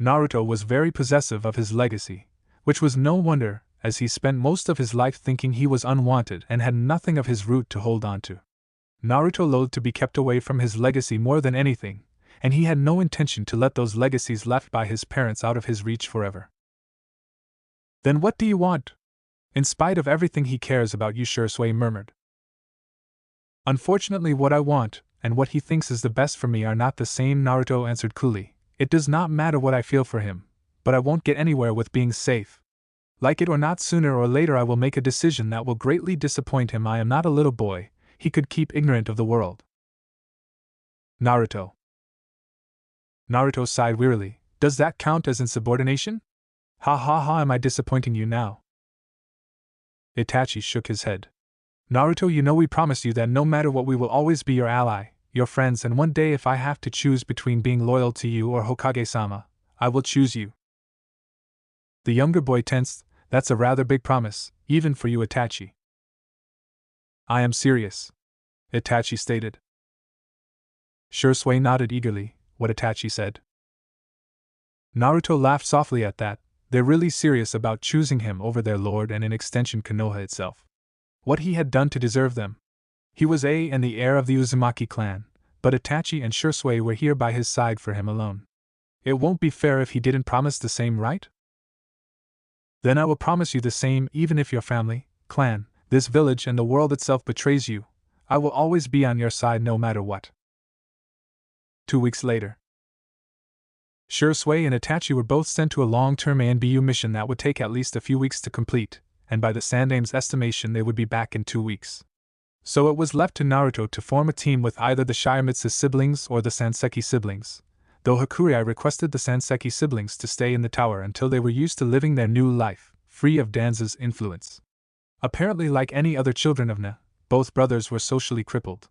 Naruto was very possessive of his legacy, which was no wonder, as he spent most of his life thinking he was unwanted and had nothing of his root to hold on to. Naruto loathed to be kept away from his legacy more than anything, and he had no intention to let those legacies left by his parents out of his reach forever. Then what do you want? In spite of everything he cares about you, Shisui murmured. Unfortunately, what I want, and what he thinks is the best for me, are not the same, Naruto answered coolly. It does not matter what I feel for him, but I won't get anywhere with being safe. Like it or not, sooner or later I will make a decision that will greatly disappoint him. I am not a little boy, he could keep ignorant of the world. Naruto sighed wearily. Does that count as insubordination? Ha ha ha, am I disappointing you now? Itachi shook his head. Naruto, you know we promised you that no matter what we will always be your ally, your friends, and one day if I have to choose between being loyal to you or Hokage-sama, I will choose you. The younger boy tensed. That's a rather big promise, even for you, Itachi. I am serious, Itachi stated. Shisui nodded eagerly. What Itachi said. Naruto laughed softly at that. They're really serious about choosing him over their lord and in extension Konoha itself. What he had done to deserve them. He was and the heir of the Uzumaki clan, but Itachi and Shisui were here by his side for him alone. It won't be fair if he didn't promise the same, right? Then I will promise you the same, even if your family, clan, this village and the world itself betrays you. I will always be on your side no matter what. 2 weeks later, Shisui and Itachi were both sent to a long-term ANBU mission that would take at least a few weeks to complete, and by the Sandame's estimation they would be back in 2 weeks. So it was left to Naruto to form a team with either the Shiramitsu siblings or the Sanseki siblings, though Hakurei requested the Sanseki siblings to stay in the tower until they were used to living their new life, free of Danza's influence. Apparently, like any other children of Na, both brothers were socially crippled.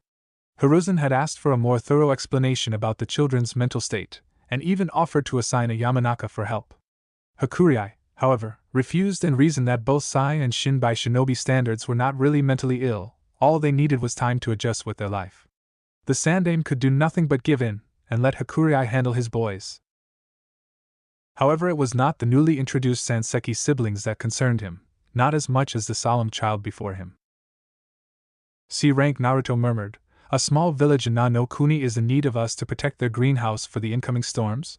Hiruzen had asked for a more thorough explanation about the children's mental state, and even offered to assign a Yamanaka for help. Hakurei, however, refused and reasoned that both Sai and Shin by shinobi standards were not really mentally ill, all they needed was time to adjust with their life. The Sandame could do nothing but give in, and let Hakurei handle his boys. However, it was not the newly introduced Sanseki siblings that concerned him, not as much as the solemn child before him. C rank, Naruto murmured. A small village in Na-no-Kuni is in need of us to protect their greenhouse for the incoming storms?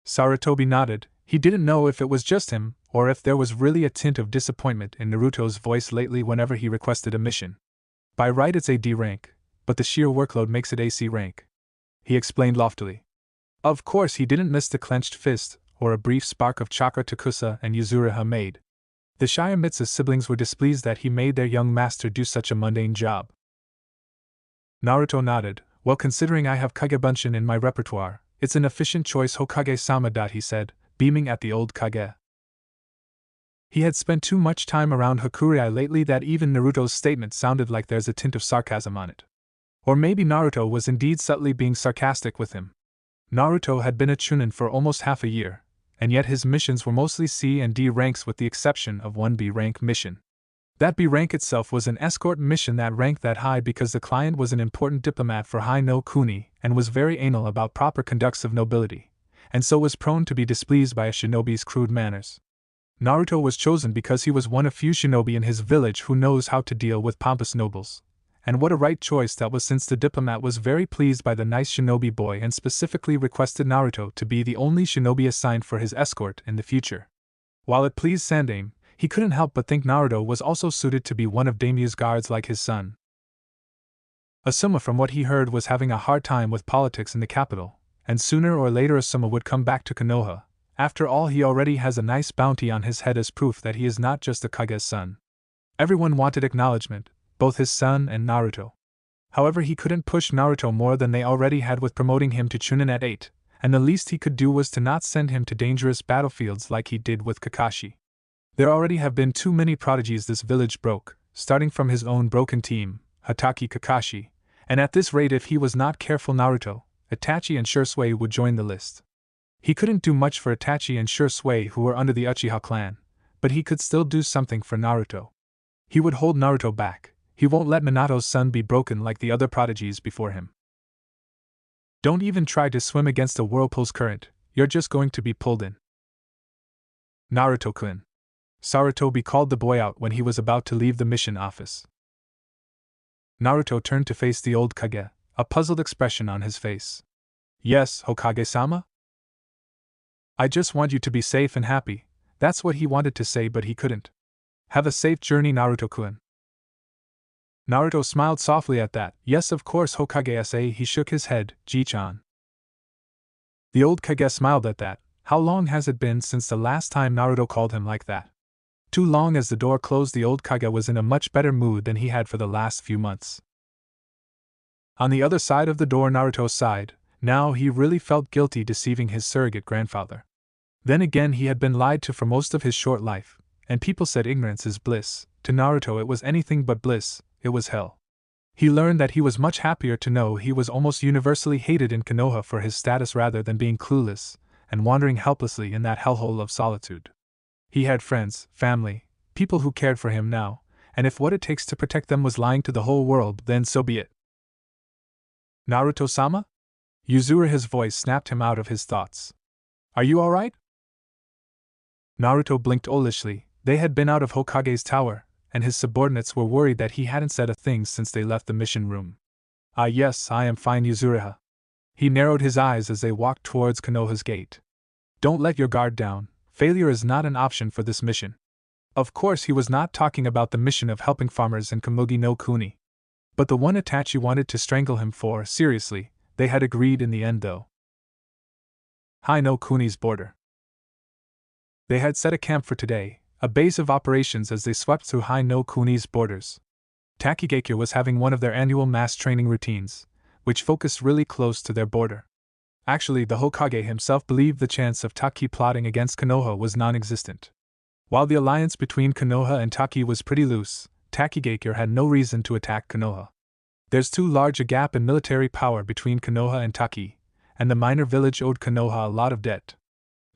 Sarutobi nodded. He didn't know if it was just him, or if there was really a tint of disappointment in Naruto's voice lately whenever he requested a mission. By right it's a D rank, but the sheer workload makes it a C rank, he explained loftily. Of course he didn't miss the clenched fist, or a brief spark of chakra Takusa and Yuzuriha made. The Shiamitsu's siblings were displeased that he made their young master do such a mundane job. Naruto nodded. Well, considering I have Kagebunshin in my repertoire, it's an efficient choice, Hokage-sama. He said, beaming at the old Kage. He had spent too much time around Hakurei lately that even Naruto's statement sounded like there's a tint of sarcasm on it. Or maybe Naruto was indeed subtly being sarcastic with him. Naruto had been a chunin for almost half a year, and yet his missions were mostly C and D ranks with the exception of one B rank mission. That B rank itself was an escort mission that ranked that high because the client was an important diplomat for Hai no Kuni and was very anal about proper conducts of nobility, and so was prone to be displeased by a shinobi's crude manners. Naruto was chosen because he was one of few shinobi in his village who knows how to deal with pompous nobles. And what a right choice that was, since the diplomat was very pleased by the nice shinobi boy and specifically requested Naruto to be the only shinobi assigned for his escort in the future. While it pleased Sandaime, he couldn't help but think Naruto was also suited to be one of Daimyo's guards like his son. Asuma, from what he heard, was having a hard time with politics in the capital, and sooner or later Asuma would come back to Konoha. After all, he already has a nice bounty on his head as proof that he is not just a Kage's son. Everyone wanted acknowledgement, both his son and Naruto. However, he couldn't push Naruto more than they already had with promoting him to Chunin at 8, and the least he could do was to not send him to dangerous battlefields like he did with Kakashi. There already have been too many prodigies this village broke, starting from his own broken team, Hatake Kakashi, and at this rate if he was not careful Naruto, Itachi and Shisui would join the list. He couldn't do much for Itachi and Shisui who were under the Uchiha clan, but he could still do something for Naruto. He would hold Naruto back. He won't let Minato's son be broken like the other prodigies before him. Don't even try to swim against a whirlpool's current, you're just going to be pulled in. Naruto-kun. Sarutobi called the boy out when he was about to leave the mission office. Naruto turned to face the old Kage, a puzzled expression on his face. Yes, Hokage-sama? I just want you to be safe and happy, that's what he wanted to say but he couldn't. Have a safe journey, Naruto-kun. Naruto smiled softly at that. Yes, of course, Hokage-sa. He shook his head, Ji-chan. The old Kage smiled at that. How long has it been since the last time Naruto called him like that? Too long. As the door closed, the old Kage was in a much better mood than he had for the last few months. On the other side of the door, Naruto sighed. Now he really felt guilty deceiving his surrogate grandfather. Then again, he had been lied to for most of his short life, and people said ignorance is bliss. To Naruto it was anything but bliss, it was hell. He learned that he was much happier to know he was almost universally hated in Konoha for his status rather than being clueless and wandering helplessly in that hellhole of solitude. He had friends, family, people who cared for him now, and if what it takes to protect them was lying to the whole world, then so be it. Naruto-sama? Yuzuriha's voice snapped him out of his thoughts. Are you alright? Naruto blinked owlishly. They had been out of Hokage's tower, and his subordinates were worried that he hadn't said a thing since they left the mission room. Ah yes, I am fine, Yuzuriha. He narrowed his eyes as they walked towards Konoha's gate. Don't let your guard down, failure is not an option for this mission. Of course he was not talking about the mission of helping farmers in Komugi no Kuni. But the one Itachi wanted to strangle him for, seriously, they had agreed in the end though. Hai no Kuni's border. They had set a camp for today, a base of operations as they swept through Hai no Kuni's borders. Takigakure was having one of their annual mass training routines, which focused really close to their border. Actually, the Hokage himself believed the chance of Taki plotting against Konoha was non-existent. While the alliance between Konoha and Taki was pretty loose, Takigakure had no reason to attack Konoha. There's too large a gap in military power between Konoha and Taki, and the minor village owed Konoha a lot of debt.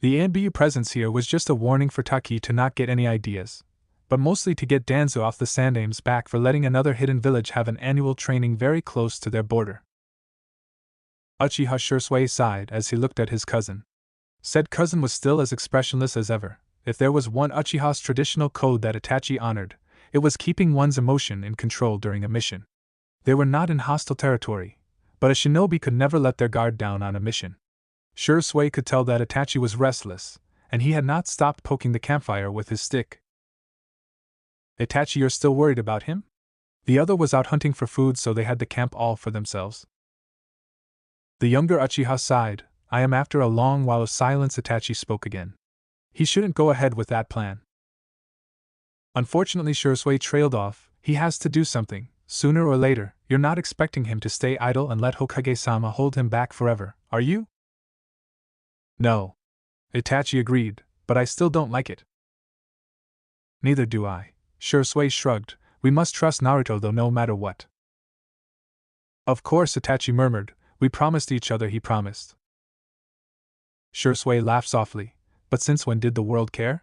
The ANBU presence here was just a warning for Taki to not get any ideas, but mostly to get Danzo off the Sandaime's back for letting another hidden village have an annual training very close to their border. Uchiha Shisui sighed as he looked at his cousin. Said cousin was still as expressionless as ever. If there was one Uchiha's traditional code that Itachi honored, it was keeping one's emotion in control during a mission. They were not in hostile territory, but a shinobi could never let their guard down on a mission. Shisui could tell that Itachi was restless, and he had not stopped poking the campfire with his stick. Itachi, you're still worried about him? The other was out hunting for food, so they had the camp all for themselves. The younger Uchiha sighed. I am after a long while of silence. Itachi spoke again. He shouldn't go ahead with that plan. Unfortunately, Shisui trailed off. He has to do something, sooner or later. You're not expecting him to stay idle and let Hokage-sama hold him back forever, are you? No. Itachi agreed, but I still don't like it. Neither do I. Shisui shrugged. We must trust Naruto though, no matter what. Of course, Itachi murmured. We promised each other, he promised. Shisui laughed softly. But since when did the world care?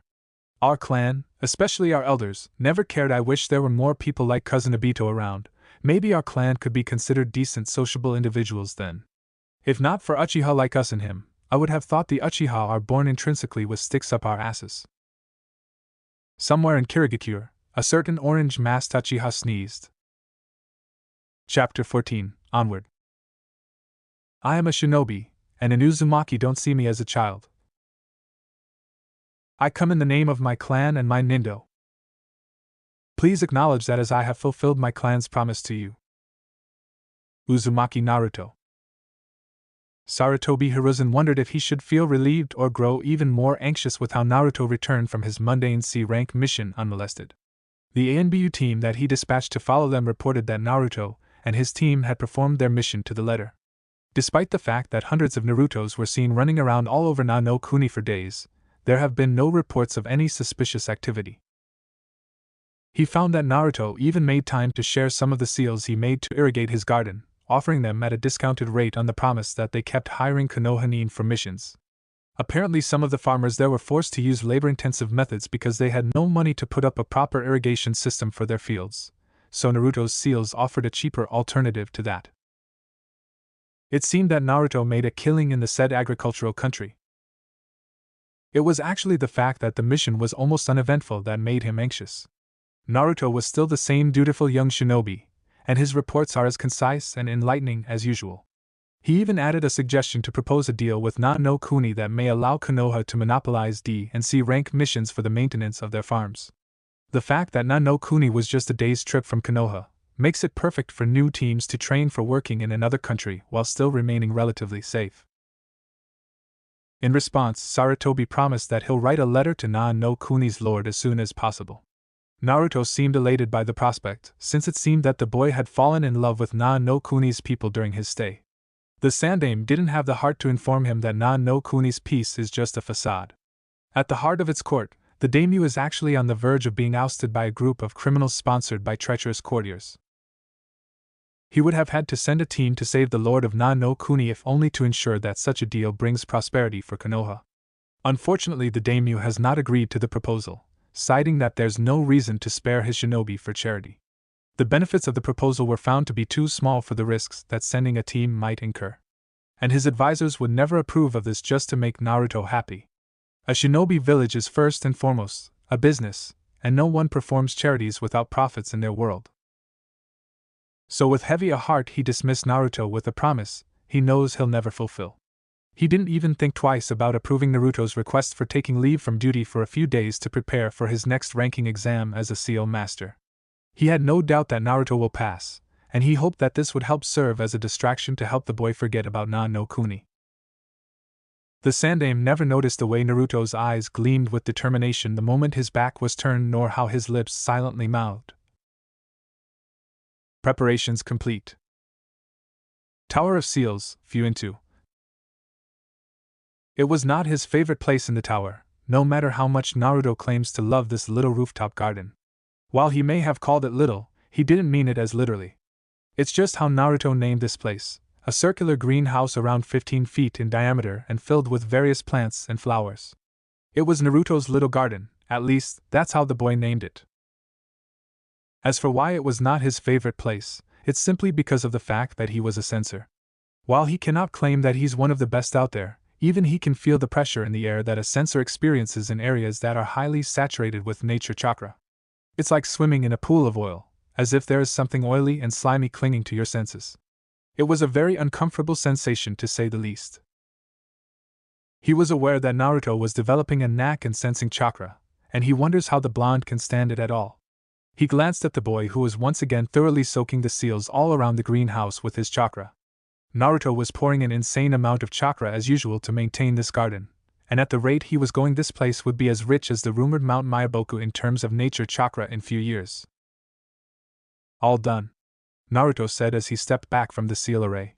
Our clan, especially our elders, never cared. I wish there were more people like Cousin Obito around. Maybe our clan could be considered decent, sociable individuals then. If not for Uchiha like us and him, I would have thought the Uchiha are born intrinsically with sticks up our asses. Somewhere in Kirigakure, a certain orange-masked Uchiha sneezed. Chapter 14, Onward. I am a shinobi, and in Uzumaki don't see me as a child. I come in the name of my clan and my nindo. Please acknowledge that as I have fulfilled my clan's promise to you. Uzumaki Naruto. Sarutobi Hiruzen wondered if he should feel relieved or grow even more anxious with how Naruto returned from his mundane C-rank mission unmolested. The ANBU team that he dispatched to follow them reported that Naruto and his team had performed their mission to the letter. Despite the fact that hundreds of Narutos were seen running around all over Nano Kuni for days, there have been no reports of any suspicious activity. He found that Naruto even made time to share some of the seals he made to irrigate his garden, offering them at a discounted rate on the promise that they kept hiring Konohanin for missions. Apparently some of the farmers there were forced to use labor-intensive methods because they had no money to put up a proper irrigation system for their fields, so Naruto's seals offered a cheaper alternative to that. It seemed that Naruto made a killing in the said agricultural country. It was actually the fact that the mission was almost uneventful that made him anxious. Naruto was still the same dutiful young shinobi, and his reports are as concise and enlightening as usual. He even added a suggestion to propose a deal with Nano Kuni that may allow Konoha to monopolize D and C rank missions for the maintenance of their farms. The fact that Nano Kuni was just a day's trip from Konoha makes it perfect for new teams to train for working in another country while still remaining relatively safe. In response, Sarutobi promised that he'll write a letter to Nano Kuni's lord as soon as possible. Naruto seemed elated by the prospect, since it seemed that the boy had fallen in love with Nano Kuni's people during his stay. The Sandaime didn't have the heart to inform him that Nano Kuni's peace is just a facade. At the heart of its court, the daimyo is actually on the verge of being ousted by a group of criminals sponsored by treacherous courtiers. He would have had to send a team to save the lord of Nano Kuni if only to ensure that such a deal brings prosperity for Konoha. Unfortunately, the daimyo has not agreed to the proposal, citing that there's no reason to spare his shinobi for charity. The benefits of the proposal were found to be too small for the risks that sending a team might incur. And his advisors would never approve of this just to make Naruto happy. A shinobi village is first and foremost a business, and no one performs charities without profits in their world. So with heavy a heart he dismissed Naruto with a promise he knows he'll never fulfill. He didn't even think twice about approving Naruto's request for taking leave from duty for a few days to prepare for his next ranking exam as a seal master. He had no doubt that Naruto will pass, and he hoped that this would help serve as a distraction to help the boy forget about Nano Kuni. The Sandaime never noticed the way Naruto's eyes gleamed with determination the moment his back was turned, nor how his lips silently mouthed. Preparations complete. Tower of Seals, View into. It was not his favorite place in the tower, no matter how much Naruto claims to love this little rooftop garden. While he may have called it little, he didn't mean it as literally. It's just how Naruto named this place, a circular greenhouse around 15 feet in diameter and filled with various plants and flowers. It was Naruto's little garden, at least, that's how the boy named it. As for why it was not his favorite place, it's simply because of the fact that he was a censor. While he cannot claim that he's one of the best out there, even he can feel the pressure in the air that a censor experiences in areas that are highly saturated with nature chakra. It's like swimming in a pool of oil, as if there is something oily and slimy clinging to your senses. It was a very uncomfortable sensation to say the least. He was aware that Naruto was developing a knack in sensing chakra, and he wonders how the blonde can stand it at all. He glanced at the boy who was once again thoroughly soaking the seals all around the greenhouse with his chakra. Naruto was pouring an insane amount of chakra as usual to maintain this garden, and at the rate he was going this place would be as rich as the rumored Mount Myaboku in terms of nature chakra in few years. All done, Naruto said as he stepped back from the seal array.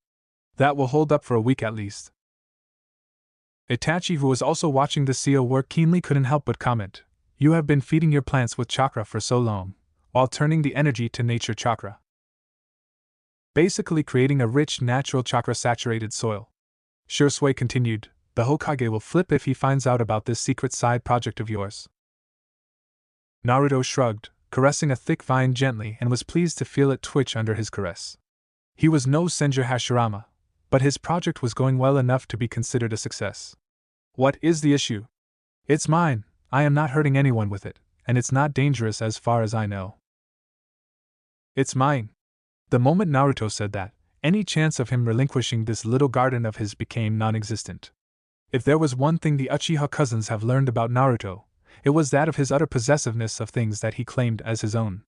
That will hold up for a week at least. Itachi, who was also watching the seal work keenly, couldn't help but comment, "You have been feeding your plants with chakra for so long, while turning the energy to nature chakra. Basically creating a rich, natural chakra-saturated soil." Shisui continued, "The Hokage will flip if he finds out about this secret side project of yours." Naruto shrugged, caressing a thick vine gently, and was pleased to feel it twitch under his caress. He was no Senju Hashirama, but his project was going well enough to be considered a success. "What is the issue?" "It's mine. I am not hurting anyone with it, and it's not dangerous as far as I know." "It's mine." The moment Naruto said that, any chance of him relinquishing this little garden of his became non-existent. If there was one thing the Uchiha cousins have learned about Naruto, it was that of his utter possessiveness of things that he claimed as his own.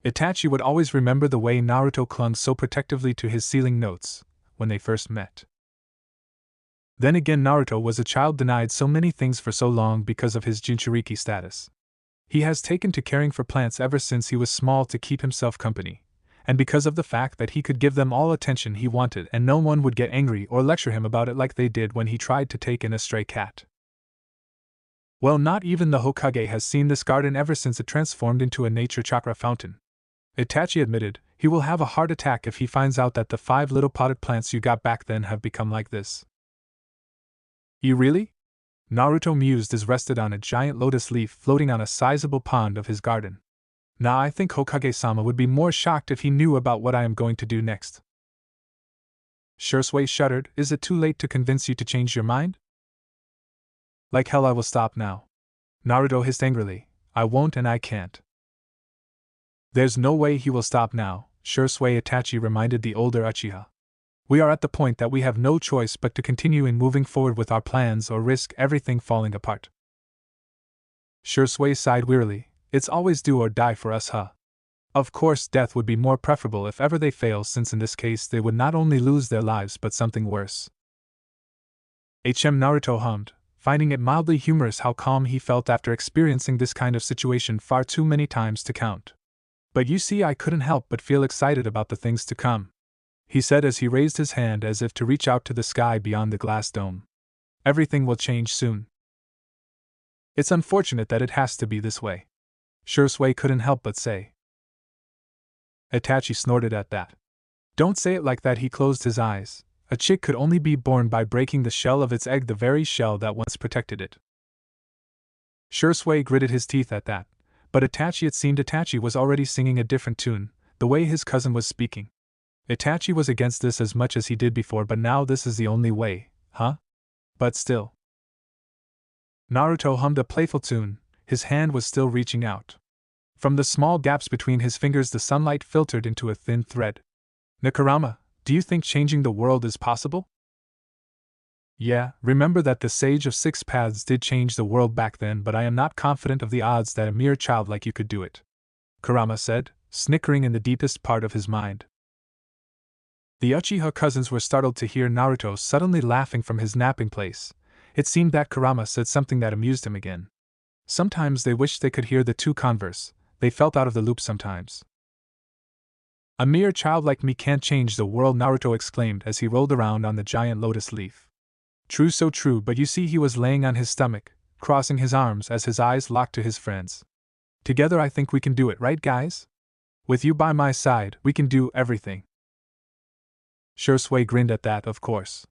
Itachi would always remember the way Naruto clung so protectively to his sealing notes when they first met. Then again, Naruto was a child denied so many things for so long because of his Jinchuriki status. He has taken to caring for plants ever since he was small to keep himself company, and because of the fact that he could give them all attention he wanted and no one would get angry or lecture him about it like they did when he tried to take in a stray cat. Well, not even the Hokage has seen this garden ever since it transformed into a nature chakra fountain. Itachi admitted, "He will have a heart attack if he finds out that the 5 little potted plants you got back then have become like this." "You really?" Naruto mused as rested on a giant lotus leaf floating on a sizable pond of his garden. "Now I think Hokage-sama would be more shocked if he knew about what I am going to do next." Shisui shuddered. "Is it too late to convince you to change your mind?" "Like hell I will stop now." Naruto hissed angrily, "I won't and I can't." "There's no way he will stop now," Shisui Itachi reminded the older Uchiha. "We are at the point that we have no choice but to continue in moving forward with our plans or risk everything falling apart." Shisui sighed wearily, "It's always do or die for us, huh? Of course death would be more preferable if ever they fail, since in this case they would not only lose their lives but something worse." Naruto hummed, finding it mildly humorous how calm he felt after experiencing this kind of situation far too many times to count. "But you see, I couldn't help but feel excited about the things to come," he said as he raised his hand as if to reach out to the sky beyond the glass dome. "Everything will change soon." "It's unfortunate that it has to be this way," Shisui couldn't help but say. Itachi snorted at that. "Don't say it like that." He closed his eyes. "A chick could only be born by breaking the shell of its egg, the very shell that once protected it." Shisui gritted his teeth at that, but it seemed Itachi was already singing a different tune, the way his cousin was speaking. Itachi was against this as much as he did before, but now this is the only way, huh? But still. Naruto hummed a playful tune, his hand was still reaching out. From the small gaps between his fingers the sunlight filtered into a thin thread. "Nakarama, do you think changing the world is possible?" "Yeah, remember that the Sage of Six Paths did change the world back then, but I am not confident of the odds that a mere child like you could do it," Kurama said, snickering in the deepest part of his mind. The Uchiha cousins were startled to hear Naruto suddenly laughing from his napping place. It seemed that Kurama said something that amused him again. Sometimes they wished they could hear the two converse, they felt out of the loop sometimes. "A mere child like me can't change the world," Naruto exclaimed as he rolled around on the giant lotus leaf. "True, so true, but you see," he was laying on his stomach, crossing his arms as his eyes locked to his friends. "Together I think we can do it, right guys? With you by my side, we can do everything." Shisui grinned at that, of course.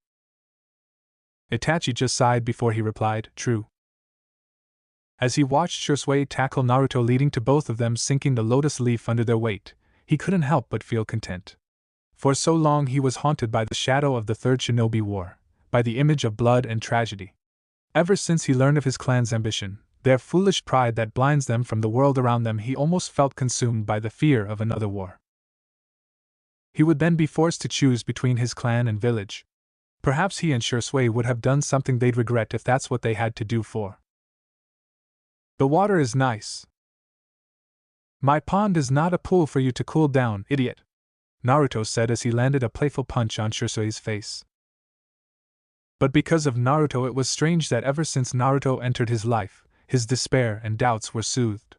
Itachi just sighed before he replied, "True." As he watched Shisui tackle Naruto, leading to both of them sinking the lotus leaf under their weight, he couldn't help but feel content. For so long he was haunted by the shadow of the Third Shinobi War, by the image of blood and tragedy. Ever since he learned of his clan's ambition, their foolish pride that blinds them from the world around them, he almost felt consumed by the fear of another war. He would then be forced to choose between his clan and village. Perhaps he and Shisui would have done something they'd regret if that's what they had to do for. "The water is nice," My pond is not a pool for you to cool down, idiot, Naruto said as he landed a playful punch on Shisui's face. But because of Naruto, it was strange that ever since Naruto entered his life, his despair and doubts were soothed.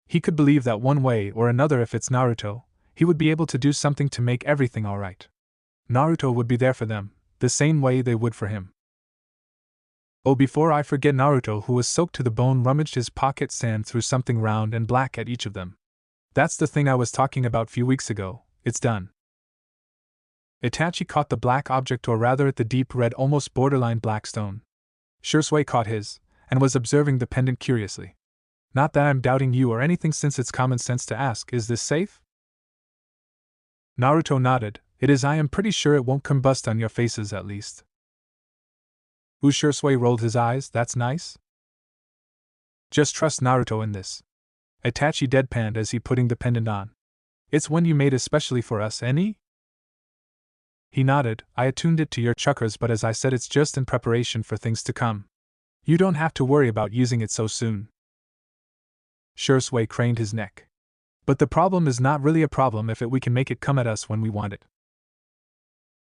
He could believe that one way or another, if it's Naruto, he would be able to do something to make everything alright. Naruto would be there for them, the same way they would for him. Oh, before I forget, Naruto, who was soaked to the bone, rummaged his pocket sand through something round and black at each of them. That's the thing I was talking about few weeks ago, it's done. Itachi caught the black object, or rather the deep red, almost borderline black stone. Shisui caught his, and was observing the pendant curiously. Not that I'm doubting you or anything, since it's common sense to ask, is this safe? Naruto nodded. It is. I am pretty sure it won't combust on your faces, at least. Shisui rolled his eyes. That's nice. Just trust Naruto in this. Itachi deadpanned as he putting the pendant on. It's one you made especially for us, any? He nodded. I attuned it to your chakras, but as I said, it's just in preparation for things to come. You don't have to worry about using it so soon. Shisui craned his neck. But the problem is not really a problem if we can make it come at us when we want it.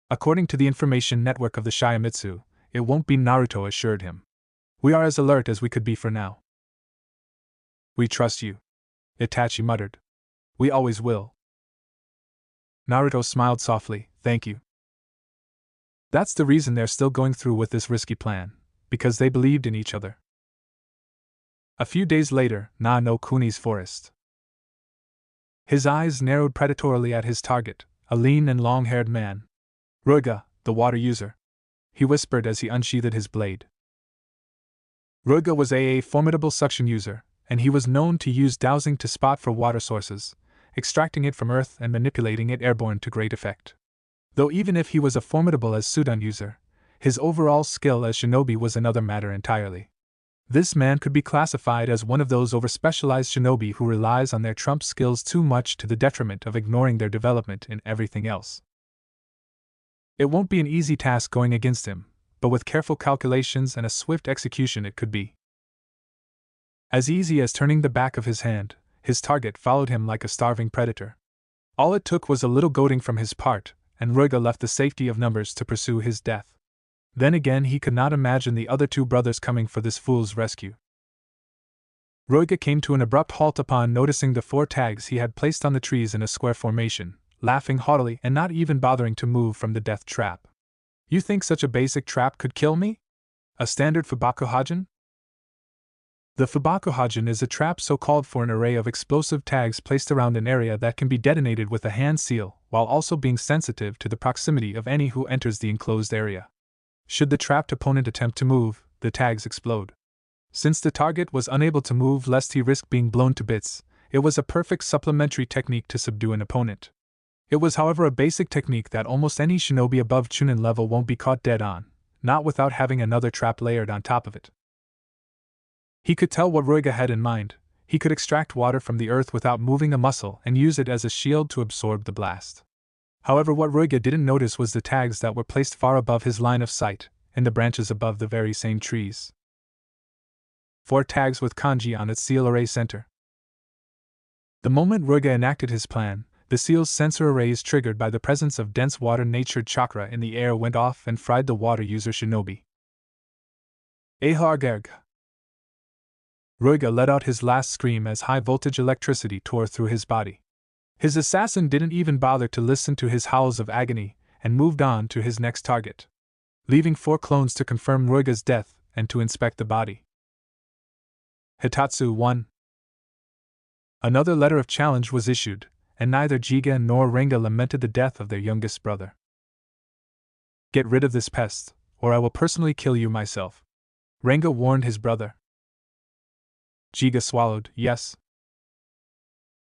According to the information network of the Shiomitsu, it won't be, Naruto assured him. We are as alert as we could be for now. We trust you, Itachi muttered. We always will. Naruto smiled softly. Thank you. That's the reason they're still going through with this risky plan, because they believed in each other. A few days later, no Kuni's forest. His eyes narrowed predatorily at his target, a lean and long-haired man. Ruiga, the water user, he whispered as he unsheathed his blade. Ruiga was a formidable suction user, and he was known to use dowsing to spot for water sources, extracting it from earth and manipulating it airborne to great effect. Though even if he was a formidable as Sudan user, his overall skill as shinobi was another matter entirely. This man could be classified as one of those overspecialized shinobi who relies on their trump skills too much to the detriment of ignoring their development in everything else. It won't be an easy task going against him, but with careful calculations and a swift execution it could be. As easy as turning the back of his hand, his target followed him like a starving predator. All it took was a little goading from his part, and Ruiga left the safety of numbers to pursue his death. Then again, he could not imagine the other two brothers coming for this fool's rescue. Ruiga came to an abrupt halt upon noticing the 4 tags he had placed on the trees in a square formation, laughing haughtily and not even bothering to move from the death trap. You think such a basic trap could kill me? A standard Fubakuhajin? The Fubakuhajin is a trap so called for an array of explosive tags placed around an area that can be detonated with a hand seal, while also being sensitive to the proximity of any who enters the enclosed area. Should the trapped opponent attempt to move, the tags explode. Since the target was unable to move lest he risk being blown to bits, it was a perfect supplementary technique to subdue an opponent. It was, however, a basic technique that almost any shinobi above Chunin level won't be caught dead on, not without having another trap layered on top of it. He could tell what Ruiga had in mind. He could extract water from the earth without moving a muscle and use it as a shield to absorb the blast. However, what Ruiga didn't notice was the tags that were placed far above his line of sight, in the branches above the very same trees. 4 tags with kanji on its seal array center. The moment Ruiga enacted his plan, the seal's sensor arrays, triggered by the presence of dense water-natured chakra in the air, went off and fried the water user shinobi. Ahargarg! Ruiga let out his last scream as high-voltage electricity tore through his body. His assassin didn't even bother to listen to his howls of agony, and moved on to his next target, leaving 4 clones to confirm Ruiga's death and to inspect the body. Hitatsu 1. Another letter of challenge was issued, and neither Jiga nor Renga lamented the death of their youngest brother. Get rid of this pest, or I will personally kill you myself, Renga warned his brother. Jiga swallowed. Yes.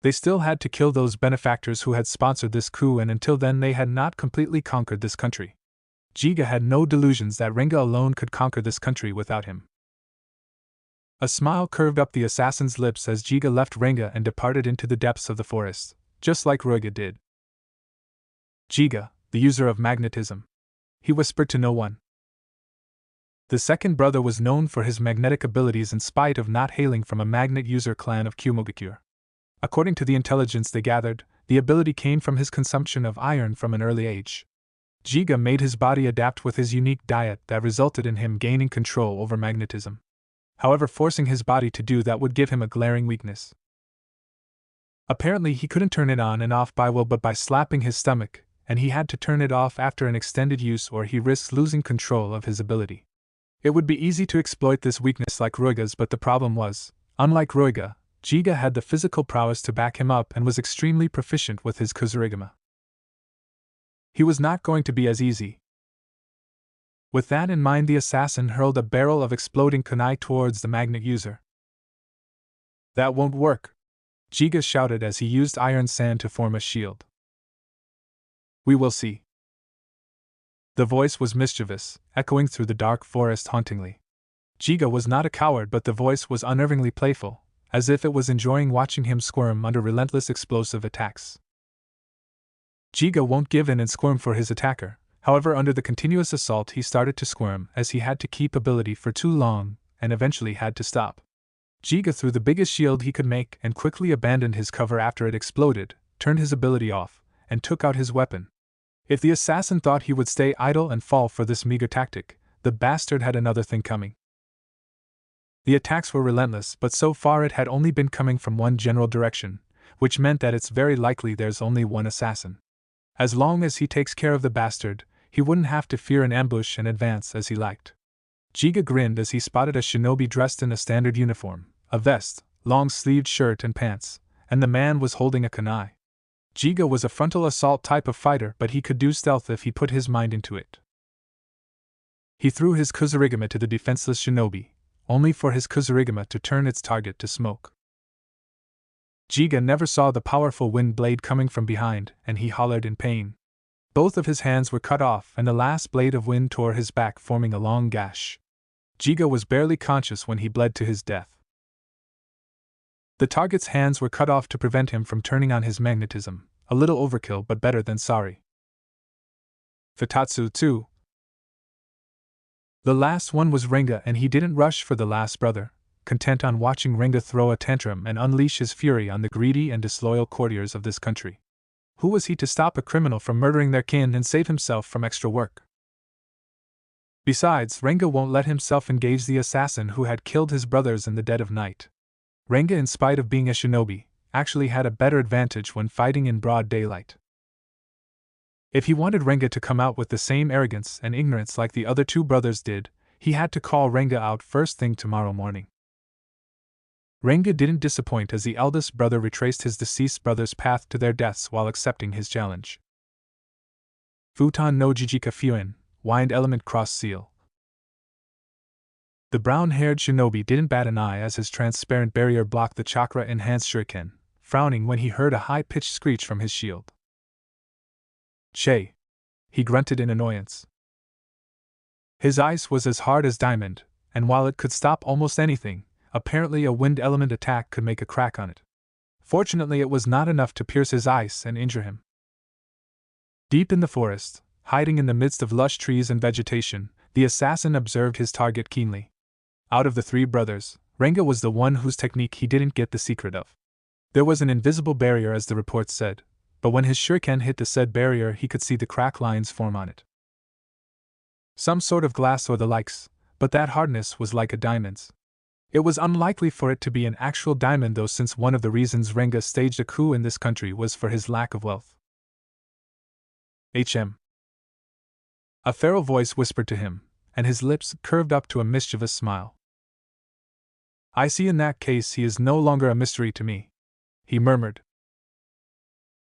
They still had to kill those benefactors who had sponsored this coup, and until then they had not completely conquered this country. Jiga had no delusions that Renga alone could conquer this country without him. A smile curved up the assassin's lips as Jiga left Renga and departed into the depths of the forest, just like Ruiga did. Jiga, the user of magnetism, he whispered to no one. The second brother was known for his magnetic abilities in spite of not hailing from a magnet user clan of Kumogakure. According to the intelligence they gathered, the ability came from his consumption of iron from an early age. Jiga made his body adapt with his unique diet that resulted in him gaining control over magnetism. However, forcing his body to do that would give him a glaring weakness. Apparently, he couldn't turn it on and off by will but by slapping his stomach, and he had to turn it off after an extended use or he risks losing control of his ability. It would be easy to exploit this weakness like Ruiga's, but the problem was, unlike Ruiga, Jiga had the physical prowess to back him up and was extremely proficient with his Kusarigama. He was not going to be as easy. With that in mind, the assassin hurled a barrel of exploding kunai towards the magnet user. That won't work, Jiga shouted as he used iron sand to form a shield. We will see. The voice was mischievous, echoing through the dark forest hauntingly. Jiga was not a coward, but the voice was unnervingly playful, as if it was enjoying watching him squirm under relentless explosive attacks. Jiga won't give in and squirm for his attacker. However, under the continuous assault he started to squirm as he had to keep ability for too long, and eventually had to stop. Jiga threw the biggest shield he could make and quickly abandoned his cover after it exploded, turned his ability off, and took out his weapon. If the assassin thought he would stay idle and fall for this meager tactic, the bastard had another thing coming. The attacks were relentless, but so far it had only been coming from one general direction, which meant that it's very likely there's only one assassin. As long as he takes care of the bastard, he wouldn't have to fear an ambush and advance as he liked. Jiga grinned as he spotted a shinobi dressed in a standard uniform, a vest, long-sleeved shirt and pants, and the man was holding a kunai. Jiga was a frontal assault type of fighter, but he could do stealth if he put his mind into it. He threw his Kusarigama to the defenseless shinobi, only for his Kusarigama to turn its target to smoke. Jiga never saw the powerful wind blade coming from behind, and he hollered in pain. Both of his hands were cut off, and the last blade of wind tore his back, forming a long gash. Jiga was barely conscious when he bled to his death. The target's hands were cut off to prevent him from turning on his magnetism, a little overkill but better than sorry. Futatsu, too. The last one was Renga, and he didn't rush for the last brother, content on watching Renga throw a tantrum and unleash his fury on the greedy and disloyal courtiers of this country. Who was he to stop a criminal from murdering their kin and save himself from extra work? Besides, Renga won't let himself engage the assassin who had killed his brothers in the dead of night. Renga, in spite of being a shinobi, actually had a better advantage when fighting in broad daylight. If he wanted Renga to come out with the same arrogance and ignorance like the other two brothers did, he had to call Renga out first thing tomorrow morning. Renga didn't disappoint as the eldest brother retraced his deceased brother's path to their deaths while accepting his challenge. Futon no Jijika Fuin, Wind Element Cross Seal. The brown-haired shinobi didn't bat an eye as his transparent barrier blocked the chakra-enhanced shuriken, frowning when he heard a high-pitched screech from his shield. Che! He grunted in annoyance. His ice was as hard as diamond, and while it could stop almost anything, apparently a wind element attack could make a crack on it. Fortunately, it was not enough to pierce his ice and injure him. Deep in the forest, hiding in the midst of lush trees and vegetation, the assassin observed his target keenly. Out of the three brothers, Renga was the one whose technique he didn't get the secret of. There was an invisible barrier, as the reports said, but when his shuriken hit the said barrier he could see the crack lines form on it. Some sort of glass or the likes, but that hardness was like a diamond's. It was unlikely for it to be an actual diamond though, since one of the reasons Renga staged a coup in this country was for his lack of wealth. HM. A feral voice whispered to him, and his lips curved up to a mischievous smile. I see, in that case he is no longer a mystery to me, he murmured.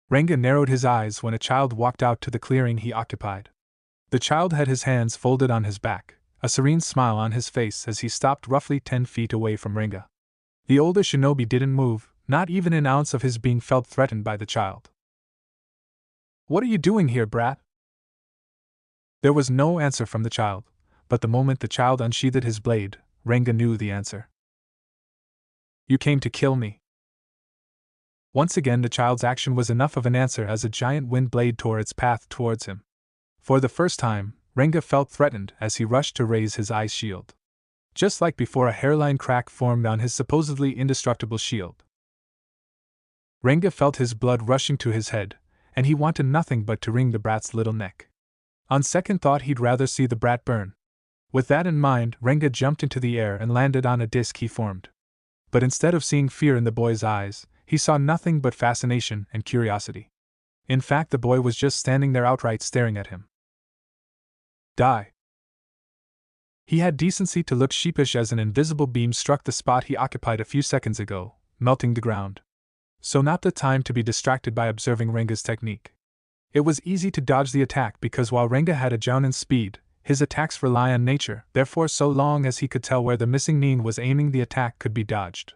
Renga narrowed his eyes when a child walked out to the clearing he occupied. The child had his hands folded on his back, a serene smile on his face as he stopped roughly 10 feet away from Renga. The older shinobi didn't move, not even an ounce of his being felt threatened by the child. What are you doing here, brat? There was no answer from the child, but the moment the child unsheathed his blade, Renga knew the answer. You came to kill me. Once again the child's action was enough of an answer as a giant wind blade tore its path towards him. For the first time, Renga felt threatened as he rushed to raise his ice shield. Just like before, a hairline crack formed on his supposedly indestructible shield. Renga felt his blood rushing to his head, and he wanted nothing but to wring the brat's little neck. On second thought, he'd rather see the brat burn. With that in mind, Renga jumped into the air and landed on a disc he formed. But instead of seeing fear in the boy's eyes, he saw nothing but fascination and curiosity. In fact, the boy was just standing there outright staring at him. Die. He had decency to look sheepish as an invisible beam struck the spot he occupied a few seconds ago, melting the ground. So not the time to be distracted by observing Renga's technique. It was easy to dodge the attack because while Renga had a jounin speed, his attacks rely on nature, therefore so long as he could tell where the missing nin was aiming, the attack could be dodged.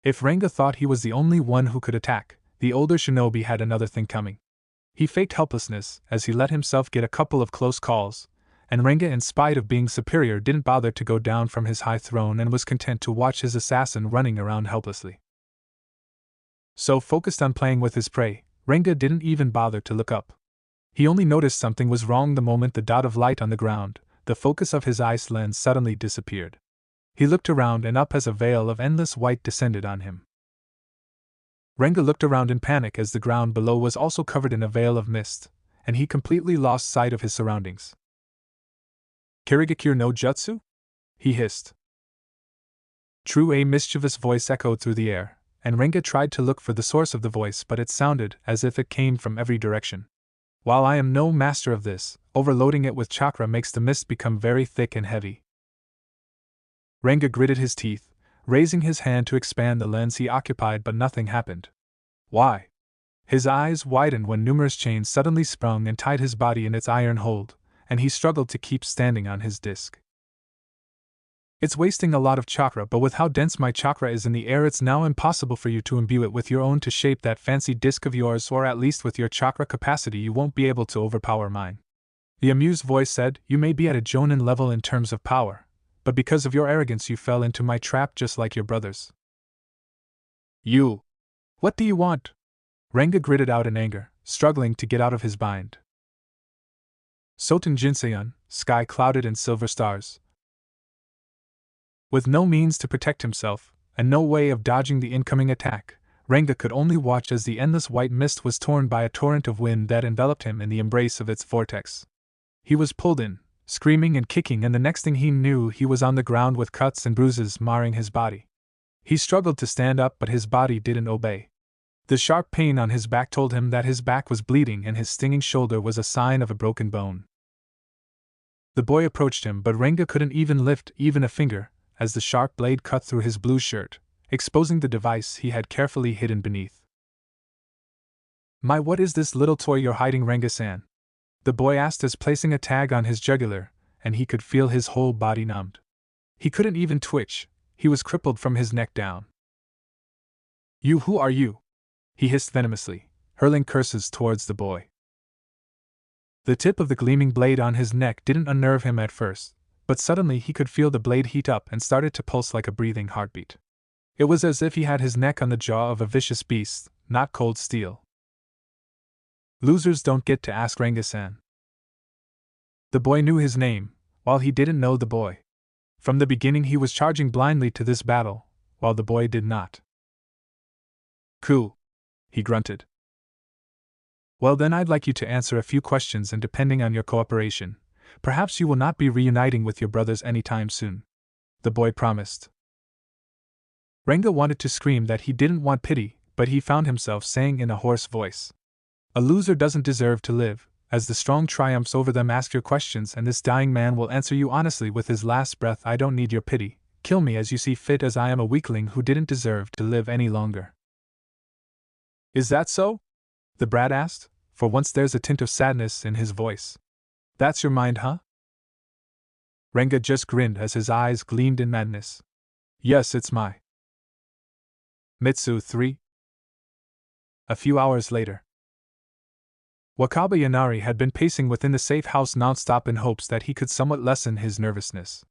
If Renga thought he was the only one who could attack, the older shinobi had another thing coming. He faked helplessness as he let himself get a couple of close calls, and Renga, in spite of being superior, didn't bother to go down from his high throne and was content to watch his assassin running around helplessly. So focused on playing with his prey, Renga didn't even bother to look up. He only noticed something was wrong the moment the dot of light on the ground, the focus of his ice lens, suddenly disappeared. He looked around and up as a veil of endless white descended on him. Renga looked around in panic as the ground below was also covered in a veil of mist, and he completely lost sight of his surroundings. Kirigakure no jutsu? He hissed. True, a mischievous voice echoed through the air, and Renga tried to look for the source of the voice, but it sounded as if it came from every direction. While I am no master of this, overloading it with chakra makes the mist become very thick and heavy. Renga gritted his teeth, raising his hand to expand the lens he occupied, but nothing happened. Why? His eyes widened when numerous chains suddenly sprung and tied his body in its iron hold, and he struggled to keep standing on his disc. It's wasting a lot of chakra, but with how dense my chakra is in the air, it's now impossible for you to imbue it with your own to shape that fancy disc of yours, or at least with your chakra capacity you won't be able to overpower mine. The amused voice said, You may be at a jounin level in terms of power, but because of your arrogance you fell into my trap just like your brothers. You! What do you want? Renga gritted out in anger, struggling to get out of his bind. Soten Jinseiun, sky clouded in silver stars. With no means to protect himself, and no way of dodging the incoming attack, Renga could only watch as the endless white mist was torn by a torrent of wind that enveloped him in the embrace of its vortex. He was pulled in, screaming and kicking, and the next thing he knew he was on the ground with cuts and bruises marring his body. He struggled to stand up, but his body didn't obey. The sharp pain on his back told him that his back was bleeding, and his stinging shoulder was a sign of a broken bone. The boy approached him, but Renga couldn't even lift even a finger, as the sharp blade cut through his blue shirt, exposing the device he had carefully hidden beneath. What is this little toy you're hiding, Renga-san? The boy asked as placing a tag on his jugular, and he could feel his whole body numbed. He couldn't even twitch, he was crippled from his neck down. Who are you? He hissed venomously, hurling curses towards the boy. The tip of the gleaming blade on his neck didn't unnerve him at first, but suddenly he could feel the blade heat up and started to pulse like a breathing heartbeat. It was as if he had his neck on the jaw of a vicious beast, not cold steel. Losers don't get to ask Renga-san. The boy knew his name, while he didn't know the boy. From the beginning he was charging blindly to this battle, while the boy did not. Cool, he grunted. Well then, I'd like you to answer a few questions, and depending on your cooperation, perhaps you will not be reuniting with your brothers anytime soon, the boy promised. Renga wanted to scream that he didn't want pity, but he found himself saying in a hoarse voice, A loser doesn't deserve to live. As the strong triumphs over them, ask your questions, and this dying man will answer you honestly with his last breath. I don't need your pity. Kill me as you see fit, as I am a weakling who didn't deserve to live any longer. Is that so? The brat asked, for once there's a tint of sadness in his voice. That's your mind, huh? Renga just grinned as his eyes gleamed in madness. Yes, it's my. Mitsu 3. A few hours later. Wakaba Yanari had been pacing within the safe house nonstop in hopes that he could somewhat lessen his nervousness.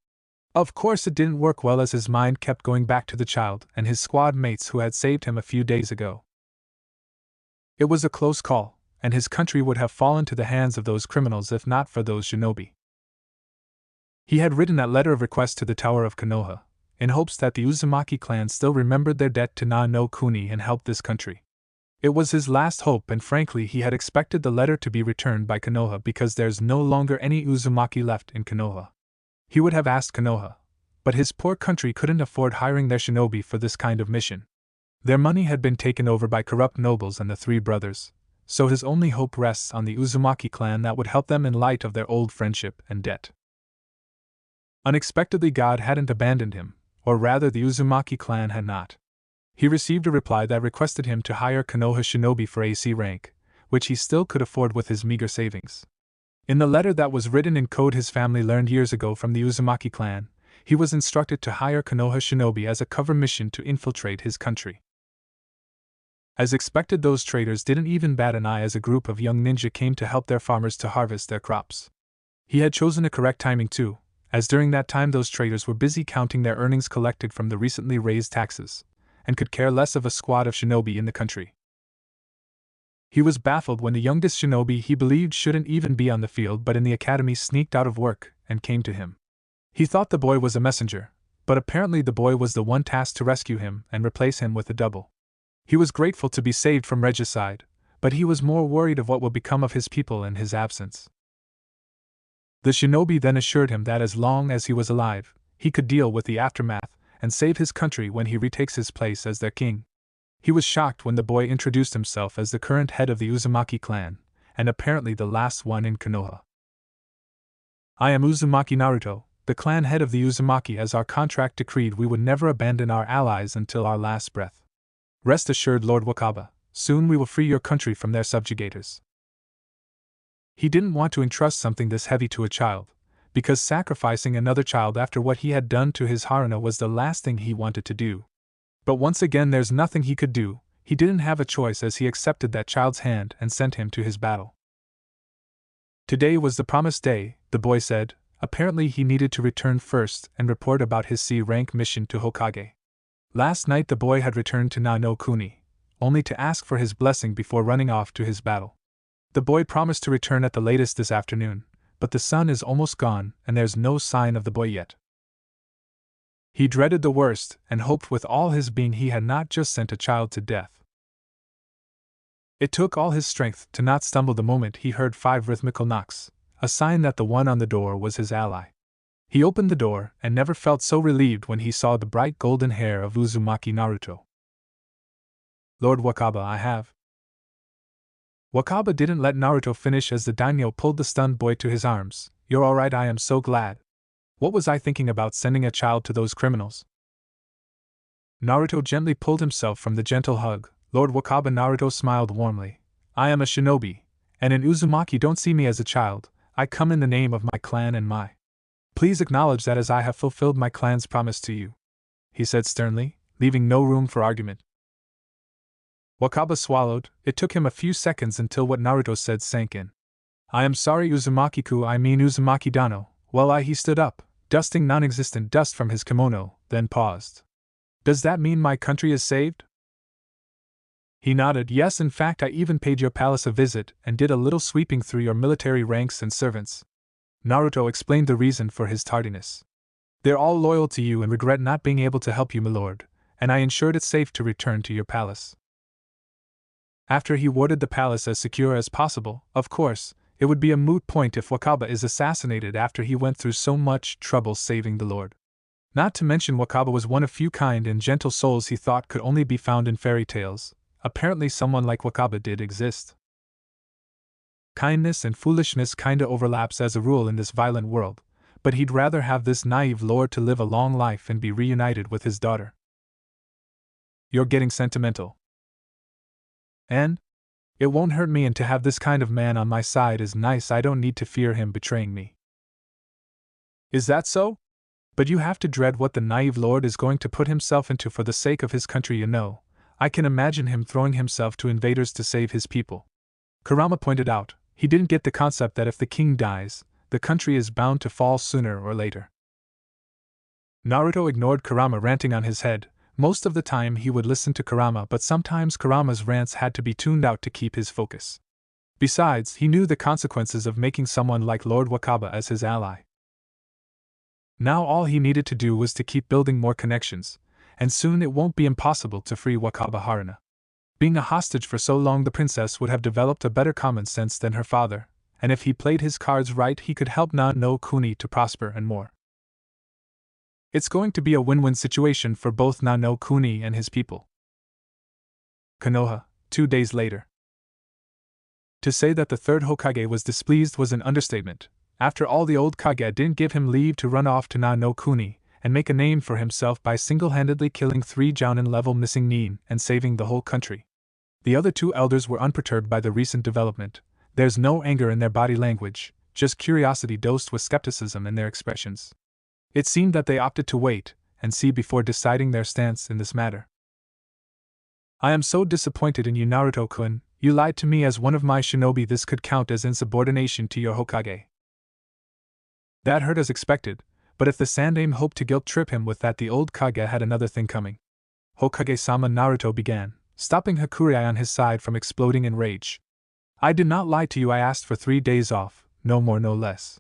Of course it didn't work well, as his mind kept going back to the child and his squad mates who had saved him a few days ago. It was a close call, and his country would have fallen to the hands of those criminals if not for those shinobi. He had written that letter of request to the Tower of Konoha, in hopes that the Uzumaki clan still remembered their debt to Na no Kuni and helped this country. It was his last hope, and frankly he had expected the letter to be returned by Konoha because there's no longer any Uzumaki left in Konoha. He would have asked Konoha, but his poor country couldn't afford hiring their shinobi for this kind of mission. Their money had been taken over by corrupt nobles and the three brothers, so his only hope rests on the Uzumaki clan that would help them in light of their old friendship and debt. Unexpectedly, God hadn't abandoned him, or rather the Uzumaki clan had not. He received a reply that requested him to hire Konoha shinobi for AC rank, which he still could afford with his meager savings. In the letter that was written in code his family learned years ago from the Uzumaki clan, he was instructed to hire Konoha shinobi as a cover mission to infiltrate his country. As expected, those traders didn't even bat an eye as a group of young ninja came to help their farmers to harvest their crops. He had chosen a correct timing too, as during that time those traders were busy counting their earnings collected from the recently raised taxes, and could care less of a squad of shinobi in the country. He was baffled when the youngest shinobi he believed shouldn't even be on the field but in the academy sneaked out of work and came to him. He thought the boy was a messenger, but apparently the boy was the one tasked to rescue him and replace him with a double. He was grateful to be saved from regicide, but he was more worried of what will become of his people in his absence. The shinobi then assured him that as long as he was alive, he could deal with the aftermath and save his country when he retakes his place as their king. He was shocked when the boy introduced himself as the current head of the Uzumaki clan, and apparently the last one in Konoha. I am Uzumaki Naruto, the clan head of the Uzumaki. As our contract decreed, we would never abandon our allies until our last breath. Rest assured, Lord Wakaba, soon we will free your country from their subjugators. He didn't want to entrust something this heavy to a child, because sacrificing another child after what he had done to his Haruna was the last thing he wanted to do. But once again, there's nothing he could do. He didn't have a choice as he accepted that child's hand and sent him to his battle. Today was the promised day, the boy said. Apparently he needed to return first and report about his C-rank mission to Hokage. Last night the boy had returned to Na no Kuni, only to ask for his blessing before running off to his battle. The boy promised to return at the latest this afternoon, but the sun is almost gone and there's no sign of the boy yet. He dreaded the worst and hoped with all his being he had not just sent a child to death. It took all his strength to not stumble the moment he heard 5 rhythmical knocks, a sign that the one on the door was his ally. He opened the door and never felt so relieved when he saw the bright golden hair of Uzumaki Naruto. Lord Wakaba, I have. Wakaba didn't let Naruto finish as the daimyo pulled the stunned boy to his arms. You're alright, I am so glad. What was I thinking about sending a child to those criminals? Naruto gently pulled himself from the gentle hug. Lord Wakaba, Naruto smiled warmly. I am a shinobi, and in Uzumaki don't see me as a child. I come in the name of my clan and my. Please acknowledge that as I have fulfilled my clan's promise to you, he said sternly, leaving no room for argument. Wakaba swallowed. It took him a few seconds until what Naruto said sank in. I am sorry, Uzumaki-ku, I mean Uzumaki-dano. Well, he stood up, dusting non-existent dust from his kimono, then paused. Does that mean my country is saved? He nodded. Yes, in fact I even paid your palace a visit and did a little sweeping through your military ranks and servants. Naruto explained the reason for his tardiness. They're all loyal to you and regret not being able to help you, my lord, and I ensured it safe to return to your palace. After he warded the palace as secure as possible, of course, it would be a moot point if Wakaba is assassinated after he went through so much trouble saving the lord. Not to mention Wakaba was one of few kind and gentle souls he thought could only be found in fairy tales. Apparently someone like Wakaba did exist. Kindness and foolishness kinda overlaps as a rule in this violent world, but he'd rather have this naive lord to live a long life and be reunited with his daughter. You're getting sentimental. And? It won't hurt me, and to have this kind of man on my side is nice. I don't need to fear him betraying me. Is that so? But you have to dread what the naive lord is going to put himself into for the sake of his country, you know. I can imagine him throwing himself to invaders to save his people. Kurama pointed out. He didn't get the concept that if the king dies, the country is bound to fall sooner or later. Naruto ignored Kurama ranting on his head. Most of the time he would listen to Kurama, but sometimes Kurama's rants had to be tuned out to keep his focus. Besides, he knew the consequences of making someone like Lord Wakaba as his ally. Now all he needed to do was to keep building more connections, and soon it won't be impossible to free Wakaba Haruna. Being a hostage for so long, the princess would have developed a better common sense than her father, and if he played his cards right, he could help no Kuni to prosper and more. It's going to be a win-win situation for both no Kuni and his people. Konoha, 2 days later. To say that the third Hokage was displeased was an understatement. After all, the old Kage didn't give him leave to run off to no Kuni and make a name for himself by single-handedly killing 3 Jounin-level missing nin and saving the whole country. The other 2 elders were unperturbed by the recent development. There's no anger in their body language, just curiosity dosed with skepticism in their expressions. It seemed that they opted to wait and see before deciding their stance in this matter. I am so disappointed in you, Naruto-kun. You lied to me as one of my shinobi. This could count as insubordination to your Hokage. That hurt as expected, but if the Sandaime hoped to guilt-trip him with that, the old Kage had another thing coming. Hokage-sama, Naruto began, stopping Hakurei on his side from exploding in rage. I did not lie to you. I asked for 3 days off, no more no less.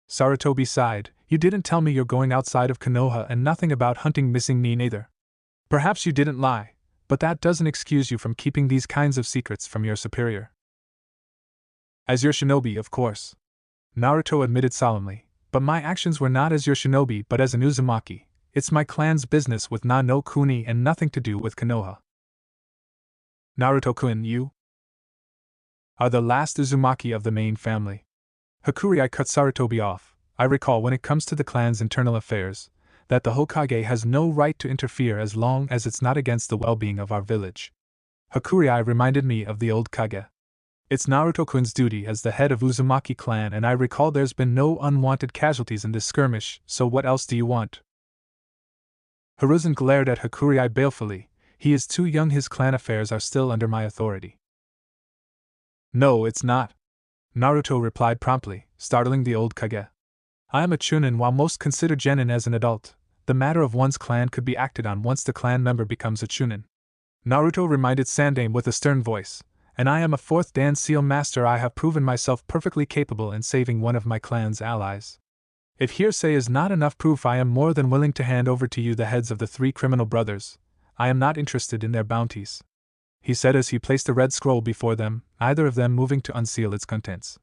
Sarutobi sighed. You didn't tell me you're going outside of Konoha, and nothing about hunting missing nin either. Perhaps you didn't lie, but that doesn't excuse you from keeping these kinds of secrets from your superior. As your shinobi, of course. Naruto admitted solemnly, but my actions were not as your shinobi but as an Uzumaki. It's my clan's business with no Kuni and nothing to do with Konoha. Naruto-kun, you are the last Uzumaki of the main family. Hakurei cut Sarutobi off. I recall, when it comes to the clan's internal affairs, that the Hokage has no right to interfere as long as it's not against the well-being of our village. Hakurei reminded me of the old Kage. It's Naruto-kun's duty as the head of Uzumaki clan, and I recall there's been no unwanted casualties in this skirmish, so what else do you want? Hiruzen glared at Hakurei balefully. He is too young. His clan affairs are still under my authority. No, it's not. Naruto replied promptly, startling the old Kage. I am a Chunin. While most consider Genin as an adult, the matter of one's clan could be acted on once the clan member becomes a Chunin. Naruto reminded Sandaime with a stern voice. And I am a 4th Dan Seal Master. I have proven myself perfectly capable in saving one of my clan's allies. If hearsay is not enough proof, I am more than willing to hand over to you the heads of the 3 criminal brothers. I am not interested in their bounties, he said as he placed a red scroll before them, neither of them moving to unseal its contents.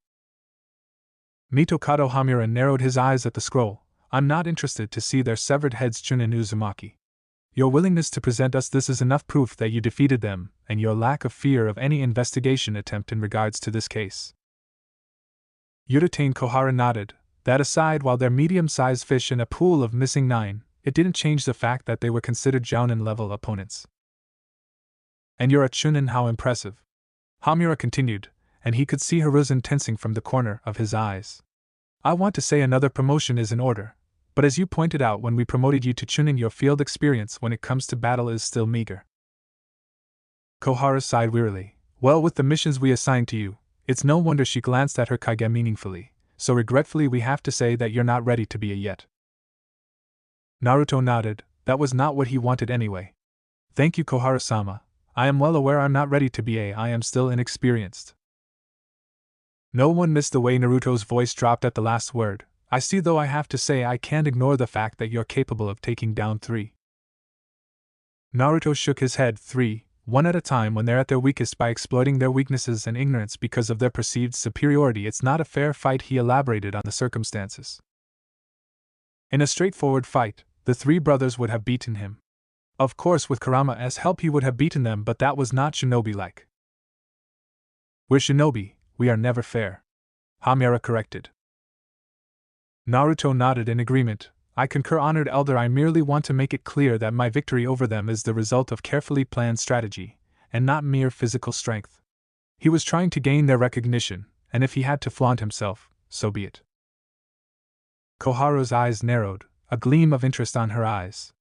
Mitokado Hamura narrowed his eyes at the scroll. I'm not interested to see their severed heads, Chunin Uzumaki. Your willingness to present us this is enough proof that you defeated them, and your lack of fear of any investigation attempt in regards to this case. Yurutane Kohara nodded. That aside, while they're medium-sized fish in a pool of missing 9, it didn't change the fact that they were considered Jounin-level opponents. And you're a Chunin, how impressive. Hamura continued, and he could see Hiruzen tensing from the corner of his eyes. I want to say another promotion is in order. But as you pointed out when we promoted you to Chunin, your field experience when it comes to battle is still meager. Kohara sighed wearily. Well, with the missions we assigned to you, it's no wonder. She glanced at her Kage meaningfully. So regretfully we have to say that you're not ready to be a yet. Naruto nodded. That was not what he wanted anyway. Thank you, Kohara-sama. I am well aware I'm not ready to be a. I am still inexperienced. No one missed the way Naruto's voice dropped at the last word. I see, though I have to say I can't ignore the fact that you're capable of taking down 3. Naruto shook his head. 3, one at a time when they're at their weakest, by exploiting their weaknesses and ignorance because of their perceived superiority. It's not a fair fight. He elaborated on the circumstances. In a straightforward fight, the 3 brothers would have beaten him. Of course, with Kurama's help he would have beaten them, but that was not shinobi-like. We're shinobi, we are never fair. Hamura corrected. Naruto nodded in agreement. I concur, honored elder. I merely want to make it clear that my victory over them is the result of carefully planned strategy, and not mere physical strength. He was trying to gain their recognition, and if he had to flaunt himself, so be it. Kohara's eyes narrowed, a gleam of interest on her eyes.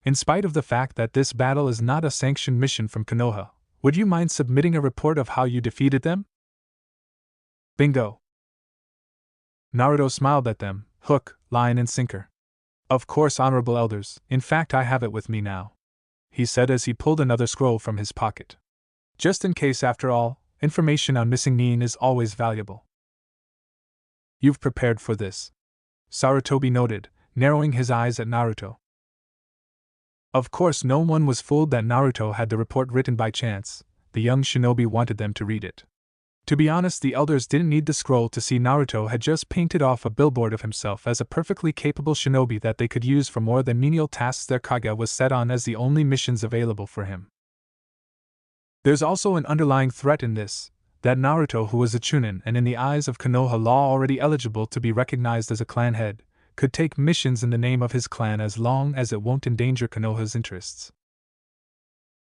In spite of the fact that this battle is not a sanctioned mission from Konoha, would you mind submitting a report of how you defeated them? Bingo! Naruto smiled at them, hook, line and sinker. Of course, honorable elders, in fact I have it with me now, he said as he pulled another scroll from his pocket. Just in case, after all, information on missing nin is always valuable. You've prepared for this. Sarutobi noted, narrowing his eyes at Naruto. Of course, no one was fooled that Naruto had the report written by chance. The young shinobi wanted them to read it. To be honest, the elders didn't need the scroll to see Naruto had just painted off a billboard of himself as a perfectly capable shinobi that they could use for more than menial tasks their Kage was set on as the only missions available for him. There's also an underlying threat in this, that Naruto, who was a chunin and in the eyes of Konoha law already eligible to be recognized as a clan head, could take missions in the name of his clan as long as it won't endanger Konoha's interests.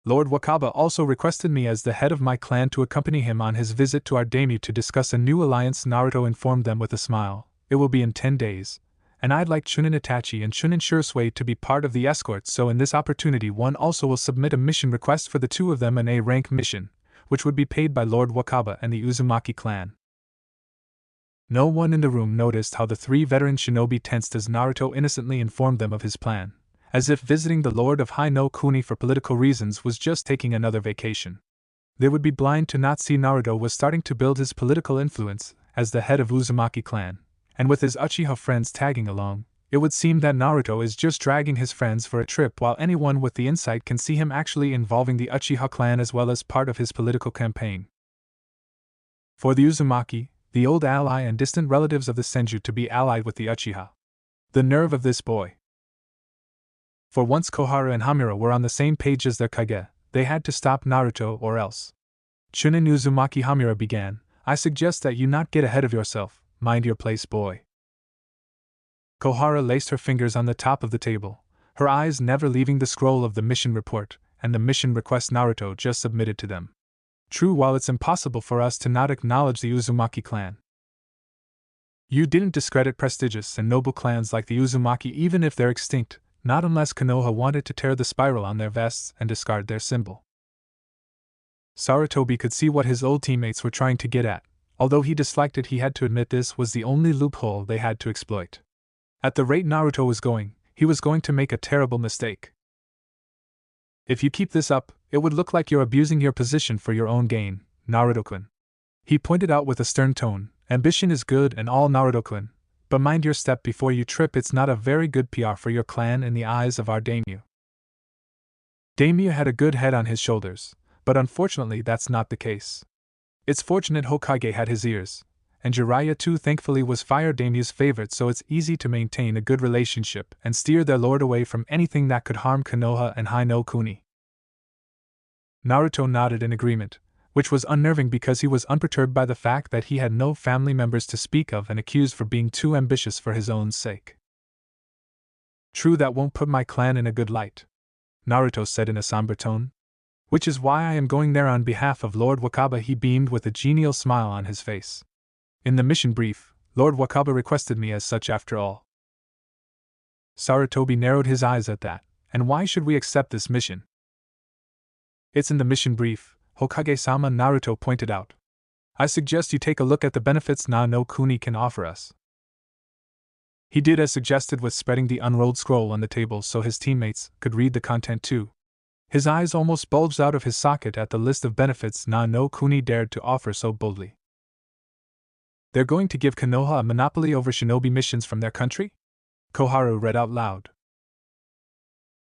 Lord Wakaba also requested me as the head of my clan to accompany him on his visit to our daimyo to discuss a new alliance. Naruto informed them with a smile. It will be in 10 days, and I'd like Chunin Itachi and Chunin Shisui to be part of the escort, so in this opportunity one also will submit a mission request for the two of them, an A-rank mission, which would be paid by Lord Wakaba and the Uzumaki clan. No one in the room noticed how the three veteran shinobi tensed as Naruto innocently informed them of his plan, as if visiting the Lord of High no Kuni for political reasons was just taking another vacation. They would be blind to not see Naruto was starting to build his political influence as the head of Uzumaki clan, and with his uchiha friends tagging along, it would seem that Naruto is just dragging his friends for a trip, while anyone with the insight can see him actually involving the Uchiha clan as well as part of his political campaign. For the Uzumaki, the old ally and distant relatives of the Senju, to be allied with the Uchiha. The nerve of this boy. For once Koharu and Hamura were on the same page as their Kage, they had to stop Naruto or else. Chunin Uzumaki, Hamura began, I suggest that you not get ahead of yourself, mind your place, boy. Koharu laced her fingers on the top of the table, her eyes never leaving the scroll of the mission report and the mission request Naruto just submitted to them. True, while it's impossible for us to not acknowledge the Uzumaki clan, you didn't discredit prestigious and noble clans like the Uzumaki even if they're extinct, not unless Konoha wanted to tear the spiral on their vests and discard their symbol. Sarutobi could see what his old teammates were trying to get at. Although he disliked it, he had to admit this was the only loophole they had to exploit. At the rate Naruto was going, he was going to make a terrible mistake. If you keep this up, it would look like you're abusing your position for your own gain, Naruto-kun. He pointed out with a stern tone, ambition is good and all, Naruto-kun, but mind your step before you trip. It's not a very good PR for your clan in the eyes of our daimyo. Daimyo had a good head on his shoulders, but unfortunately that's not the case. It's fortunate Hokage had his ears, and Jiraiya too thankfully was Fire Daimyo's favorite, so it's easy to maintain a good relationship and steer their lord away from anything that could harm Konoha and High no Kuni. Naruto nodded in agreement, which was unnerving because he was unperturbed by the fact that he had no family members to speak of and accused for being too ambitious for his own sake. True, that won't put my clan in a good light, Naruto said in a somber tone. Which is why I am going there on behalf of Lord Wakaba. He beamed with a genial smile on his face. In the mission brief, Lord Wakaba requested me as such after all. Sarutobi narrowed his eyes at that. And why should we accept this mission? It's in the mission brief, Hokage-sama, Naruto pointed out. I suggest you take a look at the benefits Na no Kuni can offer us. He did as suggested with spreading the unrolled scroll on the table so his teammates could read the content too. His eyes almost bulged out of his socket at the list of benefits Na no Kuni dared to offer so boldly. They're going to give Konoha a monopoly over shinobi missions from their country? Koharu read out loud.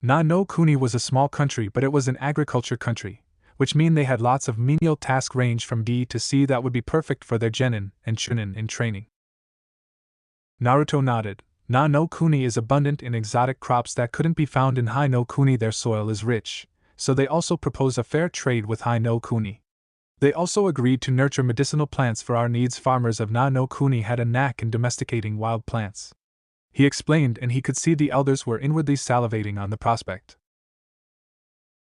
Na no Kuni was a small country, but it was an agriculture country, which mean they had lots of menial tasks range from D to C that would be perfect for their genin and chunin in training. Naruto nodded. Na no Kuni is abundant in exotic crops that couldn't be found in High no Kuni. Their soil is rich, so they also propose a fair trade with High no Kuni. They also agreed to nurture medicinal plants for our needs. Farmers of Na no Kuni had a knack in domesticating wild plants. He explained, and he could see the elders were inwardly salivating on the prospect.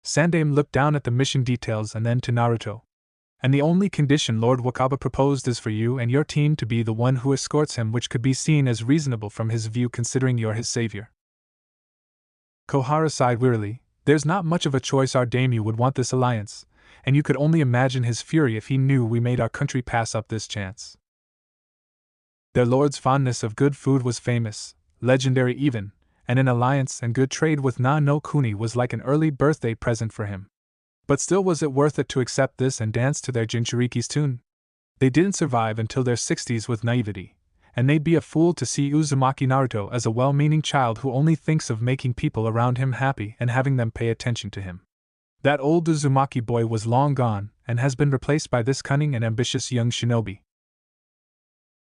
Sandaime looked down at the mission details and then to Naruto. And the only condition Lord Wakaba proposed is for you and your team to be the one who escorts him, which could be seen as reasonable from his view considering you're his savior. Koharu sighed wearily. There's not much of a choice. Our daimyo would want this alliance, and you could only imagine his fury if he knew we made our country pass up this chance. Their lord's fondness of good food was famous, legendary even, and an alliance and good trade with Na no Kuni was like an early birthday present for him. But still, was it worth it to accept this and dance to their Jinchuriki's tune? They didn't survive until their 60s with naivety, and they'd be a fool to see Uzumaki Naruto as a well-meaning child who only thinks of making people around him happy and having them pay attention to him. That old Uzumaki boy was long gone, and has been replaced by this cunning and ambitious young shinobi.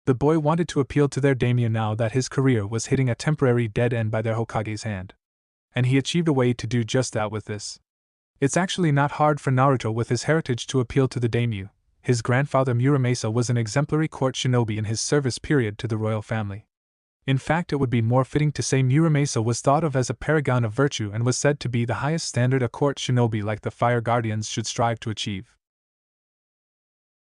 The boy wanted to appeal to their daimyo now that his career was hitting a temporary dead end by their Hokage's hand. And he achieved a way to do just that with this. It's actually not hard for Naruto with his heritage to appeal to the daimyo. His grandfather Muramasa was an exemplary court shinobi in his service period to the royal family. In fact, it would be more fitting to say Muramasa was thought of as a paragon of virtue and was said to be the highest standard a court shinobi like the Fire Guardians should strive to achieve.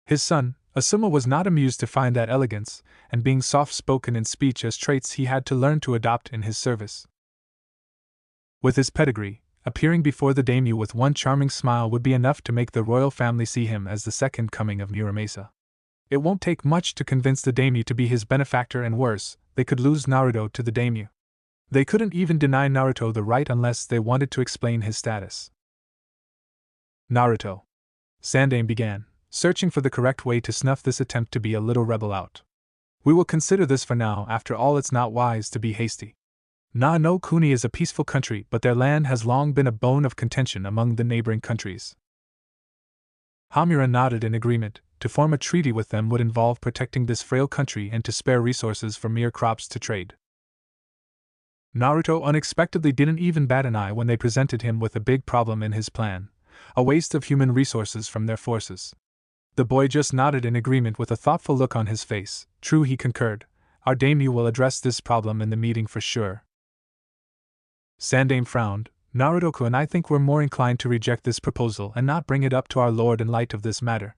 His son, Asuma, was not amused to find that elegance and being soft-spoken in speech as traits he had to learn to adopt in his service. With his pedigree, appearing before the daimyo with one charming smile would be enough to make the royal family see him as the second coming of Muramasa. It won't take much to convince the daimyo to be his benefactor, and worse, they could lose Naruto to the daimyo. They couldn't even deny Naruto the right unless they wanted to explain his status. Naruto. Sandaime began, searching for the correct way to snuff this attempt to be a little rebel out. We will consider this for now. After all, it's not wise to be hasty. No Kuni is a peaceful country, but their land has long been a bone of contention among the neighboring countries. Hamura nodded in agreement. To form a treaty with them would involve protecting this frail country and to spare resources for mere crops to trade. Naruto unexpectedly didn't even bat an eye when they presented him with a big problem in his plan, a waste of human resources from their forces. The boy just nodded in agreement with a thoughtful look on his face. True, he concurred. Our daimyo will address this problem in the meeting for sure. Sandaime frowned. Naruto-kun, I think we're more inclined to reject this proposal and not bring it up to our lord in light of this matter.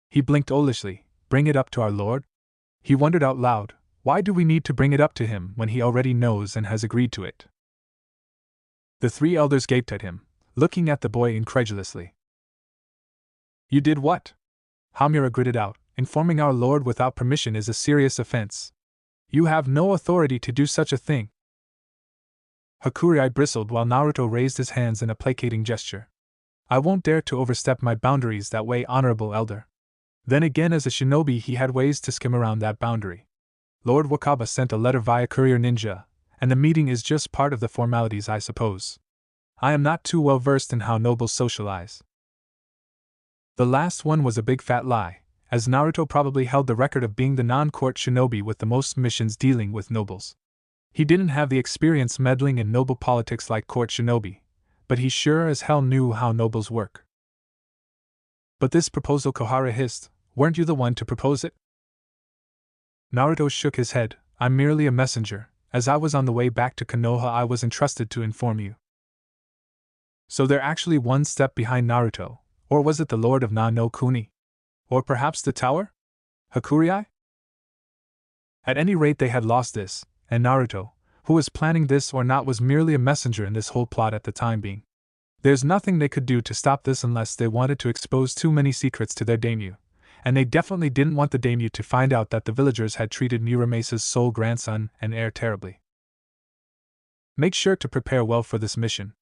He blinked owlishly. Bring it up to our lord? He wondered out loud, why do we need to bring it up to him when he already knows and has agreed to it? The three elders gaped at him, looking at the boy incredulously. You did what? Hamura gritted out. Informing our lord without permission is a serious offense. You have no authority to do such a thing. Hakurei bristled while Naruto raised his hands in a placating gesture. I won't dare to overstep my boundaries that way, honorable elder. Then again, as a shinobi he had ways to skim around that boundary. Lord Wakaba sent a letter via courier ninja, and the meeting is just part of the formalities, I suppose. I am not too well versed in how nobles socialize. The last one was a big fat lie, as Naruto probably held the record of being the non-court shinobi with the most missions dealing with nobles. He didn't have the experience meddling in noble politics like court shinobi, but he sure as hell knew how nobles work. But this proposal, Kohara hissed, weren't you the one to propose it? Naruto shook his head. I'm merely a messenger. As I was on the way back to Konoha, I was entrusted to inform you. So they're actually one step behind Naruto, or was it the Lord of no Kuni? Or perhaps the tower? Hakurei? At any rate, they had lost this, and Naruto, who was planning this or not, was merely a messenger in this whole plot at the time being. There's nothing they could do to stop this unless they wanted to expose too many secrets to their daimyo, and they definitely didn't want the daimyo to find out that the villagers had treated Muramasa's sole grandson and heir terribly. Make sure to prepare well for this mission.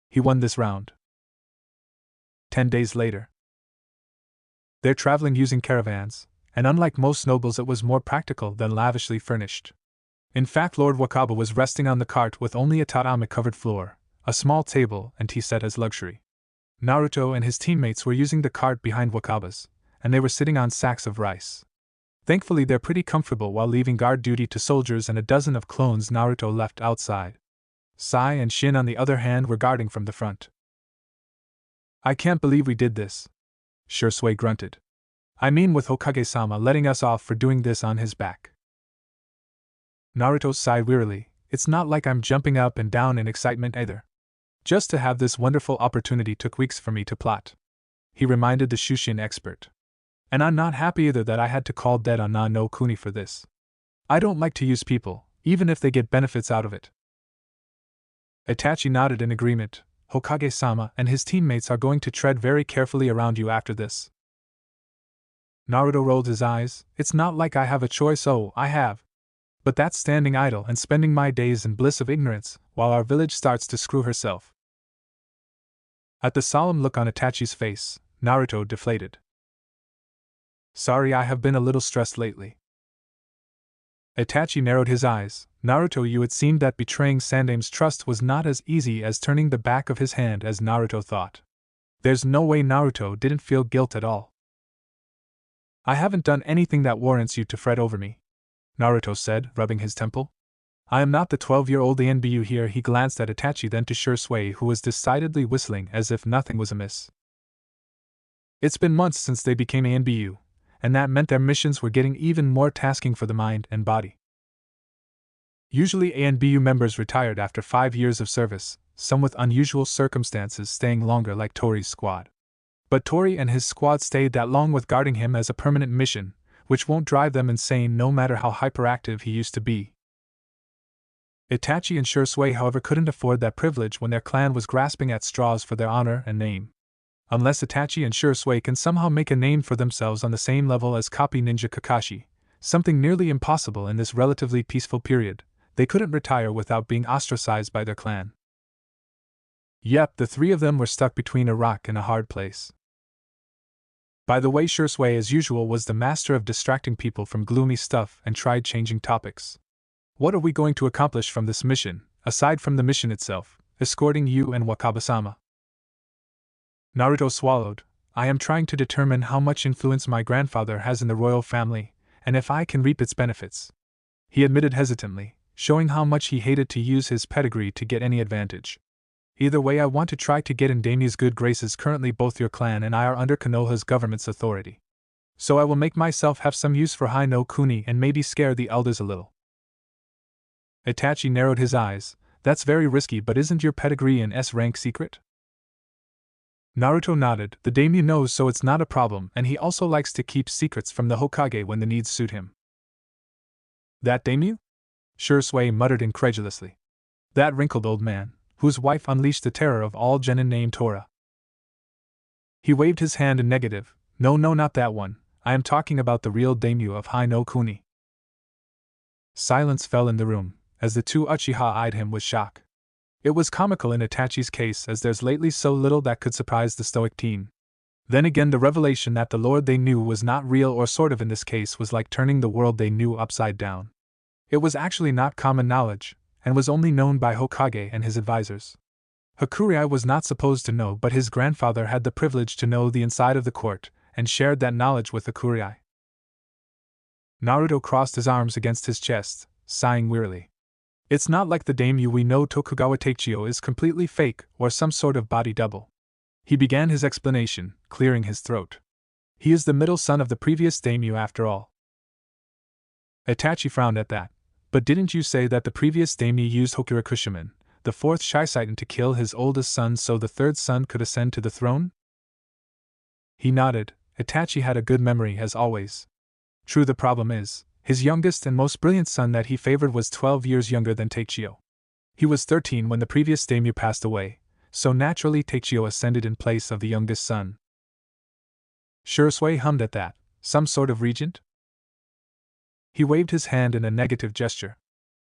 He won this round. 10 days later. They're traveling using caravans, and unlike most nobles, it was more practical than lavishly furnished. In fact, Lord Wakaba was resting on the cart with only a tatami-covered floor, a small table, and tea set as luxury. Naruto and his teammates were using the cart behind Wakaba's, and they were sitting on sacks of rice. Thankfully, they're pretty comfortable while leaving guard duty to soldiers and a dozen of clones Naruto left outside. Sai and Shin, on the other hand, were guarding from the front. I can't believe we did this. Shisui grunted. I mean, with Hokage-sama letting us off for doing this on his back. Naruto sighed wearily. It's not like I'm jumping up and down in excitement either. Just to have this wonderful opportunity took weeks for me to plot. He reminded the Shushin expert. And I'm not happy either that I had to call dead on no Kuni for this. I don't like to use people, even if they get benefits out of it. Itachi nodded in agreement. Hokage-sama and his teammates are going to tread very carefully around you after this. Naruto rolled his eyes. It's not like I have a choice. Oh, I have. But that's standing idle and spending my days in bliss of ignorance, while our village starts to screw herself. At the solemn look on Itachi's face, Naruto deflated. Sorry, I have been a little stressed lately. Itachi narrowed his eyes. Naruto, you, it seemed that betraying Sandame's trust was not as easy as turning the back of his hand as Naruto thought. There's no way Naruto didn't feel guilt at all. I haven't done anything that warrants you to fret over me, Naruto said, rubbing his temple. I am not the 12-year-old ANBU here. He glanced at Itachi, then to Shisui, who was decidedly whistling as if nothing was amiss. It's been months since they became ANBU, and that meant their missions were getting even more tasking for the mind and body. Usually ANBU members retired after 5 years of service, some with unusual circumstances staying longer like Tori's squad. But Tori and his squad stayed that long with guarding him as a permanent mission, which won't drive them insane no matter how hyperactive he used to be. Itachi and Shisui, however, couldn't afford that privilege when their clan was grasping at straws for their honor and name. Unless Itachi and Shisui can somehow make a name for themselves on the same level as Copy Ninja Kakashi, something nearly impossible in this relatively peaceful period, they couldn't retire without being ostracized by their clan. Yep, the three of them were stuck between a rock and a hard place. By the way, Shisui, as usual, was the master of distracting people from gloomy stuff and tried changing topics. What are we going to accomplish from this mission, aside from the mission itself, escorting you and Wakaba-sama? Naruto swallowed. I am trying to determine how much influence my grandfather has in the royal family, and if I can reap its benefits. He admitted hesitantly, showing how much he hated to use his pedigree to get any advantage. Either way, I want to try to get in Daimyo's good graces. Currently both your clan and I are under Konoha's government's authority. So I will make myself have some use for Hai no Kuni and maybe scare the elders a little. Itachi narrowed his eyes. That's very risky, but isn't your pedigree an S-rank secret? Naruto nodded. The daimyo knows, so it's not a problem, and he also likes to keep secrets from the Hokage when the needs suit him. That daimyo? Shisui muttered incredulously. That wrinkled old man, whose wife unleashed the terror of all genin named Tora. He waved his hand in negative. No, not that one. I am talking about the real daimyo of Hai no Kuni. Silence fell in the room, as the two uchiha eyed him with shock. It was comical in Itachi's case, as there's lately so little that could surprise the stoic teen. Then again, the revelation that the lord they knew was not real, or sort of in this case, was like turning the world they knew upside down. It was actually not common knowledge, and was only known by Hokage and his advisors. Hakurei was not supposed to know, but his grandfather had the privilege to know the inside of the court, and shared that knowledge with Hakurei. Naruto crossed his arms against his chest, sighing wearily. It's not like the daimyo we know. Tokugawa Takechiyo is completely fake, or some sort of body double. He began his explanation, clearing his throat. He is the middle son of the previous daimyo after all. Itachi frowned at that. But didn't you say that the previous daimyo used Hokirakushimen, the fourth Shiseitan, to kill his oldest son so the third son could ascend to the throne? He nodded. Itachi had a good memory, as always. True, the problem is, his youngest and most brilliant son that he favored was 12 years younger than Takechiyo. He was 13 when the previous daimyo passed away, so naturally Takechiyo ascended in place of the youngest son. Shisui hummed at that. Some sort of regent? He waved his hand in a negative gesture.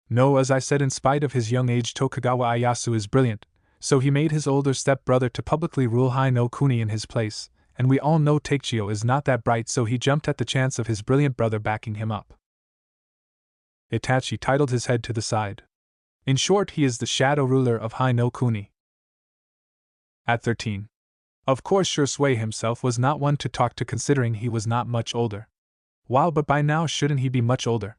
No, as I said, in spite of his young age, Tokugawa Ieyasu is brilliant, so he made his older step-brother to publicly rule Hai no Kuni in his place, and we all know Takechiyo is not that bright, so he jumped at the chance of his brilliant brother backing him up. Itachi titled his head to the side. In short, he is the shadow ruler of Hai no Kuni. At 13. Of course, Shisui himself was not one to talk to, considering he was not much older. Wow, but by now shouldn't he be much older?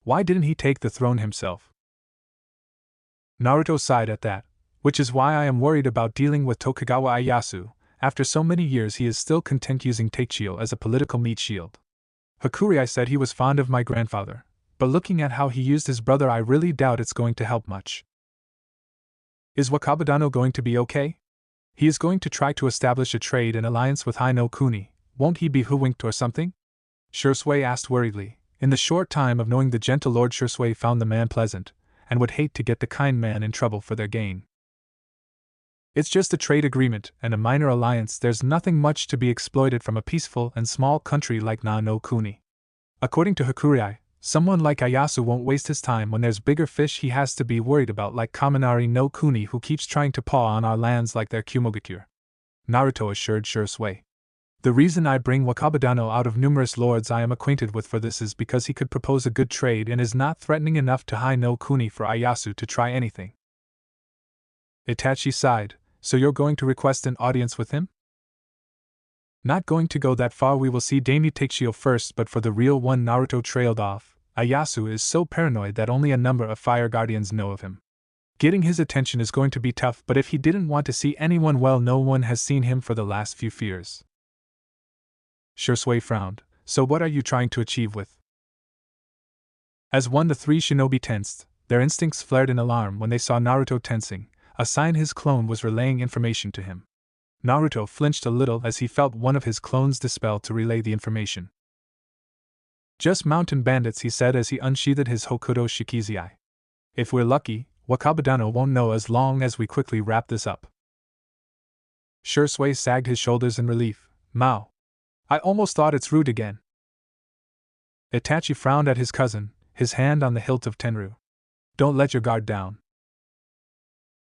Why didn't he take the throne himself? Naruto sighed at that, which is why I am worried about dealing with Tokugawa Ieyasu. After so many years he is still content using Takechiyo as a political meat shield. Hakurei said he was fond of my grandfather, but looking at how he used his brother, I really doubt it's going to help much. Is Wakabadano going to be okay? He is going to try to establish a trade and alliance with Hai no Kuni. Won't he be hoodwinked or something? Shisui asked worriedly. In the short time of knowing the gentle Lord, Shisui found the man pleasant, and would hate to get the kind man in trouble for their gain. It's just a trade agreement and a minor alliance. There's nothing much to be exploited from a peaceful and small country like Na no Kuni. According to Hakurei, someone like Ieyasu won't waste his time when there's bigger fish he has to be worried about, like Kaminari no Kuni, who keeps trying to paw on our lands like their Kumogakure. Naruto assured Shisui. The reason I bring Wakabadano out of numerous lords I am acquainted with for this is because he could propose a good trade and is not threatening enough to high no kuni for Ieyasu to try anything. Itachi sighed. So you're going to request an audience with him? Not going to go that far. We will see Daimyo Takeshio first, but for the real one, Naruto trailed off. Ieyasu is so paranoid that only a number of fire guardians know of him. Getting his attention is going to be tough, but if he didn't want to see anyone, well, no one has seen him for the last few years. Shisui frowned. So what are you trying to achieve with? As one, the three shinobi tensed. Their instincts flared in alarm when they saw Naruto tensing, a sign his clone was relaying information to him. Naruto flinched a little as he felt one of his clones dispel to relay the information. Just mountain bandits, he said as he unsheathed his Hokuto Shikizai. If we're lucky, Wakabadano won't know as long as we quickly wrap this up. Shisui sagged his shoulders in relief. Mao. I almost thought it's rude again. Itachi frowned at his cousin, his hand on the hilt of Tenru. Don't let your guard down.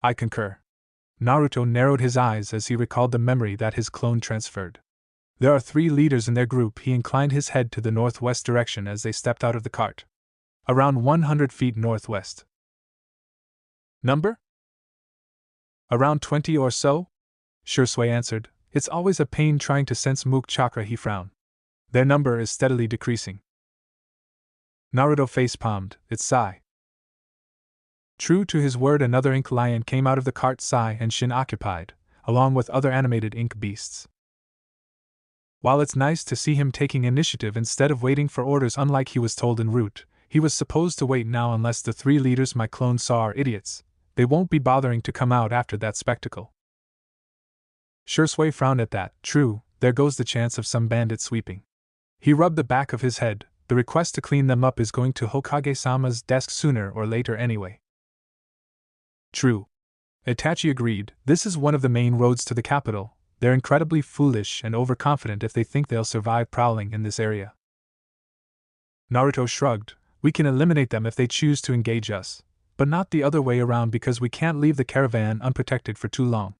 I concur. Naruto narrowed his eyes as he recalled the memory that his clone transferred. There are 3 leaders in their group. He inclined his head to the northwest direction as they stepped out of the cart. Around 100 feet northwest. Number? Around 20 or so? Shisui answered. It's always a pain trying to sense Mook chakra. He frowned. Their number is steadily decreasing. Naruto face-palmed. It's Sai. True to his word, another ink lion came out of the cart Sai and Shin occupied, along with other animated ink beasts. While it's nice to see him taking initiative instead of waiting for orders unlike he was told en route, he was supposed to wait now unless the 3 leaders my clone saw are idiots. They won't be bothering to come out after that spectacle. Shisui frowned at that. True, there goes the chance of some bandit sweeping. He rubbed the back of his head. The request to clean them up is going to Hokage-sama's desk sooner or later anyway. True. Itachi agreed. This is one of the main roads to the capital. They're incredibly foolish and overconfident if they think they'll survive prowling in this area. Naruto shrugged. We can eliminate them if they choose to engage us, but not the other way around because we can't leave the caravan unprotected for too long.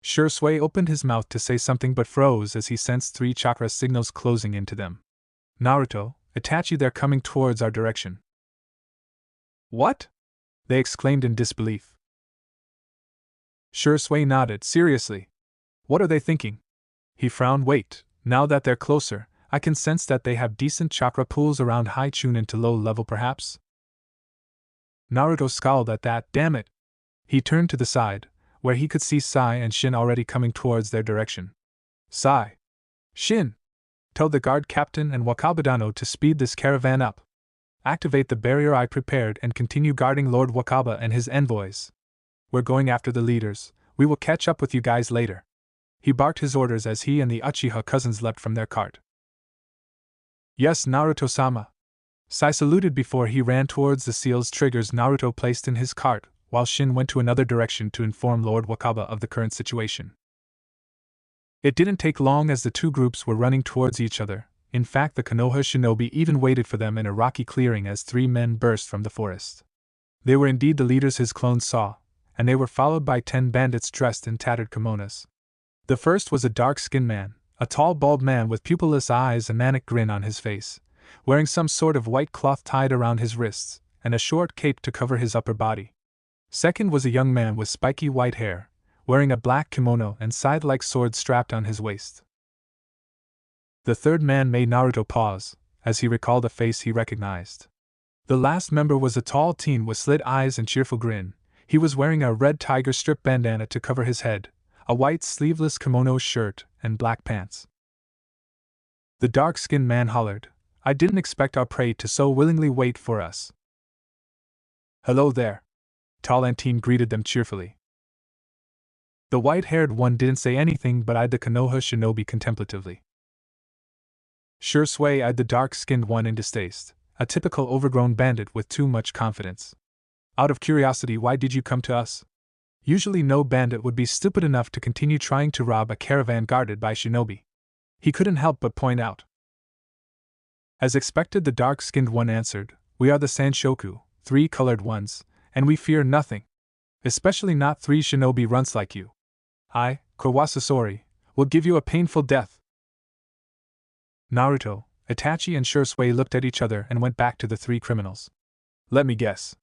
Shisui opened his mouth to say something but froze as he sensed 3 chakra signals closing into them. Naruto, Itachi, they're coming towards our direction. What? They exclaimed in disbelief. Shisui nodded. Seriously? What are they thinking? He frowned. Wait, now that they're closer, I can sense that they have decent chakra pools around high chunin to low level perhaps? Naruto scowled at that. Damn it! He turned to the side, where he could see Sai and Shin already coming towards their direction. Sai! Shin! Tell the guard captain and Wakabadano to speed this caravan up. Activate the barrier I prepared and continue guarding Lord Wakaba and his envoys. We're going after the leaders. We will catch up with you guys later. He barked his orders as he and the Uchiha cousins leapt from their cart. Yes, Naruto-sama. Sai saluted before he ran towards the seal's triggers Naruto placed in his cart, while Shin went to another direction to inform Lord Wakaba of the current situation. It didn't take long as the 2 groups were running towards each other. In fact, the Konoha shinobi even waited for them in a rocky clearing as 3 men burst from the forest. They were indeed the leaders his clones saw, and they were followed by 10 bandits dressed in tattered kimonos. The first was a dark-skinned man, a tall bald man with pupilless eyes, a manic grin on his face, wearing some sort of white cloth tied around his wrists, and a short cape to cover his upper body. Second was a young man with spiky white hair, wearing a black kimono and scythe-like sword strapped on his waist. The third man made Naruto pause, as he recalled a face he recognized. The last member was a tall teen with slit eyes and cheerful grin. He was wearing a red tiger strip bandana to cover his head, a white sleeveless kimono shirt, and black pants. The dark-skinned man hollered, I didn't expect our prey to so willingly wait for us. Hello there. Tall and teen greeted them cheerfully. The white-haired one didn't say anything but eyed the Konoha shinobi contemplatively. Shisui eyed the dark-skinned one in distaste, a typical overgrown bandit with too much confidence. Out of curiosity, why did you come to us? Usually no bandit would be stupid enough to continue trying to rob a caravan guarded by shinobi. He couldn't help but point out. As expected, the dark-skinned one answered, we are the Sanshoku, 3 colored ones, and we fear nothing. Especially not 3 shinobi runts like you. I, Kawasasori, will give you a painful death. Naruto, Itachi, and Shisui looked at each other and went back to the three criminals. Let me guess.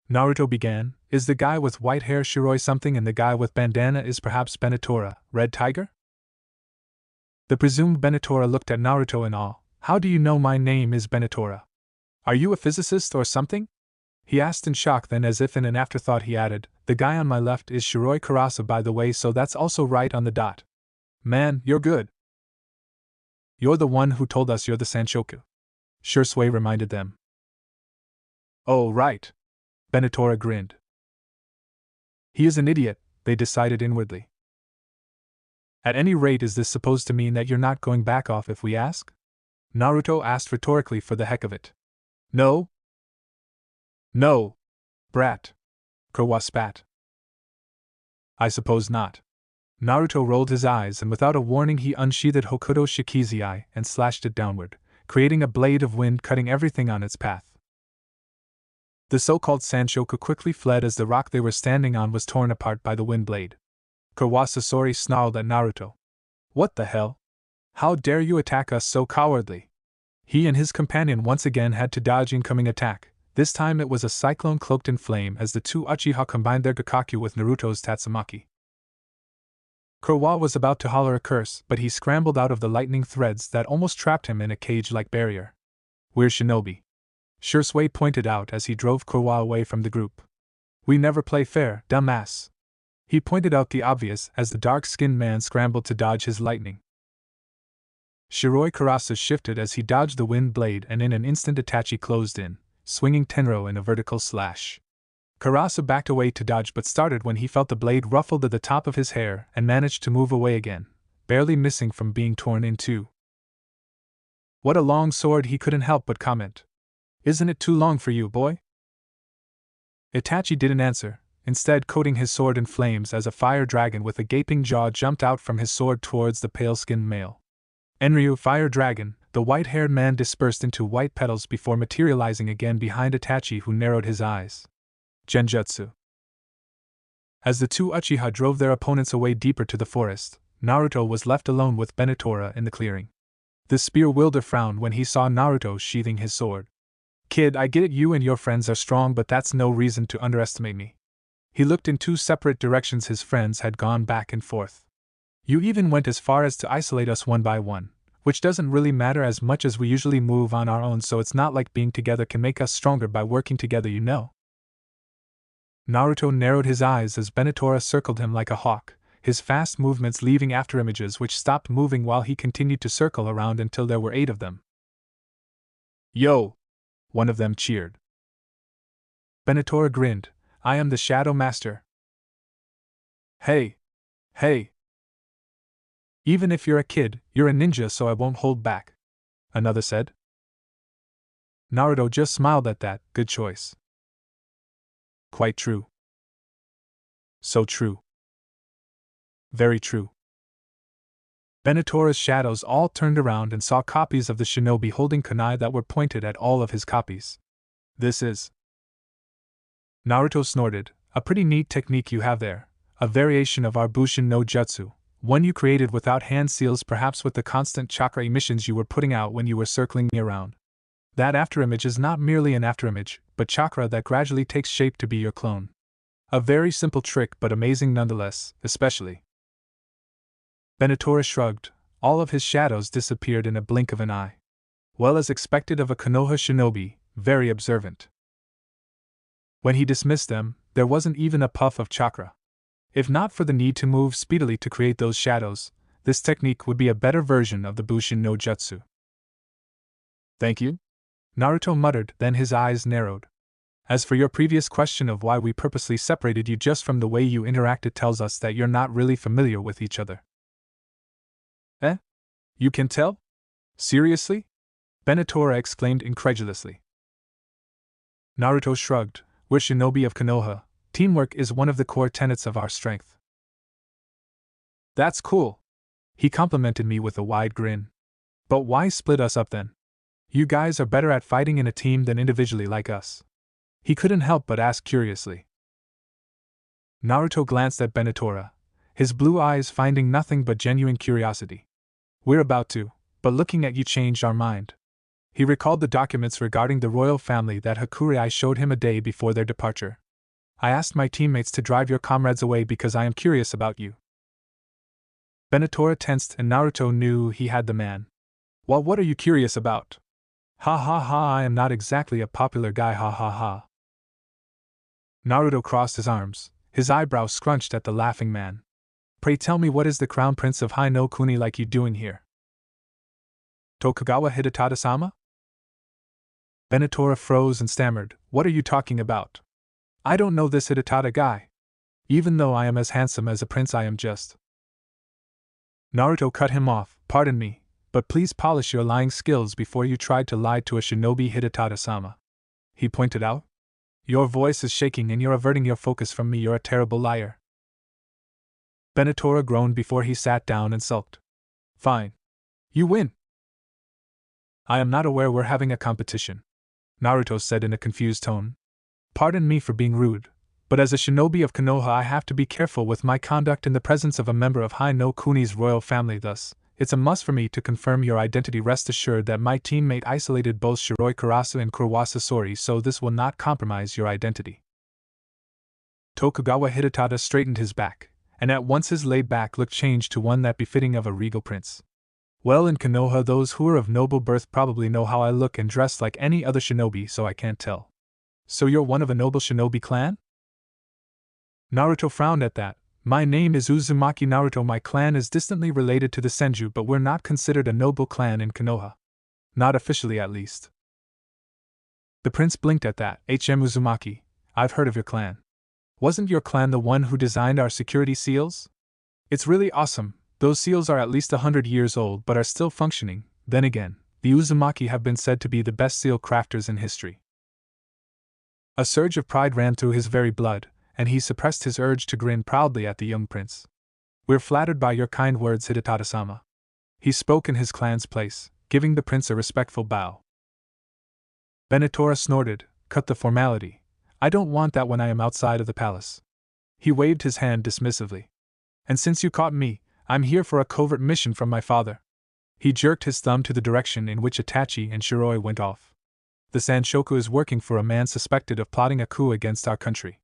Naruto began, is the guy with white hair Shisui something and the guy with bandana is perhaps Benatora, Red Tiger? The presumed Benatora looked at Naruto in awe. How do you know my name is Benatora? Are you a physicist or something? He asked in shock, then as if in an afterthought he added, the guy on my left is Shiroi Karasa by the way, so that's also right on the dot. Man, you're good. You're the one who told us you're the Sanshoku. Shisui reminded them. Oh right. Benatora grinned. He is an idiot, they decided inwardly. At any rate, is this supposed to mean that you're not going back off if we ask? Naruto asked rhetorically for the heck of it. No. No. Brat. Kurwa spat. I suppose not. Naruto rolled his eyes and without a warning he unsheathed Hokuto Shikizai and slashed it downward, creating a blade of wind cutting everything on its path. The so-called Sanshoku quickly fled as the rock they were standing on was torn apart by the wind blade. Kurwa Sasori snarled at Naruto. What the hell? How dare you attack us so cowardly? He and his companion once again had to dodge incoming attack. This time it was a cyclone cloaked in flame as the two Uchiha combined their Gakkaku with Naruto's Tatsumaki. Kurwa was about to holler a curse, but he scrambled out of the lightning threads that almost trapped him in a cage-like barrier. We're shinobi. Shisui pointed out as he drove Kurwa away from the group. We never play fair, dumbass. He pointed out the obvious as the dark-skinned man scrambled to dodge his lightning. Shiroi Karasa shifted as he dodged the wind blade and in an instant Itachi closed in, swinging Tenro in a vertical slash. Karasa backed away to dodge but started when he felt the blade ruffled at the top of his hair and managed to move away again, barely missing from being torn in two. What a long sword, he couldn't help but comment. Isn't it too long for you, boy? Itachi didn't answer, instead coating his sword in flames as a fire dragon with a gaping jaw jumped out from his sword towards the pale-skinned male. Enryu, fire dragon, the white-haired man dispersed into white petals before materializing again behind Itachi, who narrowed his eyes. Genjutsu. As the two Uchiha drove their opponents away deeper to the forest, Naruto was left alone with Benatora in the clearing. The spear wielder frowned when he saw Naruto sheathing his sword. Kid, I get it, you and your friends are strong, but that's no reason to underestimate me. He looked in two separate directions his friends had gone back and forth. You even went as far as to isolate us one by one, which doesn't really matter as much as we usually move on our own, so it's not like being together can make us stronger by working together, you know. Naruto narrowed his eyes as Benatora circled him like a hawk, his fast movements leaving afterimages which stopped moving while he continued to circle around until there were 8 of them. Yo! One of them cheered. Benatora grinned. I am the Shadow Master. Hey! Hey! Even if you're a kid, you're a ninja, so I won't hold back, another said. Naruto just smiled at that. Good choice. Quite true. So true. Very true. Benatora's shadows all turned around and saw copies of the shinobi holding kunai that were pointed at all of his copies. This is... Naruto snorted. A pretty neat technique you have there. A variation of our Bushin no Jutsu. One you created without hand seals, perhaps with the constant chakra emissions you were putting out when you were circling me around. That afterimage is not merely an afterimage, but chakra that gradually takes shape to be your clone. A very simple trick, but amazing nonetheless, especially. Benatora shrugged. All of his shadows disappeared in a blink of an eye. Well, as expected of a Konoha shinobi, very observant. When he dismissed them, there wasn't even a puff of chakra. If not for the need to move speedily to create those shadows, this technique would be a better version of the Bushin no Jutsu. Thank you? Naruto muttered, then his eyes narrowed. As for your previous question of why we purposely separated you, just from the way you interacted tells us that you're not really familiar with each other. Eh? You can tell? Seriously? Benatora exclaimed incredulously. Naruto shrugged. We're shinobi of Konoha. Teamwork is one of the core tenets of our strength. That's cool. He complimented me with a wide grin. But why split us up then? You guys are better at fighting in a team than individually like us. He couldn't help but ask curiously. Naruto glanced at Benatora. his blue eyes finding nothing but genuine curiosity. "We're about to, but looking at you changed our mind." He recalled the documents regarding the royal family that Hakurai showed him a day before their departure. "I asked my teammates to drive your comrades away because I am curious about you." Benatora tensed and Naruto knew he had the man. "Well, what are you curious about?" "Ha ha ha, I am not exactly a popular guy, ha ha ha." Naruto crossed his arms, his eyebrows scrunched at the laughing man. "Pray tell me, what is the Crown Prince of Hai no Kuni like you doing here?" "Tokugawa Hidetada-sama?" Benatora froze and stammered, "What are you talking about? I don't know this Hidetada guy. Even though I am as handsome as a prince, I am just—" Naruto cut him off. "Pardon me, but please polish your lying skills before you try to lie to a shinobi, Hidetada-sama," he pointed out. "Your voice is shaking and you're averting your focus from me, you're a terrible liar." Benatora groaned before he sat down and sulked. "Fine. You win." "I am not aware we're having a competition," Naruto said in a confused tone. "Pardon me for being rude, but as a shinobi of Konoha I have to be careful with my conduct in the presence of a member of Hai no Kuni's royal family, thus, it's a must for me to confirm your identity. Rest assured that my teammate isolated both Shiroi Karasu and Kurowaza Sori, so this will not compromise your identity." Tokugawa Hidetada straightened his back, and at once his laid-back look changed to one that befitting of a regal prince. "Well, in Konoha those who are of noble birth probably know how I look and dress like any other shinobi, so I can't tell." "So you're one of a noble shinobi clan?" Naruto frowned at that. "My name is Uzumaki Naruto. My clan is distantly related to the Senju, but we're not considered a noble clan in Konoha. Not officially, at least." The prince blinked at that. Uzumaki, I've heard of your clan. Wasn't your clan the one who designed our security seals? It's really awesome. Those seals are at least 100 years old but are still functioning. Then again, the Uzumaki have been said to be the best seal crafters in history. A surge of pride ran through his very blood, and he suppressed his urge to grin proudly at the young prince. "We're flattered by your kind words, Hidetada-sama." He spoke in his clan's place, giving the prince a respectful bow. Benatora snorted, "Cut the formality. I don't want that when I am outside of the palace." He waved his hand dismissively. "And since you caught me, I'm here for a covert mission from my father." He jerked his thumb to the direction in which Itachi and Shiroi went off. "The Sanshoku is working for a man suspected of plotting a coup against our country.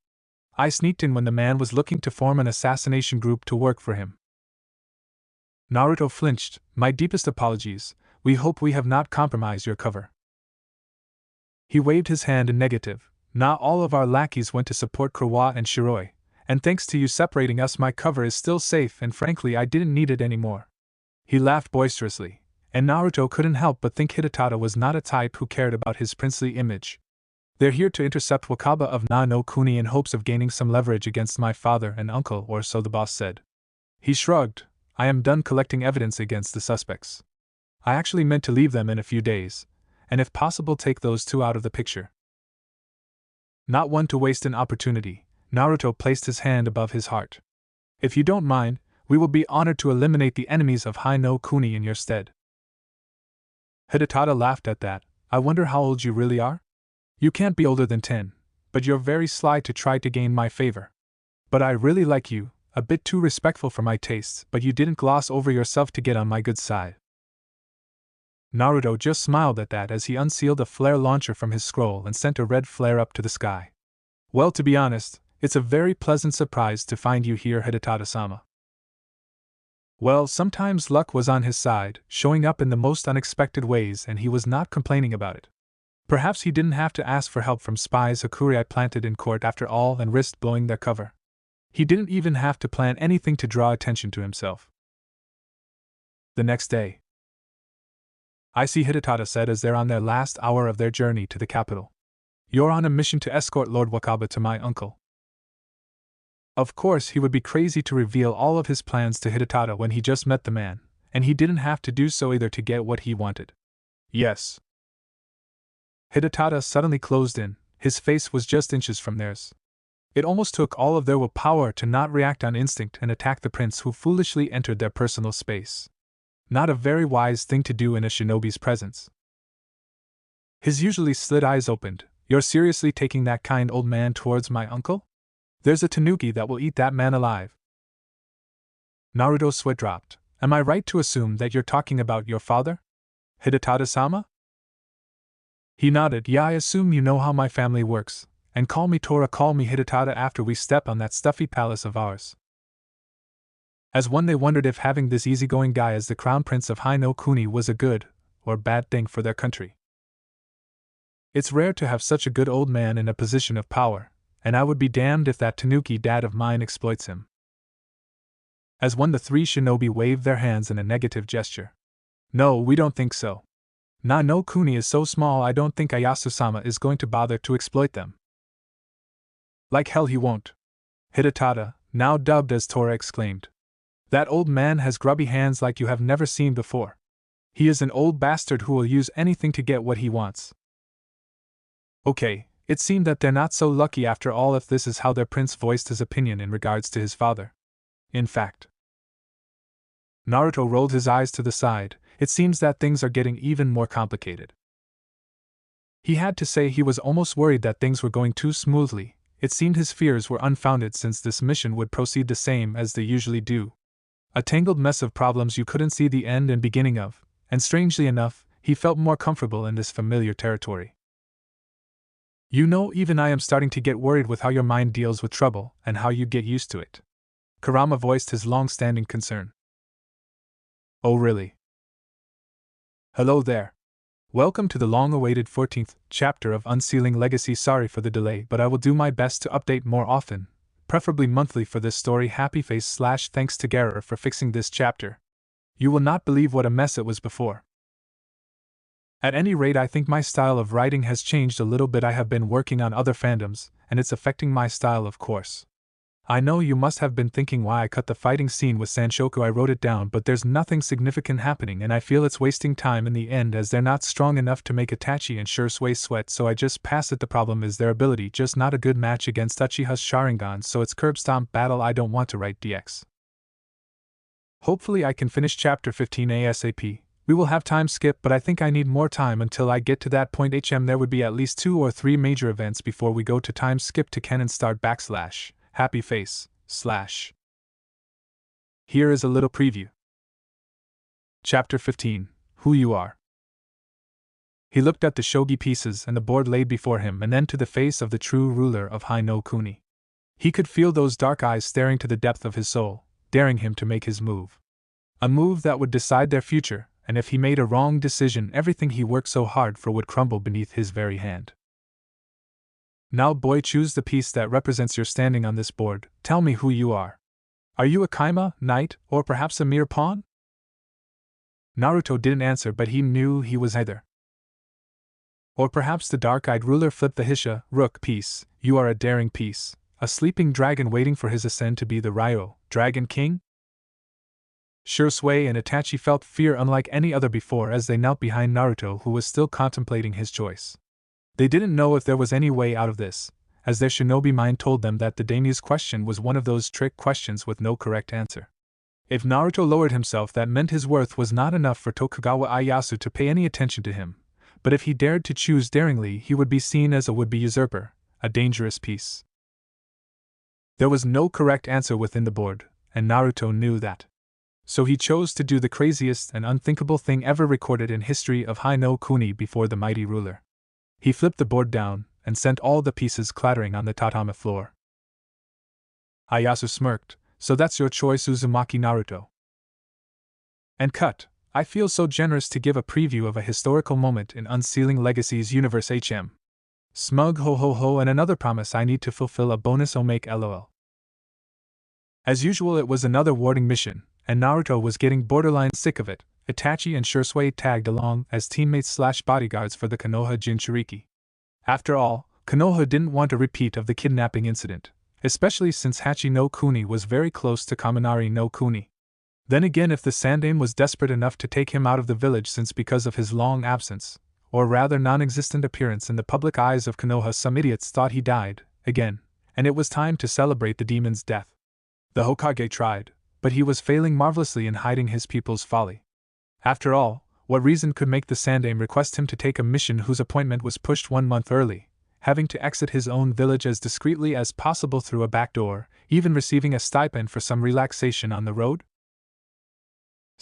I sneaked in when the man was looking to form an assassination group to work for him." Naruto flinched. "My deepest apologies. We hope we have not compromised your cover." He waved his hand in negative. "Not all of our lackeys went to support Kurowaza and Shiroi, and thanks to you separating us, my cover is still safe, and frankly I didn't need it anymore." He laughed boisterously, and Naruto couldn't help but think Hidetada was not a type who cared about his princely image. "They're here to intercept Wakaba of Na no Kuni in hopes of gaining some leverage against my father and uncle, or so the boss said." He shrugged. "I am done collecting evidence against the suspects. I actually meant to leave them in a few days, and if possible take those two out of the picture." Not one to waste an opportunity, Naruto placed his hand above his heart. "If you don't mind, we will be honored to eliminate the enemies of Hai no Kuni in your stead." Hidetada laughed at that. "I wonder how old you really are? You can't be older than 10, but you're very sly to try to gain my favor. But I really like you, a bit too respectful for my tastes, but you didn't gloss over yourself to get on my good side." Naruto just smiled at that as he unsealed a flare launcher from his scroll and sent a red flare up to the sky. "Well, to be honest, it's a very pleasant surprise to find you here, Hidetada-sama." Well, sometimes luck was on his side, showing up in the most unexpected ways, and he was not complaining about it. Perhaps he didn't have to ask for help from spies Hakurai planted in court after all and risked blowing their cover. He didn't even have to plan anything to draw attention to himself. The next day, "I see," Hidetada said as they're on their last hour of their journey to the capital. "You're on a mission to escort Lord Wakaba to my uncle." Of course, he would be crazy to reveal all of his plans to Hidetada when he just met the man, and he didn't have to do so either to get what he wanted. "Yes." Hidetada suddenly closed in, his face was just inches from theirs. It almost took all of their willpower to not react on instinct and attack the prince who foolishly entered their personal space. Not a very wise thing to do in a shinobi's presence. His usually slit eyes opened. "You're seriously taking that kind old man towards my uncle? There's a tanuki that will eat that man alive." Naruto's sweat dropped. Am I right to assume that you're talking about your father? Hidetada-sama? He nodded. Yeah, I assume you know how my family works, and call me Tora, call me Hidetada after we step on that stuffy palace of ours. As one, they wondered if having this easygoing guy as the crown prince of Hai no Kuni was a good or bad thing for their country. It's rare to have such a good old man in a position of power, and I would be damned if that Tanuki dad of mine exploits him. As one, the three shinobi waved their hands in a negative gesture. No, we don't think so. Na no Kuni is so small, I don't think Ayasu-sama is going to bother to exploit them. Like hell he won't. Hidetada, now dubbed as Tora, exclaimed. That old man has grubby hands like you have never seen before. He is an old bastard who will use anything to get what he wants. Okay, it seemed that they're not so lucky after all if this is how their prince voiced his opinion in regards to his father. In fact, Naruto rolled his eyes to the side. It seems that things are getting even more complicated. He had to say he was almost worried that things were going too smoothly. It seemed his fears were unfounded since this mission would proceed the same as they usually do. A tangled mess of problems you couldn't see the end and beginning of, and strangely enough, he felt more comfortable in this familiar territory. You know, even I am starting to get worried with how your mind deals with trouble and how you get used to it. Kurama voiced his long-standing concern. Oh really? Hello there. Welcome to the long-awaited 14th chapter of Unsealing Legacy. Sorry for the delay, but I will do my best to update more often, preferably monthly for this story. Happy face / thanks to Garer for fixing this chapter. You will not believe what a mess it was before. At any rate, I think my style of writing has changed a little bit. I have been working on other fandoms, and it's affecting my style, of course. I know you must have been thinking why I cut the fighting scene with Sanshoku. I wrote it down, but there's nothing significant happening, and I feel it's wasting time in the end as they're not strong enough to make Itachi and Shisui sweat, so I just pass it. The problem is their ability, just not a good match against Uchiha's Sharingan, so it's curb stomp battle. I don't want to write DX. Hopefully I can finish chapter 15 ASAP. We will have time skip, but I think I need more time until I get to that point. There would be at least 2 or 3 major events before we go to time skip to Ken and start / happy face / Here is a little preview. Chapter 15, Who You Are. He looked at the shogi pieces and the board laid before him, and then to the face of the true ruler of Hai no Kuni. He could feel those dark eyes staring to the depth of his soul, daring him to make his move. A move that would decide their future, and if he made a wrong decision, everything he worked so hard for would crumble beneath his very hand. Now boy, choose the piece that represents your standing on this board. Tell me who you are. Are you a kaima, knight, or perhaps a mere pawn? Naruto didn't answer, but he knew he was either. Or perhaps the dark-eyed ruler flipped the Hisha, rook piece. You are a daring piece, a sleeping dragon waiting for his ascent to be the Ryo, Dragon King? Shisui and Itachi felt fear unlike any other before as they knelt behind Naruto, who was still contemplating his choice. They didn't know if there was any way out of this, as their shinobi mind told them that the daimyo's question was one of those trick questions with no correct answer. If Naruto lowered himself, that meant his worth was not enough for Tokugawa Ieyasu to pay any attention to him, but if he dared to choose daringly, he would be seen as a would-be usurper, a dangerous piece. There was no correct answer within the board, and Naruto knew that. So he chose to do the craziest and unthinkable thing ever recorded in history of Hai no Kuni before the mighty ruler. He flipped the board down and sent all the pieces clattering on the tatami floor. Ieyasu smirked. So that's your choice, Uzumaki Naruto. And cut. I feel so generous to give a preview of a historical moment in Unsealing Legacy's universe. Smug ho ho ho, and another promise I need to fulfill, a bonus omake lol. As usual, it was another warding mission, and Naruto was getting borderline sick of it. Itachi and Shisui tagged along as teammates / bodyguards for the Konoha Jinchuriki. After all, Konoha didn't want a repeat of the kidnapping incident, especially since Hachi no Kuni was very close to Kaminari no Kuni. Then again, if the Sandaime was desperate enough to take him out of the village, since because of his long absence, or rather non-existent appearance in the public eyes of Konoha, some idiots thought he died, again, and it was time to celebrate the demon's death. The Hokage tried, but he was failing marvelously in hiding his people's folly. After all, what reason could make the Sandaime request him to take a mission whose appointment was pushed 1 month early, having to exit his own village as discreetly as possible through a back door, even receiving a stipend for some relaxation on the road?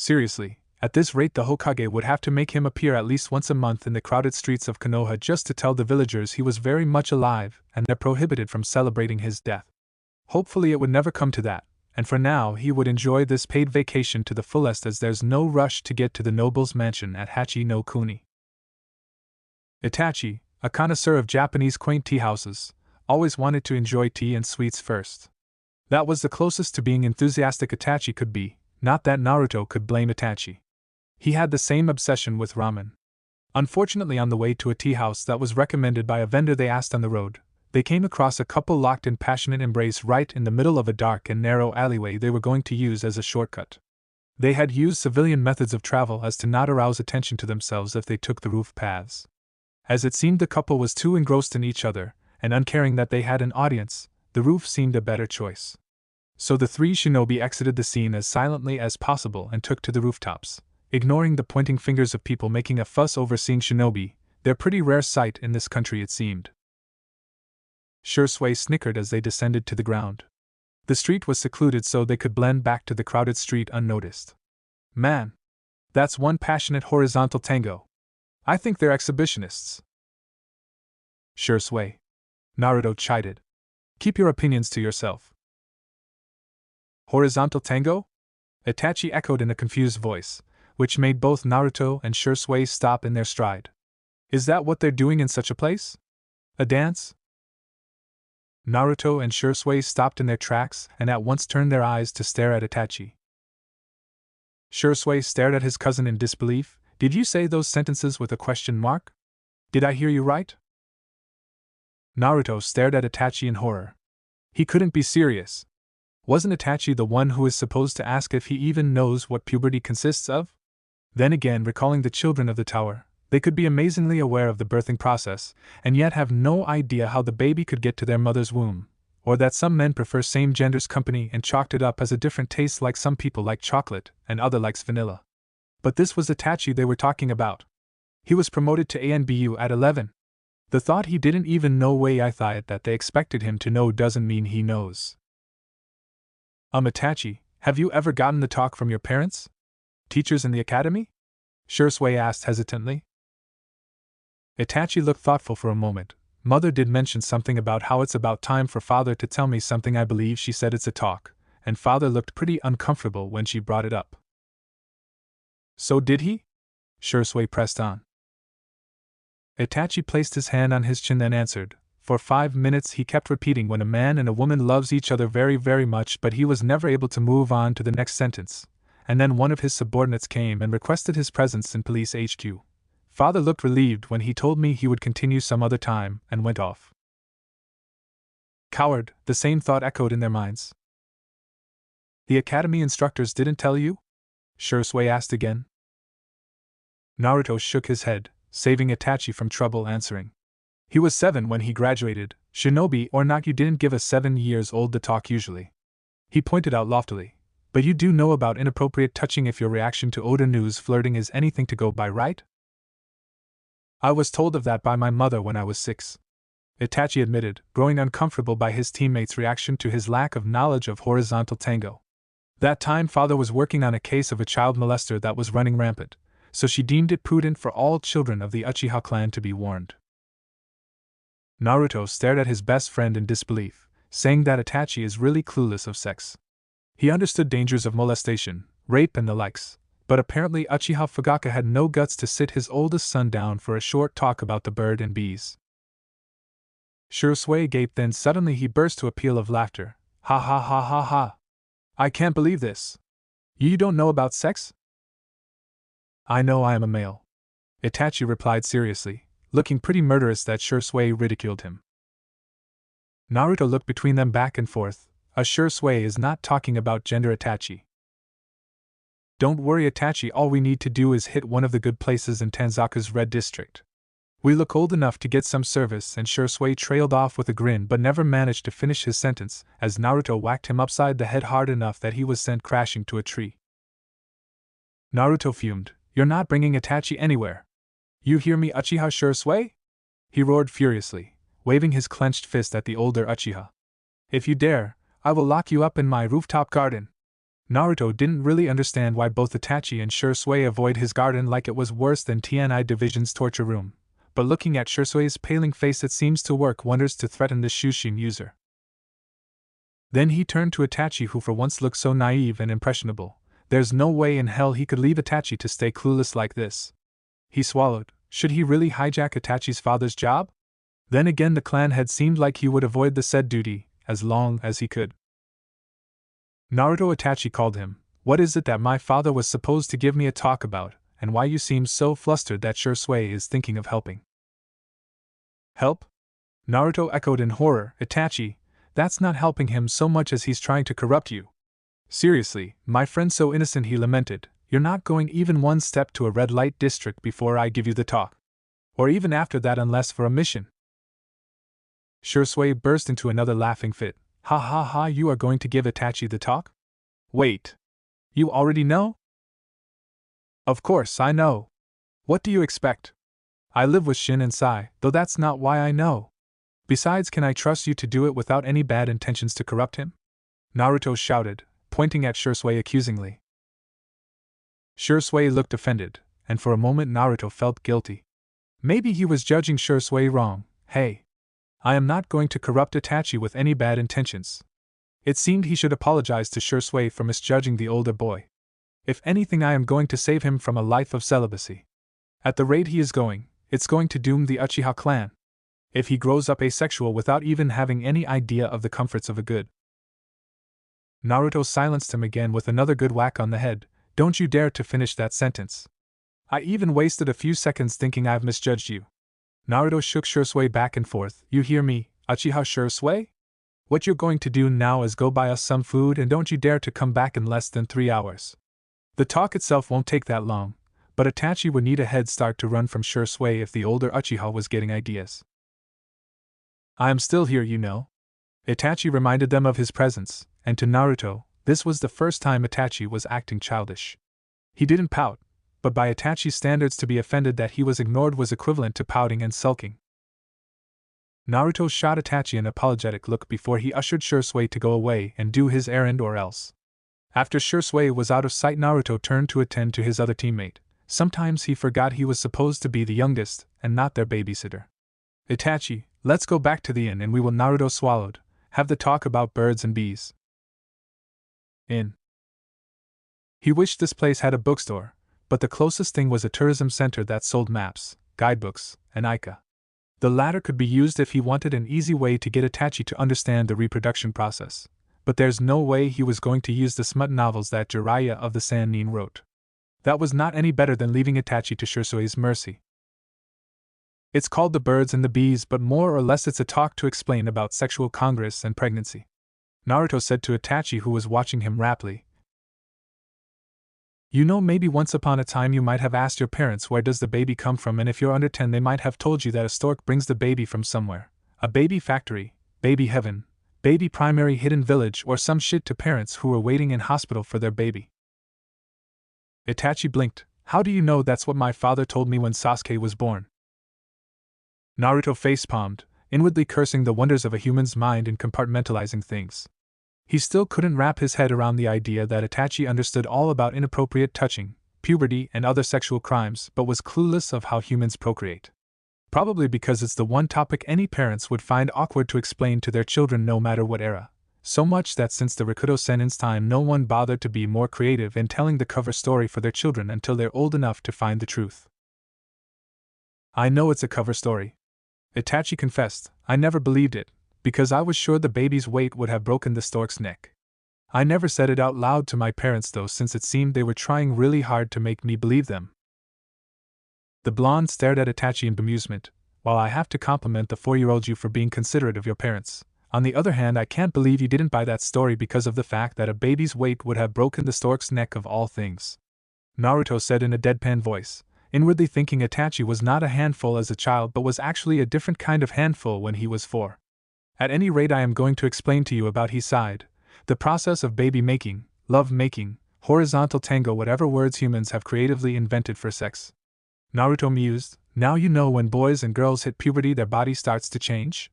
Seriously, at this rate the Hokage would have to make him appear at least once a month in the crowded streets of Konoha just to tell the villagers he was very much alive and they're prohibited from celebrating his death. Hopefully it would never come to that, and for now he would enjoy this paid vacation to the fullest as there's no rush to get to the noble's mansion at Hachi no Kuni. Itachi, a connoisseur of Japanese quaint tea houses, always wanted to enjoy tea and sweets first. That was the closest to being enthusiastic Itachi could be, not that Naruto could blame Itachi. He had the same obsession with ramen. Unfortunately, on the way to a tea house that was recommended by a vendor they asked on the road, they came across a couple locked in passionate embrace right in the middle of a dark and narrow alleyway they were going to use as a shortcut. They had used civilian methods of travel as to not arouse attention to themselves if they took the roof paths. As it seemed the couple was too engrossed in each other, and uncaring that they had an audience, the roof seemed a better choice. So the three shinobi exited the scene as silently as possible and took to the rooftops, ignoring the pointing fingers of people making a fuss over seeing shinobi, their pretty rare sight in this country it seemed. Shisui snickered as they descended to the ground. The street was secluded so they could blend back to the crowded street unnoticed. Man! That's one passionate horizontal tango. I think they're exhibitionists. Shisui. Naruto chided. Keep your opinions to yourself. Horizontal tango? Itachi echoed in a confused voice, which made both Naruto and Shisui stop in their stride. Is that what they're doing in such a place? A dance? Naruto and Shisui stopped in their tracks and at once turned their eyes to stare at Itachi. Shisui stared at his cousin in disbelief. Did you say those sentences with a question mark? Did I hear you right? Naruto stared at Itachi in horror. He couldn't be serious. Wasn't Itachi the one who is supposed to ask if he even knows what puberty consists of? Then again, recalling the children of the tower, they could be amazingly aware of the birthing process, and yet have no idea how the baby could get to their mother's womb, or that some men prefer same gender's company and chalked it up as a different taste, like some people like chocolate and other likes vanilla. But this was Itachi they were talking about. He was promoted to ANBU at 11. The thought he didn't even know way I thought that they expected him to know doesn't mean he knows. Itachi, have you ever gotten the talk from your parents? Teachers in the academy? Shisui asked hesitantly. Itachi looked thoughtful for a moment. Mother did mention something about how it's about time for father to tell me something. I believe she said it's a talk, and father looked pretty uncomfortable when she brought it up. So did he? Shisui pressed on. Itachi placed his hand on his chin then answered. For 5 minutes he kept repeating when a man and a woman loves each other very, very much, but he was never able to move on to the next sentence. And then one of his subordinates came and requested his presence in police HQ. Father looked relieved when he told me he would continue some other time and went off. Coward, the same thought echoed in their minds. The academy instructors didn't tell you? Shisui asked again. Naruto shook his head, saving Itachi from trouble answering. He was 7 when he graduated. Shinobi or not, you didn't give a 7-year-old the talk usually. He pointed out loftily. But you do know about inappropriate touching if your reaction to Oda news flirting is anything to go by, right? I was told of that by my mother when I was 6. Itachi admitted, growing uncomfortable by his teammates' reaction to his lack of knowledge of horizontal tango. That time father was working on a case of a child molester that was running rampant, so she deemed it prudent for all children of the Uchiha clan to be warned. Naruto stared at his best friend in disbelief, saying that Itachi is really clueless of sex. He understood dangers of molestation, rape and the likes, but apparently Uchiha Fugaka had no guts to sit his oldest son down for a short talk about the bird and bees. Shisui gaped, then suddenly he burst to a peal of laughter. Ha ha ha ha ha! I can't believe this! You don't know about sex? I know I am a male. Itachi replied seriously, looking pretty murderous that Shisui ridiculed him. Naruto looked between them back and forth. Shisui is not talking about gender, Itachi. Don't worry, Itachi, all we need to do is hit one of the good places in Tanzaka's red district. We look old enough to get some service, and Shisui trailed off with a grin but never managed to finish his sentence as Naruto whacked him upside the head hard enough that he was sent crashing to a tree. Naruto fumed. You're not bringing Itachi anywhere. You hear me, Uchiha Shisui? He roared furiously, waving his clenched fist at the older Uchiha. If you dare, I will lock you up in my rooftop garden. Naruto didn't really understand why both Itachi and Shisui avoid his garden like it was worse than TNI Division's torture room, but looking at Shisui's paling face it seems to work wonders to threaten the Shushin user. Then he turned to Itachi, who for once looked so naive and impressionable. There's no way in hell he could leave Itachi to stay clueless like this. He swallowed. Should he really hijack Itachi's father's job? Then again, the clan head seemed like he would avoid the said duty, as long as he could. Naruto, Itachi called him. What is it that my father was supposed to give me a talk about, and why you seem so flustered that Shisui is thinking of helping? Help? Naruto echoed in horror. Itachi, that's not helping him so much as he's trying to corrupt you. Seriously, my friend so innocent, he lamented. You're not going even one step to a red light district before I give you the talk. Or even after that, unless for a mission. Shisui burst into another laughing fit. Ha ha ha, you are going to give Itachi the talk? Wait. You already know? Of course I know. What do you expect? I live with Shin and Sai, though that's not why I know. Besides, can I trust you to do it without any bad intentions to corrupt him? Naruto shouted, pointing at Shisui accusingly. Shisui looked offended, and for a moment Naruto felt guilty. Maybe he was judging Shisui wrong. Hey. I am not going to corrupt Itachi with any bad intentions. It seemed he should apologize to Shisui for misjudging the older boy. If anything, I am going to save him from a life of celibacy. At the rate he is going, it's going to doom the Uchiha clan. If he grows up asexual without even having any idea of the comforts of a good. Naruto silenced him again with another good whack on the head. Don't you dare to finish that sentence. I even wasted a few seconds thinking I've misjudged you. Naruto shook Shisui back and forth. You hear me, Uchiha Shisui? What you're going to do now is go buy us some food, and don't you dare to come back in less than 3 hours. The talk itself won't take that long, but Itachi would need a head start to run from Shisui if the older Uchiha was getting ideas. I am still here, you know. Itachi reminded them of his presence, and to Naruto, this was the first time Itachi was acting childish. He didn't pout, but by Itachi's standards, to be offended that he was ignored was equivalent to pouting and sulking. Naruto shot Itachi an apologetic look before he ushered Shisui to go away and do his errand or else. After Shisui was out of sight, Naruto turned to attend to his other teammate. Sometimes he forgot he was supposed to be the youngest and not their babysitter. Itachi, let's go back to the inn and we will. Naruto swallowed. Have the talk about birds and bees. Inn. He wished this place had a bookstore, but the closest thing was a tourism center that sold maps, guidebooks, and ika. The latter could be used if he wanted an easy way to get Itachi to understand the reproduction process, but there's no way he was going to use the smut novels that Jiraiya of the Sannin wrote. That was not any better than leaving Itachi to Shisui's mercy. It's called The Birds and the Bees, but more or less it's a talk to explain about sexual congress and pregnancy. Naruto said to Itachi, who was watching him raptly. You know, maybe once upon a time you might have asked your parents where does the baby come from, and if you're under 10 they might have told you that a stork brings the baby from somewhere. A baby factory, baby heaven, baby primary hidden village, or some shit to parents who were waiting in hospital for their baby. Itachi blinked. How do you know? That's what my father told me when Sasuke was born. Naruto facepalmed, inwardly cursing the wonders of a human's mind in compartmentalizing things. He still couldn't wrap his head around the idea that Itachi understood all about inappropriate touching, puberty, and other sexual crimes, but was clueless of how humans procreate. Probably because it's the one topic any parents would find awkward to explain to their children no matter what era, so much that since the Rikudo Senin's time no one bothered to be more creative in telling the cover story for their children until they're old enough to find the truth. I know it's a cover story. Itachi confessed. I never believed it, because I was sure the baby's weight would have broken the stork's neck. I never said it out loud to my parents though, since it seemed they were trying really hard to make me believe them. The blonde stared at Itachi in bemusement. While I have to compliment the 4-year-old you for being considerate of your parents, on the other hand I can't believe you didn't buy that story because of the fact that a baby's weight would have broken the stork's neck of all things. Naruto said in a deadpan voice, inwardly thinking Itachi was not a handful as a child but was actually a different kind of handful when he was 4. At any rate, I am going to explain to you about, he sighed, the process of baby making, love making, horizontal tango, whatever words humans have creatively invented for sex. Naruto mused. Now you know when boys and girls hit puberty their body starts to change?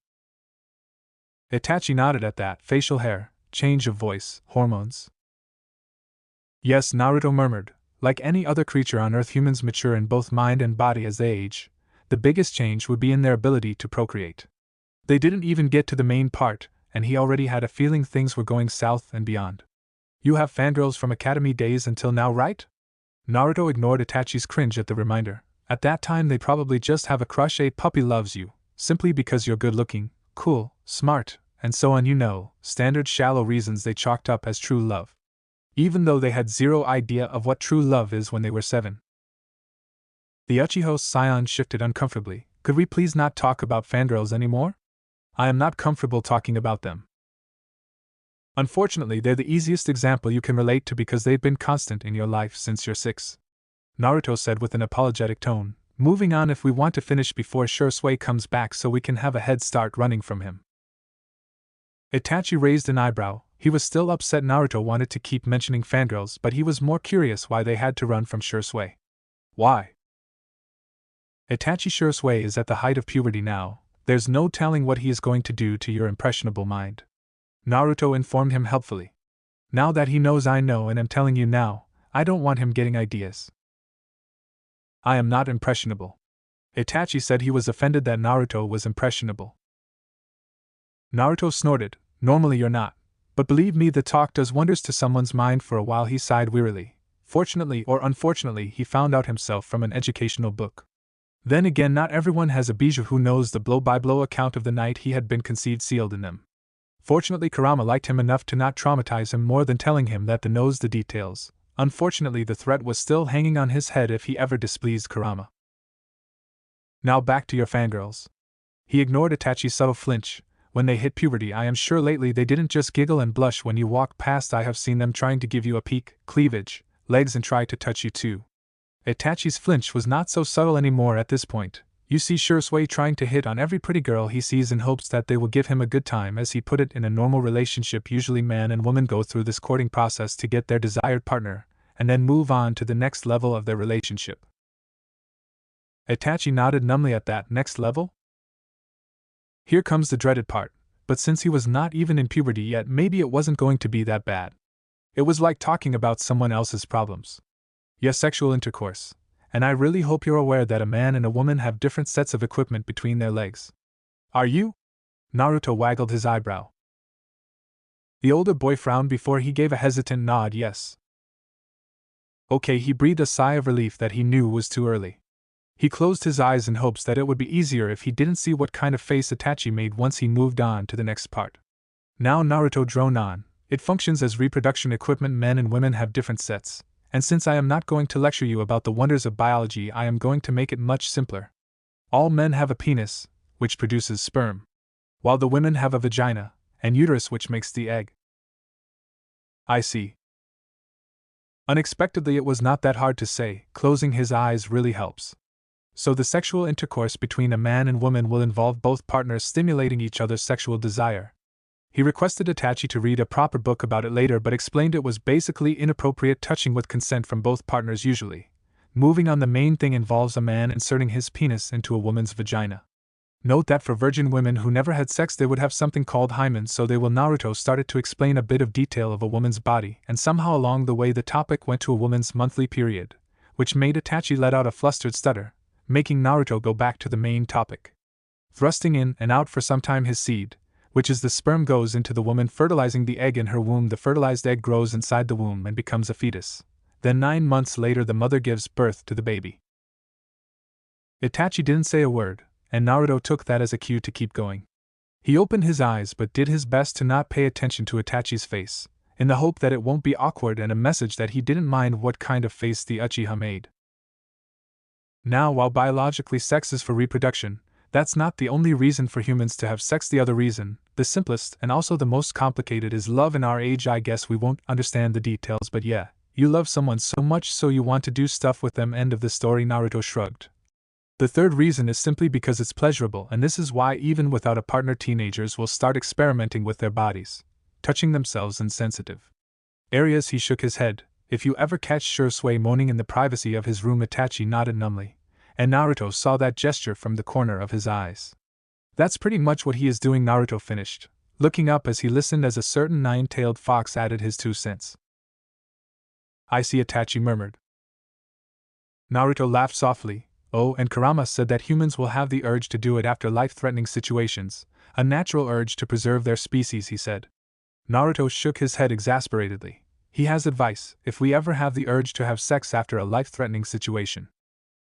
Itachi nodded at that. Facial hair, change of voice, hormones. Yes, Naruto murmured. Like any other creature on Earth, humans mature in both mind and body as they age. The biggest change would be in their ability to procreate. They didn't even get to the main part, and he already had a feeling things were going south and beyond. You have fangirls from academy days until now, right? Naruto ignored Itachi's cringe at the reminder. At that time they probably just have a crush. A puppy loves you, simply because you're good looking, cool, smart, and so on, standard shallow reasons they chalked up as true love. Even though they had zero idea of what true love is when they were 7. The Uchiha's scion shifted uncomfortably. Could we please not talk about fangirls anymore? I am not comfortable talking about them. Unfortunately, they're the easiest example you can relate to because they've been constant in your life since you're 6. Naruto said with an apologetic tone, moving on if we want to finish before Shisui comes back so we can have a head start running from him. Itachi raised an eyebrow. He was still upset Naruto wanted to keep mentioning fangirls, but he was more curious why they had to run from Shisui. Why? Itachi, Shisui is at the height of puberty now. There's no telling what he is going to do to your impressionable mind. Naruto informed him helpfully. Now that he knows I know and am telling you now, I don't want him getting ideas. I am not impressionable. Itachi said he was offended that Naruto was impressionable. Naruto snorted. Normally you're not. But believe me, the talk does wonders to someone's mind. For a while he sighed wearily. Fortunately or unfortunately, he found out himself from an educational book. Then again, not everyone has a bijou who knows the blow-by-blow account of the night he had been conceived sealed in them. Fortunately, Kurama liked him enough to not traumatize him more than telling him that the knows the details. Unfortunately, the threat was still hanging on his head if he ever displeased Kurama. Now back to your fangirls. He ignored Itachi's subtle flinch. When they hit puberty, I am sure lately they didn't just giggle and blush when you walk past. I have seen them trying to give you a peek, cleavage, legs, and try to touch you too. Itachi's flinch was not so subtle anymore at this point. You see Shisui trying to hit on every pretty girl he sees in hopes that they will give him a good time. As he put it, in a normal relationship usually man and woman go through this courting process to get their desired partner, and then move on to the next level of their relationship. Itachi nodded numbly at that next level. Here comes the dreaded part, but since he was not even in puberty yet, maybe it wasn't going to be that bad. It was like talking about someone else's problems. Yes, sexual intercourse. And I really hope you're aware that a man and a woman have different sets of equipment between their legs. Are you? Naruto waggled his eyebrow. The older boy frowned before he gave a hesitant nod. Yes. Okay, he breathed a sigh of relief that he knew was too early. He closed his eyes in hopes that it would be easier if he didn't see what kind of face Itachi made once he moved on to the next part. Now Naruto droned on. It functions as reproduction equipment. Men and women have different sets. And since I am not going to lecture you about the wonders of biology, I am going to make it much simpler. All men have a penis, which produces sperm, while the women have a vagina, and uterus, which makes the egg. I see. Unexpectedly, it was not that hard to say. Closing his eyes really helps. So the sexual intercourse between a man and woman will involve both partners stimulating each other's sexual desire. He requested Itachi to read a proper book about it later, but explained it was basically inappropriate touching with consent from both partners usually. Moving on, the main thing involves a man inserting his penis into a woman's vagina. Note that for virgin women who never had sex they would have something called hymen, so they will. Naruto started to explain a bit of detail of a woman's body, and somehow along the way the topic went to a woman's monthly period, which made Itachi let out a flustered stutter, making Naruto go back to the main topic. Thrusting in and out for some time his seed, which is the sperm, goes into the woman, fertilizing the egg in her womb. The fertilized egg grows inside the womb and becomes a fetus. Then 9 months later the mother gives birth to the baby. Itachi didn't say a word, and Naruto took that as a cue to keep going. He opened his eyes but did his best to not pay attention to Itachi's face, in the hope that it won't be awkward and a message that he didn't mind what kind of face the Uchiha made. Now, while biologically sex is for reproduction, that's not the only reason for humans to have sex. The other reason, the simplest and also the most complicated, is love. In our age I guess we won't understand the details, but yeah, you love someone so much so you want to do stuff with them. End of the story. Naruto shrugged. The third reason is simply because it's pleasurable, and this is why even without a partner teenagers will start experimenting with their bodies, touching themselves in sensitive areas. He shook his head. If you ever catch Shisui moaning in the privacy of his room, Itachi nodded numbly, and Naruto saw that gesture from the corner of his eyes. That's pretty much what he is doing, Naruto finished, looking up as he listened as a certain 9-tailed fox added his 2 cents. I see, Itachi murmured. Naruto laughed softly. Oh, and Kurama said that humans will have the urge to do it after life-threatening situations, a natural urge to preserve their species, he said. Naruto shook his head exasperatedly. He has advice: if we ever have the urge to have sex after a life-threatening situation.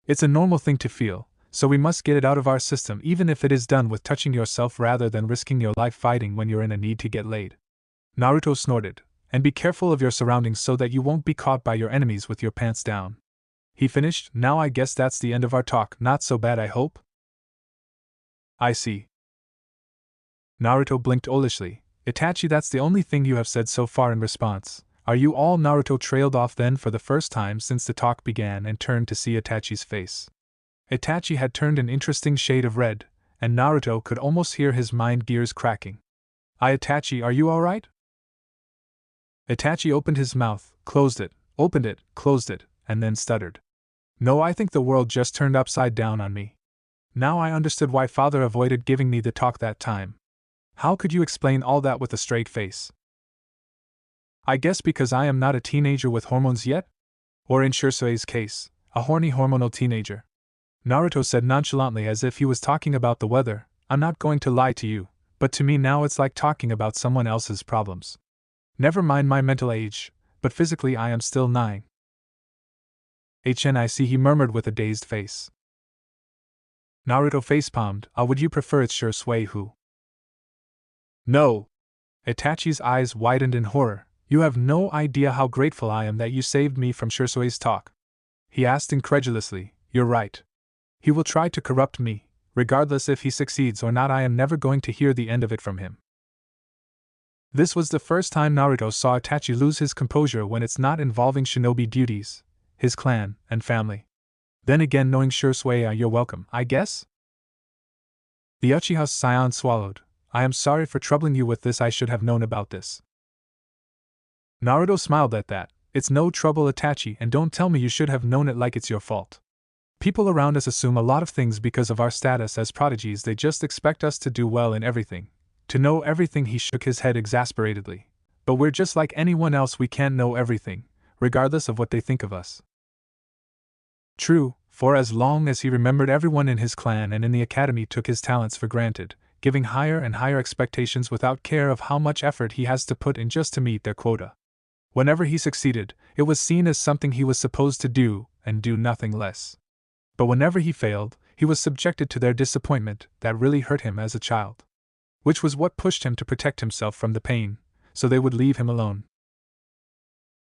It's a normal thing to feel, so we must get it out of our system, even if it is done with touching yourself rather than risking your life fighting when you're in a need to get laid. Naruto snorted. And be careful of your surroundings so that you won't be caught by your enemies with your pants down. He finished. Now I guess that's the end of our talk. Not so bad, I hope? I see. Naruto blinked owlishly. Itachi, that's the only thing you have said so far in response. Are you all? Naruto trailed off then for the first time since the talk began and turned to see Itachi's face. Itachi had turned an interesting shade of red, and Naruto could almost hear his mind gears cracking. Itachi, are you alright? Itachi opened his mouth, closed it, opened it, closed it, and then stuttered. No, I think the world just turned upside down on me. Now I understood why father avoided giving me the talk that time. How could you explain all that with a straight face? I guess because I am not a teenager with hormones yet? Or in Shisui's case, a horny hormonal teenager. Naruto said nonchalantly as if he was talking about the weather. I'm not going to lie to you, but to me now it's like talking about someone else's problems. Never mind my mental age, but physically I am still 9. HNIC, he murmured with a dazed face. Naruto facepalmed. Would you prefer it's Shisui who? No! Itachi's eyes widened in horror. You have no idea how grateful I am that you saved me from Shisui's talk. He asked incredulously. You're right. He will try to corrupt me. Regardless if he succeeds or not, I am never going to hear the end of it from him. This was the first time Naruto saw Itachi lose his composure when it's not involving shinobi duties, his clan, and family. Then again, knowing Shisui, you're welcome, I guess? The Uchiha's scion swallowed. I am sorry for troubling you with this. I should have known about this. Naruto smiled at that. It's no trouble, Itachi, and don't tell me you should have known it like it's your fault. People around us assume a lot of things because of our status as prodigies. They just expect us to do well in everything. To know everything. He shook his head exasperatedly. But we're just like anyone else, we can't know everything, regardless of what they think of us. True, for as long as he remembered, everyone in his clan and in the academy took his talents for granted, giving higher and higher expectations without care of how much effort he has to put in just to meet their quota. Whenever he succeeded, it was seen as something he was supposed to do, and do nothing less. But whenever he failed, he was subjected to their disappointment that really hurt him as a child. Which was what pushed him to protect himself from the pain, so they would leave him alone.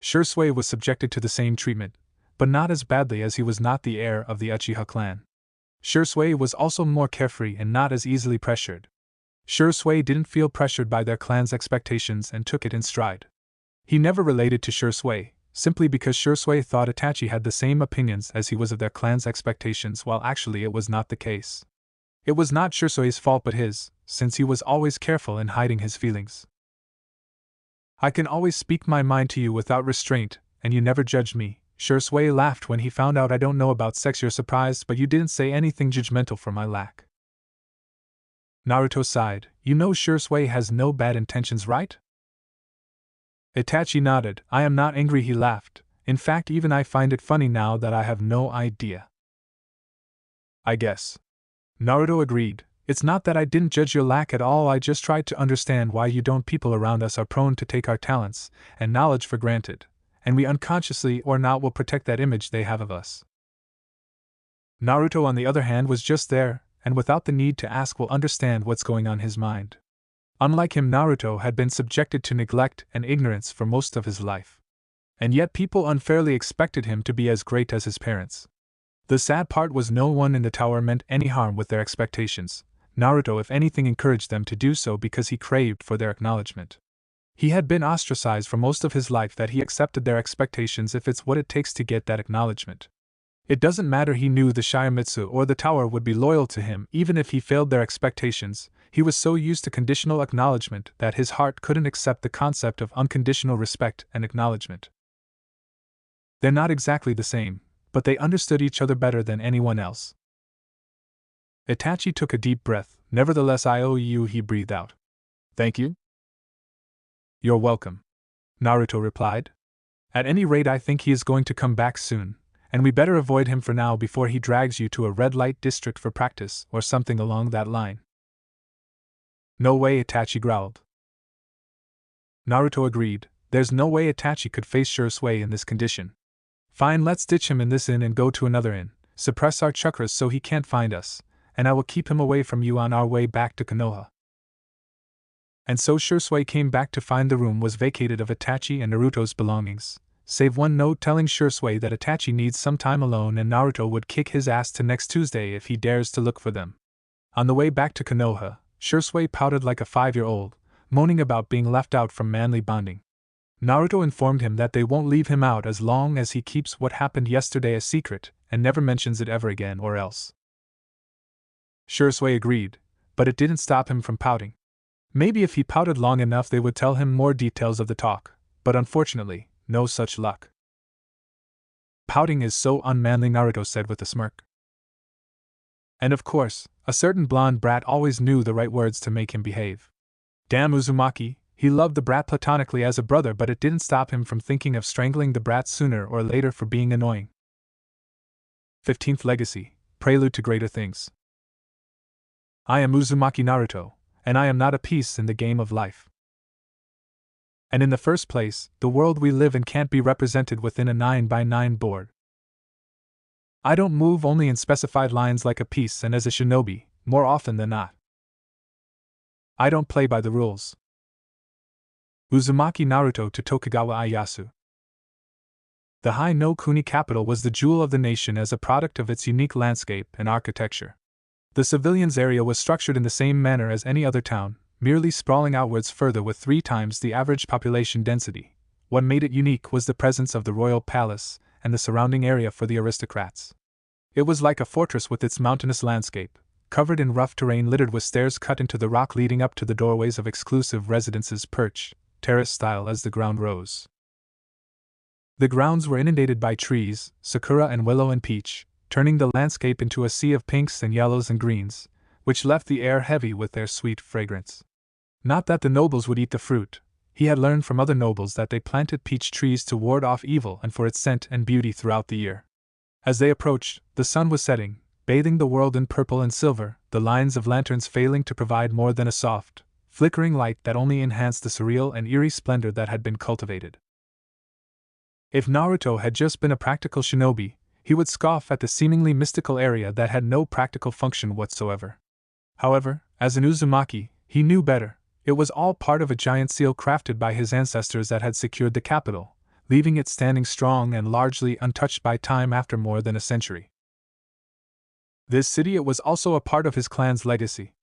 Shisui was subjected to the same treatment, but not as badly as he was not the heir of the Uchiha clan. Shisui was also more carefree and not as easily pressured. Shisui didn't feel pressured by their clan's expectations and took it in stride. He never related to Shisui, simply because Shisui thought Itachi had the same opinions as he was of their clan's expectations, while actually it was not the case. It was not Shisui's fault but his, since he was always careful in hiding his feelings. I can always speak my mind to you without restraint, and you never judged me. Shisui laughed when he found out I don't know about sex. You're surprised, but you didn't say anything judgmental for my lack. Naruto sighed. You know Shisui has no bad intentions, right? Itachi nodded. I am not angry, he laughed. In fact, even I find it funny now that I have no idea. I guess. Naruto agreed. It's not that I didn't judge your lack at all, I just tried to understand why you don't. People around us are prone to take our talents and knowledge for granted, and we unconsciously or not will protect that image they have of us. Naruto, on the other hand, was just there, and without the need to ask will understand what's going on in his mind. Unlike him, Naruto had been subjected to neglect and ignorance for most of his life. And yet people unfairly expected him to be as great as his parents. The sad part was no one in the tower meant any harm with their expectations. Naruto, if anything, encouraged them to do so because he craved for their acknowledgement. He had been ostracized for most of his life, that he accepted their expectations if it's what it takes to get that acknowledgement. It doesn't matter, he knew the Shiomitsu or the tower would be loyal to him even if he failed their expectations. He was so used to conditional acknowledgement that his heart couldn't accept the concept of unconditional respect and acknowledgement. They're not exactly the same, but they understood each other better than anyone else. Itachi took a deep breath. Nevertheless, I owe you, he breathed out. Thank you? You're welcome, Naruto replied. At any rate, I think he is going to come back soon, and we better avoid him for now before he drags you to a red light district for practice or something along that line. No way, Itachi growled. Naruto agreed. There's no way Itachi could face Shisui in this condition. Fine, let's ditch him in this inn and go to another inn, suppress our chakras so he can't find us, and I will keep him away from you on our way back to Konoha. And so Shisui came back to find the room was vacated of Itachi and Naruto's belongings, save one note telling Shisui that Itachi needs some time alone and Naruto would kick his ass to next Tuesday if he dares to look for them. On the way back to Konoha, Shisui pouted like a 5-year-old, moaning about being left out from manly bonding. Naruto informed him that they won't leave him out as long as he keeps what happened yesterday a secret and never mentions it ever again or else. Shisui agreed, but it didn't stop him from pouting. Maybe if he pouted long enough they would tell him more details of the talk, but unfortunately, no such luck. Pouting is so unmanly, Naruto said with a smirk. And of course, a certain blonde brat always knew the right words to make him behave. Damn Uzumaki, he loved the brat platonically as a brother, but it didn't stop him from thinking of strangling the brat sooner or later for being annoying. 15th Legacy, Prelude to Greater Things. I am Uzumaki Naruto, and I am not a piece in the game of life. And in the first place, the world we live in can't be represented within a 9x9 board. I don't move only in specified lines like a piece and as a shinobi, more often than not. I don't play by the rules. Uzumaki Naruto to Tokugawa Ieyasu. The Hai no Kuni capital was the jewel of the nation as a product of its unique landscape and architecture. The civilians' area was structured in the same manner as any other town, merely sprawling outwards further with 3 times the average population density. What made it unique was the presence of the royal palace and the surrounding area for the aristocrats. It was like a fortress with its mountainous landscape, covered in rough terrain littered with stairs cut into the rock leading up to the doorways of exclusive residences perched, terrace-style as the ground rose. The grounds were inundated by trees, sakura and willow and peach, turning the landscape into a sea of pinks and yellows and greens, which left the air heavy with their sweet fragrance. Not that the nobles would eat the fruit. He had learned from other nobles that they planted peach trees to ward off evil and for its scent and beauty throughout the year. As they approached, the sun was setting, bathing the world in purple and silver, the lines of lanterns failing to provide more than a soft, flickering light that only enhanced the surreal and eerie splendor that had been cultivated. If Naruto had just been a practical shinobi, he would scoff at the seemingly mystical area that had no practical function whatsoever. However, as an Uzumaki, he knew better. It was all part of a giant seal crafted by his ancestors that had secured the capital, leaving it standing strong and largely untouched by time after more than a century. This city, it was also a part of his clan's legacy.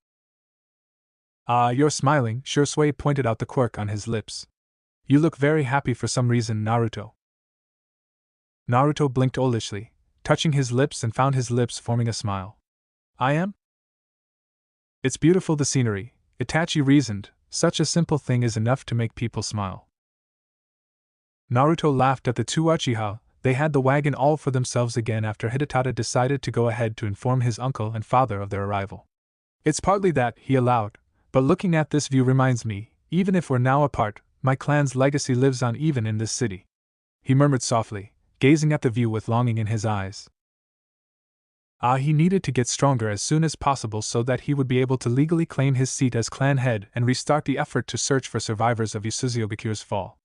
Ah, you're smiling, Shisui pointed out the quirk on his lips. You look very happy for some reason, Naruto. Naruto blinked owlishly, touching his lips and found his lips forming a smile. I am? It's beautiful, the scenery, Itachi reasoned. Such a simple thing is enough to make people smile. Naruto laughed at the 2 uchiha. They had the wagon all for themselves again after Hidetada decided to go ahead to inform his uncle and father of their arrival. It's partly that, he allowed, but looking at this view reminds me, even if we're now apart, my clan's legacy lives on even in this city. He murmured softly, gazing at the view with longing in his eyes. He needed to get stronger as soon as possible so that he would be able to legally claim his seat as clan head and restart the effort to search for survivors of Yasuzugakure's fall.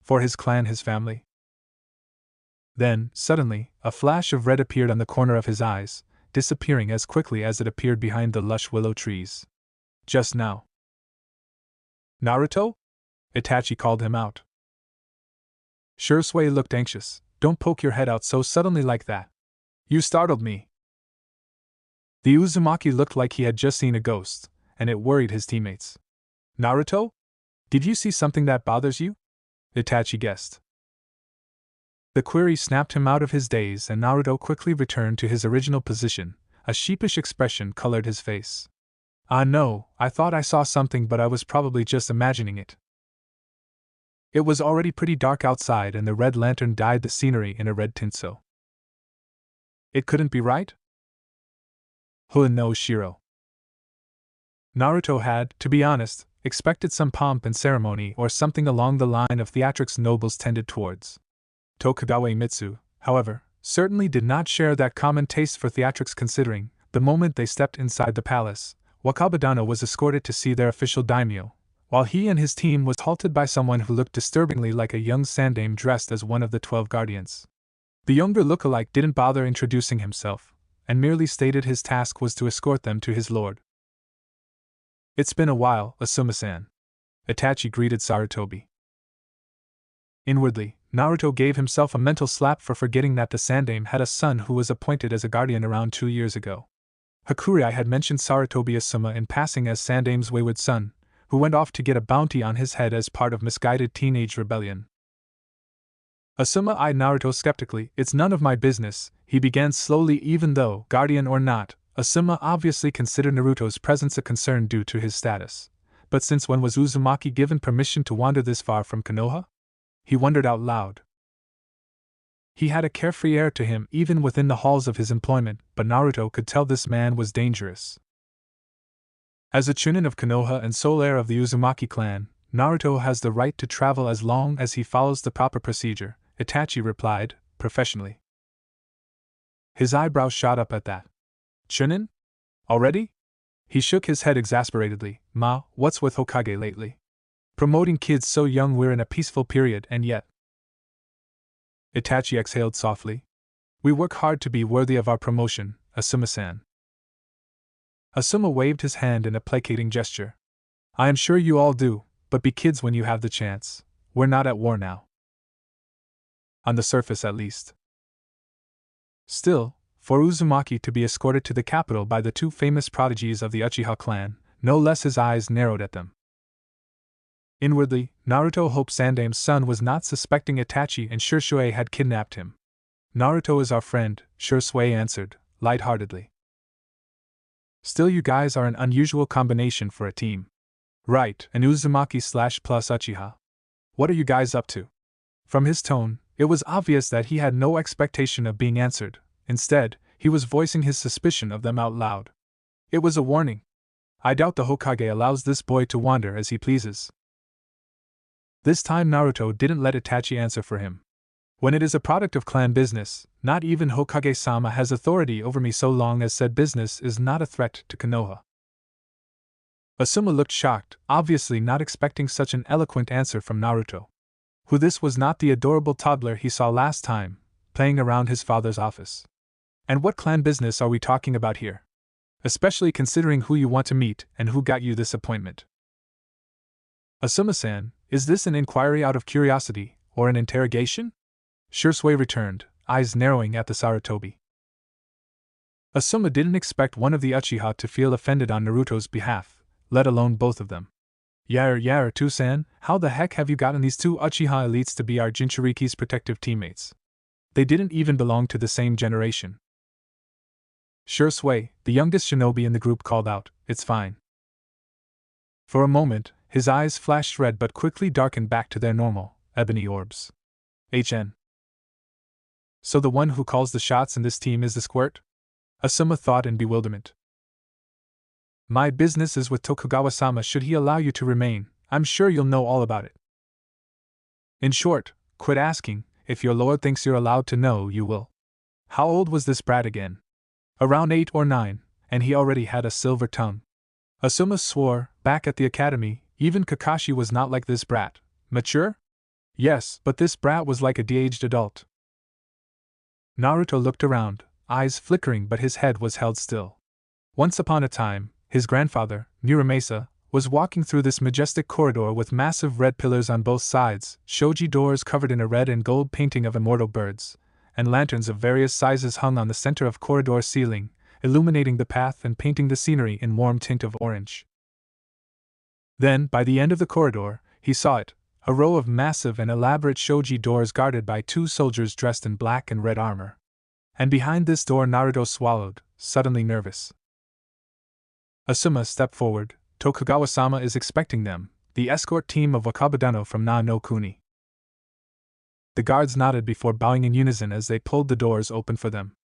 For his clan, his family. Then, suddenly, a flash of red appeared on the corner of his eyes, disappearing as quickly as it appeared behind the lush willow trees. Just now. Naruto? Itachi called him out. Shisui looked anxious. Don't poke your head out so suddenly like that. You startled me. The Uzumaki looked like he had just seen a ghost, and it worried his teammates. Naruto? Did you see something that bothers you? Itachi guessed. The query snapped him out of his daze and Naruto quickly returned to his original position. A sheepish expression colored his face. No, I thought I saw something but I was probably just imagining it. It was already pretty dark outside and the red lantern dyed the scenery in a red tint so. It couldn't be right? No, Shiro. Naruto had, to be honest, expected some pomp and ceremony or something along the line of theatrics nobles tended towards. Tokugawa Iemitsu, however, certainly did not share that common taste for theatrics, considering, the moment they stepped inside the palace, Wakabadano was escorted to see their official daimyo, while he and his team was halted by someone who looked disturbingly like a young sandame dressed as one of the 12 guardians. The younger lookalike didn't bother introducing himself, and merely stated his task was to escort them to his lord. "It's been a while, Asuma-san," Itachi greeted Sarutobi. Inwardly, Naruto gave himself a mental slap for forgetting that the sandame had a son who was appointed as a guardian around 2 years ago. Hakurai had mentioned Sarutobi Asuma in passing as Sandame's wayward son, who went off to get a bounty on his head as part of misguided teenage rebellion. Asuma eyed Naruto skeptically. "It's none of my business," he began slowly. Even though, guardian or not, Asuma obviously considered Naruto's presence a concern due to his status. But since when was Uzumaki given permission to wander this far from Konoha? He wondered out loud. He had a carefree air to him even within the halls of his employment, but Naruto could tell this man was dangerous. As a chunin of Konoha and sole heir of the Uzumaki clan, Naruto has the right to travel as long as he follows the proper procedure, Itachi replied, professionally. His eyebrows shot up at that. Chunin? Already? He shook his head exasperatedly. "Ma, what's with Hokage lately? Promoting kids so young, we're in a peaceful period, and yet..." Itachi exhaled softly. "We work hard to be worthy of our promotion, Asuma-san." Asuma waved his hand in a placating gesture. "I am sure you all do, but be kids when you have the chance. We're not at war now. On the surface, at least." Still, for Uzumaki to be escorted to the capital by the 2 famous prodigies of the Uchiha clan, no less, his eyes narrowed at them. Inwardly, Naruto hoped Sandame's son was not suspecting Itachi and Shisui had kidnapped him. "Naruto is our friend," Shisui answered, lightheartedly. "Still, you guys are an unusual combination for a team." "Right, an Uzumaki / plus Uchiha. What are you guys up to?" From his tone, it was obvious that he had no expectation of being answered. Instead, he was voicing his suspicion of them out loud. It was a warning. "I doubt the Hokage allows this boy to wander as he pleases." This time Naruto didn't let Itachi answer for him. "When it is a product of clan business, not even Hokage-sama has authority over me so long as said business is not a threat to Konoha." Asuma looked shocked, obviously not expecting such an eloquent answer from Naruto. Who this was not the adorable toddler he saw last time, playing around his father's office. And what clan business are we talking about here? Especially considering who you want to meet and who got you this appointment. "Asuma-san, is this an inquiry out of curiosity, or an interrogation?" Shisui returned, eyes narrowing at the Sarutobi. Asuma didn't expect one of the Uchiha to feel offended on Naruto's behalf, let alone both of them. Yar, Tusan, how the heck have you gotten these 2 Uchiha elites to be our Jinchuriki's protective teammates? They didn't even belong to the same generation." Shisui, the youngest shinobi in the group, called out, "It's fine." For a moment, his eyes flashed red but quickly darkened back to their normal, ebony orbs. "HN. So the one who calls the shots in this team is the squirt?" Asuma thought in bewilderment. "My business is with Tokugawa-sama. Should he allow you to remain, I'm sure you'll know all about it. In short, quit asking. If your lord thinks you're allowed to know, you will." How old was this brat again? Around 8 or 9, and he already had a silver tongue. Asuma swore, back at the academy, even Kakashi was not like this brat. Mature? Yes, but this brat was like a de-aged adult. Naruto looked around, eyes flickering, but his head was held still. Once upon a time, his grandfather, Muramasa, was walking through this majestic corridor with massive red pillars on both sides, shoji doors covered in a red and gold painting of immortal birds, and lanterns of various sizes hung on the center of corridor ceiling, illuminating the path and painting the scenery in warm tint of orange. Then, by the end of the corridor, he saw it, a row of massive and elaborate shoji doors guarded by 2 soldiers dressed in black and red armor. And behind this door Naruto swallowed, suddenly nervous. Asuma stepped forward. "Tokugawa-sama is expecting them, the escort team of Wakabadano from Na no Kuni." The guards nodded before bowing in unison as they pulled the doors open for them.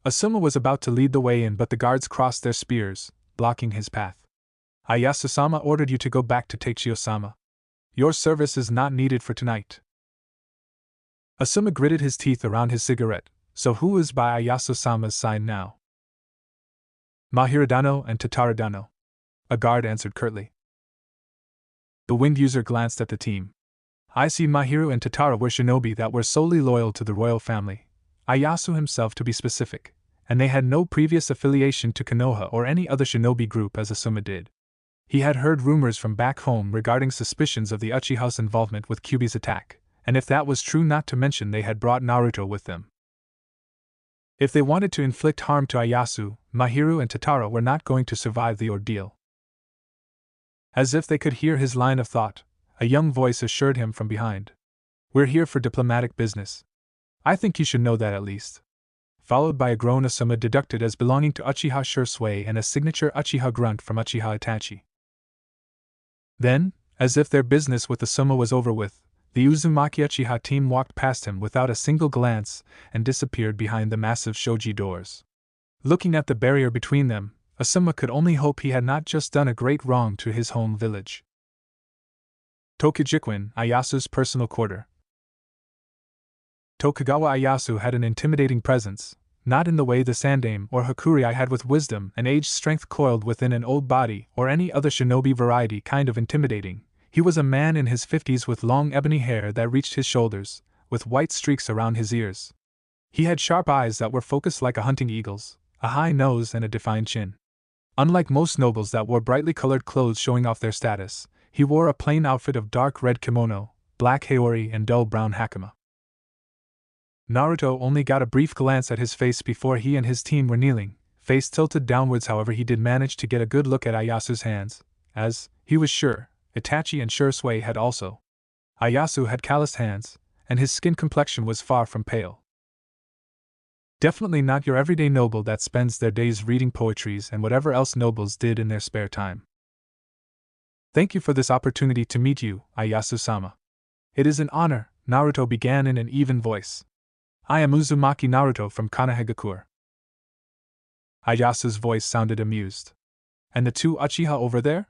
Asuma was about to lead the way in, but the guards crossed their spears, blocking his path. "Ayasu-sama ordered you to go back to Teichio-sama. Your service is not needed for tonight." Asuma gritted his teeth around his cigarette. So who is by Ayasu-sama's side now? Mahiru-dano and Totaro-dano. A guard answered curtly. The wind user glanced at the team. I see Mahiru and Totaro were shinobi that were solely loyal to the royal family, Ayasu himself to be specific, and they had no previous affiliation to Konoha or any other shinobi group as Asuma did. He had heard rumors from back home regarding suspicions of the Uchiha's involvement with Kyuubi's attack, and if that was true, not to mention they had brought Naruto with them. If they wanted to inflict harm to Ayasu, Mahiru and Totaro were not going to survive the ordeal. As if they could hear his line of thought, a young voice assured him from behind. We're here for diplomatic business. I think you should know that at least. Followed by a groan Asuma deducted as belonging to Uchiha Shisui and a signature Uchiha grunt from Uchiha Itachi. Then, as if their business with Asuma was over with, the Uzumaki Uchiha team walked past him without a single glance and disappeared behind the massive shoji doors. Looking at the barrier between them, Asuma could only hope he had not just done a great wrong to his home village. Tokujikwin, Ayasu's personal quarter. Tokugawa Ayasu had an intimidating presence, not in the way the Sandaime or Hakurei had with wisdom and age strength coiled within an old body or any other shinobi variety kind of intimidating. He was a man in his 50s with long ebony hair that reached his shoulders, with white streaks around his ears. He had sharp eyes that were focused like a hunting eagle's, a high nose and a defined chin. Unlike most nobles that wore brightly colored clothes showing off their status, he wore a plain outfit of dark red kimono, black haori and dull brown hakama. Naruto only got a brief glance at his face before he and his team were kneeling, face tilted downwards. However, he did manage to get a good look at Ayasu's hands, as, he was sure, Itachi and Shisui had also. Ayasu had calloused hands, and his skin complexion was far from pale. Definitely not your everyday noble that spends their days reading poetries and whatever else nobles did in their spare time. Thank you for this opportunity to meet you, Ayasu-sama. It is an honor, Naruto began in an even voice. I am Uzumaki Naruto from Konohagakure. Ayasu's voice sounded amused. And the two Uchiha over there?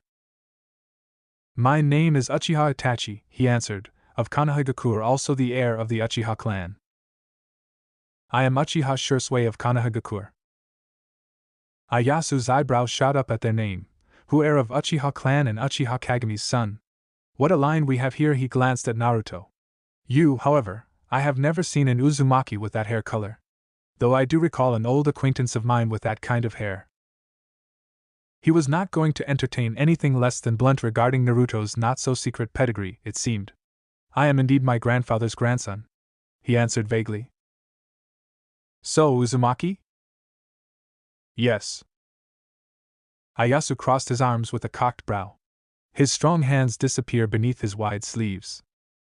My name is Uchiha Itachi, he answered, of Konohagakure, also the heir of the Uchiha clan. I am Uchiha Shisui of Konohagakure. Ayasu's eyebrows shot up at their name. Who heir of Uchiha clan and Uchiha Kagami's son? What a line we have here. He glanced at Naruto. You, however, I have never seen an Uzumaki with that hair color. Though I do recall an old acquaintance of mine with that kind of hair. He was not going to entertain anything less than blunt regarding Naruto's not-so-secret pedigree, it seemed. I am indeed my grandfather's grandson, he answered vaguely. So, Uzumaki? Yes. Ayasu crossed his arms with a cocked brow. His strong hands disappeared beneath his wide sleeves.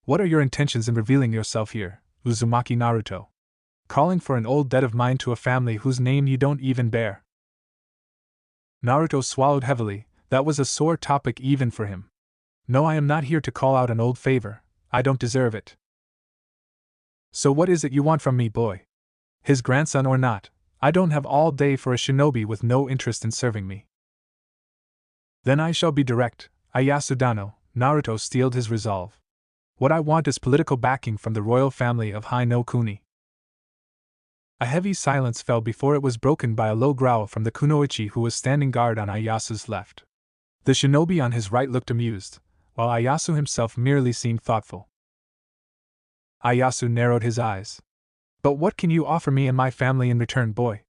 What are your intentions in revealing yourself here, Uzumaki Naruto? Calling for an old debt of mine to a family whose name you don't even bear. Naruto swallowed heavily. That was a sore topic even for him. No, I am not here to call out an old favor. I don't deserve it. So what is it you want from me, boy? His grandson or not, I don't have all day for a shinobi with no interest in serving me. Then I shall be direct, Ayasu-dano. Naruto steeled his resolve. What I want is political backing from the royal family of Hai no Kuni. A heavy silence fell before it was broken by a low growl from the kunoichi who was standing guard on Ayasu's left. The shinobi on his right looked amused, while Ayasu himself merely seemed thoughtful. Ayasu narrowed his eyes. But what can you offer me and my family in return, boy?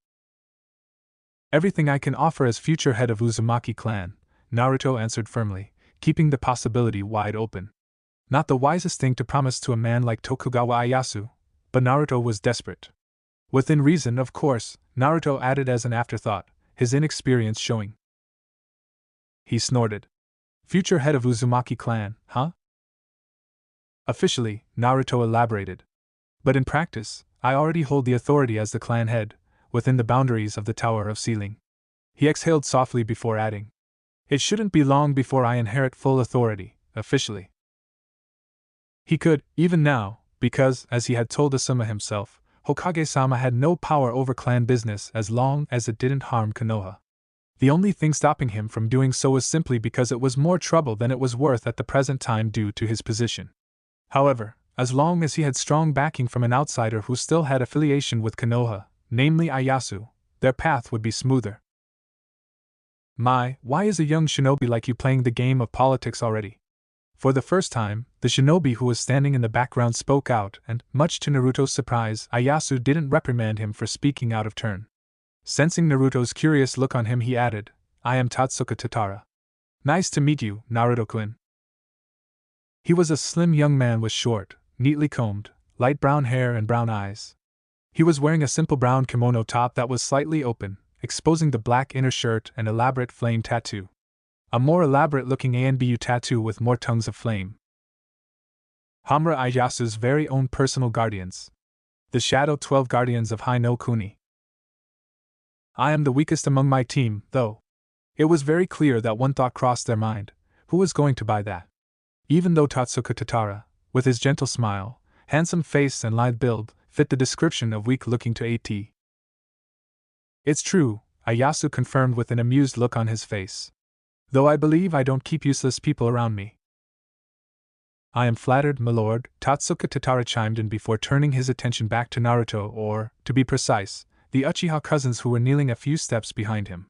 Everything I can offer as future head of Uzumaki clan, Naruto answered firmly, keeping the possibility wide open. Not the wisest thing to promise to a man like Tokugawa Ayasu, but Naruto was desperate. Within reason, of course, Naruto added as an afterthought, his inexperience showing. He snorted. Future head of Uzumaki clan, huh? Officially, Naruto elaborated. But in practice, I already hold the authority as the clan head, within the boundaries of the Tower of Sealing. He exhaled softly before adding. It shouldn't be long before I inherit full authority, officially. He could, even now, because, as he had told Asuma himself, Hokage-sama had no power over clan business as long as it didn't harm Konoha. The only thing stopping him from doing so was simply because it was more trouble than it was worth at the present time due to his position. However, As long as he had strong backing from an outsider who still had affiliation with Konoha, namely Ieyasu, their path would be smoother. Why is a young shinobi like you playing the game of politics already? For the first time, the shinobi who was standing in the background spoke out, and, much to Naruto's surprise, Ieyasu didn't reprimand him for speaking out of turn. Sensing Naruto's curious look on him, he added, I am Tatsuka Tatara. Nice to meet you, Naruto-kun. He was a slim young man with short, neatly combed, light brown hair and brown eyes. He was wearing a simple brown kimono top that was slightly open, exposing the black inner shirt and elaborate flame tattoo. A more elaborate-looking ANBU tattoo with more tongues of flame. Hamura Ieyasu's very own personal guardians. The Shadow 12 Guardians of High no Kuni. I am the weakest among my team, though. It was very clear that one thought crossed their mind: who was going to buy that? Even though Tatsuka Tatara, with his gentle smile, handsome face and lithe build, fit the description of weak-looking to AT. It's true, Ieyasu confirmed with an amused look on his face. Though I believe I don't keep useless people around me. I am flattered, my lord, Tatsuka Tatara chimed in before turning his attention back to Naruto or, to be precise, the Uchiha cousins who were kneeling a few steps behind him.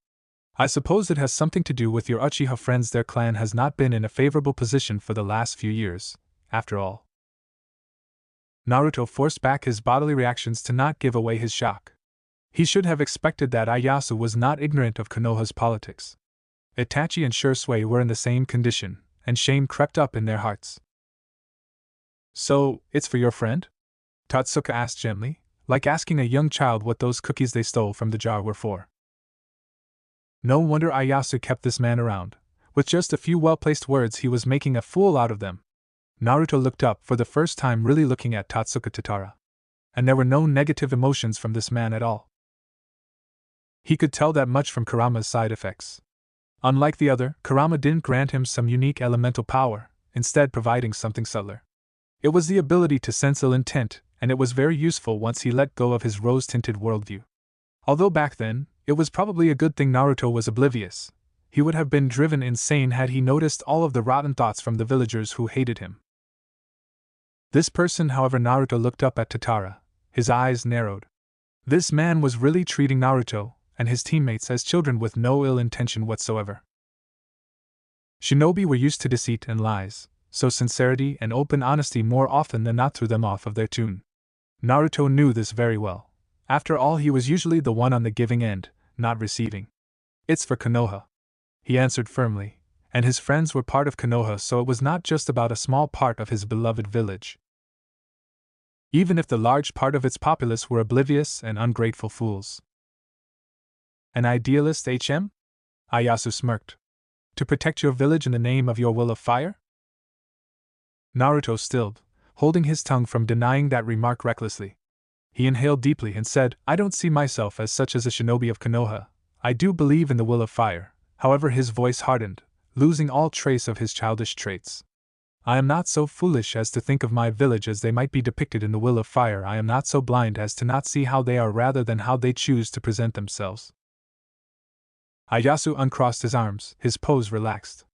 I suppose it has something to do with your Uchiha friends. Their clan has not been in a favorable position for the last few years, after all. Naruto forced back his bodily reactions to not give away his shock. He should have expected that Ieyasu was not ignorant of Konoha's politics. Itachi and Shisui were in the same condition, and shame crept up in their hearts. So, it's for your friend? Tatsuka asked gently, like asking a young child what those cookies they stole from the jar were for. No wonder Ieyasu kept this man around. With just a few well-placed words he was making a fool out of them. Naruto looked up for the first time, really looking at Tatsuka Tatara. And there were no negative emotions from this man at all. He could tell that much from Kurama's side effects. Unlike the other, Kurama didn't grant him some unique elemental power, instead providing something subtler. It was the ability to sense ill intent, and it was very useful once he let go of his rose-tinted worldview. Although back then, it was probably a good thing Naruto was oblivious. He would have been driven insane had he noticed all of the rotten thoughts from the villagers who hated him. This person, however, Naruto looked up at Tatara. His eyes narrowed. This man was really treating Naruto and his teammates as children with no ill intention whatsoever. Shinobi were used to deceit and lies, so sincerity and open honesty more often than not threw them off of their tune. Naruto knew this very well. After all, he was usually the one on the giving end, not receiving. It's for Konoha, he answered firmly, and his friends were part of Konoha, so it was not just about a small part of his beloved village. Even if the large part of its populace were oblivious and ungrateful fools. An idealist, HM? Ieyasu smirked. To protect your village in the name of your will of fire? Naruto stilled, holding his tongue from denying that remark recklessly. He inhaled deeply and said, I don't see myself as such as a shinobi of Konoha. I do believe in the will of fire. However, his voice hardened, losing all trace of his childish traits. I am not so foolish as to think of my village as they might be depicted in the will of fire. I am not so blind as to not see how they are rather than how they choose to present themselves. Ieyasu uncrossed his arms, his pose relaxed.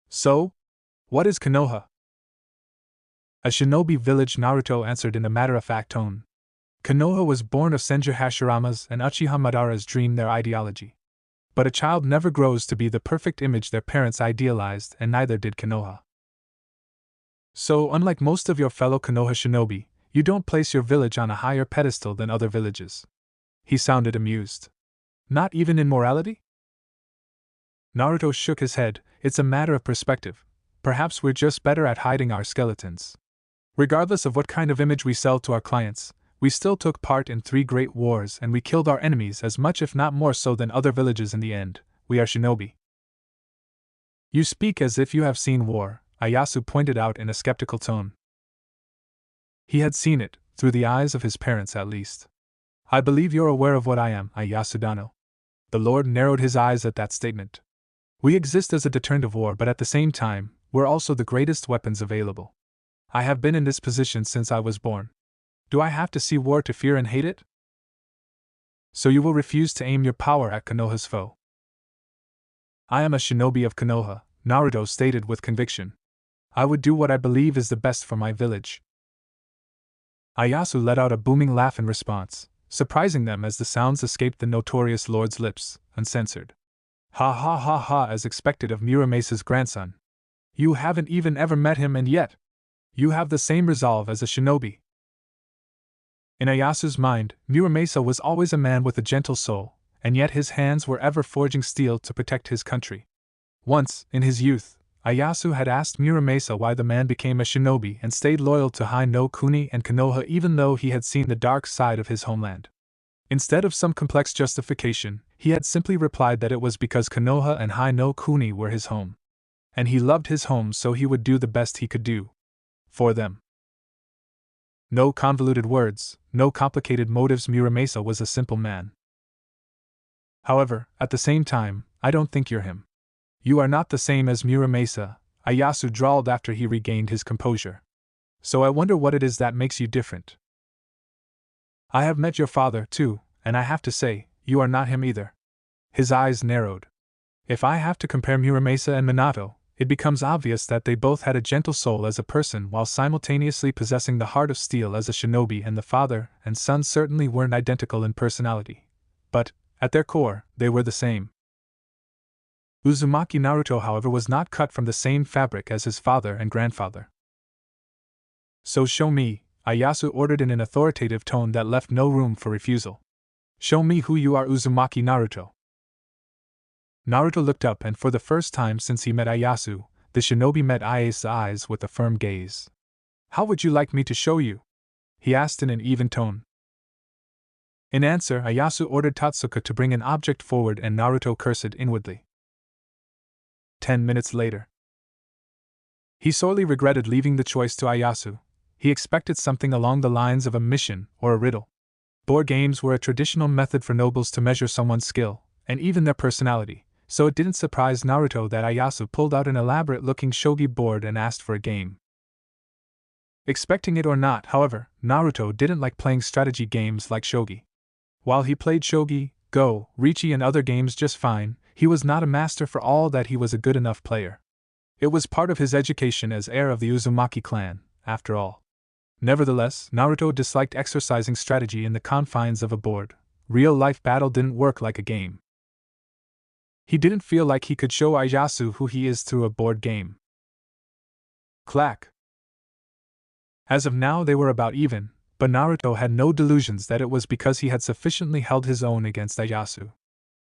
So? What is Konoha? A shinobi village, Naruto answered in a matter-of-fact tone. Konoha was born of Senju Hashirama's and Uchiha Madara's dream, their ideology. But a child never grows to be the perfect image their parents idealized, and neither did Konoha. So, unlike most of your fellow Konoha shinobi, you don't place your village on a higher pedestal than other villages. He sounded amused. Not even in morality? Naruto shook his head. It's a matter of perspective. Perhaps we're just better at hiding our skeletons. Regardless of what kind of image we sell to our clients, we still took part in 3 great wars and we killed our enemies as much if not more so than other villages in the end. We are shinobi. You speak as if you have seen war, Ieyasu pointed out in a skeptical tone. He had seen it, through the eyes of his parents at least. I believe you're aware of what I am, Ieyasu-dano. The Lord narrowed his eyes at that statement. We exist as a deterrent of war, but at the same time, we're also the greatest weapons available. I have been in this position since I was born. Do I have to see war to fear and hate it? So you will refuse to aim your power at Konoha's foe? I am a shinobi of Konoha, Naruto stated with conviction. I would do what I believe is the best for my village. Ieyasu let out a booming laugh in response, surprising them as the sounds escaped the notorious lord's lips, uncensored. Ha ha ha ha, as expected of Muramesa's grandson. You haven't even ever met him, and yet you have the same resolve as a shinobi. In Ieyasu's mind, Muramesa was always a man with a gentle soul, and yet his hands were ever forging steel to protect his country. Once, in his youth, Ieyasu had asked Muramesa why the man became a shinobi and stayed loyal to Hai no Kuni and Konoha even though he had seen the dark side of his homeland. Instead of some complex justification, he had simply replied that it was because Konoha and Hai no Kuni were his home. And he loved his home, so he would do the best he could do for them. No convoluted words, no complicated motives. Muramesa was a simple man. However, at the same time, I don't think you're him. You are not the same as Muramesa, Ieyasu drawled after he regained his composure. So I wonder what it is that makes you different. I have met your father, too, and I have to say, you are not him either. His eyes narrowed. If I have to compare Muramesa and Minato, it becomes obvious that they both had a gentle soul as a person while simultaneously possessing the heart of steel as a shinobi, and the father and son certainly weren't identical in personality. But, at their core, they were the same. Uzumaki Naruto, however, was not cut from the same fabric as his father and grandfather. So show me, Ieyasu ordered in an authoritative tone that left no room for refusal. Show me who you are, Uzumaki Naruto. Naruto looked up, and for the first time since he met Ieyasu, the shinobi met Ieyasu's eyes with a firm gaze. How would you like me to show you? He asked in an even tone. In answer, Ieyasu ordered Tatsuka to bring an object forward, and Naruto cursed inwardly. 10 minutes later. He sorely regretted leaving the choice to Ieyasu. He expected something along the lines of a mission or a riddle. Board games were a traditional method for nobles to measure someone's skill, and even their personality, so it didn't surprise Naruto that Ieyasu pulled out an elaborate-looking shogi board and asked for a game. Expecting it or not, however, Naruto didn't like playing strategy games like shogi. While he played shogi, go, riichi and other games just fine, he was not a master. For all that, he was a good enough player. It was part of his education as heir of the Uzumaki clan, after all. Nevertheless, Naruto disliked exercising strategy in the confines of a board. Real-life battle didn't work like a game. He didn't feel like he could show Ieyasu who he is through a board game. Clack. As of now they were about even, but Naruto had no delusions that it was because he had sufficiently held his own against Ieyasu.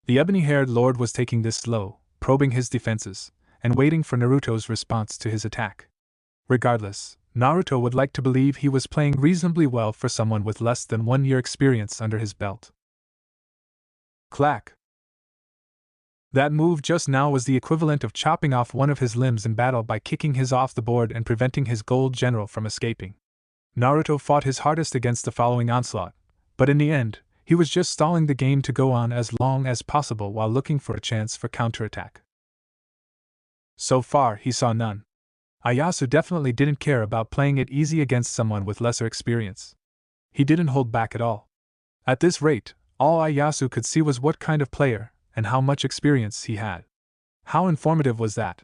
The ebony-haired lord was taking this slow, probing his defenses, and waiting for Naruto's response to his attack. Regardless, Naruto would like to believe he was playing reasonably well for someone with less than 1 year experience under his belt. Clack. That move just now was the equivalent of chopping off one of his limbs in battle by kicking his off the board and preventing his gold general from escaping. Naruto fought his hardest against the following onslaught, but in the end, he was just stalling the game to go on as long as possible while looking for a chance for counterattack. So far, he saw none. Ieyasu definitely didn't care about playing it easy against someone with lesser experience. He didn't hold back at all. At this rate, all Ieyasu could see was what kind of player and how much experience he had. How informative was that?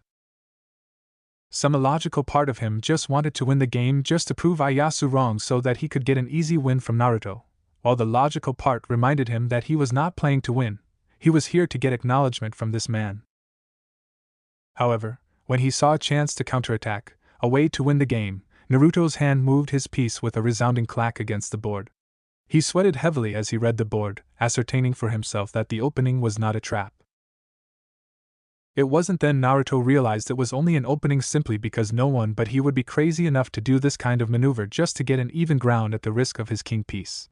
Some illogical part of him just wanted to win the game just to prove Ieyasu wrong so that he could get an easy win from Naruto, while the logical part reminded him that he was not playing to win, he was here to get acknowledgement from this man. However, when he saw a chance to counterattack, a way to win the game, Naruto's hand moved his piece with a resounding clack against the board. He sweated heavily as he read the board, ascertaining for himself that the opening was not a trap. It wasn't then Naruto realized it was only an opening simply because no one but he would be crazy enough to do this kind of maneuver just to get an even ground at the risk of his king piece.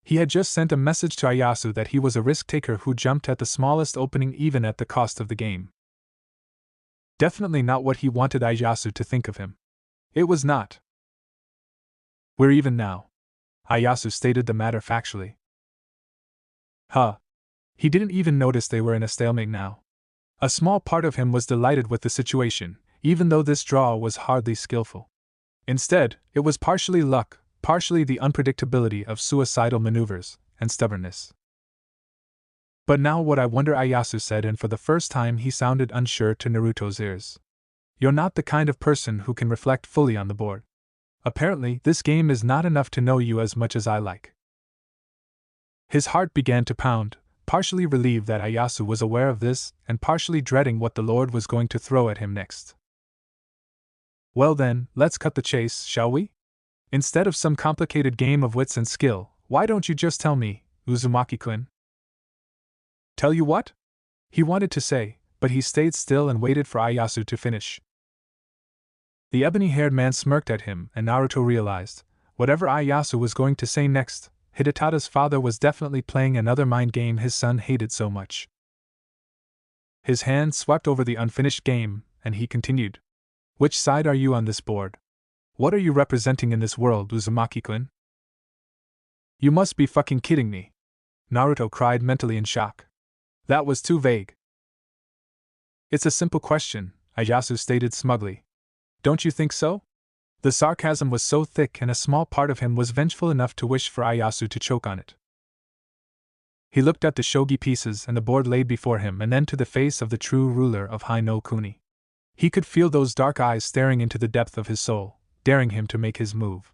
He had just sent a message to Ieyasu that he was a risk-taker who jumped at the smallest opening even at the cost of the game. Definitely not what he wanted Ieyasu to think of him. It was not. We're even now. Ieyasu stated the matter factually. Huh. He didn't even notice they were in a stalemate now. A small part of him was delighted with the situation, even though this draw was hardly skillful. Instead, it was partially luck, partially the unpredictability of suicidal maneuvers, and stubbornness. But now what I wonder, Ieyasu said, and for the first time he sounded unsure to Naruto's ears. You're not the kind of person who can reflect fully on the board. Apparently, this game is not enough to know you as much as I like. His heart began to pound, partially relieved that Ieyasu was aware of this, and partially dreading what the Lord was going to throw at him next. Well then, let's cut the chase, shall we? Instead of some complicated game of wits and skill, why don't you just tell me, Uzumaki-kun? Tell you what? He wanted to say, but he stayed still and waited for Ieyasu to finish. The ebony-haired man smirked at him, and Naruto realized, whatever Ieyasu was going to say next, Hidetada's father was definitely playing another mind game his son hated so much. His hand swept over the unfinished game, and he continued. Which side are you on this board? What are you representing in this world, Uzumaki-kun? You must be fucking kidding me. Naruto cried mentally in shock. That was too vague. It's a simple question, Ieyasu stated smugly. Don't you think so? The sarcasm was so thick and a small part of him was vengeful enough to wish for Ieyasu to choke on it. He looked at the shogi pieces and the board laid before him and then to the face of the true ruler of Hai no Kuni. He could feel those dark eyes staring into the depth of his soul, daring him to make his move.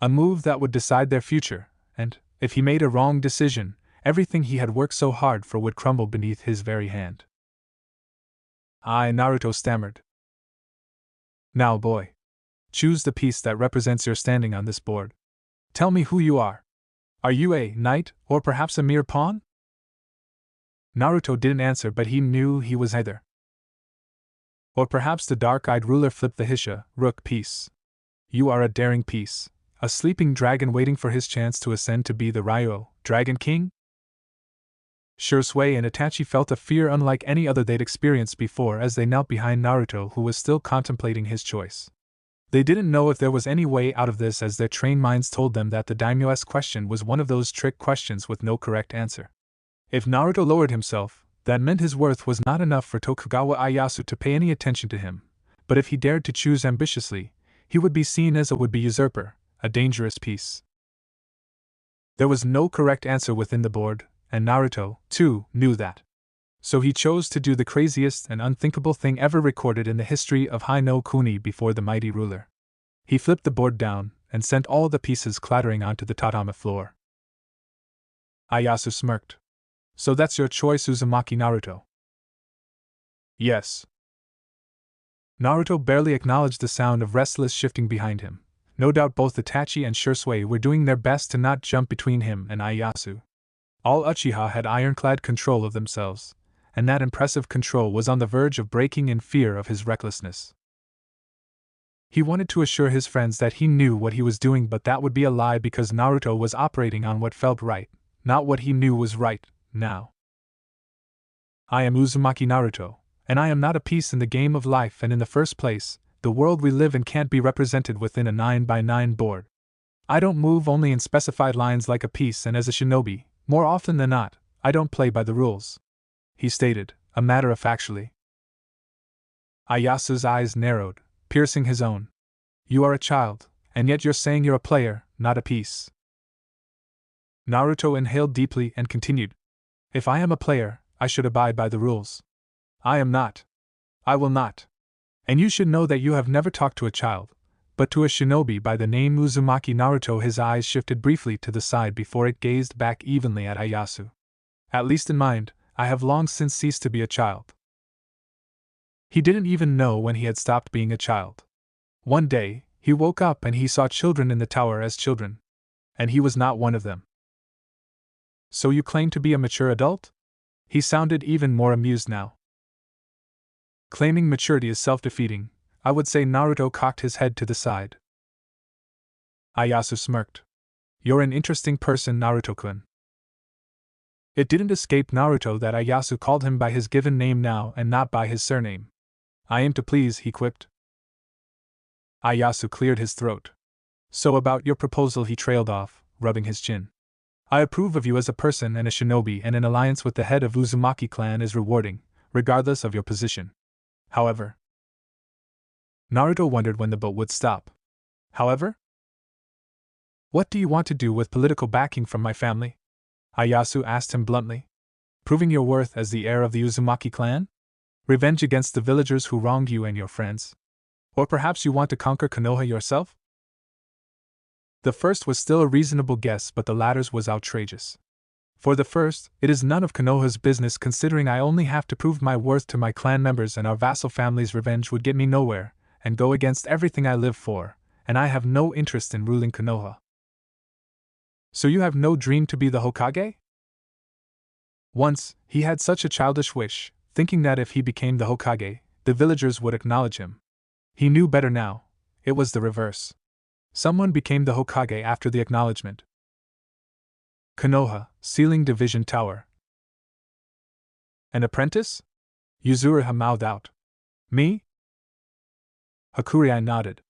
A move that would decide their future, and, if he made a wrong decision, everything he had worked so hard for would crumble beneath his very hand. Naruto stammered. Now, boy. Choose the piece that represents your standing on this board. Tell me who you are. Are you a knight, or perhaps a mere pawn? Naruto didn't answer, but he knew he was either. Or perhaps the dark-eyed ruler flipped the Hisha, rook piece. You are a daring piece, a sleeping dragon waiting for his chance to ascend to be the Ryo, Dragon King? Shisui and Itachi felt a fear unlike any other they'd experienced before as they knelt behind Naruto, who was still contemplating his choice. They didn't know if there was any way out of this, as their trained minds told them that the daimyo's question was one of those trick questions with no correct answer. If Naruto lowered himself, that meant his worth was not enough for Tokugawa Ieyasu to pay any attention to him, but if he dared to choose ambitiously, he would be seen as a would-be usurper, a dangerous piece. There was no correct answer within the board, and Naruto, too, knew that. So he chose to do the craziest and unthinkable thing ever recorded in the history of Hai no Kuni before the mighty ruler. He flipped the board down, and sent all the pieces clattering onto the tatami floor. Ieyasu smirked. So that's your choice, Uzumaki Naruto? Yes. Naruto barely acknowledged the sound of restless shifting behind him. No doubt both Itachi and Shisui were doing their best to not jump between him and Ieyasu. All Uchiha had ironclad control of themselves, and that impressive control was on the verge of breaking in fear of his recklessness. He wanted to assure his friends that he knew what he was doing, but that would be a lie because Naruto was operating on what felt right, not what he knew was right, now. I am Uzumaki Naruto, and I am not a piece in the game of life, and in the first place, the world we live in can't be represented within a 9x9 board. I don't move only in specified lines like a piece, and as a shinobi, more often than not, I don't play by the rules. He stated, a matter-of-factly. Ieyasu's eyes narrowed, piercing his own. You are a child, and yet you're saying you're a player, not a piece. Naruto inhaled deeply and continued. If I am a player, I should abide by the rules. I am not. I will not. And you should know that you have never talked to a child, but to a shinobi by the name Uzumaki Naruto. His eyes shifted briefly to the side before it gazed back evenly at Ieyasu. At least in mind, I have long since ceased to be a child. He didn't even know when he had stopped being a child. One day, he woke up and he saw children in the tower as children. And he was not one of them. So you claim to be a mature adult? He sounded even more amused now. Claiming maturity is self-defeating, I would say. Naruto cocked his head to the side. Ieyasu smirked. You're an interesting person, Naruto-kun. It didn't escape Naruto that Ieyasu called him by his given name now and not by his surname. I aim to please, he quipped. Ieyasu cleared his throat. So about your proposal, he trailed off, rubbing his chin. I approve of you as a person and a shinobi, and an alliance with the head of Uzumaki clan is rewarding, regardless of your position. However, Naruto wondered when the boat would stop. However? What do you want to do with political backing from my family? Ieyasu asked him bluntly. Proving your worth as the heir of the Uzumaki clan? Revenge against the villagers who wronged you and your friends? Or perhaps you want to conquer Konoha yourself? The first was still a reasonable guess, but the latter's was outrageous. For the first, it is none of Konoha's business, considering I only have to prove my worth to my clan members, and our vassal family's revenge would get me nowhere, and go against everything I live for, and I have no interest in ruling Konoha. So you have no dream to be the Hokage? Once, he had such a childish wish, thinking that if he became the Hokage, the villagers would acknowledge him. He knew better now. It was the reverse. Someone became the Hokage after the acknowledgement. Konoha, Sealing Division Tower. An apprentice? Yuzuriha mouthed out. Me? Hakurei nodded.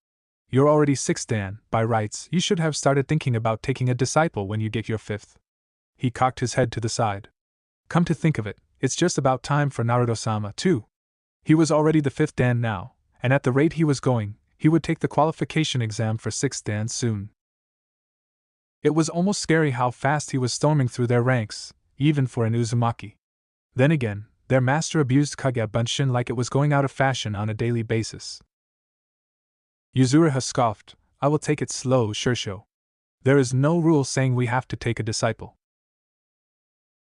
You're already 6th Dan, by rights. You should have started thinking about taking a disciple when you get your 5th. He cocked his head to the side. Come to think of it, it's just about time for Naruto-sama, too. He was already the 5th Dan now, and at the rate he was going, he would take the qualification exam for 6th Dan soon. It was almost scary how fast he was storming through their ranks, even for an Uzumaki. Then again, their master abused Kage Bunshin like it was going out of fashion on a daily basis. Yuzuriha scoffed, I will take it slow, Shursho. There is no rule saying we have to take a disciple.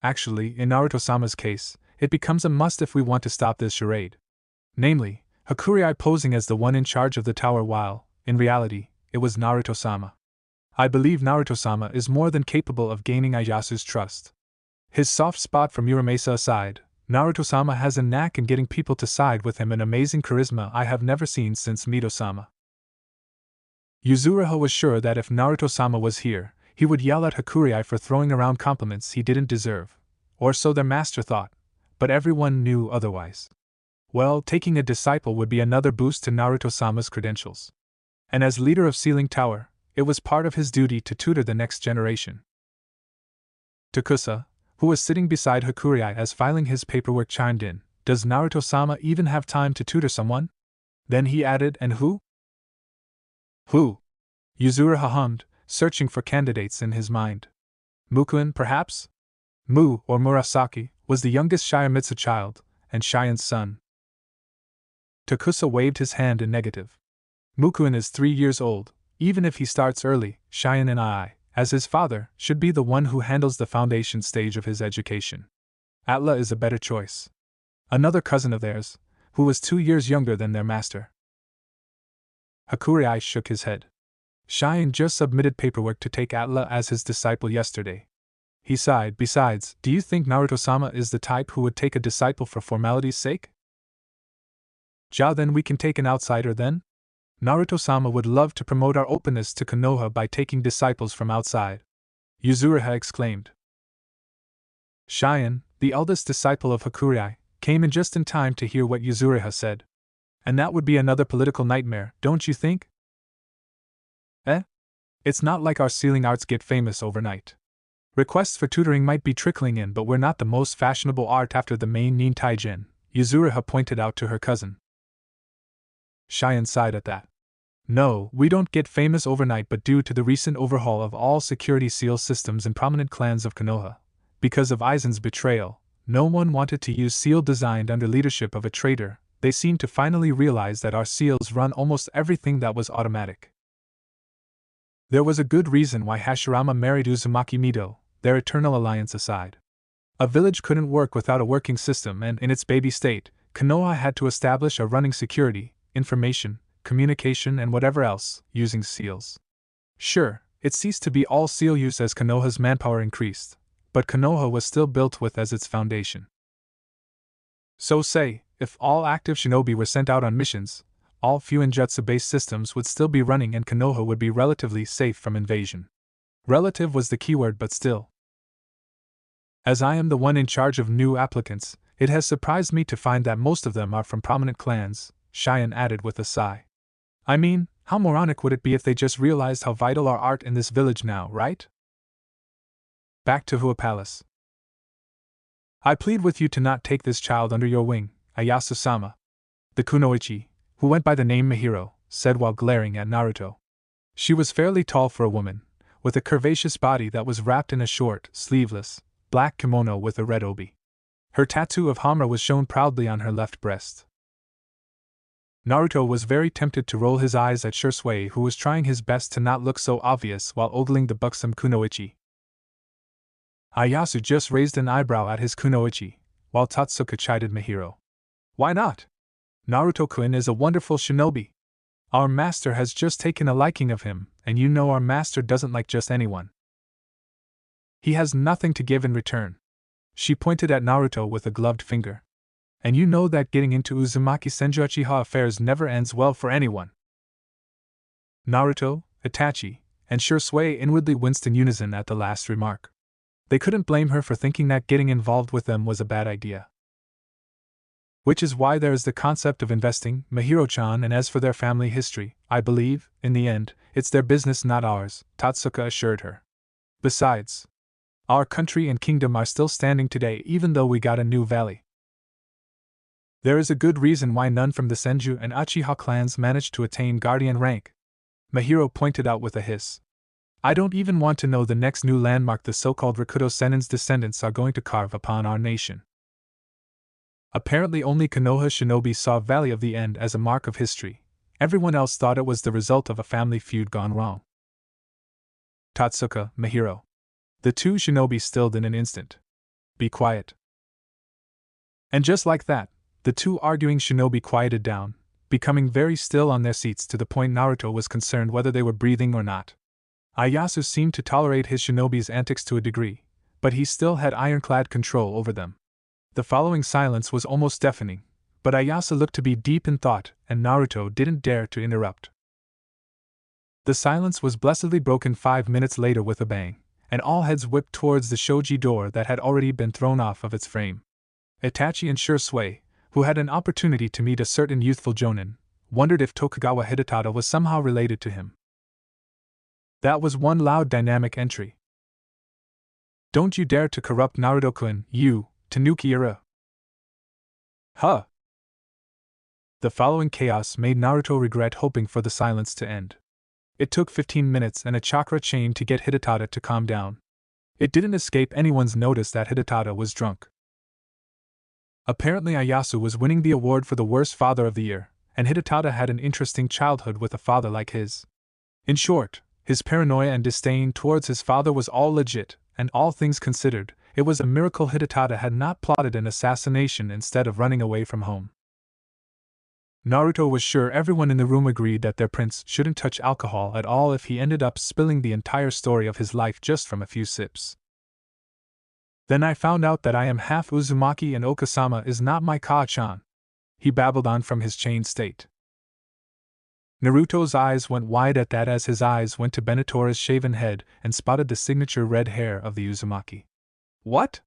Actually, in Naruto-sama's case, it becomes a must if we want to stop this charade. Namely, Hakurei posing as the one in charge of the tower while, in reality, it was Naruto-sama. I believe Naruto-sama is more than capable of gaining Ieyasu's trust. His soft spot from Muramasa aside, Naruto-sama has a knack in getting people to side with him, an amazing charisma I have never seen since Mito-sama. Yuzuriha was sure that if Naruto-sama was here, he would yell at Hakurei for throwing around compliments he didn't deserve. Or so their master thought, but everyone knew otherwise. Well, taking a disciple would be another boost to Naruto-sama's credentials. And as leader of Sealing Tower, it was part of his duty to tutor the next generation. Takusa, who was sitting beside Hakurei as filing his paperwork, chimed in, Does Naruto-sama even have time to tutor someone? Then he added, And who? Who? Yuzuriha hummed, searching for candidates in his mind. Mukuen, perhaps? Mu, or Murasaki, was the youngest Shiomitsu child, and Shion's son. Takusa waved his hand in negative. Mukuen is 3 years old. Even if he starts early, Shion and I, as his father, should be the one who handles the foundation stage of his education. Atla is a better choice. Another cousin of theirs, who was 2 years younger than their master. Hakurei shook his head. Shion just submitted paperwork to take Atla as his disciple yesterday. He sighed. Besides, do you think Naruto-sama is the type who would take a disciple for formality's sake? Then we can take an outsider then? Naruto-sama would love to promote our openness to Konoha by taking disciples from outside. Yuzuriha exclaimed. Shion, the eldest disciple of Hakurei, came in just in time to hear what Yuzuriha said. And that would be another political nightmare, don't you think? It's not like our sealing arts get famous overnight. Requests for tutoring might be trickling in, but we're not the most fashionable art after the main Nin Taijin, Yuzuriha pointed out to her cousin. Shion sighed at that. No, we don't get famous overnight, but due to the recent overhaul of all security seal systems in prominent clans of Konoha, because of Aizen's betrayal, no one wanted to use seal designed under leadership of a traitor. They seemed to finally realize that our seals run almost everything that was automatic. There was a good reason why Hashirama married Uzumaki Mito, their eternal alliance aside. A village couldn't work without a working system, and in its baby state, Konoha had to establish a running security, information, communication, and whatever else, using seals. Sure, it ceased to be all seal use as Konoha's manpower increased, but Konoha was still built with as its foundation. So say, if all active shinobi were sent out on missions, all Fuinjutsu-based systems would still be running and Konoha would be relatively safe from invasion. Relative was the keyword, but still. As I am the one in charge of new applicants, it has surprised me to find that most of them are from prominent clans, Shion added with a sigh. I mean, how moronic would it be if they just realized how vital our art in this village now, right? Back to Hua Palace. I plead with you to not take this child under your wing, Ieyasu-sama. The kunoichi, who went by the name Mihiro, said while glaring at Naruto. She was fairly tall for a woman, with a curvaceous body that was wrapped in a short, sleeveless, black kimono with a red obi. Her tattoo of Hamura was shown proudly on her left breast. Naruto was very tempted to roll his eyes at Shisui, who was trying his best to not look so obvious while ogling the buxom kunoichi. Ieyasu just raised an eyebrow at his kunoichi, while Totsuka chided Mahiro. Why not? Naruto-kun is a wonderful shinobi. Our master has just taken a liking of him, and you know our master doesn't like just anyone. He has nothing to give in return. She pointed at Naruto with a gloved finger. And you know that getting into Uzumaki Senju Uchiha affairs never ends well for anyone. Naruto, Itachi, and Shisui inwardly winced in unison at the last remark. They couldn't blame her for thinking that getting involved with them was a bad idea. Which is why there is the concept of investing, Mahiro-chan, and as for their family history, I believe, in the end, it's their business not ours, Totsuka assured her. Besides, our country and kingdom are still standing today even though we got a new valley. There is a good reason why none from the Senju and Uchiha clans managed to attain guardian rank, Mahiro pointed out with a hiss. I don't even want to know the next new landmark the so-called Rakuto Senin's descendants are going to carve upon our nation. Apparently only Konoha shinobi saw Valley of the End as a mark of history. Everyone else thought it was the result of a family feud gone wrong. Totsuka, Mahiro. The two shinobi stilled in an instant. Be quiet. And just like that, the two arguing shinobi quieted down, becoming very still on their seats to the point Naruto was concerned whether they were breathing or not. Ieyasu seemed to tolerate his shinobi's antics to a degree, but he still had ironclad control over them. The following silence was almost deafening, but Ieyasu looked to be deep in thought, and Naruto didn't dare to interrupt. The silence was blessedly broken 5 minutes later with a bang, and all heads whipped towards the shoji door that had already been thrown off of its frame. Itachi and Shisui, who had an opportunity to meet a certain youthful jonin, wondered if Tokugawa Hidetada was somehow related to him. That was one loud dynamic entry. Don't you dare to corrupt Naruto-kun, you, Tanuki-ura. Huh. The following chaos made Naruto regret hoping for the silence to end. It took 15 minutes and a chakra chain to get Hidetada to calm down. It didn't escape anyone's notice that Hidetada was drunk. Apparently Ieyasu was winning the award for the worst father of the year, and Hidetada had an interesting childhood with a father like his. In short, his paranoia and disdain towards his father was all legit, and all things considered, it was a miracle Hidetada had not plotted an assassination instead of running away from home. Naruto was sure everyone in the room agreed that their prince shouldn't touch alcohol at all if he ended up spilling the entire story of his life just from a few sips. Then I found out that I am half Uzumaki and Okasama is not my Ka-chan. He babbled on from his chained state. Naruto's eyes went wide at that as his eyes went to Benitora's shaven head and spotted the signature red hair of the Uzumaki. What?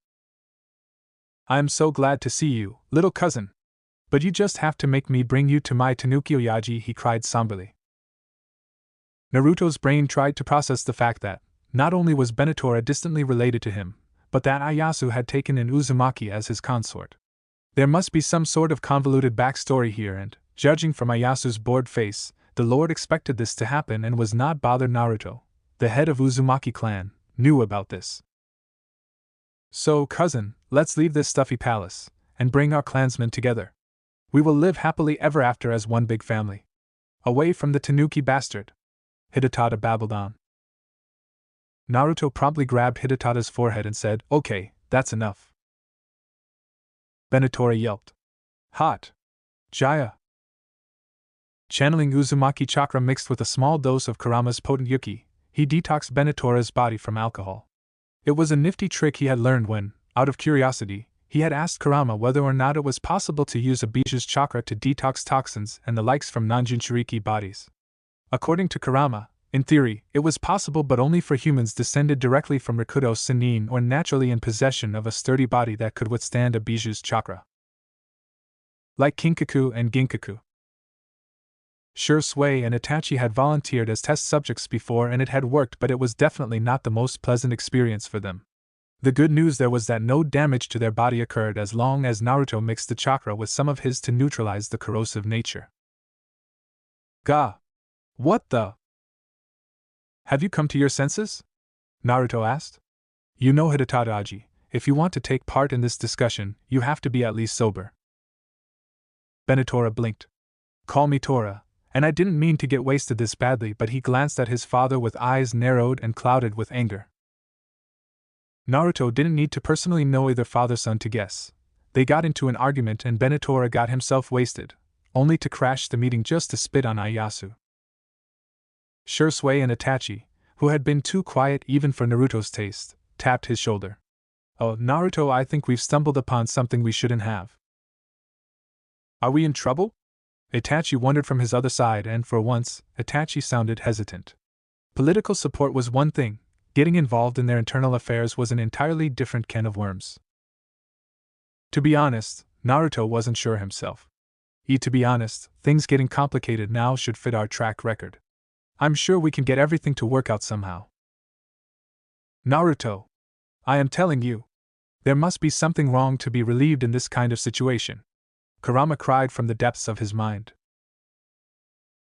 I am so glad to see you, little cousin. But you just have to make me bring you to my Tanuki Oyaji, he cried somberly. Naruto's brain tried to process the fact that, not only was Benitora distantly related to him, but that Ieyasu had taken in Uzumaki as his consort. There must be some sort of convoluted backstory here and, judging from Ieyasu's bored face, the Lord expected this to happen and was not bothered. Naruto, the head of Uzumaki clan, knew about this. So, cousin, let's leave this stuffy palace, and bring our clansmen together. We will live happily ever after as one big family. Away from the Tanuki bastard. Hidetada babbled on. Naruto promptly grabbed Hidetada's forehead and said, Okay, that's enough. Benitora yelped. Hot. Jaya. Channeling Uzumaki chakra mixed with a small dose of Kurama's potent yuki, he detoxed Benitora's body from alcohol. It was a nifty trick he had learned when, out of curiosity, he had asked Kurama whether or not it was possible to use a Biju's chakra to detox toxins and the likes from non-Jinchuriki bodies. According to Kurama, in theory, it was possible but only for humans descended directly from Rakuto Senin or naturally in possession of a sturdy body that could withstand a Biju's chakra. Like Kinkaku and Ginkaku. Shisui and Itachi had volunteered as test subjects before and it had worked, but it was definitely not the most pleasant experience for them. The good news there was that no damage to their body occurred as long as Naruto mixed the chakra with some of his to neutralize the corrosive nature. Ga! What the? Have you come to your senses? Naruto asked. You know, Hidetada Aji, if you want to take part in this discussion, you have to be at least sober. Benitora blinked. Call me Tora, and I didn't mean to get wasted this badly, but he glanced at his father with eyes narrowed and clouded with anger. Naruto didn't need to personally know either father-son to guess. They got into an argument and Benatora got himself wasted, only to crash the meeting just to spit on Ieyasu. Shisui and Itachi, who had been too quiet even for Naruto's taste, tapped his shoulder. Oh, Naruto, I think we've stumbled upon something we shouldn't have. Are we in trouble? Itachi wondered from his other side, and for once, Itachi sounded hesitant. Political support was one thing, getting involved in their internal affairs was an entirely different can of worms. To be honest, Naruto wasn't sure himself. To be honest, things getting complicated now should fit our track record. I'm sure we can get everything to work out somehow. Naruto, I am telling you, there must be something wrong to be relieved in this kind of situation, Kurama cried from the depths of his mind.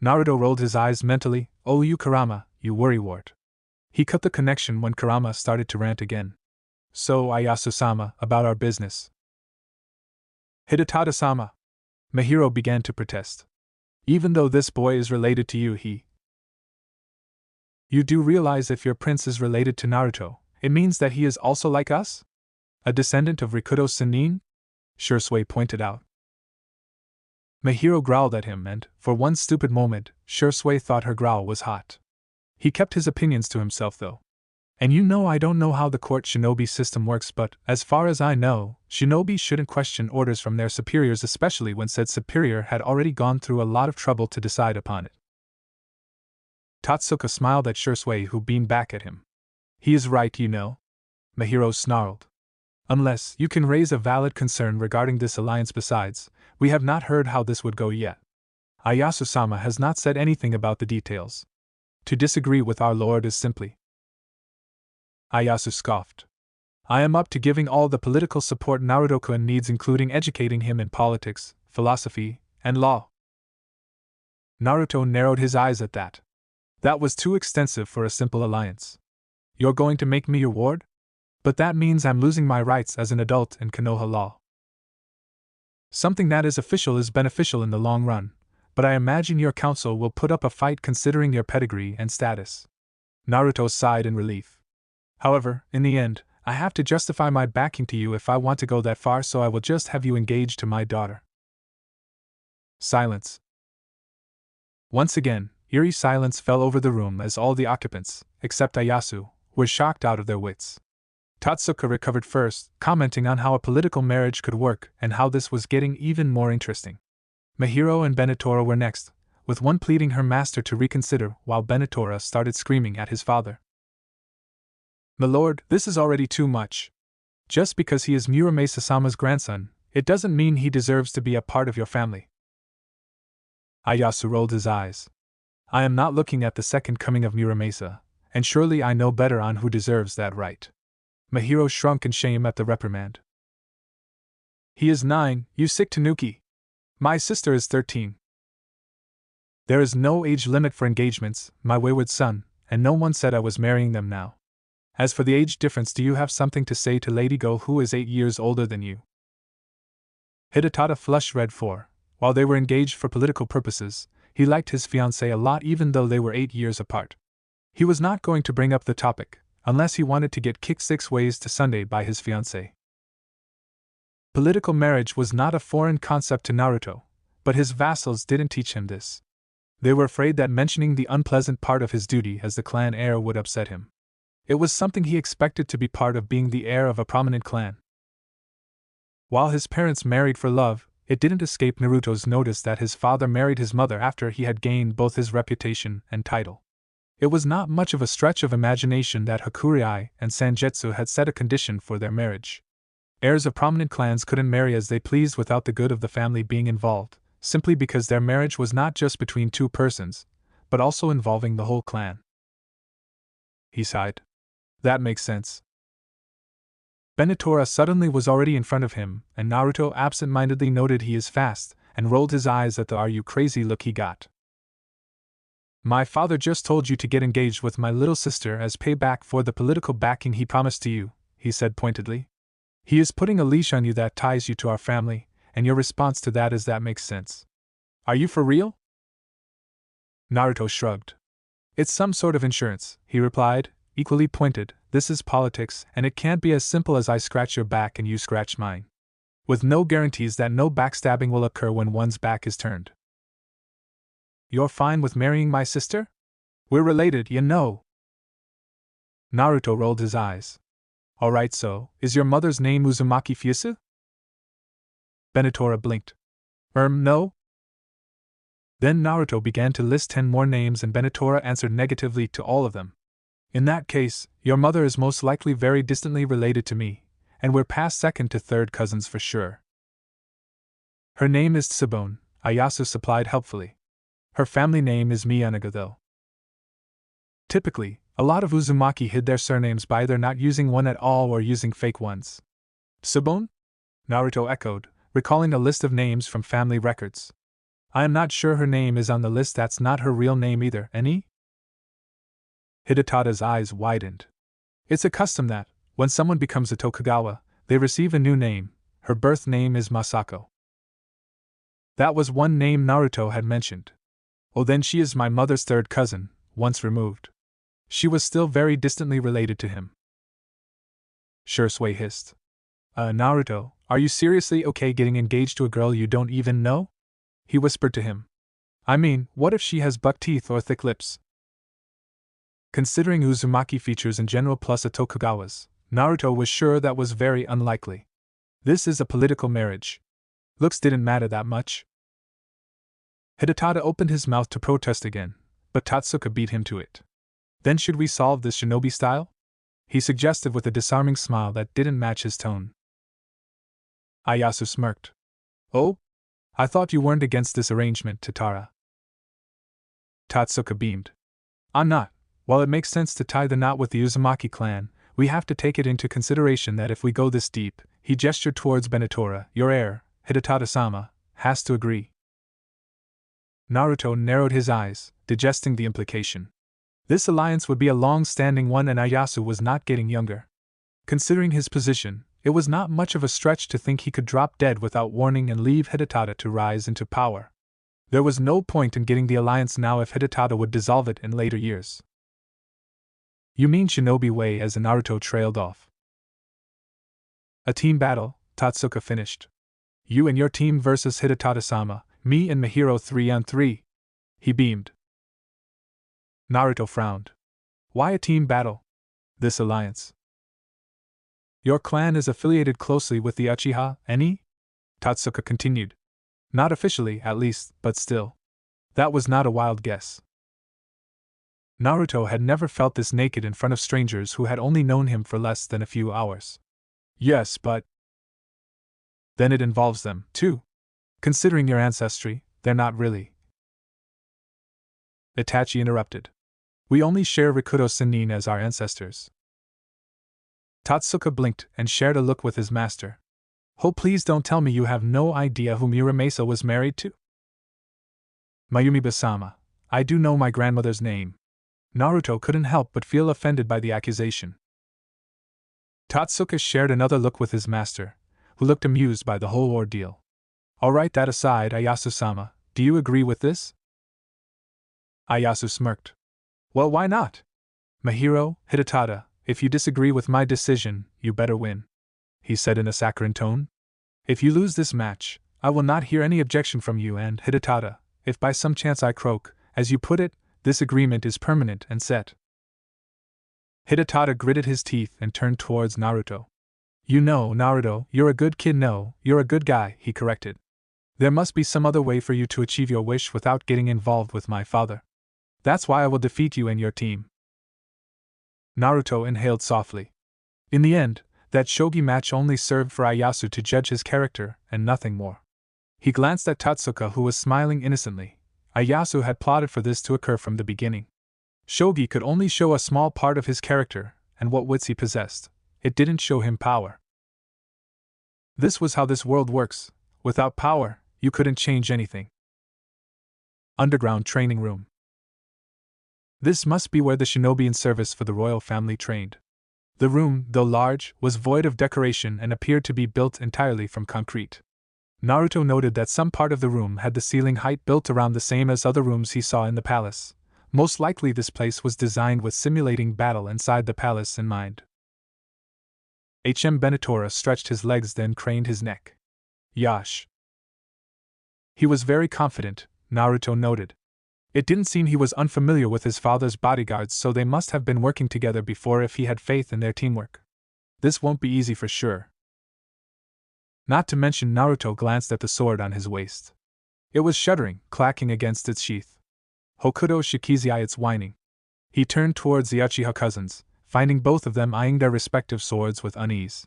Naruto rolled his eyes mentally. Oh, you Kurama, you worrywart. He cut the connection when Kurama started to rant again. So, Ieyasu-sama, about our business. Hidetada-sama. Mahiro began to protest. Even though this boy is related to you, You do realize if your prince is related to Naruto, it means that he is also like us? A descendant of Rikudo Sennin? Shisui pointed out. Mahiro growled at him and, for one stupid moment, Shisui thought her growl was hot. He kept his opinions to himself though. And I don't know how the court shinobi system works, but, as far as I know, shinobi shouldn't question orders from their superiors, especially when said superior had already gone through a lot of trouble to decide upon it. Tatsuka smiled at Shisui, who beamed back at him. He is right, Mahiro snarled. Unless you can raise a valid concern regarding this alliance. Besides, we have not heard how this would go yet. Ieyasu-sama has not said anything about the details. To disagree with our lord is simply... Ieyasu scoffed. I am up to giving all the political support Naruto-kun needs, including educating him in politics, philosophy, and law. Naruto narrowed his eyes at that. That was too extensive for a simple alliance. You're going to make me your ward? But that means I'm losing my rights as an adult in Konoha law. Something that is official is beneficial in the long run, but I imagine your council will put up a fight considering your pedigree and status. Naruto sighed in relief. However, in the end, I have to justify my backing to you if I want to go that far, so I will just have you engaged to my daughter. Silence. Once again, eerie silence fell over the room as all the occupants, except Ieyasu, were shocked out of their wits. Tatsuka recovered first, commenting on how a political marriage could work and how this was getting even more interesting. Mahiro and Benatora were next, with one pleading her master to reconsider while Benatora started screaming at his father. My lord, this is already too much. Just because he is Muramasa-sama's grandson, it doesn't mean he deserves to be a part of your family. Ieyasu rolled his eyes. I am not looking at the second coming of Muramasa, and surely I know better on who deserves that right. Mahiro shrunk in shame at the reprimand. He is 9, you sick tanuki. My sister is 13. There is no age limit for engagements, my wayward son, and no one said I was marrying them now. As for the age difference, do you have something to say to Lady Go, who is 8 years older than you? Hidetada flushed red for, while they were engaged for political purposes, he liked his fiancée a lot even though they were 8 years apart. He was not going to bring up the topic, unless he wanted to get kicked 6 ways to Sunday by his fiancée. Political marriage was not a foreign concept to Naruto, but his vassals didn't teach him this. They were afraid that mentioning the unpleasant part of his duty as the clan heir would upset him. It was something he expected to be part of being the heir of a prominent clan. While his parents married for love, it didn't escape Naruto's notice that his father married his mother after he had gained both his reputation and title. It was not much of a stretch of imagination that Hakurei and Sanjetsu had set a condition for their marriage. Heirs of prominent clans couldn't marry as they pleased without the good of the family being involved, simply because their marriage was not just between 2 persons, but also involving the whole clan. He sighed. That makes sense. Benatora suddenly was already in front of him, and Naruto absent-mindedly noted he is fast, and rolled his eyes at the "are you crazy" look he got. My father just told you to get engaged with my little sister as payback for the political backing he promised to you, he said pointedly. He is putting a leash on you that ties you to our family, and your response to that is that makes sense. Are you for real? Naruto shrugged. It's some sort of insurance, he replied, equally pointed. This is politics, and it can't be as simple as I scratch your back and you scratch mine. With no guarantees that no backstabbing will occur when one's back is turned. You're fine with marrying my sister? We're related, you know. Naruto rolled his eyes. Alright, so, is your mother's name Uzumaki Fuyusu? Benatora blinked. No? Then Naruto began to list 10 more names and Benatora answered negatively to all of them. In that case, your mother is most likely very distantly related to me, and we're past second to third cousins for sure. Her name is Tsubone, Ayasu supplied helpfully. Her family name is Miyanaga though. Typically, a lot of Uzumaki hid their surnames by either not using one at all or using fake ones. Tsubone? Naruto echoed, recalling a list of names from family records. I am not sure her name is on the list. That's not her real name either, any? Hidetada's eyes widened. It's a custom that, when someone becomes a Tokugawa, they receive a new name. Her birth name is Masako. That was one name Naruto had mentioned. Oh, then she is my mother's third cousin, once removed. She was still very distantly related to him. Shisui hissed. Naruto, are you seriously okay getting engaged to a girl you don't even know? He whispered to him. I mean, what if she has buck teeth or thick lips? Considering Uzumaki features in general plus a Tokugawa's, Naruto was sure that was very unlikely. This is a political marriage. Looks didn't matter that much. Hidetada opened his mouth to protest again, but Tatsuka beat him to it. Then should we solve this shinobi style? He suggested with a disarming smile that didn't match his tone. Ayasu smirked. Oh? I thought you weren't against this arrangement, Tatara. Tatsuka beamed. I'm not. While it makes sense to tie the knot with the Uzumaki clan, we have to take it into consideration that if we go this deep, he gestured towards Benatora, your heir, Hidetada-sama, has to agree. Naruto narrowed his eyes, digesting the implication. This alliance would be a long-standing one and Ayasu was not getting younger. Considering his position, it was not much of a stretch to think he could drop dead without warning and leave Hidetada to rise into power. There was no point in getting the alliance now if Hidetada would dissolve it in later years. You mean Shinobi Way? As Naruto trailed off. A team battle, Tatsuka finished. You and your team versus Hidetada-sama, me and Mihiro 3-on-3. He beamed. Naruto frowned. Why a team battle? This alliance. Your clan is affiliated closely with the Uchiha, any? Tatsuka continued. Not officially, at least, but still. That was not a wild guess. Naruto had never felt this naked in front of strangers who had only known him for less than a few hours. Yes, but... Then it involves them, too. Considering your ancestry, they're not really. Itachi interrupted. We only share Rikudo Sennin as our ancestors. Tatsuka blinked and shared a look with his master. Oh, please don't tell me you have no idea who Muramasa was married to? Mayumi-sama. I do know my grandmother's name. Naruto couldn't help but feel offended by the accusation. Tatsuka shared another look with his master, who looked amused by the whole ordeal. Alright, that aside, Ayasu-sama, do you agree with this? Ayasu smirked. Well, why not? Mihiro, Hidetada, if you disagree with my decision, you better win, he said in a saccharine tone. If you lose this match, I will not hear any objection from you, and Hidetada, if by some chance I croak, as you put it, this agreement is permanent and set. Hidetada gritted his teeth and turned towards Naruto. You know, Naruto, you're a good kid. No, you're a good guy, he corrected. There must be some other way for you to achieve your wish without getting involved with my father. That's why I will defeat you and your team. Naruto inhaled softly. In the end, that shogi match only served for Ayasu to judge his character, and nothing more. He glanced at Tatsuka, who was smiling innocently. Ayasu had plotted for this to occur from the beginning. Shogi could only show a small part of his character, and what wits he possessed. It didn't show him power. This was how this world works. Without power, you couldn't change anything. Underground training room. This must be where the shinobi in service for the royal family trained. The room, though large, was void of decoration and appeared to be built entirely from concrete. Naruto noted that some part of the room had the ceiling height built around the same as other rooms he saw in the palace. Most likely this place was designed with simulating battle inside the palace in mind. Benatora stretched his legs, then craned his neck. Yash. He was very confident, Naruto noted. It didn't seem he was unfamiliar with his father's bodyguards, so they must have been working together before if he had faith in their teamwork. This won't be easy for sure. Not to mention, Naruto glanced at the sword on his waist. It was shuddering, clacking against its sheath. Hokuto Shikizai, it's whining. He turned towards the Uchiha cousins, finding both of them eyeing their respective swords with unease.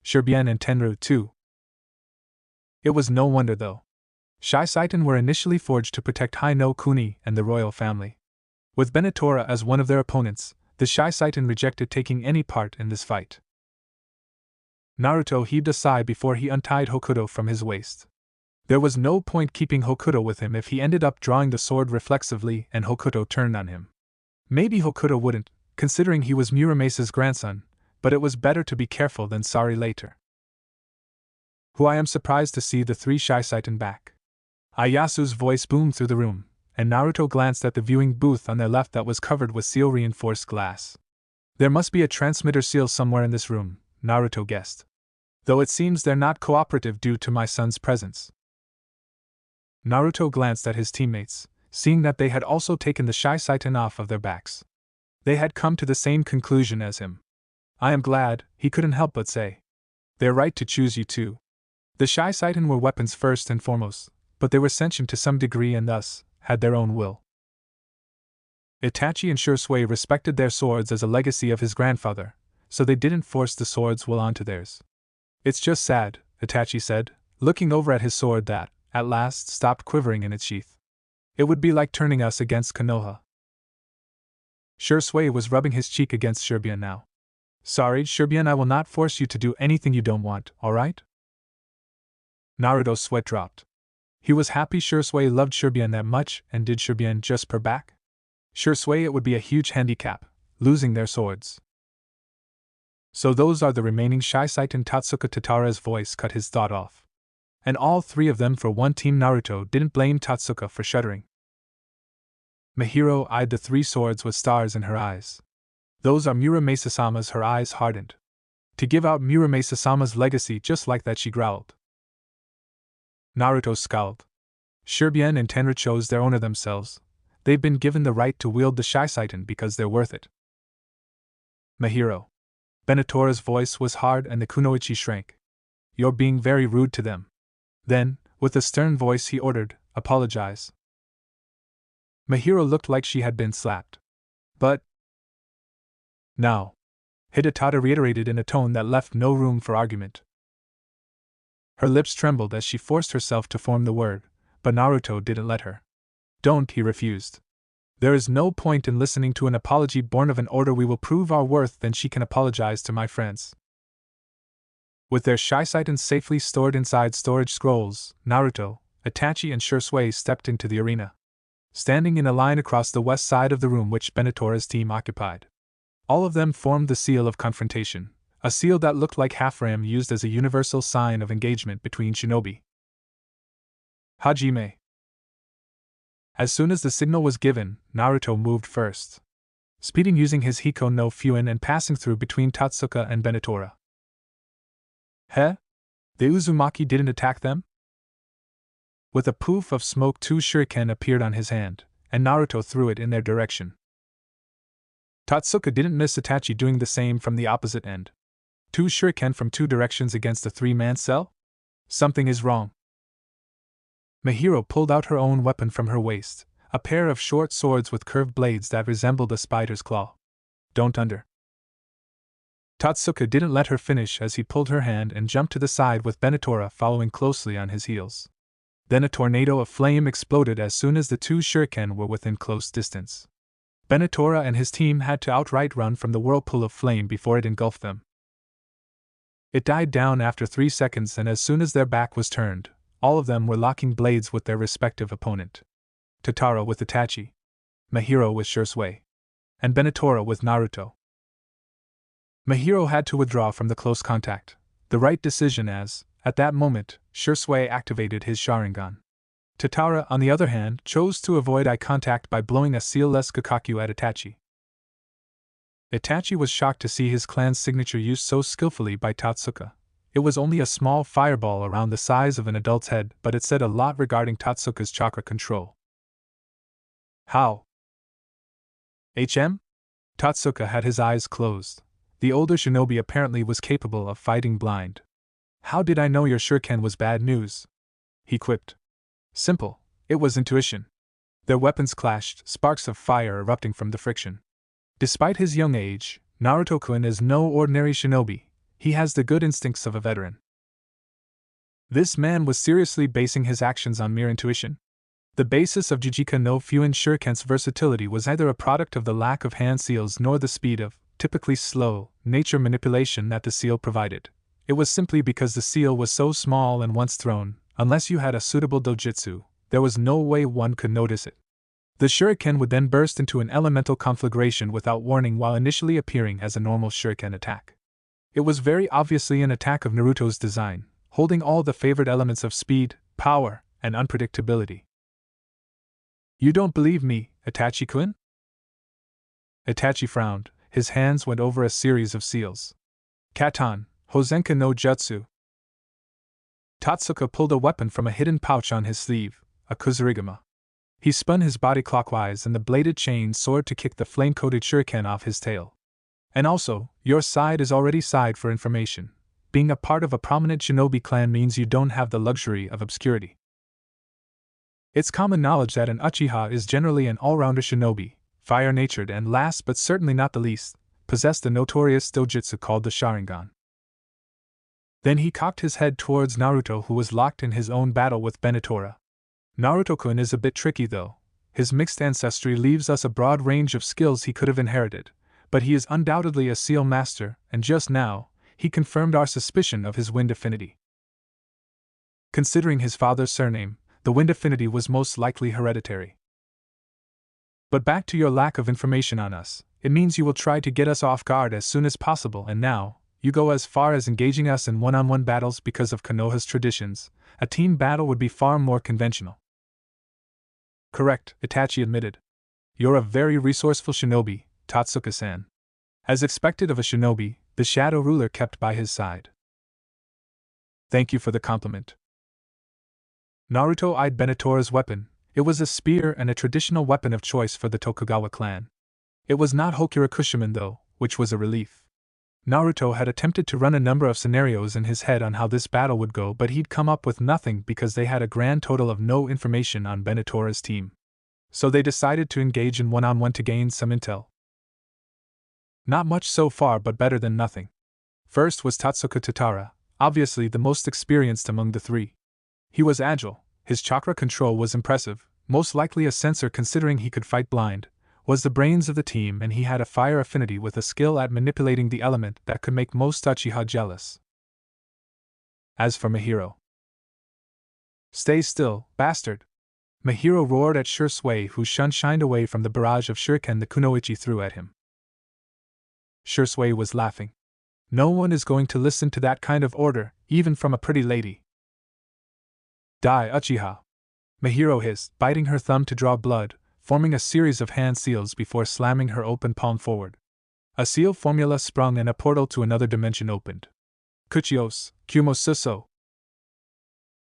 Shirobien and Tenru, too. It was no wonder, though. Shisui were initially forged to protect Hai no Kuni and the royal family. With Benatora as one of their opponents, the Shisui rejected taking any part in this fight. Naruto heaved a sigh before he untied Hokuto from his waist. There was no point keeping Hokuto with him if he ended up drawing the sword reflexively and Hokuto turned on him. Maybe Hokuto wouldn't, considering he was Muramesa's grandson, but it was better to be careful than sorry later. I am surprised to see the three Shisui back. Iyasu's voice boomed through the room, and Naruto glanced at the viewing booth on their left that was covered with seal-reinforced glass. There must be a transmitter seal somewhere in this room, Naruto guessed. Though it seems they're not cooperative due to my son's presence. Naruto glanced at his teammates, seeing that they had also taken the Shisui off of their backs. They had come to the same conclusion as him. I am glad, he couldn't help but say. They're right to choose you too. The Shisui were weapons first and foremost, but they were sentient to some degree and thus had their own will. Itachi and Shisui respected their swords as a legacy of his grandfather, so they didn't force the sword's will onto theirs. It's just sad, Itachi said, looking over at his sword that, at last, stopped quivering in its sheath. It would be like turning us against Konoha. Shisui was rubbing his cheek against Shirobien now. Sorry, Shirobien, I will not force you to do anything you don't want, alright? Naruto's sweat dropped. He was happy Shisui loved Shirobien that much, and did Shirobien just purr back? Shisui, it would be a huge handicap, losing their swords. So those are the remaining Shisui. Totsuka Tatara's voice cut his thought off. And all three of them for one team. Naruto didn't blame Totsuka for shuddering. Mahiro eyed the three swords with stars in her eyes. Those are Muramasa-sama's. Her eyes hardened. To give out Muramasa-sama's legacy just like that, she growled. Naruto scowled. Shirobien and Tenru chose their owner themselves. They've been given the right to wield the Shisui because they're worth it. Mahiro. Benatora's voice was hard and the kunoichi shrank. You're being very rude to them. Then, with a stern voice, he ordered, apologize. Mahiro looked like she had been slapped. But... now. Hidetada reiterated in a tone that left no room for argument. Her lips trembled as she forced herself to form the word, but Naruto didn't let her. Don't, he refused. There is no point in listening to an apology born of an order. We will prove our worth, then she can apologize to my friends. With their Shisui safely stored inside storage scrolls, Naruto, Itachi and Shisui stepped into the arena. Standing in a line across the west side of the room which Benatora's team occupied. All of them formed the seal of confrontation, a seal that looked like half-ram used as a universal sign of engagement between shinobi. Hajime. As soon as the signal was given, Naruto moved first, speeding using his Hiko no Fuin and passing through between Totsuka and Benatora. The Uzumaki didn't attack them? With a poof of smoke, two shuriken appeared on his hand, and Naruto threw it in their direction. Totsuka didn't miss Itachi doing the same from the opposite end. Two shuriken from two directions against a three-man cell? Something is wrong. Mahiro pulled out her own weapon from her waist, a pair of short swords with curved blades that resembled a spider's claw. Don't under. Totsuka didn't let her finish as he pulled her hand and jumped to the side with Benatora following closely on his heels. Then a tornado of flame exploded as soon as the two shuriken were within close distance. Benatora and his team had to outright run from the whirlpool of flame before it engulfed them. It died down after 3 seconds, and as soon as their back was turned, all of them were locking blades with their respective opponent. Tatara with Itachi, Mahiro with Shisui, and Benatora with Naruto. Mahiro had to withdraw from the close contact, the right decision as, At that moment, Shisui activated his Sharingan. Tatara, on the other hand, chose to avoid eye contact by blowing a seal-less Gakakyu at Itachi. Itachi was shocked to see his clan's signature used so skillfully by Tatsuka. It was only a small fireball around the size of an adult's head, but it said a lot regarding Tatsuka's chakra control. How? Tatsuka had his eyes closed. The older shinobi apparently was capable of fighting blind. How did I know your shuriken was bad news? He quipped. Simple, it was intuition. Their weapons clashed, sparks of fire erupting from the friction. Despite his young age, Naruto-kun is no ordinary shinobi. He has the good instincts of a veteran. This man was seriously basing his actions on mere intuition. The basis of Jujika no Fuin Shuriken's versatility was neither a product of the lack of hand seals nor the speed of, typically slow, nature manipulation that the seal provided. It was simply because the seal was so small and once thrown, unless you had a suitable dojutsu, there was no way one could notice it. The shuriken would then burst into an elemental conflagration without warning while initially appearing as a normal shuriken attack. It was very obviously an attack of Naruto's design, holding all the favored elements of speed, power, and unpredictability. You don't believe me, Itachi-kun? Itachi frowned. His hands went over a series of seals. Katan, Hozenka no Jutsu. Tatsuka pulled a weapon from a hidden pouch on his sleeve, a Kuzurigama. He spun his body clockwise and the bladed chain soared to kick the flame-coated shuriken off his tail. And also, your side is already side for information. Being a part of a prominent shinobi clan means you don't have the luxury of obscurity. It's common knowledge that an uchiha is generally an all-rounder shinobi, fire-natured and last but certainly not the least, possessed a notorious dojutsu called the Sharingan. Then he cocked his head towards Naruto, who was locked in his own battle with Benatora. Naruto-kun is a bit tricky though. His mixed ancestry leaves us a broad range of skills he could have inherited, but he is undoubtedly a seal master, and just now, he confirmed our suspicion of his wind affinity. Considering his father's surname, the wind affinity was most likely hereditary. But back to your lack of information on us, it means you will try to get us off guard as soon as possible, and now, you go as far as engaging us in one-on-one battles because of Konoha's traditions. A team battle would be far more conventional. Correct, Itachi admitted. You're a very resourceful shinobi, Tatsuka-san. As expected of a shinobi, the shadow ruler kept by his side. Thank you for the compliment. Naruto eyed Benatora's weapon. It was a spear and a traditional weapon of choice for the Tokugawa clan. It was not Hokurakushiman though, which was a relief. Naruto had attempted to run a number of scenarios in his head on how this battle would go, but he'd come up with nothing because they had a grand total of no information on Benatora's team. So they decided to engage in one-on-one to gain some intel. Not much so far, but better than nothing. First was Tatsuka Tatara, obviously the most experienced among the three. He was agile, his chakra control was impressive, most likely a sensor considering he could fight blind, was the brains of the team, and he had a fire affinity with a skill at manipulating the element that could make most uchiha jealous. As for Mahiro. Stay still, bastard! Mahiro roared at Shisui, who shined away from the barrage of shuriken the kunoichi threw at him. Shisui was laughing. No one is going to listen to that kind of order, even from a pretty lady. Die, uchiha! Mahiro hissed, biting her thumb to draw blood, forming a series of hand seals before slamming her open palm forward. A seal formula sprung and a portal to another dimension opened. Kuchios, Kumosuso!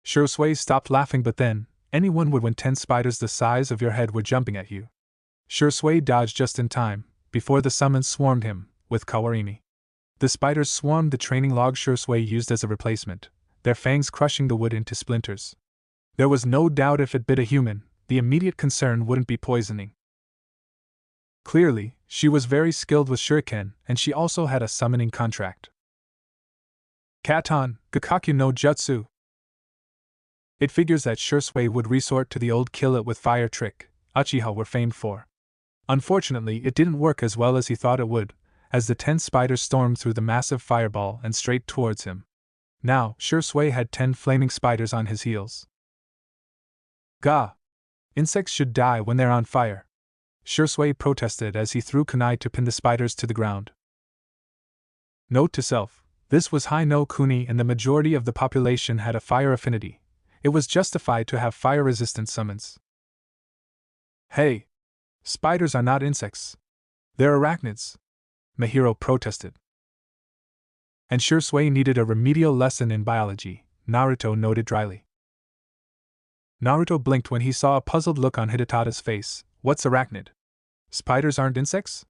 Shisui stopped laughing, but then, anyone would when 10 spiders the size of your head were jumping at you. Shisui dodged just in time, before the summons swarmed him, with Kawarimi. The spiders swarmed the training log Shisui used as a replacement, their fangs crushing the wood into splinters. There was no doubt if it bit a human, the immediate concern wouldn't be poisoning. Clearly, she was very skilled with shuriken, and she also had a summoning contract. Katan, Gakakyu no Jutsu. It figures that Shisui would resort to the old kill it with fire trick uchiha were famed for. Unfortunately, it didn't work as well as he thought it would, as the 10 spiders stormed through the massive fireball and straight towards him. Now, Shisui had 10 flaming spiders on his heels. Gah! Insects should die when they're on fire. Shisui protested as he threw kunai to pin the spiders to the ground. Note to self, This was Hai no Kuni, and the majority of the population had a fire affinity. It was justified to have fire-resistant summons. Hey! Spiders are not insects. They're arachnids, Mahiro protested. And Shisui needed a remedial lesson in biology, Naruto noted dryly. Naruto blinked when he saw a puzzled look on Hidetada's face. What's arachnid? Spiders aren't insects?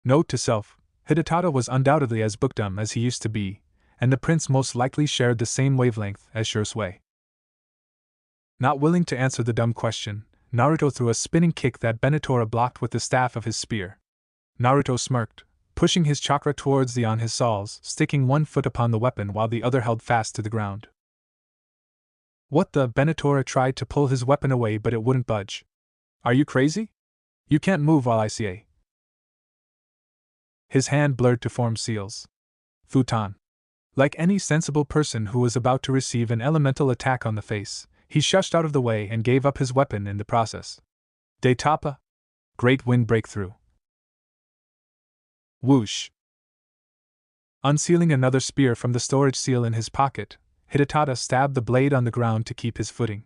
Note to self, Hidetada was undoubtedly as book dumb as he used to be, and the prince most likely shared the same wavelength as Shisui. Not willing to answer the dumb question, Naruto threw a spinning kick that Benatora blocked with the staff of his spear. Naruto smirked, pushing his chakra towards the on his soles, sticking one foot upon the weapon while the other held fast to the ground. What the? Benatora tried to pull his weapon away, but it wouldn't budge. Are you crazy? You can't move while I see. His hand blurred to form seals. Futon. Like any sensible person who was about to receive an elemental attack on the face, he shushed out of the way and gave up his weapon in the process. De Tapa. Great wind breakthrough. Whoosh. Unsealing another spear from the storage seal in his pocket, Hidetada stabbed the blade on the ground to keep his footing.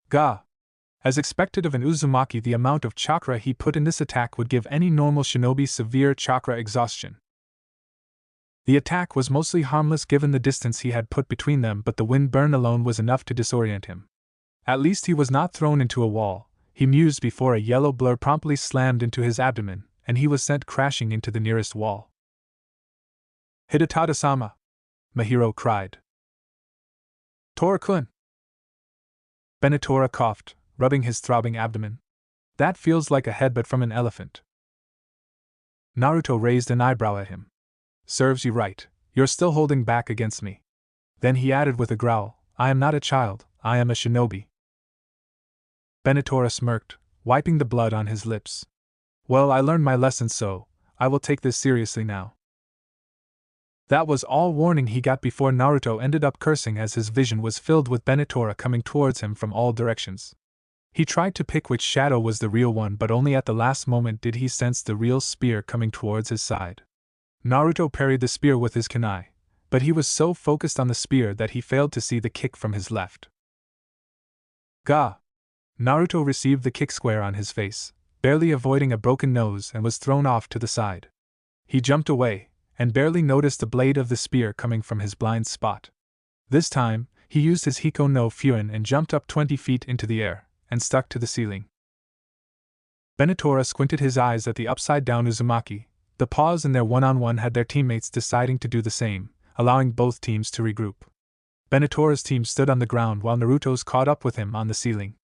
Ga! As expected of an Uzumaki, the amount of chakra he put in this attack would give any normal shinobi severe chakra exhaustion. The attack was mostly harmless given the distance he had put between them, but the wind burn alone was enough to disorient him. At least he was not thrown into a wall, he mused before a yellow blur promptly slammed into his abdomen, and he was sent crashing into the nearest wall. Hidetada-sama! Mahiro cried. Tora-kun! Benatora coughed, rubbing his throbbing abdomen. That feels like a headbutt from an elephant. Naruto raised an eyebrow at him. Serves you right, you're still holding back against me. Then he added with a growl, I am not a child, I am a shinobi. Benatora smirked, wiping the blood on his lips. Well, I learned my lesson, so I will take this seriously now. That was all warning he got before Naruto ended up cursing as his vision was filled with Benatora coming towards him from all directions. He tried to pick which shadow was the real one, but only at the last moment did he sense the real spear coming towards his side. Naruto parried the spear with his kunai, but he was so focused on the spear that he failed to see the kick from his left. Ga! Naruto received the kick square on his face, barely avoiding a broken nose, and was thrown off to the side. He jumped away, and barely noticed the blade of the spear coming from his blind spot. This time, he used his Hiko no Fuin and jumped up 20 feet into the air, and stuck to the ceiling. Benatora squinted his eyes at the upside-down Uzumaki. The pause in their one-on-one had their teammates deciding to do the same, allowing both teams to regroup. Benatora's team stood on the ground while Naruto's caught up with him on the ceiling.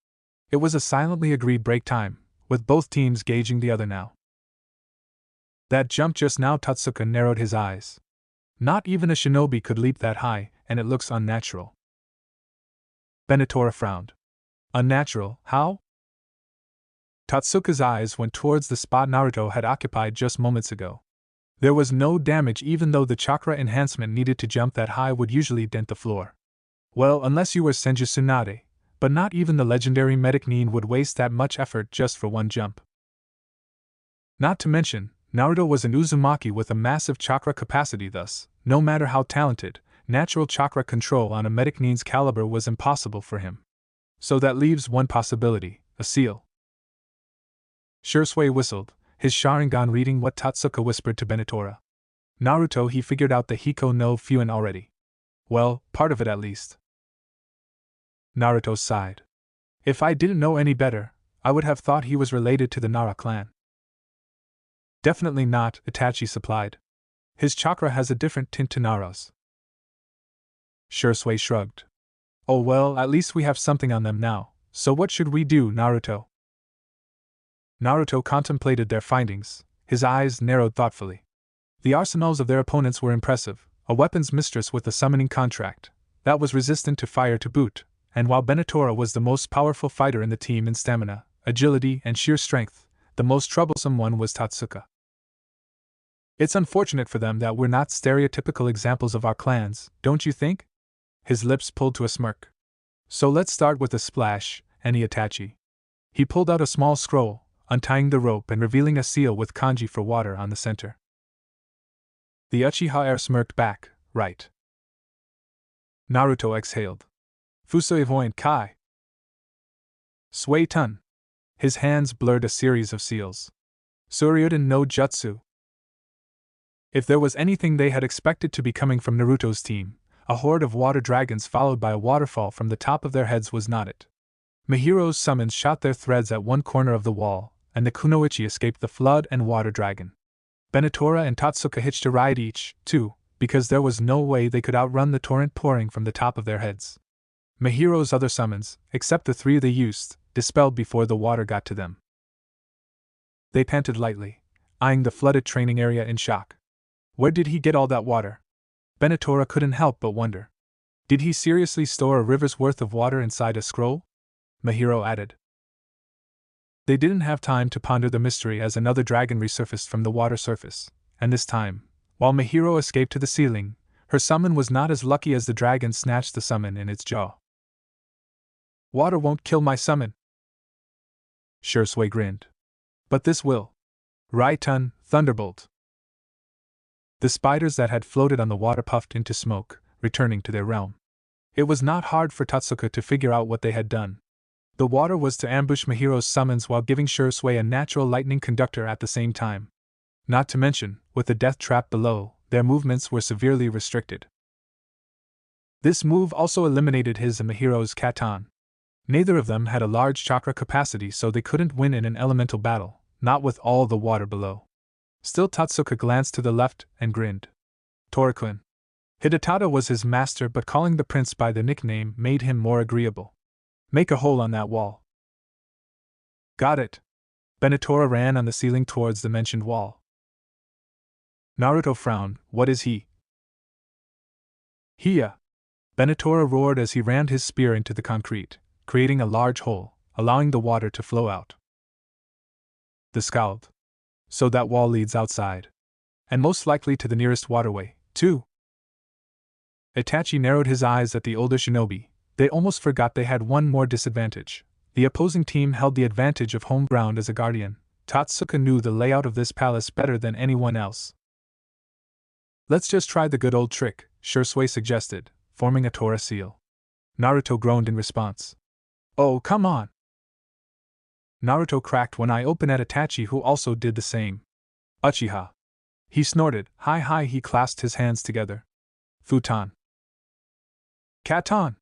It was a silently agreed break time, with both teams gauging the other now. That jump just now, Tatsuka narrowed his eyes. Not even a shinobi could leap that high, and it looks unnatural. Benatora frowned. Unnatural, how? Tatsuka's eyes went towards the spot Naruto had occupied just moments ago. There was no damage, even though the chakra enhancement needed to jump that high would usually dent the floor. Well, unless you were Senju Tsunade, but not even the legendary medic Nin would waste that much effort just for one jump. Not to mention, Naruto was an Uzumaki with a massive chakra capacity, thus, no matter how talented, natural chakra control on a medic Nin's caliber was impossible for him. So that leaves one possibility, a seal. Shisui whistled, his Sharingan reading what Tatsuka whispered to Benatora. Naruto, he figured out the Hiko no Fuin already. Well, part of it at least. Naruto sighed. If I didn't know any better, I would have thought he was related to the Nara clan. Definitely not, Itachi supplied. His chakra has a different tint to Nara's. Shisui shrugged. Oh well, at least we have something on them now, so what should we do, Naruto? Naruto contemplated their findings, his eyes narrowed thoughtfully. The arsenals of their opponents were impressive, a weapons mistress with a summoning contract, that was resistant to fire to boot, and while Benatora was the most powerful fighter in the team in stamina, agility, and sheer strength, the most troublesome one was Tatsuka. It's unfortunate for them that we're not stereotypical examples of our clans, don't you think? His lips pulled to a smirk. So let's start with a splash, and itachi. He pulled out a small scroll, untying the rope and revealing a seal with kanji for water on the center. The Uchiha heir smirked back, right. Naruto exhaled. Fusui voint kai. Sui tun. His hands blurred a series of seals. Suryuden no jutsu. If there was anything they had expected to be coming from Naruto's team, a horde of water dragons followed by a waterfall from the top of their heads was not it. Mihiro's summons shot their threads at one corner of the wall, and the kunoichi escaped the flood and water dragon. Benatora and Tatsuka hitched a ride each, too, because there was no way they could outrun the torrent pouring from the top of their heads. Mihiro's other summons, except the three they used, dispelled before the water got to them. They panted lightly, eyeing the flooded training area in shock. Where did he get all that water? Benatora couldn't help but wonder. Did he seriously store a river's worth of water inside a scroll? Mihiro added. They didn't have time to ponder the mystery as another dragon resurfaced from the water surface, and this time, while Mihiro escaped to the ceiling, her summon was not as lucky as the dragon snatched the summon in its jaw. Water won't kill my summon. Shisui grinned. But this will. Raitun, Thunderbolt. The spiders that had floated on the water puffed into smoke, returning to their realm. It was not hard for Tatsuka to figure out what they had done. The water was to ambush Mihiro's summons while giving Shisui a natural lightning conductor at the same time. Not to mention, with the death trap below, their movements were severely restricted. This move also eliminated his and Mihiro's katan. Neither of them had a large chakra capacity, so they couldn't win in an elemental battle, not with all the water below. Still, Tatsuka glanced to the left and grinned. Torikun. Hidetada was his master, but calling the prince by the nickname made him more agreeable. Make a hole on that wall. Got it. Benatora ran on the ceiling towards the mentioned wall. Naruto frowned. What is he? Hiya! Benatora roared as he rammed his spear into the concrete, creating a large hole, allowing the water to flow out. The scowled. So that wall leads outside. And most likely to the nearest waterway, too. Itachi narrowed his eyes at the older shinobi. They almost forgot they had one more disadvantage. The opposing team held the advantage of home ground as a guardian. Tatsuka knew the layout of this palace better than anyone else. Let's just try the good old trick, Shisui suggested, forming a Tora seal. Naruto groaned in response. Oh, come on! Naruto cracked one eye open at Itachi, who also did the same. Uchiha! He snorted. Hi, he clasped his hands together. Futon! Katan!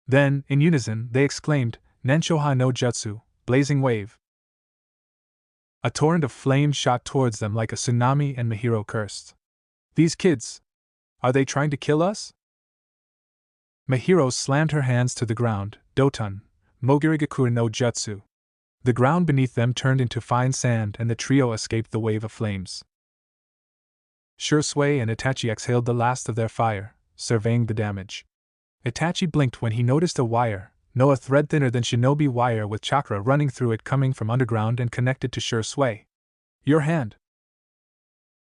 Then, in unison, they exclaimed, Nenshoha no Jutsu, blazing wave. A torrent of flames shot towards them like a tsunami, and Mihiro cursed. These kids! Are they trying to kill us? Mihiro slammed her hands to the ground. Dotun, Mogirigaku no Jutsu. The ground beneath them turned into fine sand, and the trio escaped the wave of flames. Shisui and Itachi exhaled the last of their fire, surveying the damage. Itachi blinked when he noticed a wire, a thread thinner than shinobi wire with chakra running through it coming from underground and connected to Shisui. Your hand!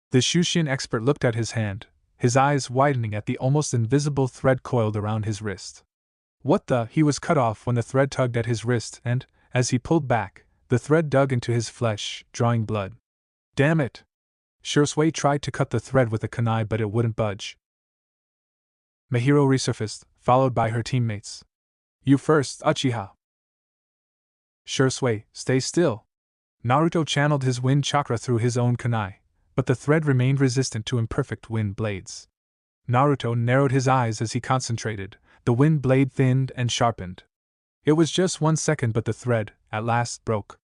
The Shushin expert looked at his hand, his eyes widening at the almost invisible thread coiled around his wrist. What the? He was cut off when the thread tugged at his wrist, and, as he pulled back, the thread dug into his flesh, drawing blood. Damn it! Shisui tried to cut the thread with a kunai, but it wouldn't budge. Mihiro resurfaced, followed by her teammates. You first, Uchiha! Shisui, stay still! Naruto channeled his wind chakra through his own kunai, but the thread remained resistant to imperfect wind blades. Naruto narrowed his eyes as he concentrated. The wind blade thinned and sharpened. It was just 1 second, but the thread, at last, broke.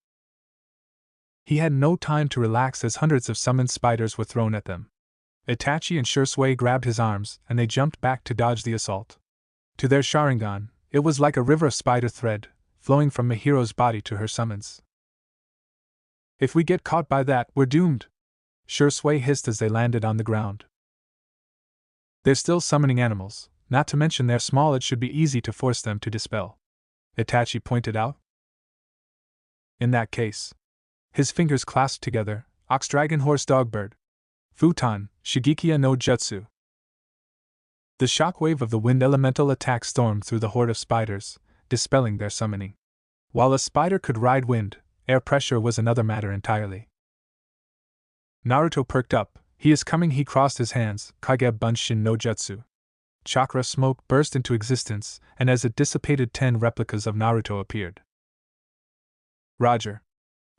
He had no time to relax as hundreds of summoned spiders were thrown at them. Itachi and Shisui grabbed his arms, and they jumped back to dodge the assault. To their Sharingan, it was like a river of spider thread, flowing from Mihiro's body to her summons. If we get caught by that, we're doomed, Shisui hissed as they landed on the ground. They're still summoning animals, not to mention they're small, it should be easy to force them to dispel, Itachi pointed out. In that case. His fingers clasped together, ox dragon horse dog bird. Futon, Shigekiya no Jutsu. The shockwave of the wind elemental attack stormed through the horde of spiders, dispelling their summoning. While a spider could ride wind, air pressure was another matter entirely. Naruto perked up. He is coming, he crossed his hands, Kage Bunshin no Jutsu. Chakra smoke burst into existence, and as it dissipated 10 replicas of Naruto appeared. Roger.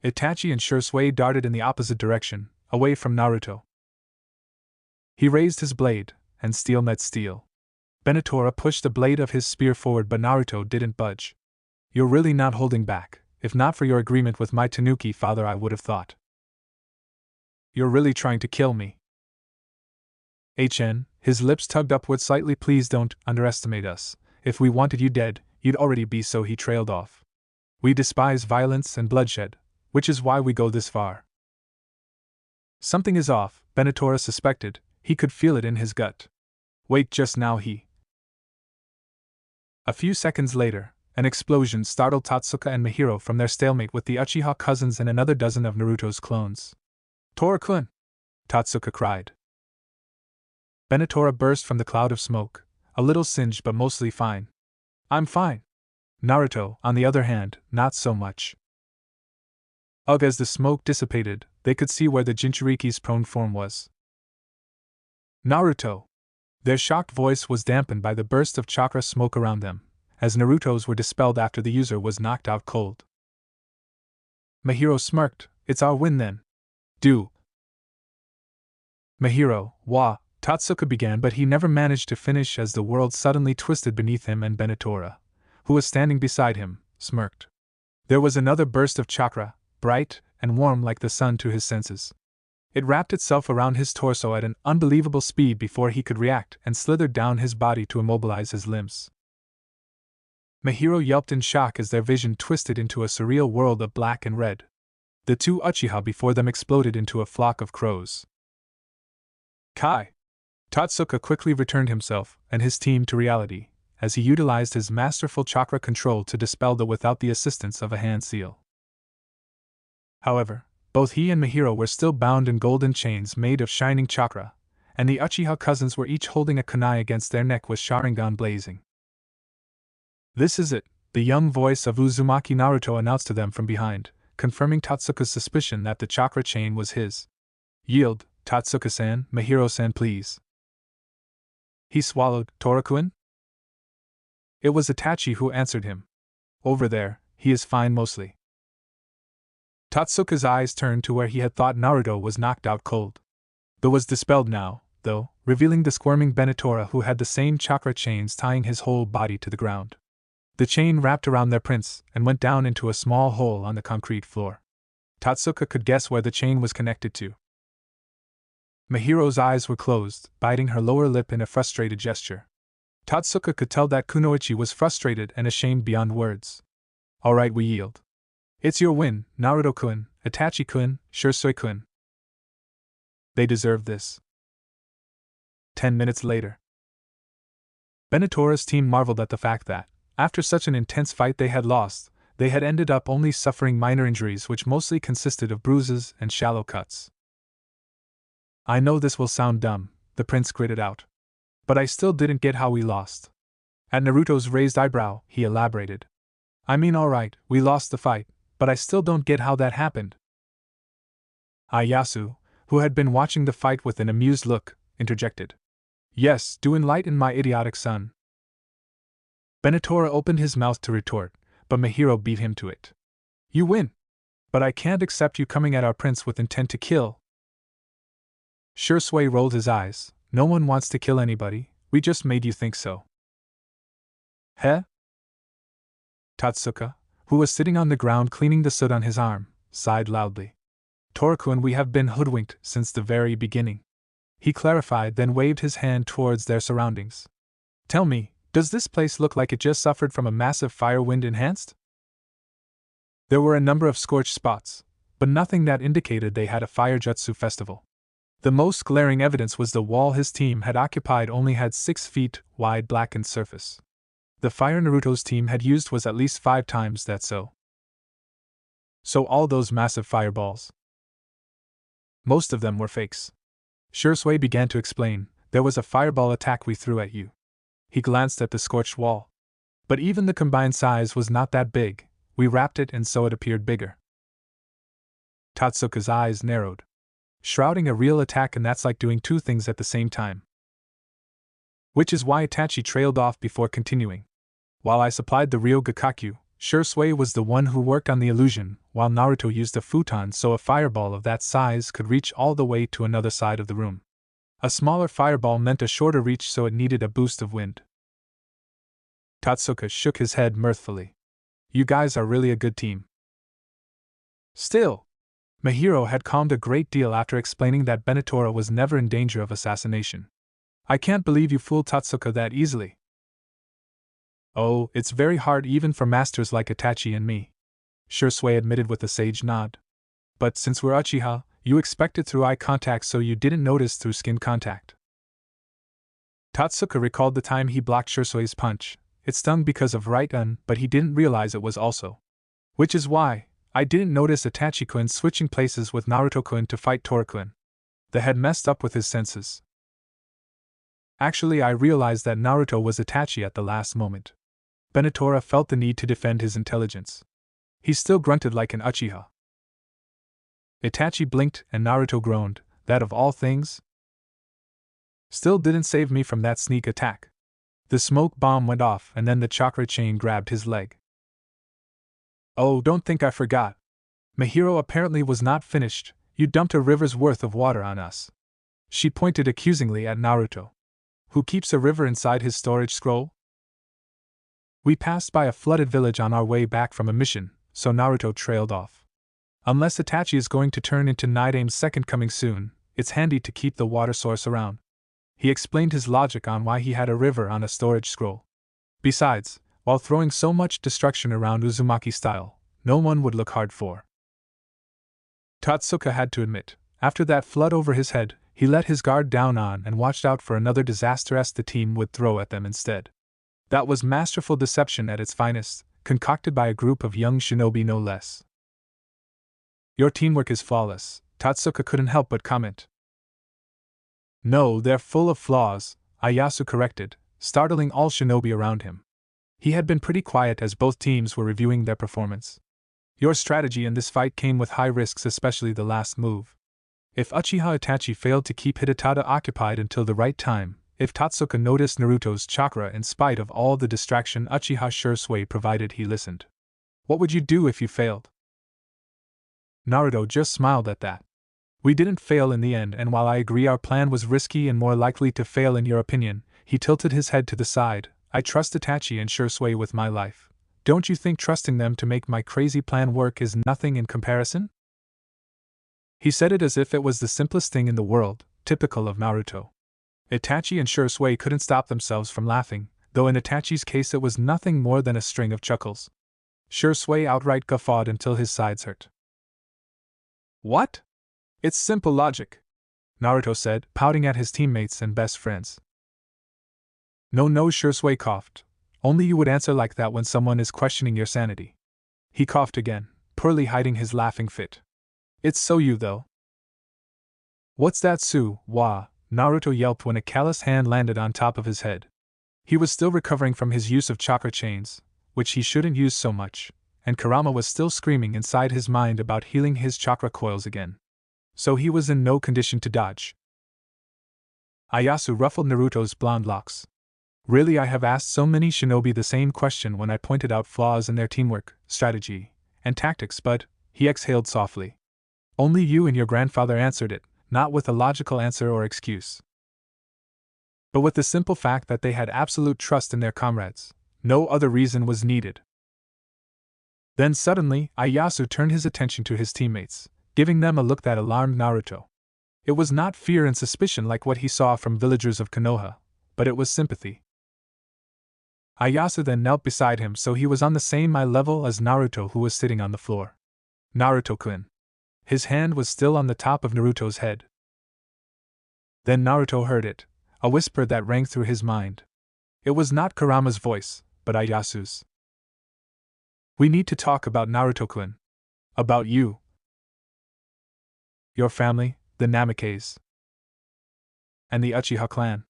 Itachi and Shisui darted in the opposite direction, away from Naruto. He raised his blade, and steel met steel. Benatora pushed the blade of his spear forward, but Naruto didn't budge. You're really not holding back. If not for your agreement with my Tanuki father, I would have thought. You're really trying to kill me. His lips tugged upward slightly. Please don't underestimate us. If we wanted you dead, you'd already be. So he trailed off. We despise violence and bloodshed, which is why we go this far. Something is off, Benatora suspected. He could feel it in his gut. Wait, just now A few seconds later, an explosion startled Tatsuka and Mihiro from their stalemate with the Uchiha cousins and another dozen of Naruto's clones. Tora-kun! Tatsuka cried. Benatora burst from the cloud of smoke, a little singed but mostly fine. I'm fine. Naruto, on the other hand, not so much. Ugh, as the smoke dissipated, they could see where the Jinchuriki's prone form was. Naruto! Their shocked voice was dampened by the burst of chakra smoke around them, as Naruto's were dispelled after the user was knocked out cold. Mihiro smirked. It's our win then. Do. Mihiro, Tatsuka began, but he never managed to finish as the world suddenly twisted beneath him, and Benatora, who was standing beside him, smirked. There was another burst of chakra, bright and warm like the sun to his senses. It wrapped itself around his torso at an unbelievable speed before he could react and slithered down his body to immobilize his limbs. Mihiro yelped in shock as their vision twisted into a surreal world of black and red. The 2 Uchiha before them exploded into a flock of crows. Kai! Tatsuka quickly returned himself and his team to reality, as he utilized his masterful chakra control to dispel the without the assistance of a hand seal. However, both he and Mihiro were still bound in golden chains made of shining chakra, and the Uchiha cousins were each holding a kunai against their neck with Sharingan blazing. This is it, the young voice of Uzumaki Naruto announced to them from behind, confirming Tatsuka's suspicion that the chakra chain was his. Yield, Tatsuka-san, Mihiro-san, please. He swallowed. Tora-kun? It was Itachi who answered him. Over there, he is fine mostly. Tatsuka's eyes turned to where he had thought Naruto was knocked out cold. The was dispelled now, though, revealing the squirming Benatora who had the same chakra chains tying his whole body to the ground. The chain wrapped around their prince and went down into a small hole on the concrete floor. Tatsuka could guess where the chain was connected to. Mihiro's eyes were closed, biting her lower lip in a frustrated gesture. Tatsuka could tell that Kunoichi was frustrated and ashamed beyond words. All right, we yield. It's your win, Naruto-kun, Itachi-kun, Shisui-kun. They deserve this. 10 minutes later. Benatora's team marveled at the fact that, after such an intense fight they had lost, they had ended up only suffering minor injuries which mostly consisted of bruises and shallow cuts. I know this will sound dumb, the prince gritted out. But I still didn't get how we lost. At Naruto's raised eyebrow, he elaborated. I mean, alright, we lost the fight, but I still don't get how that happened. Ieyasu, who had been watching the fight with an amused look, interjected. Yes, do enlighten my idiotic son. Benatora opened his mouth to retort, but Mihiro beat him to it. You win. But I can't accept you coming at our prince with intent to kill. Shisui rolled his eyes. No one wants to kill anybody, we just made you think so. Heh? Tatsuka, who was sitting on the ground cleaning the soot on his arm, sighed loudly. Tora-kun, we have been hoodwinked since the very beginning. He clarified, then waved his hand towards their surroundings. Tell me, does this place look like it just suffered from a massive fire wind enhanced? There were a number of scorched spots, but nothing that indicated they had a fire jutsu festival. The most glaring evidence was the wall his team had occupied only had 6 feet wide blackened surface. The fire Naruto's team had used was at least 5 times that. So all those massive fireballs. Most of them were fakes. Shisui began to explain, there was a fireball attack we threw at you. He glanced at the scorched wall. But even the combined size was not that big, we wrapped it and so it appeared bigger. Tatsuka's eyes narrowed. shrouding a real attack, and that's like doing two things at the same time. Which is why Itachi trailed off before continuing. While I supplied the real Gakakyu, Shisui was the one who worked on the illusion, while Naruto used a futon so a fireball of that size could reach all the way to another side of the room. A smaller fireball meant a shorter reach, so it needed a boost of wind. Tatsuka shook his head mirthfully. You guys are really a good team. Still, Mahiro had calmed a great deal after explaining that Benatora was never in danger of assassination. I can't believe you fooled Tatsuka that easily. Oh, it's very hard even for masters like Itachi and me, Shisui admitted with a sage nod. But since we're uchiha, you expected through eye contact, so you didn't notice through skin contact. Tatsuka recalled the time he blocked Shisui's punch. It stung because of right-un, but he didn't realize it was also. Which is why I didn't notice Itachi-kun switching places with Naruto-kun to fight Tora-kun. The had messed up with his senses. Actually, I realized that Naruto was Itachi at the last moment. Benatora felt the need to defend his intelligence. He still grunted like an uchiha. Itachi blinked and Naruto groaned, that of all things? Still didn't save me from that sneak attack. The smoke bomb went off and then the chakra chain grabbed his leg. Oh, don't think I forgot. Mahiro apparently was not finished. You dumped a river's worth of water on us. She pointed accusingly at Naruto. Who keeps a river inside his storage scroll? We passed by a flooded village on our way back from a mission, so Naruto trailed off. Unless Itachi is going to turn into Nidame's second coming soon, it's handy to keep the water source around. He explained his logic on why he had a river on a storage scroll. Besides, while throwing so much destruction around Uzumaki style, no one would look hard for. Tatsuka had to admit, after that flood over his head, he let his guard down on and watched out for another disaster the team would throw at them instead. That was masterful deception at its finest, concocted by a group of young shinobi no less. Your teamwork is flawless, Tatsuka couldn't help but comment. No, they're full of flaws, Ieyasu corrected, startling all shinobi around him. He had been pretty quiet as both teams were reviewing their performance. Your strategy in this fight came with high risks, especially the last move. If Uchiha Itachi failed to keep Hidetada occupied until the right time, if Tatsuka noticed Naruto's chakra in spite of all the distraction Uchiha Shisui provided, he listened. What would you do if you failed? Naruto just smiled at that. We didn't fail in the end, and while I agree our plan was risky and more likely to fail in your opinion, he tilted his head to the side, I trust Itachi and Shisui with my life. Don't you think trusting them to make my crazy plan work is nothing in comparison? He said it as if it was the simplest thing in the world, typical of Naruto. Itachi and Shisui couldn't stop themselves from laughing, though in Itachi's case it was nothing more than a string of chuckles. Shisui outright guffawed until his sides hurt. What? It's simple logic, Naruto said, pouting at his teammates and best friends. No, Shisui coughed. Only you would answer like that when someone is questioning your sanity. He coughed again, poorly hiding his laughing fit. It's so you, though. What's that, Wah? Naruto yelped when a callous hand landed on top of his head. He was still recovering from his use of chakra chains, which he shouldn't use so much, and Kurama was still screaming inside his mind about healing his chakra coils again. So he was in no condition to dodge. Ieyasu ruffled Naruto's blonde locks. Really, I have asked so many shinobi the same question when I pointed out flaws in their teamwork, strategy, and tactics, but, he exhaled softly. Only you and your grandfather answered it, not with a logical answer or excuse, but with the simple fact that they had absolute trust in their comrades. No other reason was needed. Then suddenly, Ieyasu turned his attention to his teammates, giving them a look that alarmed Naruto. It was not fear and suspicion like what he saw from villagers of Konoha, but it was sympathy. Ieyasu then knelt beside him so he was on the same eye level as Naruto, who was sitting on the floor. Naruto-kun. His hand was still on the top of Naruto's head. Then Naruto heard it, a whisper that rang through his mind. It was not Kurama's voice, but Ieyasu's. We need to talk about Naruto-kun. About you. Your family, the Namikaze. And the Uchiha clan.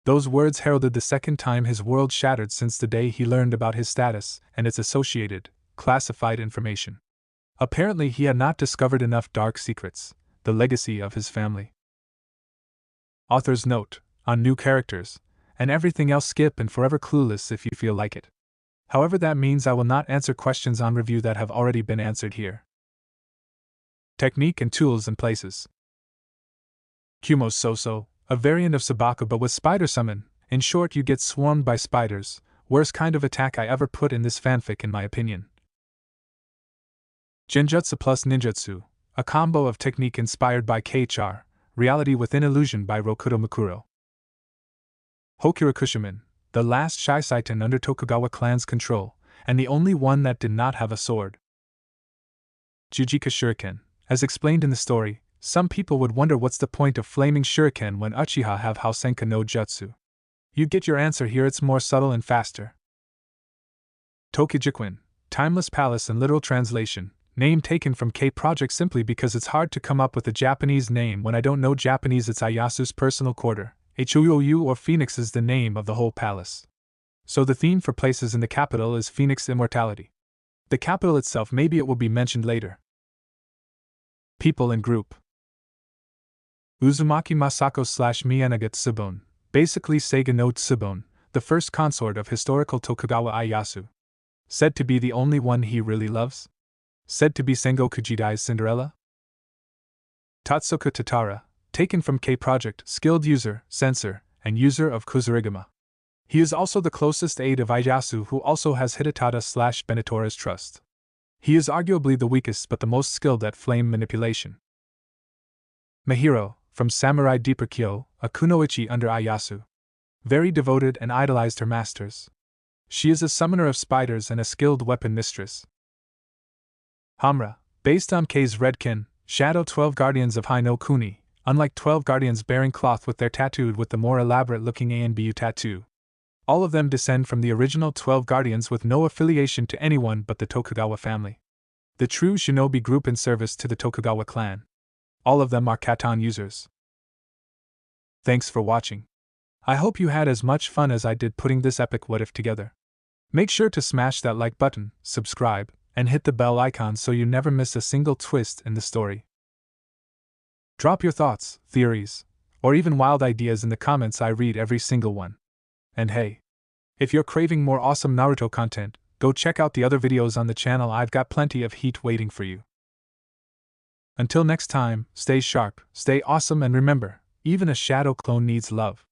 Those words heralded the second time his world shattered since the day he learned about his status and its associated, classified information. Apparently he had not discovered enough dark secrets. the legacy of his family. Author's note: on new characters, and everything else skip and forever clueless if you feel like it. However, that means I will not answer questions on review that have already been answered here. Technique and tools and places. Kumo's Soso, a variant of Sabaka but with spider summon. In short, you get swarmed by spiders. Worst kind of attack I ever put in this fanfic in my opinion. Genjutsu plus ninjutsu, a combo of technique inspired by KHR, reality within illusion by Rokudo Mukuro. Hokurakushimen, the last Shisaitan under Tokugawa clan's control, and the only one that did not have a sword. Jujika Shuriken, as explained in the story, some people would wonder what's the point of flaming shuriken when uchiha have Housenka no Jutsu. You get your answer here, it's more subtle and faster. Tokijikwin, Timeless Palace in literal translation, name taken from K-Project simply because it's hard to come up with a Japanese name when I don't know Japanese. It's Iyasu's personal quarter. Houou or Phoenix is the name of the whole palace. So the theme for places in the capital is Phoenix immortality. The capital itself, maybe it will be mentioned later. People and group. Uzumaki Masako / Miyanaga Tsubone, basically Seiga no Tsubone, the first consort of historical Tokugawa Ieyasu. Said to be the only one he really loves? Said to be Sengoku Jidai's Cinderella? Tatsuka Tatara, taken from K-Project, skilled user, censor, and user of Kuzurigama. He is also the closest aide of Ieyasu, who also has Hidetada / Benetora's trust. He is arguably the weakest but the most skilled at flame manipulation. Mahiro, from Samurai Deeper Kyo, a kunoichi under Ieyasu. Very devoted and idolized her masters. She is a summoner of spiders and a skilled weapon mistress. Hamra, based on K's Redkin, Shadow 12 Guardians of Hai no Kuni, unlike 12 Guardians bearing cloth with their tattooed with the more elaborate looking A and Bu tattoo. All of them descend from the original 12 Guardians with no affiliation to anyone but the Tokugawa family. The true shinobi group in service to the Tokugawa clan. All of them are Katan users. Thanks for watching. I hope you had as much fun as I did putting this epic what if together. Make sure to smash that like button, subscribe, and hit the bell icon so you never miss a single twist in the story. Drop your thoughts, theories, or even wild ideas in the comments. I read every single one. And hey, if you're craving more awesome Naruto content, go check out the other videos on the channel. I've got plenty of heat waiting for you. Until next time, stay sharp, stay awesome, and remember, even a shadow clone needs love.